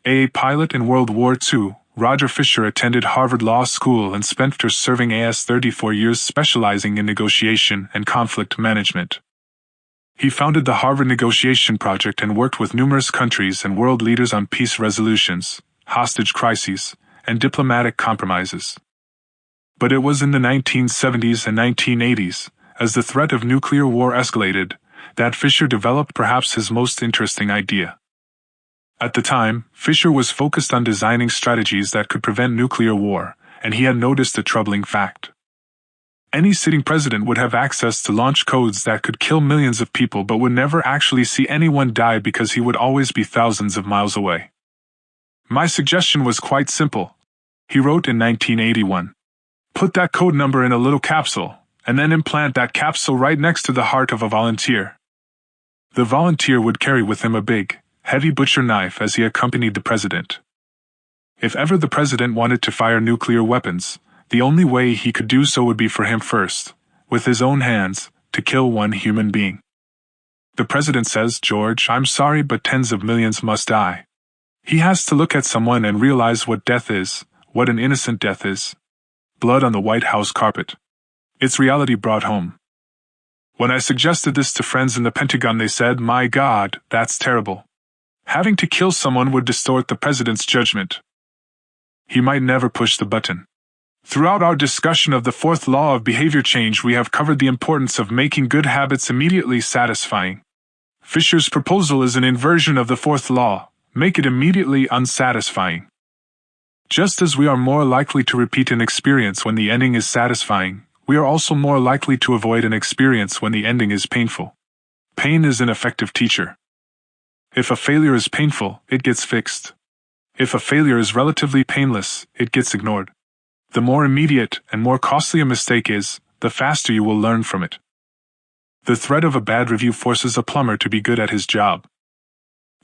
A pilot in World War II, Roger Fisher attended Harvard Law School and spent serving as 34 years specializing in negotiation and conflict management. He founded the Harvard Negotiation Project and worked with numerous countries and world leaders on peace resolutions, hostage crises, and diplomatic compromises. But it was in the 1970s and 1980s, as the threat of nuclear war escalated, that Fisher developed perhaps his most interesting idea. At the time, Fisher was focused on designing strategies that could prevent nuclear war, and he had noticed a troubling fact. Any sitting president would have access to launch codes that could kill millions of people but would never actually see anyone die because he would always be thousands of miles away. My suggestion was quite simple, he wrote in 1981. Put that code number in a little capsule, and then implant that capsule right next to the heart of a volunteer. The volunteer would carry with him a big, heavy butcher knife as he accompanied the president. If ever the president wanted to fire nuclear weapons, the only way he could do so would be for him first, with his own hands, to kill one human being. The president says, "George, I'm sorry, but tens of millions must die." He has to look at someone and realize what death is, what an innocent death is. Blood on the White House carpet. It's reality brought home. When I suggested this to friends in the Pentagon, they said, "My God, that's terrible. Having to kill someone would distort the president's judgment. He might never push the button." Throughout our discussion of the fourth law of behavior change, we have covered the importance of making good habits immediately satisfying. Fisher's proposal is an inversion of the fourth law: make it immediately unsatisfying. Just as we are more likely to repeat an experience when the ending is satisfying, we are also more likely to avoid an experience when the ending is painful. Pain is an effective teacher. If a failure is painful, it gets fixed. If a failure is relatively painless, it gets ignored. The more immediate and more costly a mistake is, the faster you will learn from it. The threat of a bad review forces a plumber to be good at his job.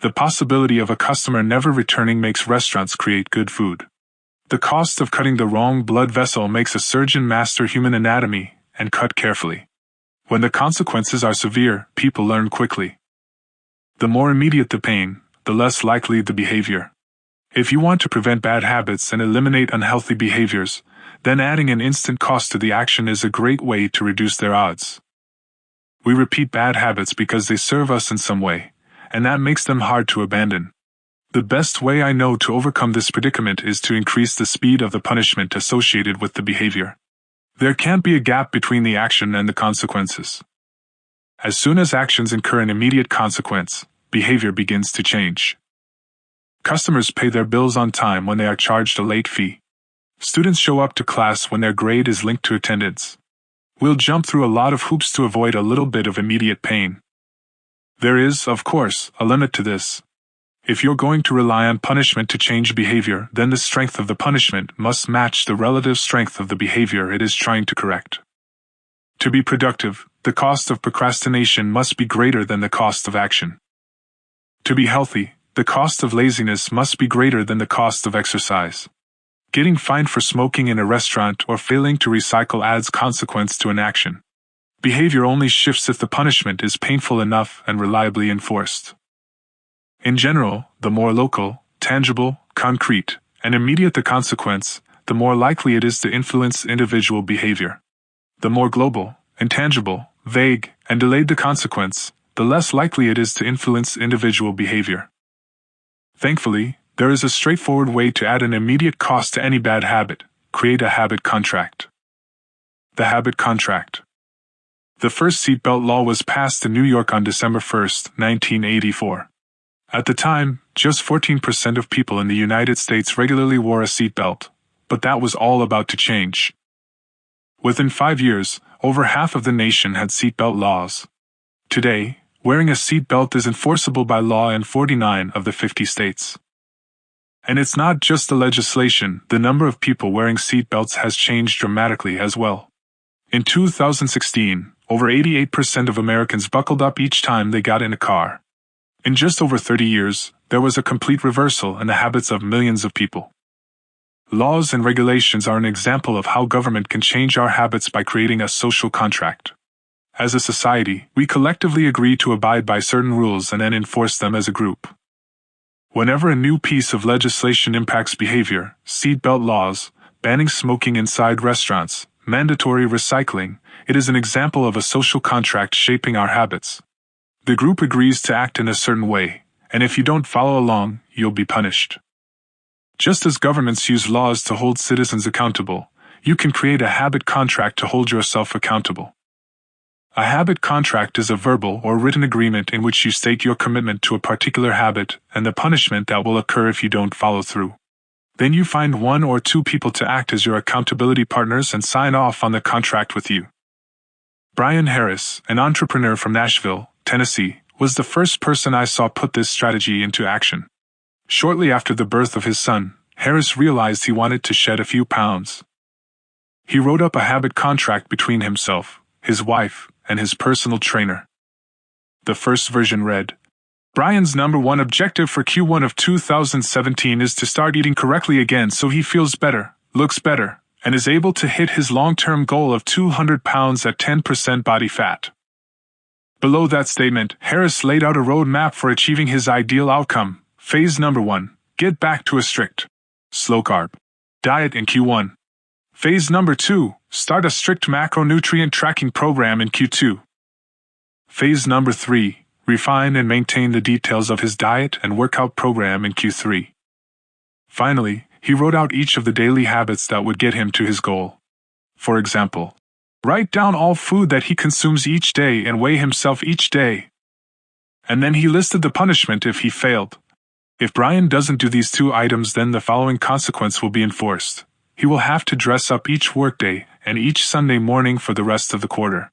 The possibility of a customer never returning makes restaurants create good food. The cost of cutting the wrong blood vessel makes a surgeon master human anatomy and cut carefully. When the consequences are severe, people learn quickly. The more immediate the pain, the less likely the behavior. If you want to prevent bad habits and eliminate unhealthy behaviors, then adding an instant cost to the action is a great way to reduce their odds. We repeat bad habits because they serve us in some way, and that makes them hard to abandon. The best way I know to overcome this predicament is to increase the speed of the punishment associated with the behavior. There can't be a gap between the action and the consequences. As soon as actions incur an immediate consequence, behavior begins to change. Customers pay their bills on time when they are charged a late fee. Students show up to class when their grade is linked to attendance. We'll jump through a lot of hoops to avoid a little bit of immediate pain. There is, of course, a limit to this. If you're going to rely on punishment to change behavior, then the strength of the punishment must match the relative strength of the behavior it is trying to correct. To be productive, the cost of procrastination must be greater than the cost of action. To be healthy, the cost of laziness must be greater than the cost of exercise. Getting fined for smoking in a restaurant or failing to recycle adds consequence to an action. Behavior only shifts if the punishment is painful enough and reliably enforced. In general, the more local, tangible, concrete, and immediate the consequence, the more likely it is to influence individual behavior. The more global, intangible, vague, and delayed the consequence, the less likely it is to influence individual behavior. Thankfully, there is a straightforward way to add an immediate cost to any bad habit: create a habit contract. The habit contract. The first seatbelt law was passed in New York on December 1, 1984. At the time, just 14% of people in the United States regularly wore a seatbelt, but that was all about to change. Within 5 years, over half of the nation had seatbelt laws. Today, wearing a seatbelt is enforceable by law in 49 of the 50 states. And it's not just the legislation, the number of people wearing seatbelts has changed dramatically as well. In 2016, over 88% of Americans buckled up each time they got in a car. In just over 30 years, there was a complete reversal in the habits of millions of people. Laws and regulations are an example of how government can change our habits by creating a social contract. As a society, we collectively agree to abide by certain rules and then enforce them as a group. Whenever a new piece of legislation impacts behavior, seatbelt laws, banning smoking inside restaurants, mandatory recycling, it is an example of a social contract shaping our habits. The group agrees to act in a certain way, and if you don't follow along, you'll be punished. Just as governments use laws to hold citizens accountable, you can create a habit contract to hold yourself accountable. A habit contract is a verbal or written agreement in which you state your commitment to a particular habit and the punishment that will occur if you don't follow through. Then you find 1 or 2 people to act as your accountability partners and sign off on the contract with you. Brian Harris, an entrepreneur from Nashville, Tennessee, was the first person I saw put this strategy into action. Shortly after the birth of his son, Harris realized he wanted to shed a few pounds. He wrote up a habit contract between himself, his wife, and his personal trainer. The first version read, Brian's number 1 objective for Q1 of 2017 is to start eating correctly again so he feels better, looks better, and is able to hit his long-term goal of 200 pounds at 10% body fat. Below that statement, Harris laid out a roadmap for achieving his ideal outcome. Phase number 1, get back to a strict, slow-carb diet in Q1. Phase number 2, start a strict macronutrient tracking program in Q2. Phase number 3, refine and maintain the details of his diet and workout program in Q3. Finally, he wrote out each of the daily habits that would get him to his goal. For example, write down all food that he consumes each day and weigh himself each day. And then he listed the punishment if he failed. If Brian doesn't do these 2 items, then the following consequence will be enforced. He will have to dress up each workday and each Sunday morning for the rest of the quarter.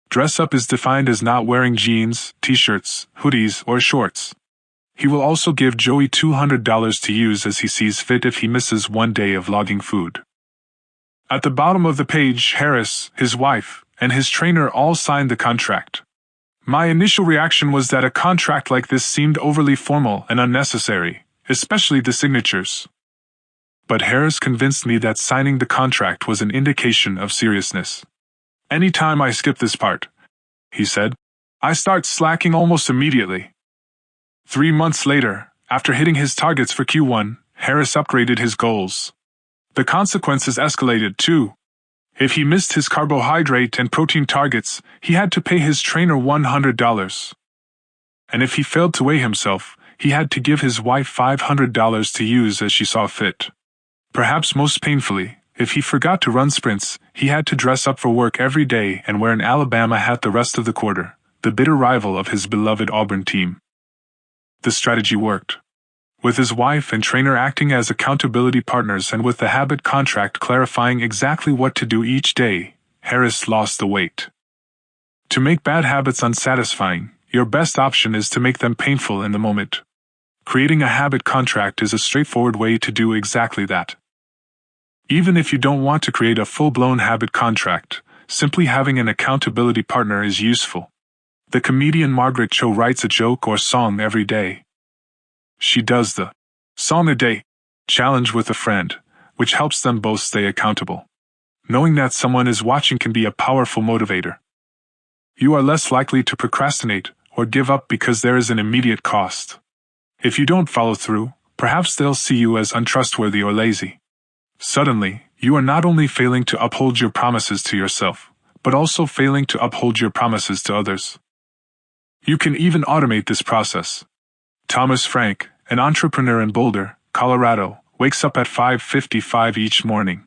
Dress up is defined as not wearing jeans, t-shirts, hoodies, or shorts. He will also give Joey $200 to use as he sees fit if he misses 1 day of logging food. At the bottom of the page, Harris, his wife, and his trainer all signed the contract. My initial reaction was that a contract like this seemed overly formal and unnecessary, especially the signatures. But Harris convinced me that signing the contract was an indication of seriousness. Anytime I skip this part, he said, I start slacking almost immediately. 3 months later, after hitting his targets for Q1, Harris upgraded his goals. The consequences escalated too. If he missed his carbohydrate and protein targets, he had to pay his trainer $100. And if he failed to weigh himself, he had to give his wife $500 to use as she saw fit. Perhaps most painfully, if he forgot to run sprints, he had to dress up for work every day and wear an Alabama hat the rest of the quarter, the bitter rival of his beloved Auburn team. The strategy worked. With his wife and trainer acting as accountability partners and with the habit contract clarifying exactly what to do each day, Harris lost the weight. To make bad habits unsatisfying, your best option is to make them painful in the moment. Creating a habit contract is a straightforward way to do exactly that. Even if you don't want to create a full-blown habit contract, simply having an accountability partner is useful. The comedian Margaret Cho writes a joke or song every day. She does the song a day challenge with a friend, which helps them both stay accountable. Knowing that someone is watching can be a powerful motivator. You are less likely to procrastinate or give up because there is an immediate cost. If you don't follow through, perhaps they'll see you as untrustworthy or lazy. Suddenly, you are not only failing to uphold your promises to yourself, but also failing to uphold your promises to others. You can even automate this process. Thomas Frank, an entrepreneur in Boulder, Colorado, wakes up at 5:55 each morning.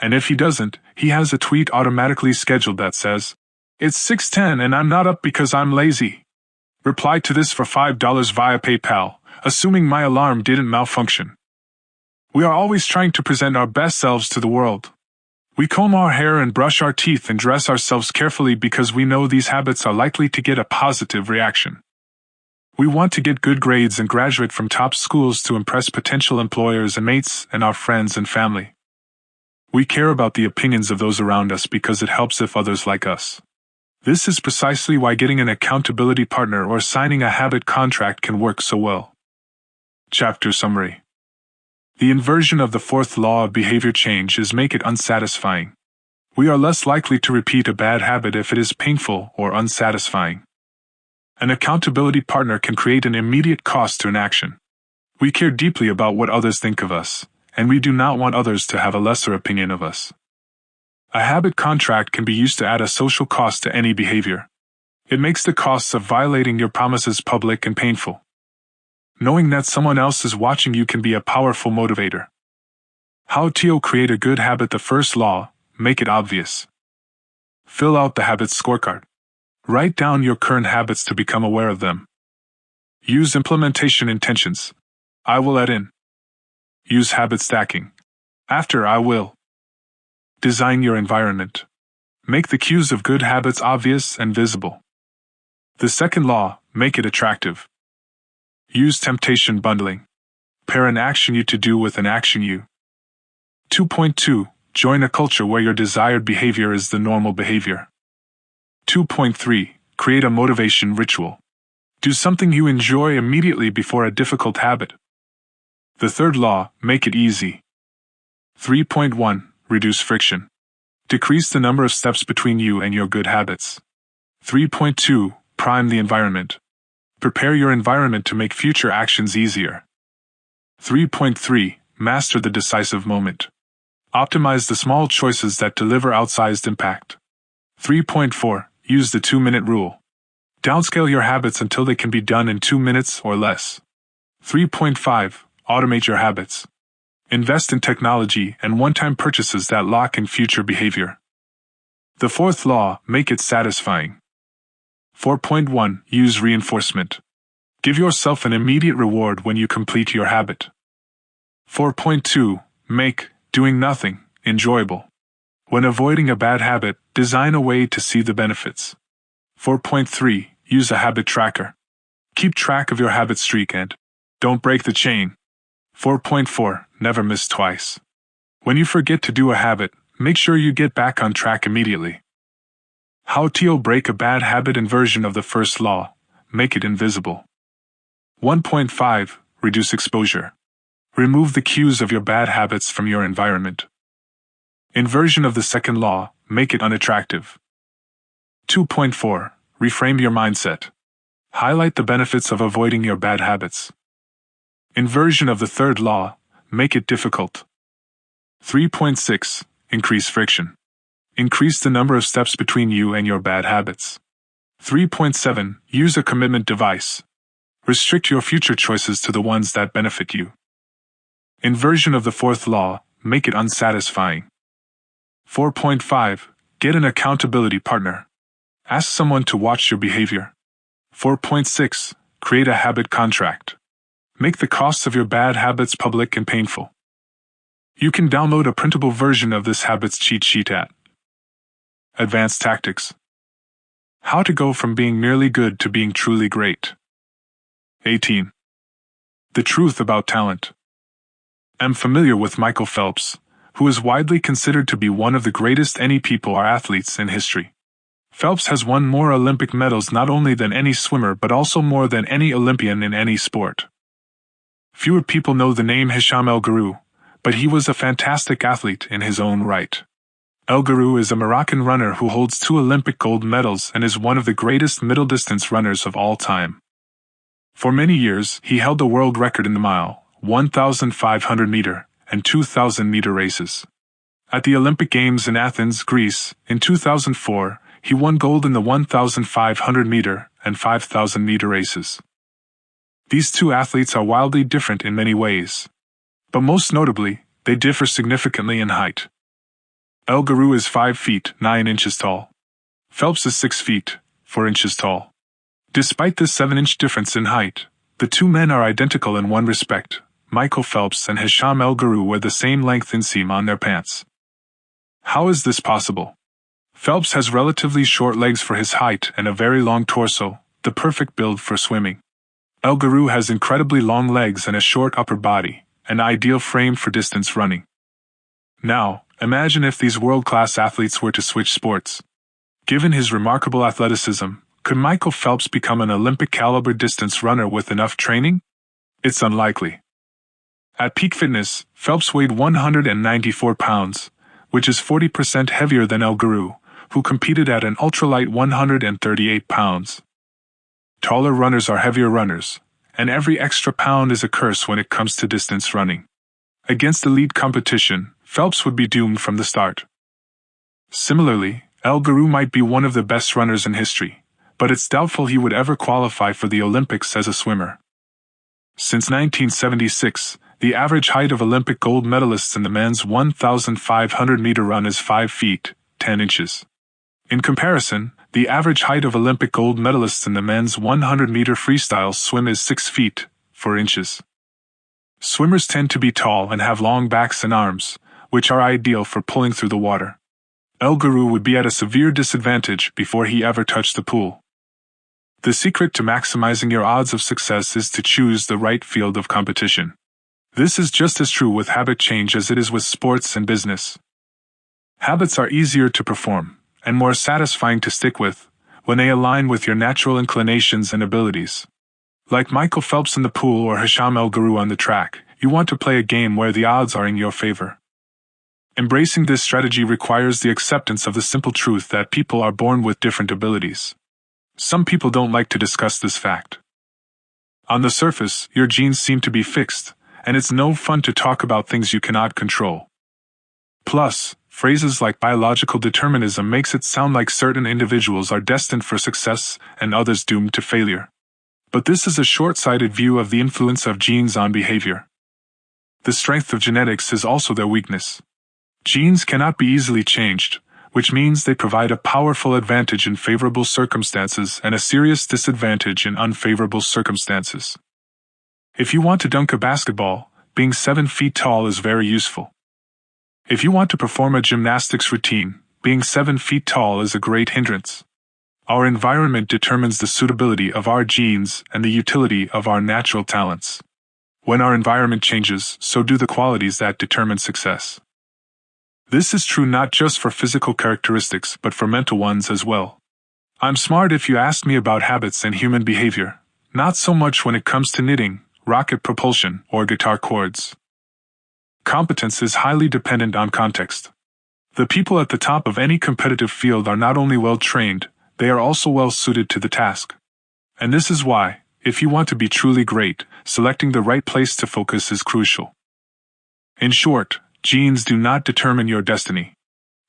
And if he doesn't, he has a tweet automatically scheduled that says, "It's 6:10 and I'm not up because I'm lazy. Reply to this for $5 via PayPal, assuming my alarm didn't malfunction." We are always trying to present our best selves to the world. We comb our hair and brush our teeth and dress ourselves carefully because we know these habits are likely to get a positive reaction. We want to get good grades and graduate from top schools to impress potential employers and mates and our friends and family. We care about the opinions of those around us because it helps if others like us. This is precisely why getting an accountability partner or signing a habit contract can work so well. Chapter Summary. The inversion of the fourth law of behavior change is make it unsatisfying. We are less likely to repeat a bad habit if it is painful or unsatisfying. An accountability partner can create an immediate cost to an action. We care deeply about what others think of us, and we do not want others to have a lesser opinion of us. A habit contract can be used to add a social cost to any behavior. It makes the costs of violating your promises public and painful. Knowing that someone else is watching you can be a powerful motivator. How to create a good habit? The first law, make it obvious. Fill out the habits scorecard. Write down your current habits to become aware of them. Use implementation intentions. I will add in. Use habit stacking. After I will. Design your environment. Make the cues of good habits obvious and visible. The second law, make it attractive. Use temptation bundling. Pair an action you to do with an action you. 2.2. Join a culture where your desired behavior is the normal behavior. 2.3. Create a motivation ritual. Do something you enjoy immediately before a difficult habit. The third law, make it easy. 3.1. Reduce friction. Decrease the number of steps between you and your good habits. 3.2. Prime the environment. Prepare your environment to make future actions easier. 3.3. Master the decisive moment. Optimize the small choices that deliver outsized impact. 3.4. Use the 2-minute rule. Downscale your habits until they can be done in 2 minutes or less. 3.5. Automate your habits. Invest in technology and one-time purchases that lock in future behavior. The fourth law, make it satisfying. 4.1. Use reinforcement. Give yourself an immediate reward when you complete your habit. 4.2. Make doing nothing enjoyable. When avoiding a bad habit, design a way to see the benefits. 4.3. Use a habit tracker. Keep track of your habit streak and don't break the chain. 4.4. Never miss twice. When you forget to do a habit, make sure you get back on track immediately. How to break a bad habit? Inversion of the first law, make it invisible. 1.5. Reduce exposure. Remove the cues of your bad habits from your environment. Inversion of the second law, make it unattractive. 2.4. Reframe your mindset. Highlight the benefits of avoiding your bad habits. Inversion of the third law, make it difficult. 3.6. Increase friction. Increase the number of steps between you and your bad habits. 3.7. Use a commitment device. Restrict your future choices to the ones that benefit you. Inversion of the fourth law, make it unsatisfying. 4.5. Get an accountability partner. Ask someone to watch your behavior. 4.6. Create a habit contract. Make the costs of your bad habits public and painful. You can download a printable version of this habits cheat sheet at Advanced Tactics. How to go from being merely good to being truly great. 18. The truth about talent. I'm familiar with Michael Phelps, who is widely considered to be one of the greatest any people or athletes in history. Phelps has won more Olympic medals not only than any swimmer but also more than any Olympian in any sport. Fewer people know the name Hicham El Guerrouj, but he was a fantastic athlete in his own right. El Guerrouj is a Moroccan runner who holds 2 Olympic gold medals and is one of the greatest middle-distance runners of all time. For many years, he held the world record in the mile, 1,500-meter, and 2,000-meter races. At the Olympic Games in Athens, Greece, in 2004, he won gold in the 1,500-meter and 5,000-meter races. These two athletes are wildly different in many ways. But most notably, they differ significantly in height. El Guru is 5 feet 9 inches tall. Phelps is 6 feet 4 inches tall. Despite this 7-inch difference in height, the two men are identical in one respect. Michael Phelps and Hisham El Guru wear the same length inseam on their pants. How is this possible? Phelps has relatively short legs for his height and a very long torso, the perfect build for swimming. El Guru has incredibly long legs and a short upper body, an ideal frame for distance running. Now, imagine if these world-class athletes were to switch sports. Given his remarkable athleticism, could Michael Phelps become an Olympic-caliber distance runner with enough training? It's unlikely. At peak fitness, Phelps weighed 194 pounds, which is 40% heavier than El Guru, who competed at an ultralight 138 pounds. Taller runners are heavier runners, and every extra pound is a curse when it comes to distance running. Against elite competition, Phelps would be doomed from the start. Similarly, El Guru might be one of the best runners in history, but it's doubtful he would ever qualify for the Olympics as a swimmer. Since 1976, the average height of Olympic gold medalists in the men's 1,500-meter run is 5 feet 10 inches. In comparison, the average height of Olympic gold medalists in the men's 100-meter freestyle swim is 6 feet 4 inches. Swimmers tend to be tall and have long backs and arms, which are ideal for pulling through the water. El Guru would be at a severe disadvantage before he ever touched the pool. The secret to maximizing your odds of success is to choose the right field of competition. This is just as true with habit change as it is with sports and business. Habits are easier to perform, and more satisfying to stick with, when they align with your natural inclinations and abilities. Like Michael Phelps in the pool or Hisham El Guru on the track, you want to play a game where the odds are in your favor. Embracing this strategy requires the acceptance of the simple truth that people are born with different abilities. Some people don't like to discuss this fact. On the surface, your genes seem to be fixed, and it's no fun to talk about things you cannot control. Plus, phrases like biological determinism makes it sound like certain individuals are destined for success and others doomed to failure. But this is a short-sighted view of the influence of genes on behavior. The strength of genetics is also their weakness. Genes cannot be easily changed, which means they provide a powerful advantage in favorable circumstances and a serious disadvantage in unfavorable circumstances. If you want to dunk a basketball, being 7 feet tall is very useful. If you want to perform a gymnastics routine, being 7 feet tall is a great hindrance. Our environment determines the suitability of our genes and the utility of our natural talents. When our environment changes, so do the qualities that determine success. This is true not just for physical characteristics but for mental ones as well. I'm smart if you ask me about habits and human behavior, not so much when it comes to knitting, rocket propulsion, or guitar chords. Competence is highly dependent on context. The people at the top of any competitive field are not only well-trained, they are also well-suited to the task. And this is why, if you want to be truly great, selecting the right place to focus is crucial. In short, genes do not determine your destiny.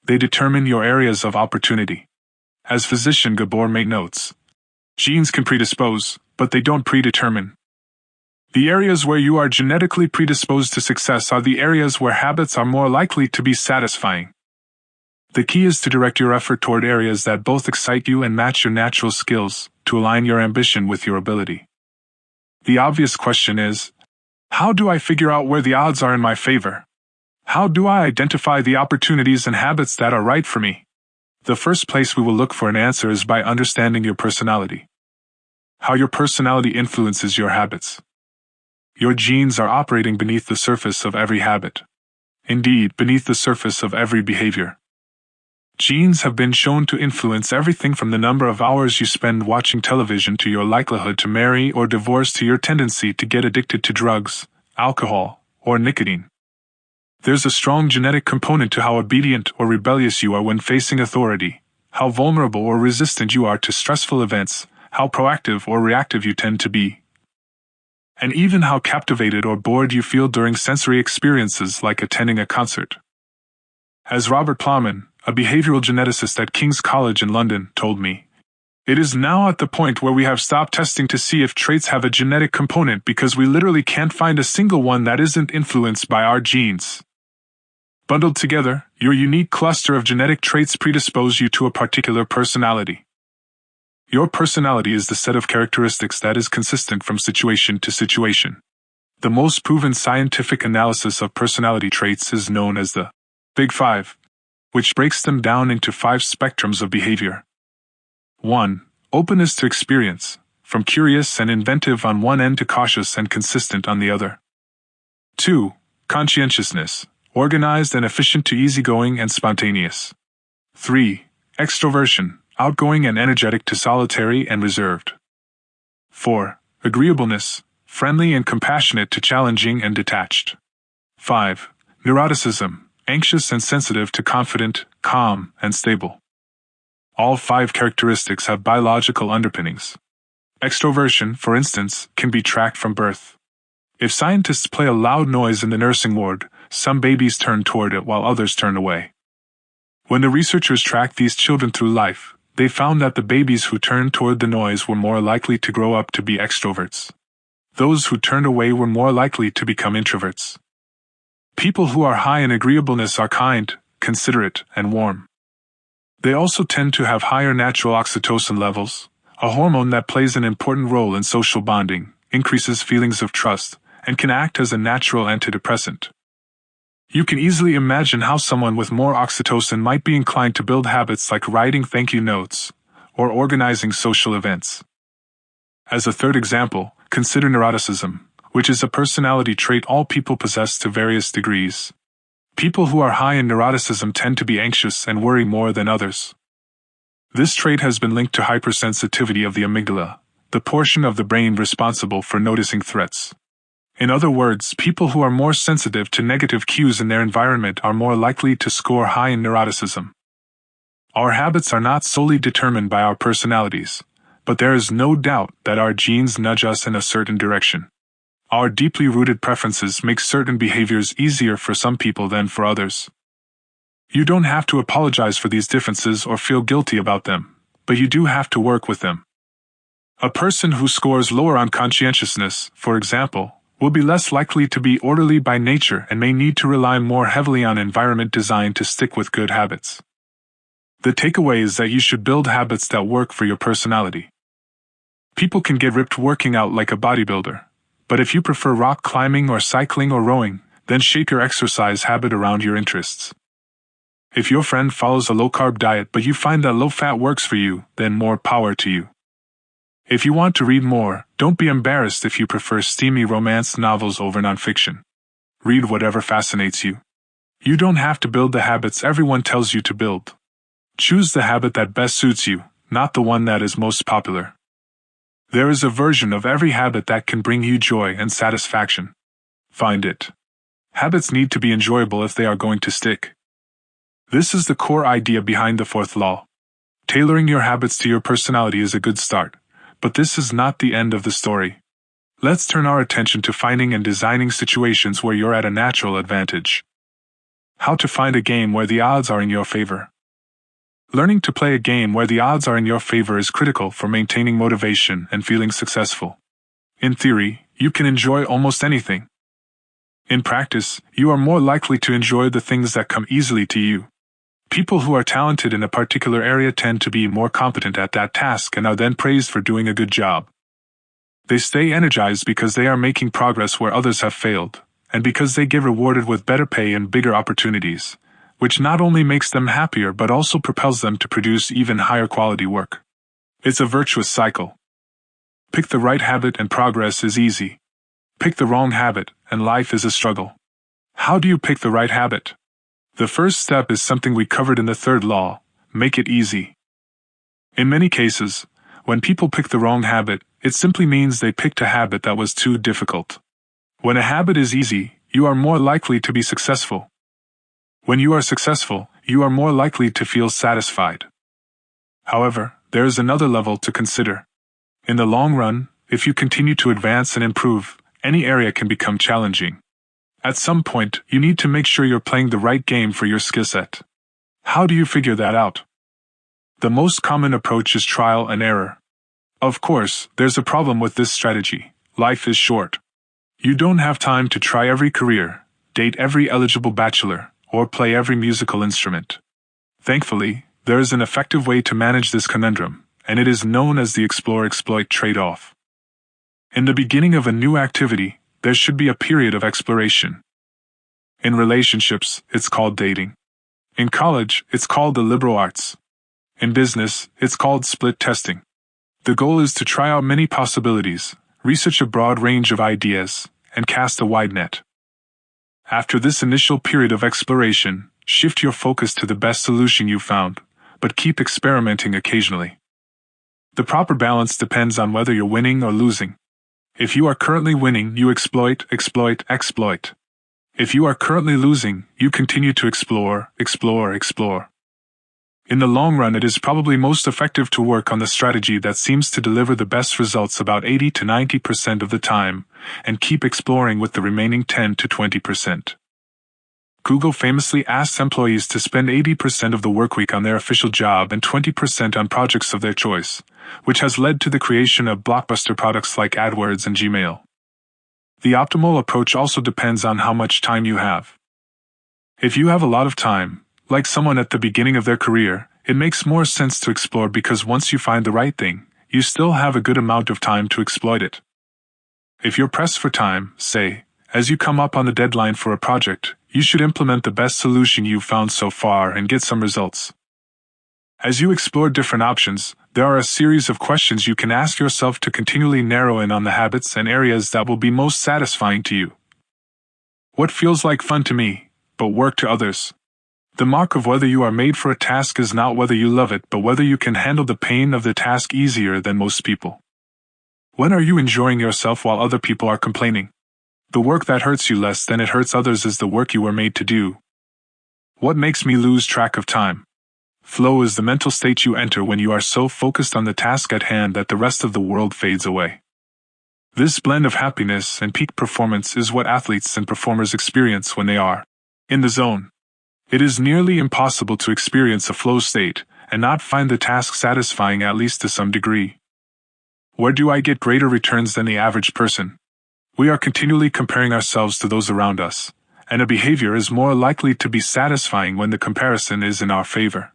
They determine your areas of opportunity. As physician Gabor Mate notes, genes can predispose, but they don't predetermine. The areas where you are genetically predisposed to success are the areas where habits are more likely to be satisfying. The key is to direct your effort toward areas that both excite you and match your natural skills, to align your ambition with your ability. The obvious question is, how do I figure out where the odds are in my favor? How do I identify the opportunities and habits that are right for me? The first place we will look for an answer is by understanding your personality. How your personality influences your habits. Your genes are operating beneath the surface of every habit. Indeed, beneath the surface of every behavior. Genes have been shown to influence everything from the number of hours you spend watching television to your likelihood to marry or divorce to your tendency to get addicted to drugs, alcohol, or nicotine. There's a strong genetic component to how obedient or rebellious you are when facing authority, how vulnerable or resistant you are to stressful events, how proactive or reactive you tend to be, and even how captivated or bored you feel during sensory experiences like attending a concert. As Robert Plowman, a behavioral geneticist at King's College in London, told me, It is now at the point where we have stopped testing to see if traits have a genetic component because we literally can't find a single one that isn't influenced by our genes. Bundled together, your unique cluster of genetic traits predispose you to a particular personality. Your personality is the set of characteristics that is consistent from situation to situation. The most proven scientific analysis of personality traits is known as the Big Five, which breaks them down into 5 spectrums of behavior. 1. Openness to experience, from curious and inventive on one end to cautious and consistent on the other. 2. Conscientiousness, organized and efficient to easygoing and spontaneous. 3. Extroversion, outgoing and energetic to solitary and reserved. 4. Agreeableness, friendly and compassionate to challenging and detached. 5. Neuroticism, anxious and sensitive to confident, calm, and stable. All 5 characteristics have biological underpinnings. Extroversion, for instance, can be tracked from birth. If scientists play a loud noise in the nursing ward, some babies turn toward it while others turn away. When the researchers tracked these children through life, they found that the babies who turned toward the noise were more likely to grow up to be extroverts. Those who turned away were more likely to become introverts. People who are high in agreeableness are kind, considerate, and warm. They also tend to have higher natural oxytocin levels, a hormone that plays an important role in social bonding, increases feelings of trust, and can act as a natural antidepressant. You can easily imagine how someone with more oxytocin might be inclined to build habits like writing thank you notes or organizing social events. As a third example, consider neuroticism, which is a personality trait all people possess to various degrees. People who are high in neuroticism tend to be anxious and worry more than others. This trait has been linked to hypersensitivity of the amygdala, the portion of the brain responsible for noticing threats. In other words, people who are more sensitive to negative cues in their environment are more likely to score high in neuroticism. Our habits are not solely determined by our personalities, but there is no doubt that our genes nudge us in a certain direction. Our deeply rooted preferences make certain behaviors easier for some people than for others. You don't have to apologize for these differences or feel guilty about them, but you do have to work with them. A person who scores lower on conscientiousness, for example, will be less likely to be orderly by nature and may need to rely more heavily on environment design to stick with good habits. The takeaway is that you should build habits that work for your personality. People can get ripped working out like a bodybuilder, but if you prefer rock climbing or cycling or rowing, then shape your exercise habit around your interests. If your friend follows a low-carb diet but you find that low-fat works for you, then more power to you. If you want to read more, don't be embarrassed if you prefer steamy romance novels over nonfiction. Read whatever fascinates you. You don't have to build the habits everyone tells you to build. Choose the habit that best suits you, not the one that is most popular. There is a version of every habit that can bring you joy and satisfaction. Find it. Habits need to be enjoyable if they are going to stick. This is the core idea behind the 4th law. Tailoring your habits to your personality is a good start, but this is not the end of the story. Let's turn our attention to finding and designing situations where you're at a natural advantage. How to find a game where the odds are in your favor. Learning to play a game where the odds are in your favor is critical for maintaining motivation and feeling successful. In theory, you can enjoy almost anything. In practice, you are more likely to enjoy the things that come easily to you. People who are talented in a particular area tend to be more competent at that task and are then praised for doing a good job. They stay energized because they are making progress where others have failed, and because they get rewarded with better pay and bigger opportunities, which not only makes them happier but also propels them to produce even higher quality work. It's a virtuous cycle. Pick the right habit and progress is easy. Pick the wrong habit and life is a struggle. How do you pick the right habit? The first step is something we covered in the 3rd law: make it easy. In many cases, when people pick the wrong habit, it simply means they picked a habit that was too difficult. When a habit is easy, you are more likely to be successful. When you are successful, you are more likely to feel satisfied. However, there is another level to consider. In the long run, if you continue to advance and improve, any area can become challenging. At some point, you need to make sure you're playing the right game for your skill set. How do you figure that out? The most common approach is trial and error. Of course, there's a problem with this strategy. Life is short. You don't have time to try every career, date every eligible bachelor, or play every musical instrument. Thankfully, there is an effective way to manage this conundrum, and it is known as the explore-exploit trade-off. In the beginning of a new activity, there should be a period of exploration. In relationships, it's called dating. In college, it's called the liberal arts. In business, it's called split testing. The goal is to try out many possibilities, research a broad range of ideas, and cast a wide net. After this initial period of exploration, shift your focus to the best solution you found, but keep experimenting occasionally. The proper balance depends on whether you're winning or losing. If you are currently winning, you exploit. If you are currently losing, you continue to explore. In the long run, it is probably most effective to work on the strategy that seems to deliver the best results about 80 to 90% of the time, and keep exploring with the remaining 10 to 20%. Google famously asks employees to spend 80% of the workweek on their official job and 20% on projects of their choice, which has led to the creation of blockbuster products like AdWords and Gmail. The optimal approach also depends on how much time you have. If you have a lot of time, like someone at the beginning of their career, it makes more sense to explore because once you find the right thing, you still have a good amount of time to exploit it. If you're pressed for time, say, as you come up on the deadline for a project, you should implement the best solution you've found so far and get some results. As you explore different options, there are a series of questions you can ask yourself to continually narrow in on the habits and areas that will be most satisfying to you. What feels like fun to me, but work to others? The mark of whether you are made for a task is not whether you love it, but whether you can handle the pain of the task easier than most people. When are you enjoying yourself while other people are complaining? The work that hurts you less than it hurts others is the work you were made to do. What makes me lose track of time? Flow is the mental state you enter when you are so focused on the task at hand that the rest of the world fades away. This blend of happiness and peak performance is what athletes and performers experience when they are in the zone. It is nearly impossible to experience a flow state and not find the task satisfying at least to some degree. Where do I get greater returns than the average person? We are continually comparing ourselves to those around us, and a behavior is more likely to be satisfying when the comparison is in our favor.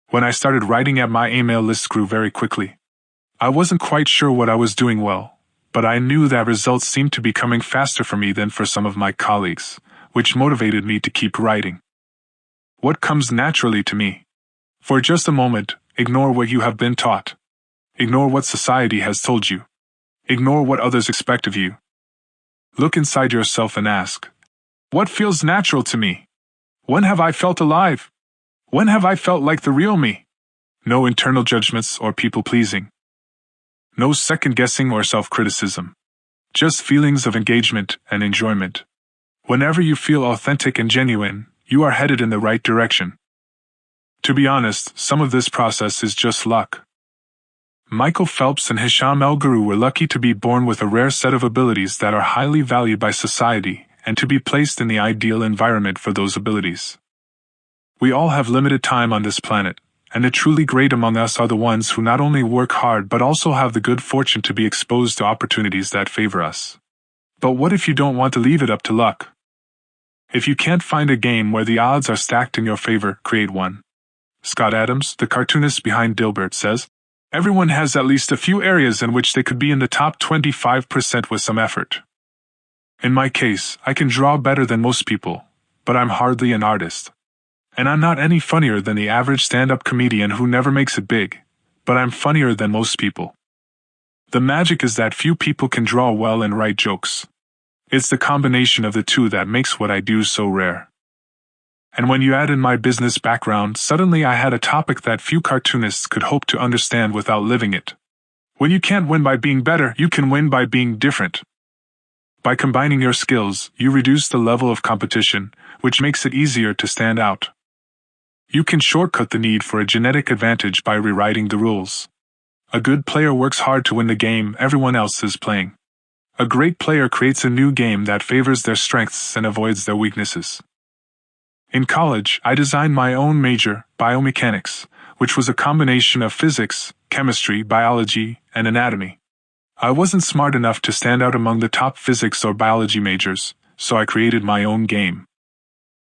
When I started writing at my email list grew very quickly. I wasn't quite sure what I was doing well, but I knew that results seemed to be coming faster for me than for some of my colleagues, which motivated me to keep writing. What comes naturally to me? For just a moment, ignore what you have been taught. Ignore what society has told you. Ignore what others expect of you. Look inside yourself and ask, what feels natural to me? When have I felt alive? When have I felt like the real me? No internal judgments or people-pleasing. No second-guessing or self-criticism. Just feelings of engagement and enjoyment. Whenever you feel authentic and genuine, you are headed in the right direction. To be honest, some of this process is just luck. Michael Phelps and Hisham El Guru were lucky to be born with a rare set of abilities that are highly valued by society and to be placed in the ideal environment for those abilities. We all have limited time on this planet, and the truly great among us are the ones who not only work hard but also have the good fortune to be exposed to opportunities that favor us. But what if you don't want to leave it up to luck? If you can't find a game where the odds are stacked in your favor, create one. Scott Adams, the cartoonist behind Dilbert, says, everyone has at least a few areas in which they could be in the top 25% with some effort. In my case, I can draw better than most people, but I'm hardly an artist. And I'm not any funnier than the average stand-up comedian who never makes it big, but I'm funnier than most people. The magic is that few people can draw well and write jokes. It's the combination of the two that makes what I do so rare. And when you add in my business background, suddenly I had a topic that few cartoonists could hope to understand without living it. When you can't win by being better, you can win by being different. By combining your skills, you reduce the level of competition, which makes it easier to stand out. You can shortcut the need for a genetic advantage by rewriting the rules. A good player works hard to win the game everyone else is playing. A great player creates a new game that favors their strengths and avoids their weaknesses. In college, I designed my own major, biomechanics, which was a combination of physics, chemistry, biology, and anatomy. I wasn't smart enough to stand out among the top physics or biology majors, so I created my own game.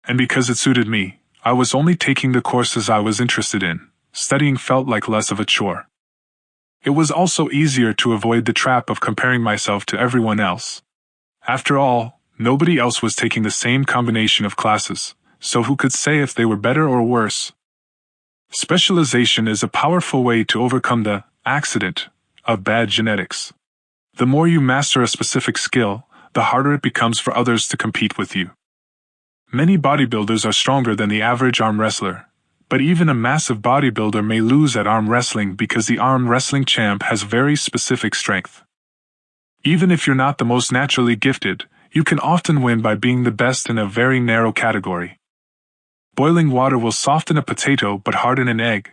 And because it suited me, I was only taking the courses I was interested in. Studying felt like less of a chore. It was also easier to avoid the trap of comparing myself to everyone else. After all, nobody else was taking the same combination of classes, so who could say if they were better or worse? Specialization is a powerful way to overcome the accident of bad genetics. The more you master a specific skill, the harder it becomes for others to compete with you. Many bodybuilders are stronger than the average arm wrestler, but even a massive bodybuilder may lose at arm wrestling because the arm wrestling champ has very specific strength. Even if you're not the most naturally gifted, you can often win by being the best in a very narrow category. Boiling water will soften a potato but harden an egg.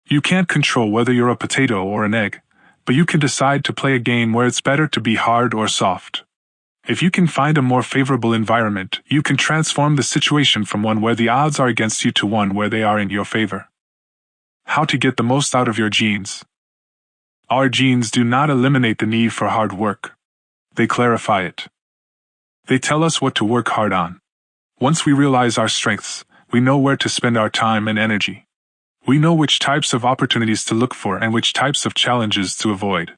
You can't control whether you're a potato or an egg, but you can decide to play a game where it's better to be hard or soft. If you can find a more favorable environment, you can transform the situation from one where the odds are against you to one where they are in your favor. How to get the most out of your genes. Our genes do not eliminate the need for hard work. They clarify it. They tell us what to work hard on. Once we realize our strengths, we know where to spend our time and energy. We know which types of opportunities to look for and which types of challenges to avoid.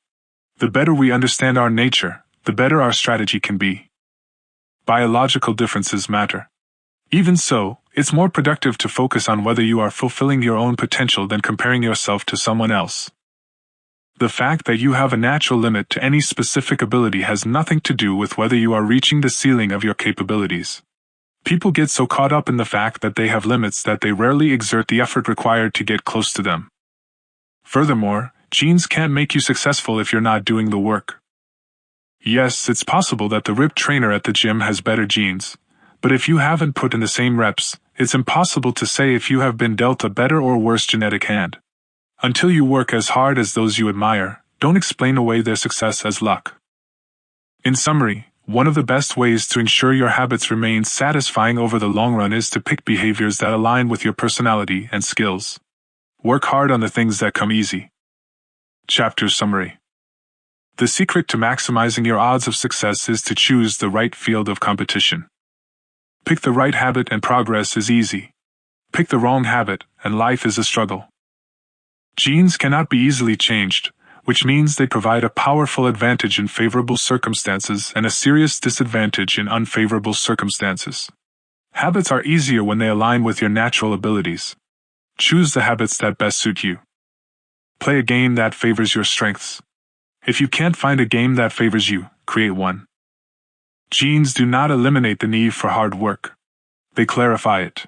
The better we understand our nature, the better our strategy can be. Biological differences matter. Even so, it's more productive to focus on whether you are fulfilling your own potential than comparing yourself to someone else. The fact that you have a natural limit to any specific ability has nothing to do with whether you are reaching the ceiling of your capabilities. People get so caught up in the fact that they have limits that they rarely exert the effort required to get close to them. Furthermore, genes can't make you successful if you're not doing the work. Yes, it's possible that the ripped trainer at the gym has better genes, but if you haven't put in the same reps, it's impossible to say if you have been dealt a better or worse genetic hand. Until you work as hard as those you admire, don't explain away their success as luck. In summary, one of the best ways to ensure your habits remain satisfying over the long run is to pick behaviors that align with your personality and skills. Work hard on the things that come easy. Chapter Summary. The secret to maximizing your odds of success is to choose the right field of competition. Pick the right habit and progress is easy. Pick the wrong habit and life is a struggle. Genes cannot be easily changed, which means they provide a powerful advantage in favorable circumstances and a serious disadvantage in unfavorable circumstances. Habits are easier when they align with your natural abilities. Choose the habits that best suit you. Play a game that favors your strengths. If you can't find a game that favors you, create one. Genes do not eliminate the need for hard work. They clarify it.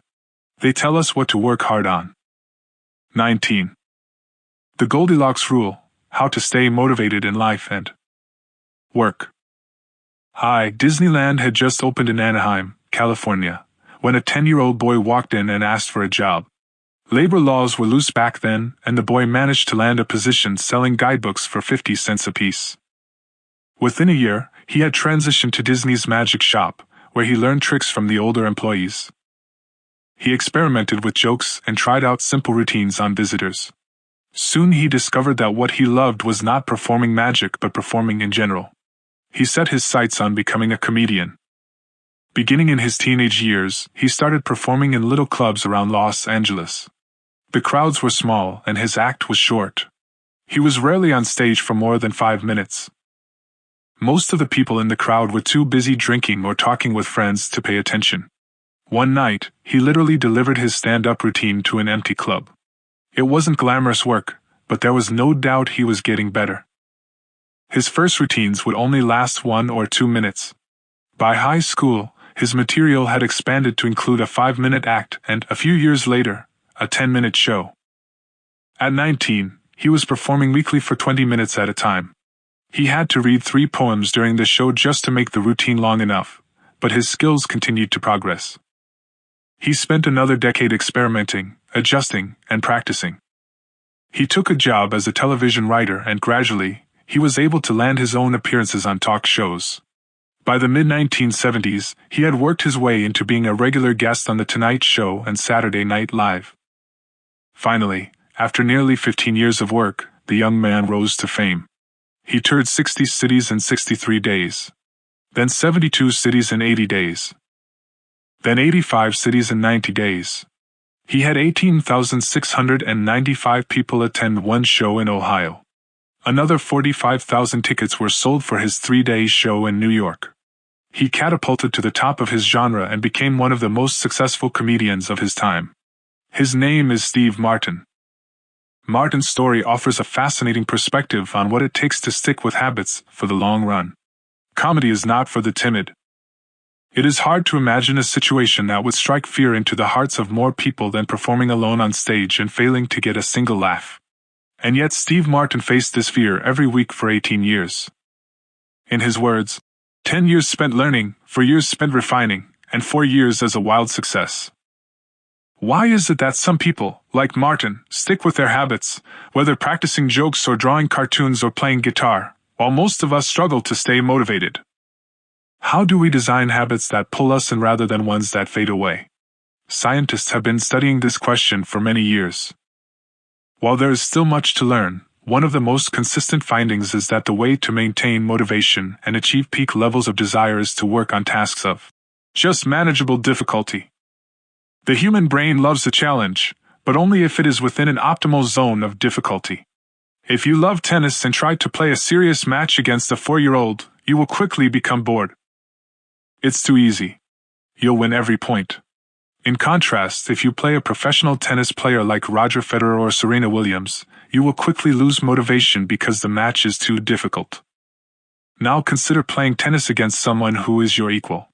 They tell us what to work hard on. 19. The Goldilocks Rule: How to Stay Motivated in Life and Work. Hi, Disneyland had just opened in Anaheim, California, when a 10-year-old boy walked in and asked for a job. Labor laws were loose back then, and the boy managed to land a position selling guidebooks for 50 cents apiece. Within a year, he had transitioned to Disney's Magic Shop, where he learned tricks from the older employees. He experimented with jokes and tried out simple routines on visitors. Soon he discovered that what he loved was not performing magic but performing in general. He set his sights on becoming a comedian. Beginning in his teenage years, he started performing in little clubs around Los Angeles. The crowds were small and his act was short. He was rarely on stage for more than 5 minutes. Most of the people in the crowd were too busy drinking or talking with friends to pay attention. One night, he literally delivered his stand-up routine to an empty club. It wasn't glamorous work, but there was no doubt he was getting better. His first routines would only last 1 or 2 minutes. By high school, his material had expanded to include a 5-minute act and, a few years later, a 10-minute show. At 19, he was performing weekly for 20 minutes at a time. He had to read 3 poems during the show just to make the routine long enough, but his skills continued to progress. He spent another decade experimenting, adjusting, and practicing. He took a job as a television writer and gradually, he was able to land his own appearances on talk shows. By the mid-1970s, he had worked his way into being a regular guest on The Tonight Show and Saturday Night Live. Finally, after nearly 15 years of work, the young man rose to fame. He toured 60 cities in 63 days. Then 72 cities in 80 days. Then 85 cities in 90 days. He had 18,695 people attend one show in Ohio. Another 45,000 tickets were sold for his 3-day show in New York. He catapulted to the top of his genre and became one of the most successful comedians of his time. His name is Steve Martin. Martin's story offers a fascinating perspective on what it takes to stick with habits for the long run. Comedy is not for the timid. It is hard to imagine a situation that would strike fear into the hearts of more people than performing alone on stage and failing to get a single laugh. And yet Steve Martin faced this fear every week for 18 years. In his words, 10 years spent learning, 4 years spent refining, and 4 years as a wild success. Why is it that some people, like Martin, stick with their habits, whether practicing jokes or drawing cartoons or playing guitar, while most of us struggle to stay motivated? How do we design habits that pull us in rather than ones that fade away? Scientists have been studying this question for many years. While there is still much to learn, one of the most consistent findings is that the way to maintain motivation and achieve peak levels of desire is to work on tasks of just manageable difficulty. The human brain loves a challenge, but only if it is within an optimal zone of difficulty. If you love tennis and try to play a serious match against a 4-year-old, you will quickly become bored. It's too easy. You'll win every point. In contrast, if you play a professional tennis player like Roger Federer or Serena Williams, you will quickly lose motivation because the match is too difficult. Now consider playing tennis against someone who is your equal.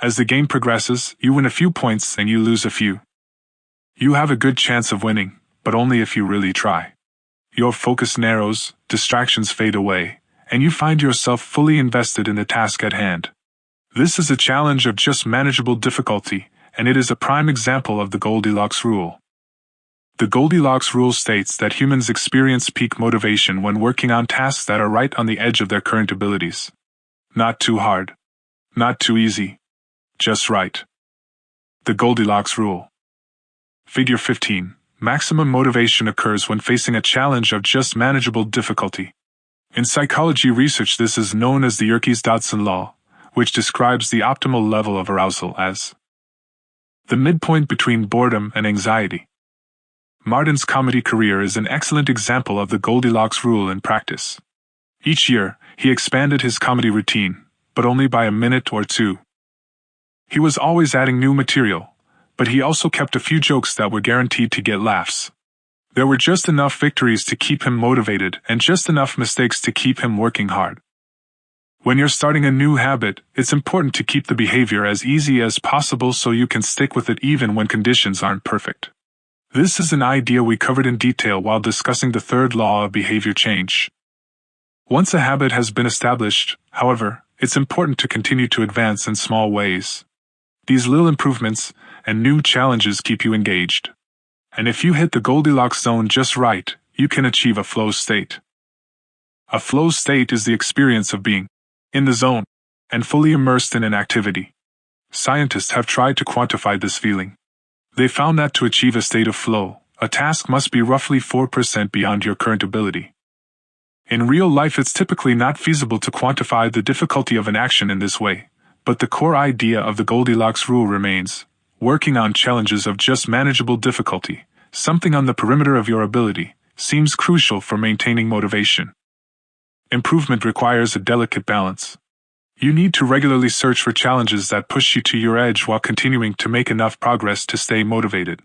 As the game progresses, you win a few points and you lose a few. You have a good chance of winning, but only if you really try. Your focus narrows, distractions fade away, and you find yourself fully invested in the task at hand. This is a challenge of just manageable difficulty, and it is a prime example of the Goldilocks rule. The Goldilocks rule states that humans experience peak motivation when working on tasks that are right on the edge of their current abilities. Not too hard. Not too easy. Just right. The Goldilocks rule. Figure 15. Maximum motivation occurs when facing a challenge of just manageable difficulty. In psychology research, this is known as the Yerkes-Dodson law, which describes the optimal level of arousal as the midpoint between boredom and anxiety. Martin's comedy career is an excellent example of the Goldilocks rule in practice. Each year, he expanded his comedy routine, but only by a minute or two. He was always adding new material, but he also kept a few jokes that were guaranteed to get laughs. There were just enough victories to keep him motivated and just enough mistakes to keep him working hard. When you're starting a new habit, it's important to keep the behavior as easy as possible so you can stick with it even when conditions aren't perfect. This is an idea we covered in detail while discussing the third law of behavior change. Once a habit has been established, however, it's important to continue to advance in small ways. These little improvements and new challenges keep you engaged. And if you hit the Goldilocks zone just right, you can achieve a flow state. A flow state is the experience of being in the zone and fully immersed in an activity. Scientists have tried to quantify this feeling. They found that to achieve a state of flow, a task must be roughly 4% beyond your current ability. In real life, it's typically not feasible to quantify the difficulty of an action in this way, but the core idea of the Goldilocks rule remains: working on challenges of just manageable difficulty, something on the perimeter of your ability, seems crucial for maintaining motivation. Improvement requires a delicate balance. You need to regularly search for challenges that push you to your edge while continuing to make enough progress to stay motivated.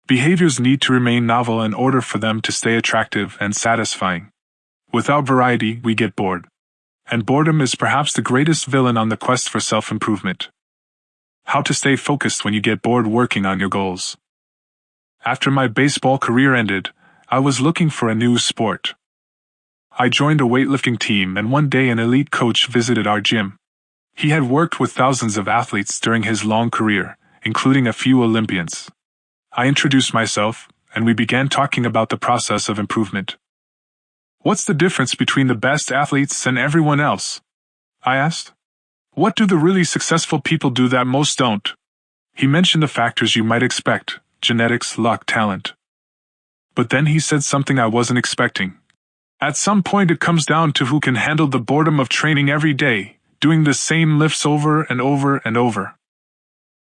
Behaviors need to remain novel in order for them to stay attractive and satisfying. Without variety, we get bored. And boredom is perhaps the greatest villain on the quest for self-improvement. How to stay focused when you get bored working on your goals. After my baseball career ended, I was looking for a new sport. I joined a weightlifting team, and one day an elite coach visited our gym. He had worked with thousands of athletes during his long career, including a few Olympians. I introduced myself, and we began talking about the process of improvement. "What's the difference between the best athletes and everyone else?" I asked. "What do the really successful people do that most don't?" He mentioned the factors you might expect: genetics, luck, talent. But then he said something I wasn't expecting. At some point it comes down to who can handle the boredom of training every day, doing the same lifts over and over and over.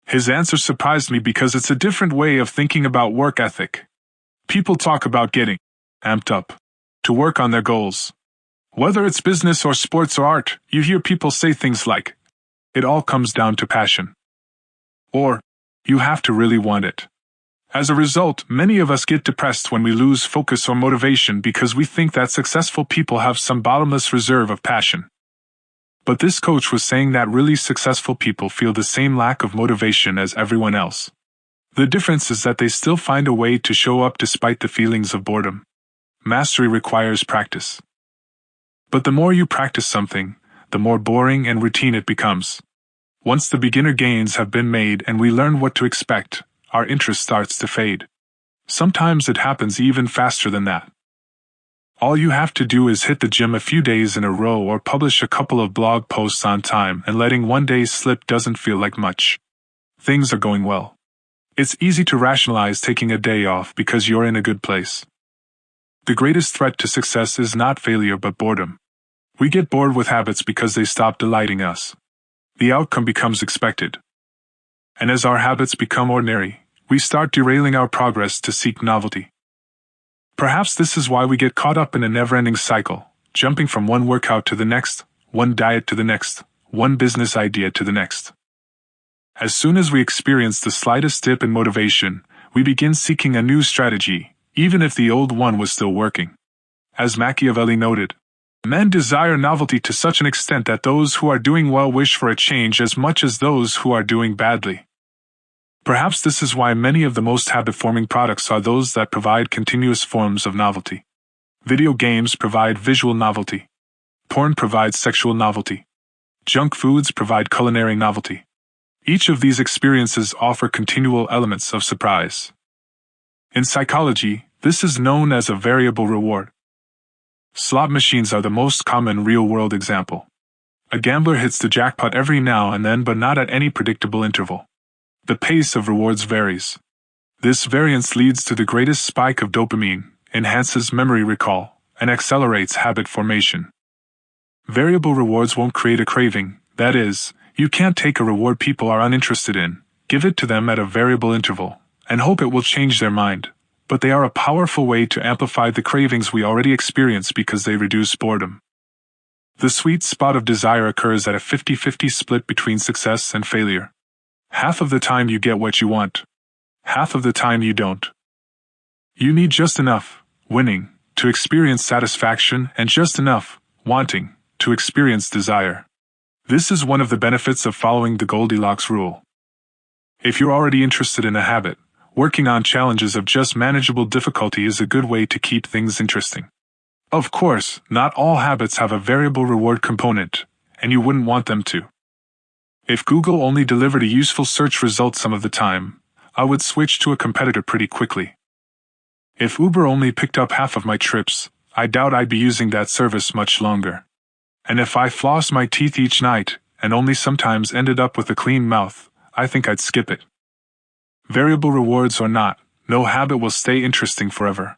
His answer surprised me because it's a different way of thinking about work ethic. People talk about getting amped up to work on their goals. Whether it's business or sports or art, you hear people say things like, "It all comes down to passion." Or, "You have to really want it." As a result, many of us get depressed when we lose focus or motivation because we think that successful people have some bottomless reserve of passion. But this coach was saying that really successful people feel the same lack of motivation as everyone else. The difference is that they still find a way to show up despite the feelings of boredom. Mastery requires practice. But the more you practice something, the more boring and routine it becomes. Once the beginner gains have been made and we learn what to expect, our interest starts to fade. Sometimes it happens even faster than that. All you have to do is hit the gym a few days in a row or publish a couple of blog posts on time, and letting one day slip doesn't feel like much. Things are going well. It's easy to rationalize taking a day off because you're in a good place. The greatest threat to success is not failure but boredom. We get bored with habits because they stop delighting us. The outcome becomes expected. And as our habits become ordinary, we start derailing our progress to seek novelty. Perhaps this is why we get caught up in a never-ending cycle, jumping from one workout to the next, one diet to the next, one business idea to the next. As soon as we experience the slightest dip in motivation, we begin seeking a new strategy, even if the old one was still working. As Machiavelli noted, men desire novelty to such an extent that those who are doing well wish for a change as much as those who are doing badly. Perhaps this is why many of the most habit-forming products are those that provide continuous forms of novelty. Video games provide visual novelty. Porn provides sexual novelty. Junk foods provide culinary novelty. Each of these experiences offer continual elements of surprise. In psychology, this is known as a variable reward. Slot machines are the most common real-world example. A gambler hits the jackpot every now and then, but not at any predictable interval. The pace of rewards varies. This variance leads to the greatest spike of dopamine, enhances memory recall, and accelerates habit formation. Variable rewards won't create a craving, that is, you can't take a reward people are uninterested in, give it to them at a variable interval, and hope it will change their mind, but they are a powerful way to amplify the cravings we already experience because they reduce boredom. The sweet spot of desire occurs at a 50-50 split between success and failure. Half of the time you get what you want. Half of the time you don't. You need just enough, winning, to experience satisfaction, and just enough, wanting, to experience desire. This is one of the benefits of following the Goldilocks rule. If you're already interested in a habit, working on challenges of just manageable difficulty is a good way to keep things interesting. Of course, not all habits have a variable reward component, and you wouldn't want them to. If Google only delivered a useful search result some of the time, I would switch to a competitor pretty quickly. If Uber only picked up half of my trips, I doubt I'd be using that service much longer. And if I flossed my teeth each night, and only sometimes ended up with a clean mouth, I think I'd skip it. Variable rewards or not, no habit will stay interesting forever.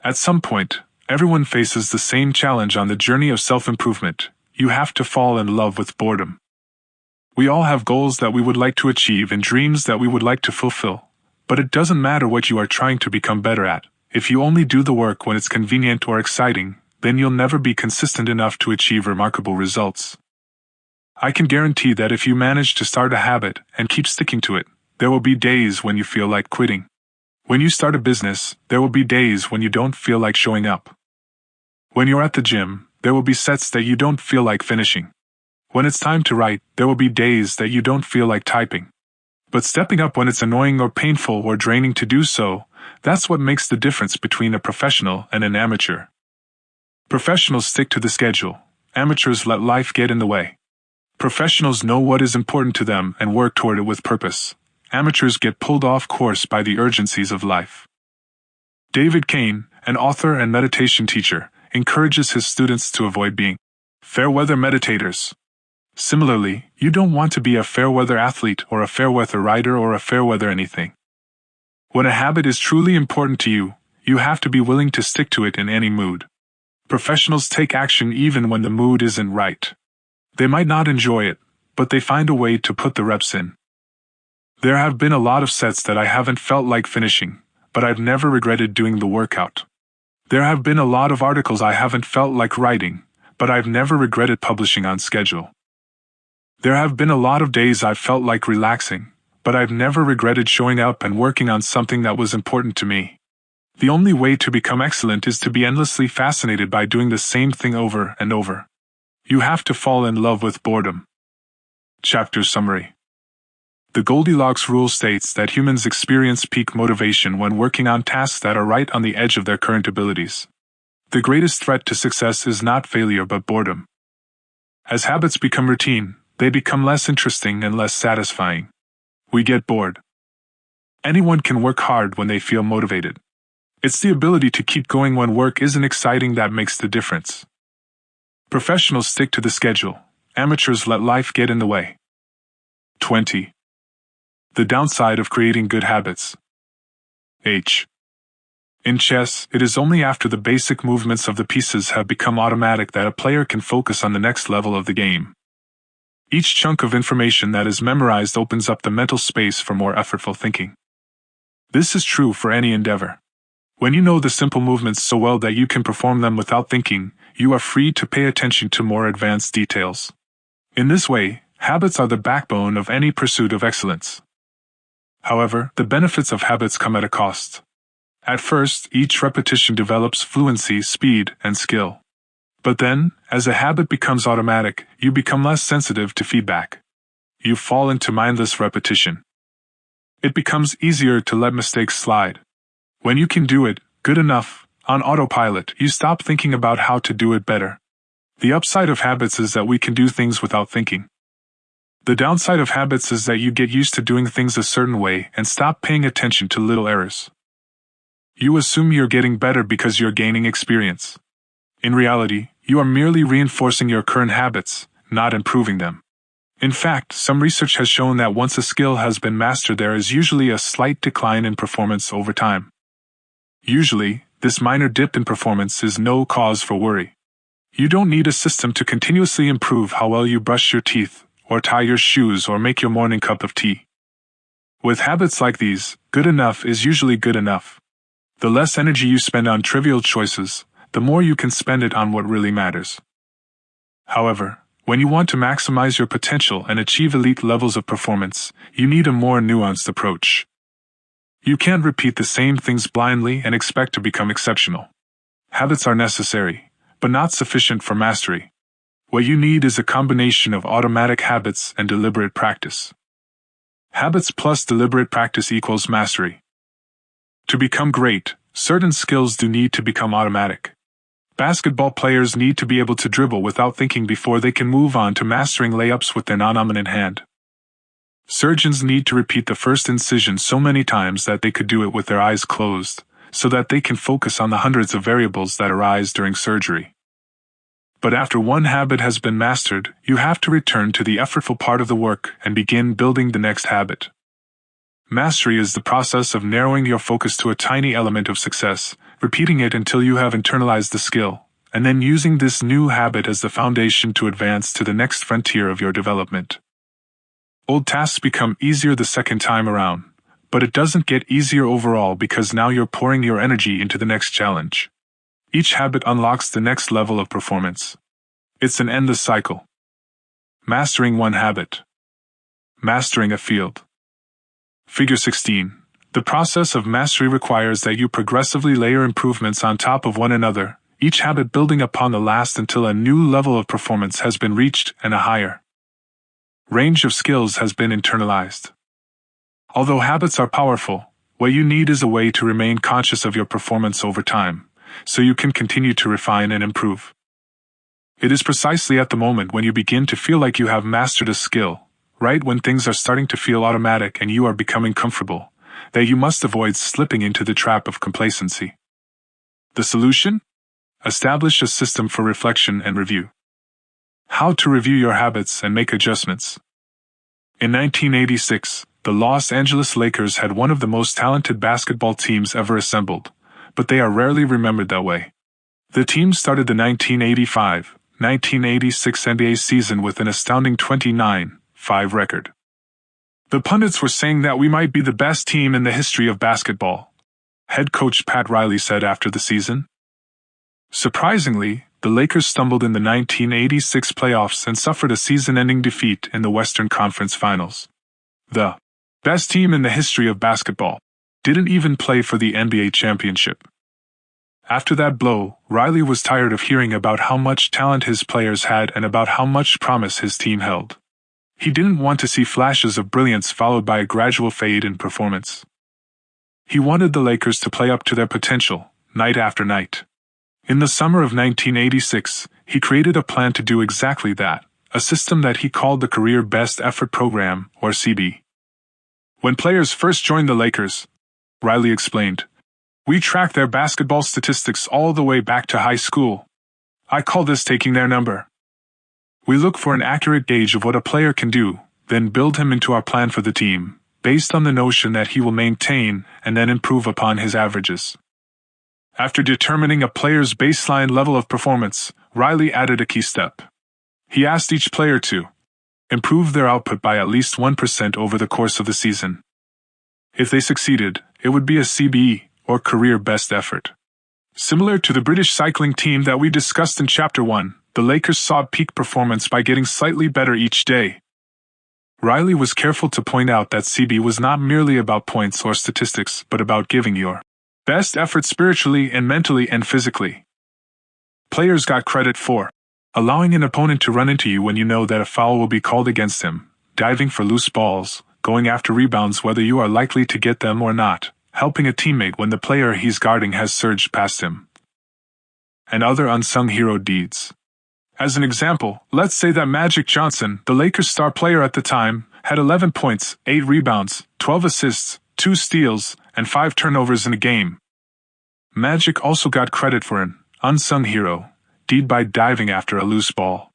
At some point, everyone faces the same challenge on the journey of self-improvement. You have to fall in love with boredom. We all have goals that we would like to achieve and dreams that we would like to fulfill. But it doesn't matter what you are trying to become better at. If you only do the work when it's convenient or exciting, then you'll never be consistent enough to achieve remarkable results. I can guarantee that if you manage to start a habit and keep sticking to it, there will be days when you feel like quitting. When you start a business, there will be days when you don't feel like showing up. When you're at the gym, there will be sets that you don't feel like finishing. When it's time to write, there will be days that you don't feel like typing. But stepping up when it's annoying or painful or draining to do so, that's what makes the difference between a professional and an amateur. Professionals stick to the schedule. Amateurs let life get in the way. Professionals know what is important to them and work toward it with purpose. Amateurs get pulled off course by the urgencies of life. David Kane, an author and meditation teacher, encourages his students to avoid being fair-weather meditators. Similarly, you don't want to be a fair-weather athlete or a fair-weather writer or a fair-weather anything. When a habit is truly important to you, you have to be willing to stick to it in any mood. Professionals take action even when the mood isn't right. They might not enjoy it, but they find a way to put the reps in. There have been a lot of sets that I haven't felt like finishing, but I've never regretted doing the workout. There have been a lot of articles I haven't felt like writing, but I've never regretted publishing on schedule. There have been a lot of days I've felt like relaxing, but I've never regretted showing up and working on something that was important to me. The only way to become excellent is to be endlessly fascinated by doing the same thing over and over. You have to fall in love with boredom. Chapter Summary. The Goldilocks rule states that humans experience peak motivation when working on tasks that are right on the edge of their current abilities. The greatest threat to success is not failure but boredom. As habits become routine, they become less interesting and less satisfying. We get bored. Anyone can work hard when they feel motivated. It's the ability to keep going when work isn't exciting that makes the difference. Professionals stick to the schedule. Amateurs let life get in the way. 20. The downside of creating good habits. In chess, it is only after the basic movements of the pieces have become automatic that a player can focus on the next level of the game. Each chunk of information that is memorized opens up the mental space for more effortful thinking. This is true for any endeavor. When you know the simple movements so well that you can perform them without thinking, you are free to pay attention to more advanced details. In this way, habits are the backbone of any pursuit of excellence. However, the benefits of habits come at a cost. At first, each repetition develops fluency, speed, and skill. But then, as a habit becomes automatic, you become less sensitive to feedback. You fall into mindless repetition. It becomes easier to let mistakes slide. When you can do it, good enough, on autopilot, you stop thinking about how to do it better. The upside of habits is that we can do things without thinking. The downside of habits is that you get used to doing things a certain way and stop paying attention to little errors. You assume you're getting better because you're gaining experience. In reality, you are merely reinforcing your current habits, not improving them. In fact, some research has shown that once a skill has been mastered, there is usually a slight decline in performance over time. Usually, this minor dip in performance is no cause for worry. You don't need a system to continuously improve how well you brush your teeth, or tie your shoes, or make your morning cup of tea. With habits like these, good enough is usually good enough. The less energy you spend on trivial choices, the more you can spend it on what really matters. However, when you want to maximize your potential and achieve elite levels of performance, you need a more nuanced approach. You can't repeat the same things blindly and expect to become exceptional. Habits are necessary, but not sufficient for mastery. What you need is a combination of automatic habits and deliberate practice. Habits plus deliberate practice equals mastery. To become great, certain skills do need to become automatic. Basketball players need to be able to dribble without thinking before they can move on to mastering layups with their non-dominant hand. Surgeons need to repeat the first incision so many times that they could do it with their eyes closed, so that they can focus on the hundreds of variables that arise during surgery. But after one habit has been mastered, you have to return to the effortful part of the work and begin building the next habit. Mastery is the process of narrowing your focus to a tiny element of success, repeating it until you have internalized the skill, and then using this new habit as the foundation to advance to the next frontier of your development. Old tasks become easier the second time around, but it doesn't get easier overall because now you're pouring your energy into the next challenge. Each habit unlocks the next level of performance. It's an endless cycle. Mastering one habit. Mastering a field. Figure 16. The process of mastery requires that you progressively layer improvements on top of one another, each habit building upon the last until a new level of performance has been reached and a higher range of skills has been internalized. Although habits are powerful, what you need is a way to remain conscious of your performance over time, so you can continue to refine and improve. It is precisely at the moment when you begin to feel like you have mastered a skill, right when things are starting to feel automatic and you are becoming comfortable, that you must avoid slipping into the trap of complacency. The solution? Establish a system for reflection and review. How to review your habits and make adjustments. In 1986, the Los Angeles Lakers had one of the most talented basketball teams ever assembled, but they are rarely remembered that way. The team started the 1985-1986 NBA season with an astounding 29-5 record. The pundits were saying that we might be the best team in the history of basketball, head coach Pat Riley said after the season. Surprisingly, the Lakers stumbled in the 1986 playoffs and suffered a season-ending defeat in the Western Conference Finals. The best team in the history of basketball didn't even play for the NBA championship. After that blow, Riley was tired of hearing about how much talent his players had and about how much promise his team held. He didn't want to see flashes of brilliance followed by a gradual fade in performance. He wanted the Lakers to play up to their potential, night after night. In the summer of 1986, he created a plan to do exactly that, a system that he called the Career Best Effort Program, or CB. When players first joined the Lakers, Riley explained, we track their basketball statistics all the way back to high school. I call this taking their number. We look for an accurate gauge of what a player can do, then build him into our plan for the team, based on the notion that he will maintain and then improve upon his averages. After determining a player's baseline level of performance, Riley added a key step. He asked each player to improve their output by at least 1% over the course of the season. If they succeeded, it would be a CBE, or Career Best Effort. Similar to the British cycling team that we discussed in Chapter 1, the Lakers sought peak performance by getting slightly better each day. Riley was careful to point out that CB was not merely about points or statistics, but about giving your best effort spiritually and mentally and physically. Players got credit for allowing an opponent to run into you when you know that a foul will be called against him, diving for loose balls, going after rebounds whether you are likely to get them or not, helping a teammate when the player he's guarding has surged past him, and other unsung hero deeds. As an example, let's say that Magic Johnson, the Lakers' star player at the time, had 11 points, 8 rebounds, 12 assists, 2 steals, and 5 turnovers in a game. Magic also got credit for an unsung hero deed by diving after a loose ball.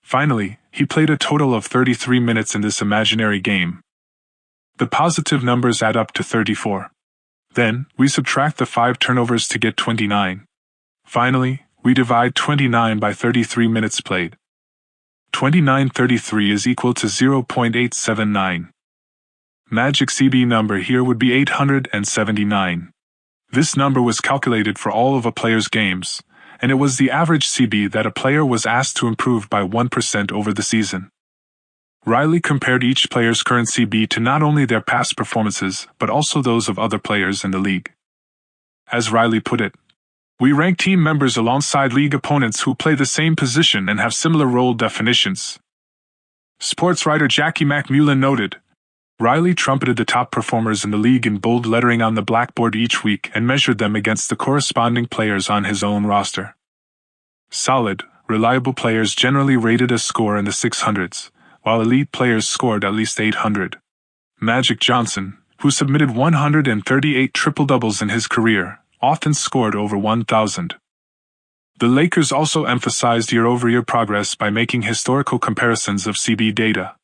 Finally, he played a total of 33 minutes in this imaginary game. The positive numbers add up to 34. Then, we subtract the 5 turnovers to get 29. Finally, we divide 29 by 33 minutes played. 2933 is equal to 0.879. Magic CB number here would be 879. This number was calculated for all of a player's games, and it was the average CB that a player was asked to improve by 1% over the season. Riley compared each player's current CB to not only their past performances, but also those of other players in the league. As Riley put it, we rank team members alongside league opponents who play the same position and have similar role definitions. Sports writer Jackie McMullen noted, Riley trumpeted the top performers in the league in bold lettering on the blackboard each week and measured them against the corresponding players on his own roster. Solid, reliable players generally rated a score in the 600s, while elite players scored at least 800. Magic Johnson, who submitted 138 triple-doubles in his career, often scored over 1,000. The Lakers also emphasized year-over-year progress by making historical comparisons of CB data.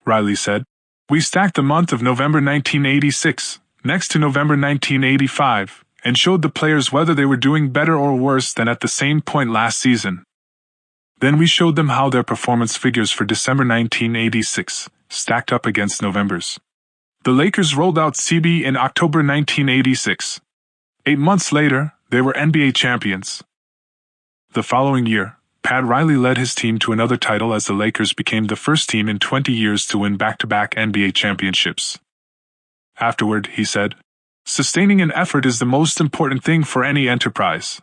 Riley said, we stacked the month of November 1986 next to November 1985 and showed the players whether they were doing better or worse than at the same point last season. Then we showed them how their performance figures for December 1986 stacked up against November's. The Lakers rolled out CB in October 1986. 8 months later, they were NBA champions. The following year, Pat Riley led his team to another title as the Lakers became the first team in 20 years to win back-to-back NBA championships. Afterward, he said, sustaining an effort is the most important thing for any enterprise.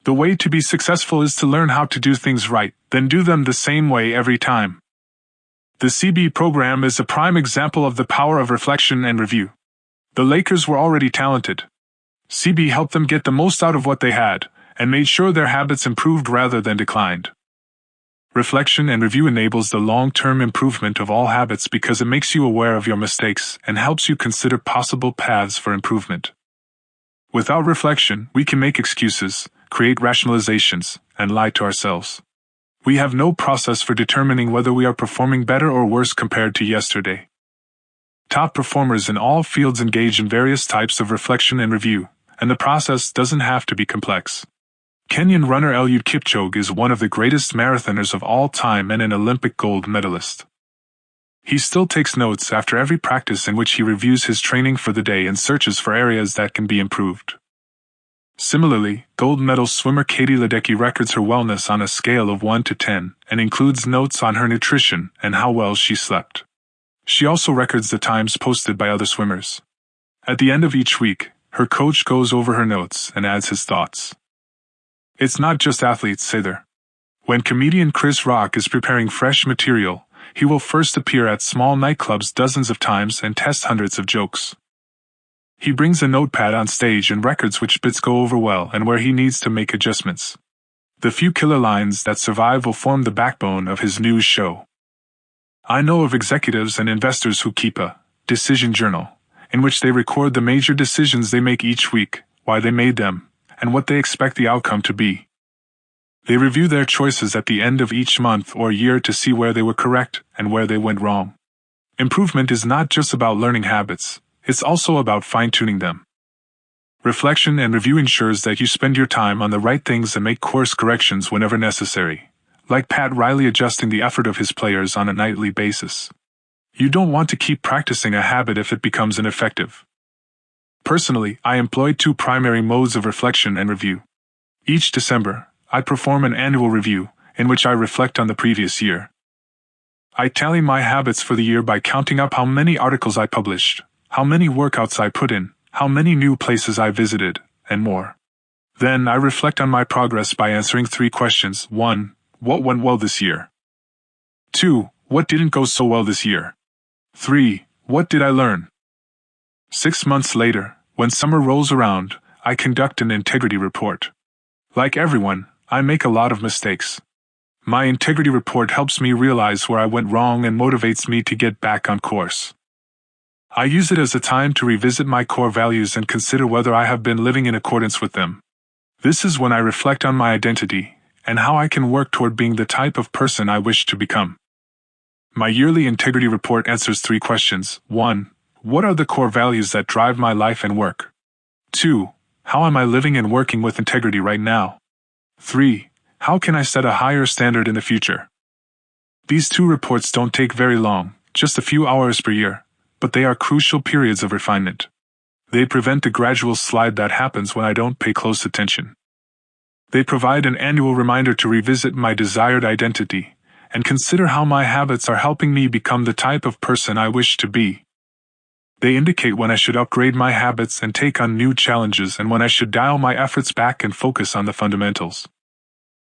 The way to be successful is to learn how to do things right, then do them the same way every time. The CB program is a prime example of the power of reflection and review. The Lakers were already talented. CB helped them get the most out of what they had, and made sure their habits improved rather than declined. Reflection and review enables the long-term improvement of all habits because it makes you aware of your mistakes and helps you consider possible paths for improvement. Without reflection, we can make excuses, create rationalizations, and lie to ourselves. We have no process for determining whether we are performing better or worse compared to yesterday. Top performers in all fields engage in various types of reflection and review, and the process doesn't have to be complex. Kenyan runner Eliud Kipchoge is one of the greatest marathoners of all time and an Olympic gold medalist. He still takes notes after every practice in which he reviews his training for the day and searches for areas that can be improved. Similarly, gold medal swimmer Katie Ledecky records her wellness on a scale of 1 to 10 and includes notes on her nutrition and how well she slept. She also records the times posted by other swimmers. At the end of each week, her coach goes over her notes and adds his thoughts. It's not just athletes either. When comedian Chris Rock is preparing fresh material, he will first appear at small nightclubs dozens of times and test hundreds of jokes. He brings a notepad on stage and records which bits go over well and where he needs to make adjustments. The few killer lines that survive will form the backbone of his news show. I know of executives and investors who keep a decision journal, in which they record the major decisions they make each week, why they made them, and what they expect the outcome to be. They review their choices at the end of each month or year to see where they were correct and where they went wrong. Improvement is not just about learning habits, it's also about fine-tuning them. Reflection and review ensures that you spend your time on the right things and make course corrections whenever necessary, like Pat Riley adjusting the effort of his players on a nightly basis. You don't want to keep practicing a habit if it becomes ineffective. Personally, I employ two primary modes of reflection and review. Each December, I perform an annual review, in which I reflect on the previous year. I tally my habits for the year by counting up how many articles I published, how many workouts I put in, how many new places I visited, and more. Then I reflect on my progress by answering 3 questions. 1. What went well this year? 2. What didn't go so well this year? 3. What did I learn? 6 months later, when summer rolls around, I conduct an integrity report. Like everyone, I make a lot of mistakes. My integrity report helps me realize where I went wrong and motivates me to get back on course. I use it as a time to revisit my core values and consider whether I have been living in accordance with them. This is when I reflect on my identity and how I can work toward being the type of person I wish to become. My yearly integrity report answers 3 questions. 1. What are the core values that drive my life and work? 2. How am I living and working with integrity right now? 3. How can I set a higher standard in the future? These 2 reports don't take very long, just a few hours per year, but they are crucial periods of refinement. They prevent the gradual slide that happens when I don't pay close attention. They provide an annual reminder to revisit my desired identity and consider how my habits are helping me become the type of person I wish to be. They indicate when I should upgrade my habits and take on new challenges and when I should dial my efforts back and focus on the fundamentals.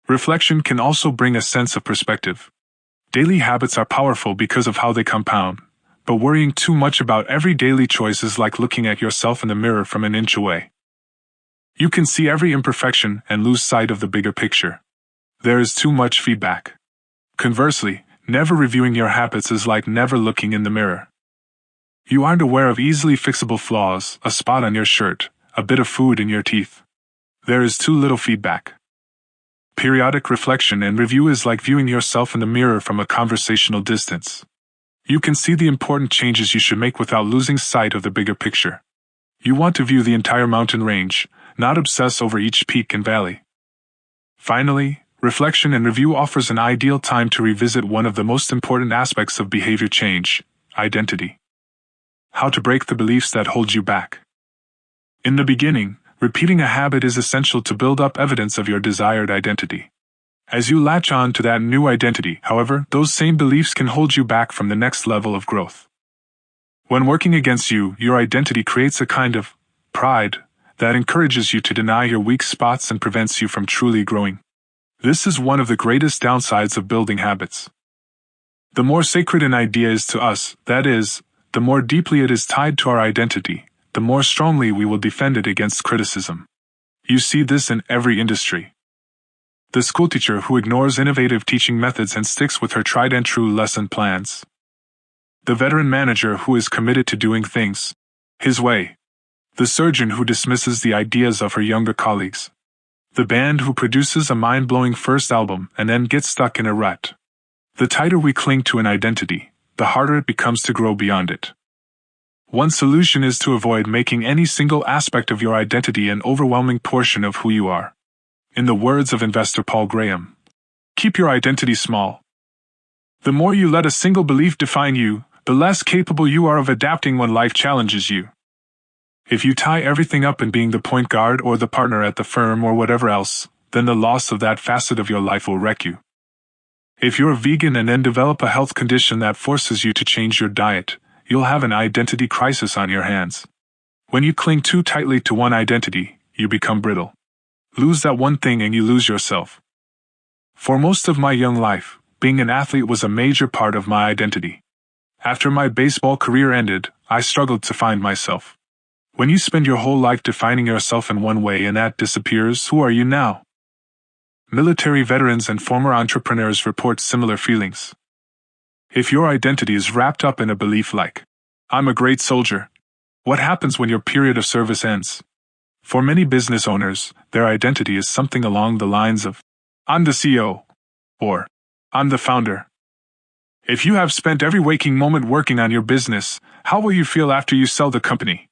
Reflection can also bring a sense of perspective. Daily habits are powerful because of how they compound, but worrying too much about every daily choice is like looking at yourself in the mirror from an inch away. You can see every imperfection and lose sight of the bigger picture. There is too much feedback. Conversely, never reviewing your habits is like never looking in the mirror. You aren't aware of easily fixable flaws, a spot on your shirt, a bit of food in your teeth. There is too little feedback. Periodic reflection and review is like viewing yourself in the mirror from a conversational distance. You can see the important changes you should make without losing sight of the bigger picture. You want to view the entire mountain range, not obsess over each peak and valley. Finally, reflection and review offers an ideal time to revisit one of the most important aspects of behavior change: identity. How to break the beliefs that hold you back. In the beginning, repeating a habit is essential to build up evidence of your desired identity. As you latch on to that new identity, however, those same beliefs can hold you back from the next level of growth. When working against you, your identity creates a kind of pride that encourages you to deny your weak spots and prevents you from truly growing. This is one of the greatest downsides of building habits. The more sacred an idea is to us, that is, the more deeply it is tied to our identity, the more strongly we will defend it against criticism. You see this in every industry. The schoolteacher who ignores innovative teaching methods and sticks with her tried-and-true lesson plans. The veteran manager who is committed to doing things his way. The surgeon who dismisses the ideas of her younger colleagues. The band who produces a mind-blowing first album and then gets stuck in a rut. The tighter we cling to an identity, the harder it becomes to grow beyond it. One solution is to avoid making any single aspect of your identity an overwhelming portion of who you are. In the words of investor Paul Graham, keep your identity small. The more you let a single belief define you, the less capable you are of adapting when life challenges you. If you tie everything up in being the point guard or the partner at the firm or whatever else, then the loss of that facet of your life will wreck you. If you're a vegan and then develop a health condition that forces you to change your diet, you'll have an identity crisis on your hands. When you cling too tightly to one identity, you become brittle. Lose that one thing and you lose yourself. For most of my young life, being an athlete was a major part of my identity. After my baseball career ended, I struggled to find myself. When you spend your whole life defining yourself in one way and that disappears, who are you now? Military veterans and former entrepreneurs report similar feelings. If your identity is wrapped up in a belief like, I'm a great soldier, what happens when your period of service ends? For many business owners, their identity is something along the lines of, I'm the CEO, or I'm the founder. If you have spent every waking moment working on your business, how will you feel after you sell the company?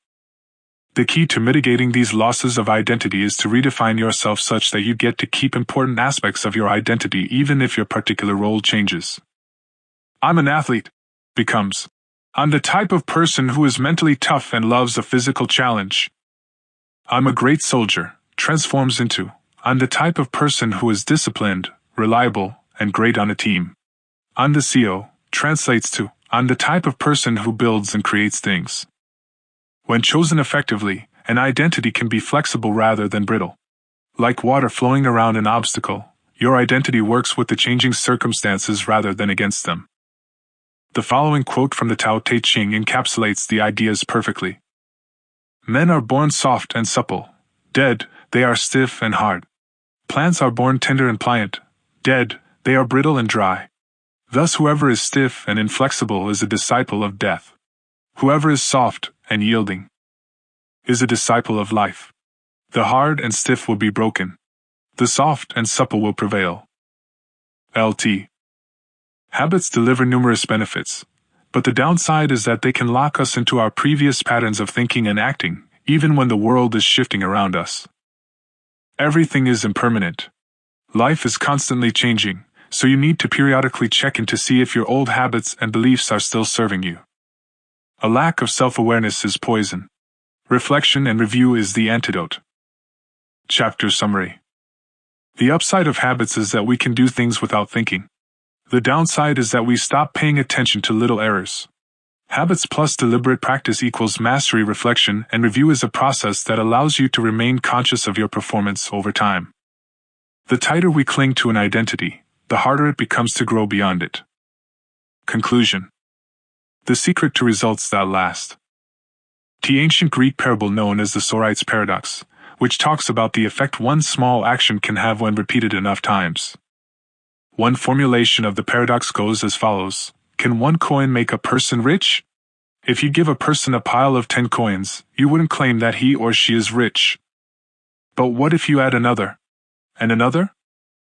The key to mitigating these losses of identity is to redefine yourself such that you get to keep important aspects of your identity even if your particular role changes. I'm an athlete becomes, I'm the type of person who is mentally tough and loves a physical challenge. I'm a great soldier transforms into, I'm the type of person who is disciplined, reliable, and great on a team. I'm the CEO translates to, I'm the type of person who builds and creates things. When chosen effectively, an identity can be flexible rather than brittle. Like water flowing around an obstacle, your identity works with the changing circumstances rather than against them. The following quote from the Tao Te Ching encapsulates the ideas perfectly. Men are born soft and supple. Dead, they are stiff and hard. Plants are born tender and pliant. Dead, they are brittle and dry. Thus whoever is stiff and inflexible is a disciple of death. Whoever is soft and yielding is a disciple of life. The hard and stiff will be broken. The soft and supple will prevail. LT. Habits deliver numerous benefits, but the downside is that they can lock us into our previous patterns of thinking and acting, even when the world is shifting around us. Everything is impermanent. Life is constantly changing, so you need to periodically check in to see if your old habits and beliefs are still serving you. A lack of self-awareness is poison. Reflection and review is the antidote. Chapter Summary. The upside of habits is that we can do things without thinking. The downside is that we stop paying attention to little errors. Habits plus deliberate practice equals mastery. Reflection and review is a process that allows you to remain conscious of your performance over time. The tighter we cling to an identity, the harder it becomes to grow beyond it. Conclusion. The secret to results that last. The ancient Greek parable known as the Sorites paradox, which talks about the effect one small action can have when repeated enough times. One formulation of the paradox goes as follows. Can one coin make a person rich? If you give a person a pile of 10 coins, you wouldn't claim that he or she is rich. But what if you add another? And another?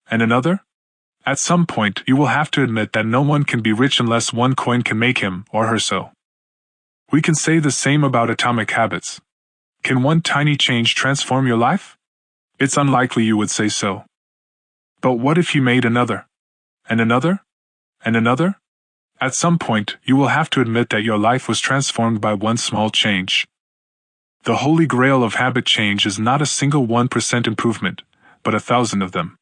And another? At some point, you will have to admit that no one can be rich unless one coin can make him or her so. We can say the same about atomic habits. Can one tiny change transform your life? It's unlikely you would say so. But what if you made another? And another? And another? At some point, you will have to admit that your life was transformed by one small change. The holy grail of habit change is not a single 1% improvement, but 1,000 of them.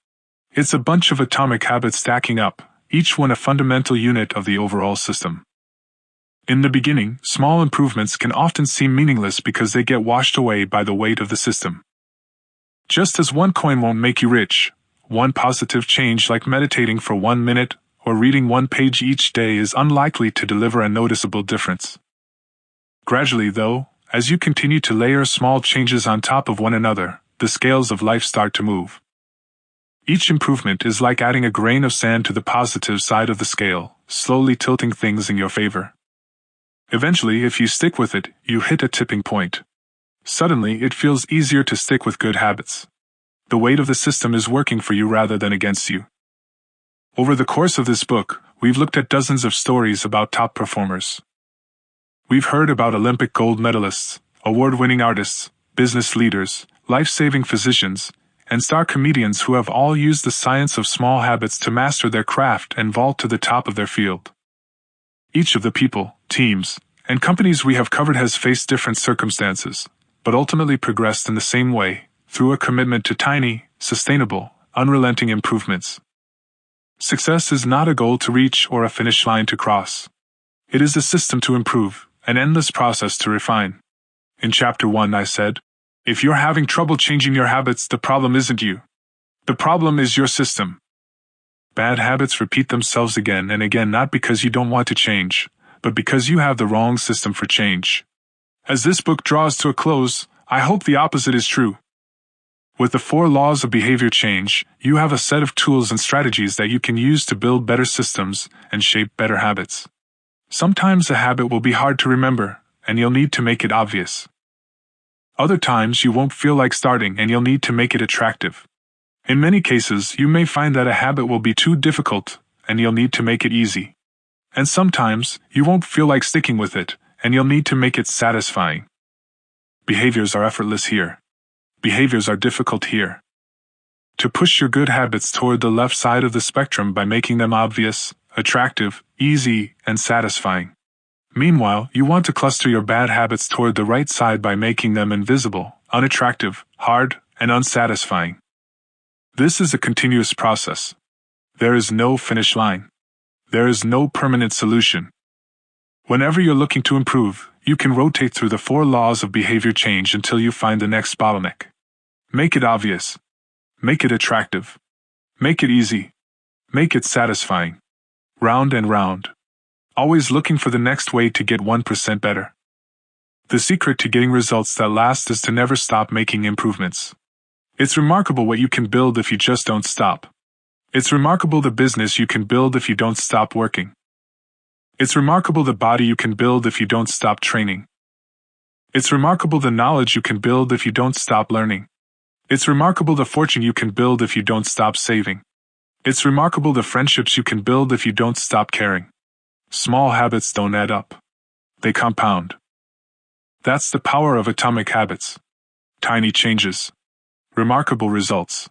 It's a bunch of atomic habits stacking up, each one a fundamental unit of the overall system. In the beginning, small improvements can often seem meaningless because they get washed away by the weight of the system. Just as one coin won't make you rich, one positive change like meditating for 1 minute or reading 1 page each day is unlikely to deliver a noticeable difference. Gradually, though, as you continue to layer small changes on top of one another, the scales of life start to move. Each improvement is like adding a grain of sand to the positive side of the scale, slowly tilting things in your favor. Eventually, if you stick with it, you hit a tipping point. Suddenly, it feels easier to stick with good habits. The weight of the system is working for you rather than against you. Over the course of this book, we've looked at dozens of stories about top performers. We've heard about Olympic gold medalists, award-winning artists, business leaders, life-saving physicians, and star comedians who have all used the science of small habits to master their craft and vault to the top of their field. Each of the people, teams, and companies we have covered has faced different circumstances, but ultimately progressed in the same way, through a commitment to tiny, sustainable, unrelenting improvements. Success is not a goal to reach or a finish line to cross. It is a system to improve, an endless process to refine. In Chapter 1 I said, if you're having trouble changing your habits, the problem isn't you. The problem is your system. Bad habits repeat themselves again and again, not because you don't want to change, but because you have the wrong system for change. As this book draws to a close, I hope the opposite is true. With the 4 laws of behavior change, you have a set of tools and strategies that you can use to build better systems and shape better habits. Sometimes a habit will be hard to remember, and you'll need to make it obvious. Other times you won't feel like starting and you'll need to make it attractive. In many cases, you may find that a habit will be too difficult, and you'll need to make it easy. And sometimes, you won't feel like sticking with it, and you'll need to make it satisfying. Behaviors are effortless here. Behaviors are difficult here. To push your good habits toward the left side of the spectrum by making them obvious, attractive, easy, and satisfying. Meanwhile, you want to cluster your bad habits toward the right side by making them invisible, unattractive, hard, and unsatisfying. This is a continuous process. There is no finish line. There is no permanent solution. Whenever you're looking to improve, you can rotate through the 4 laws of behavior change until you find the next bottleneck. Make it obvious. Make it attractive. Make it easy. Make it satisfying. Round and round. Always looking for the next way to get 1% better. The secret to getting results that last is to never stop making improvements. It's remarkable what you can build if you just don't stop. It's remarkable the business you can build if you don't stop working. It's remarkable the body you can build if you don't stop training. It's remarkable the knowledge you can build if you don't stop learning. It's remarkable the fortune you can build if you don't stop saving. It's remarkable the friendships you can build if you don't stop caring. Small habits don't add up. They compound. That's the power of atomic habits. Tiny changes. Remarkable results.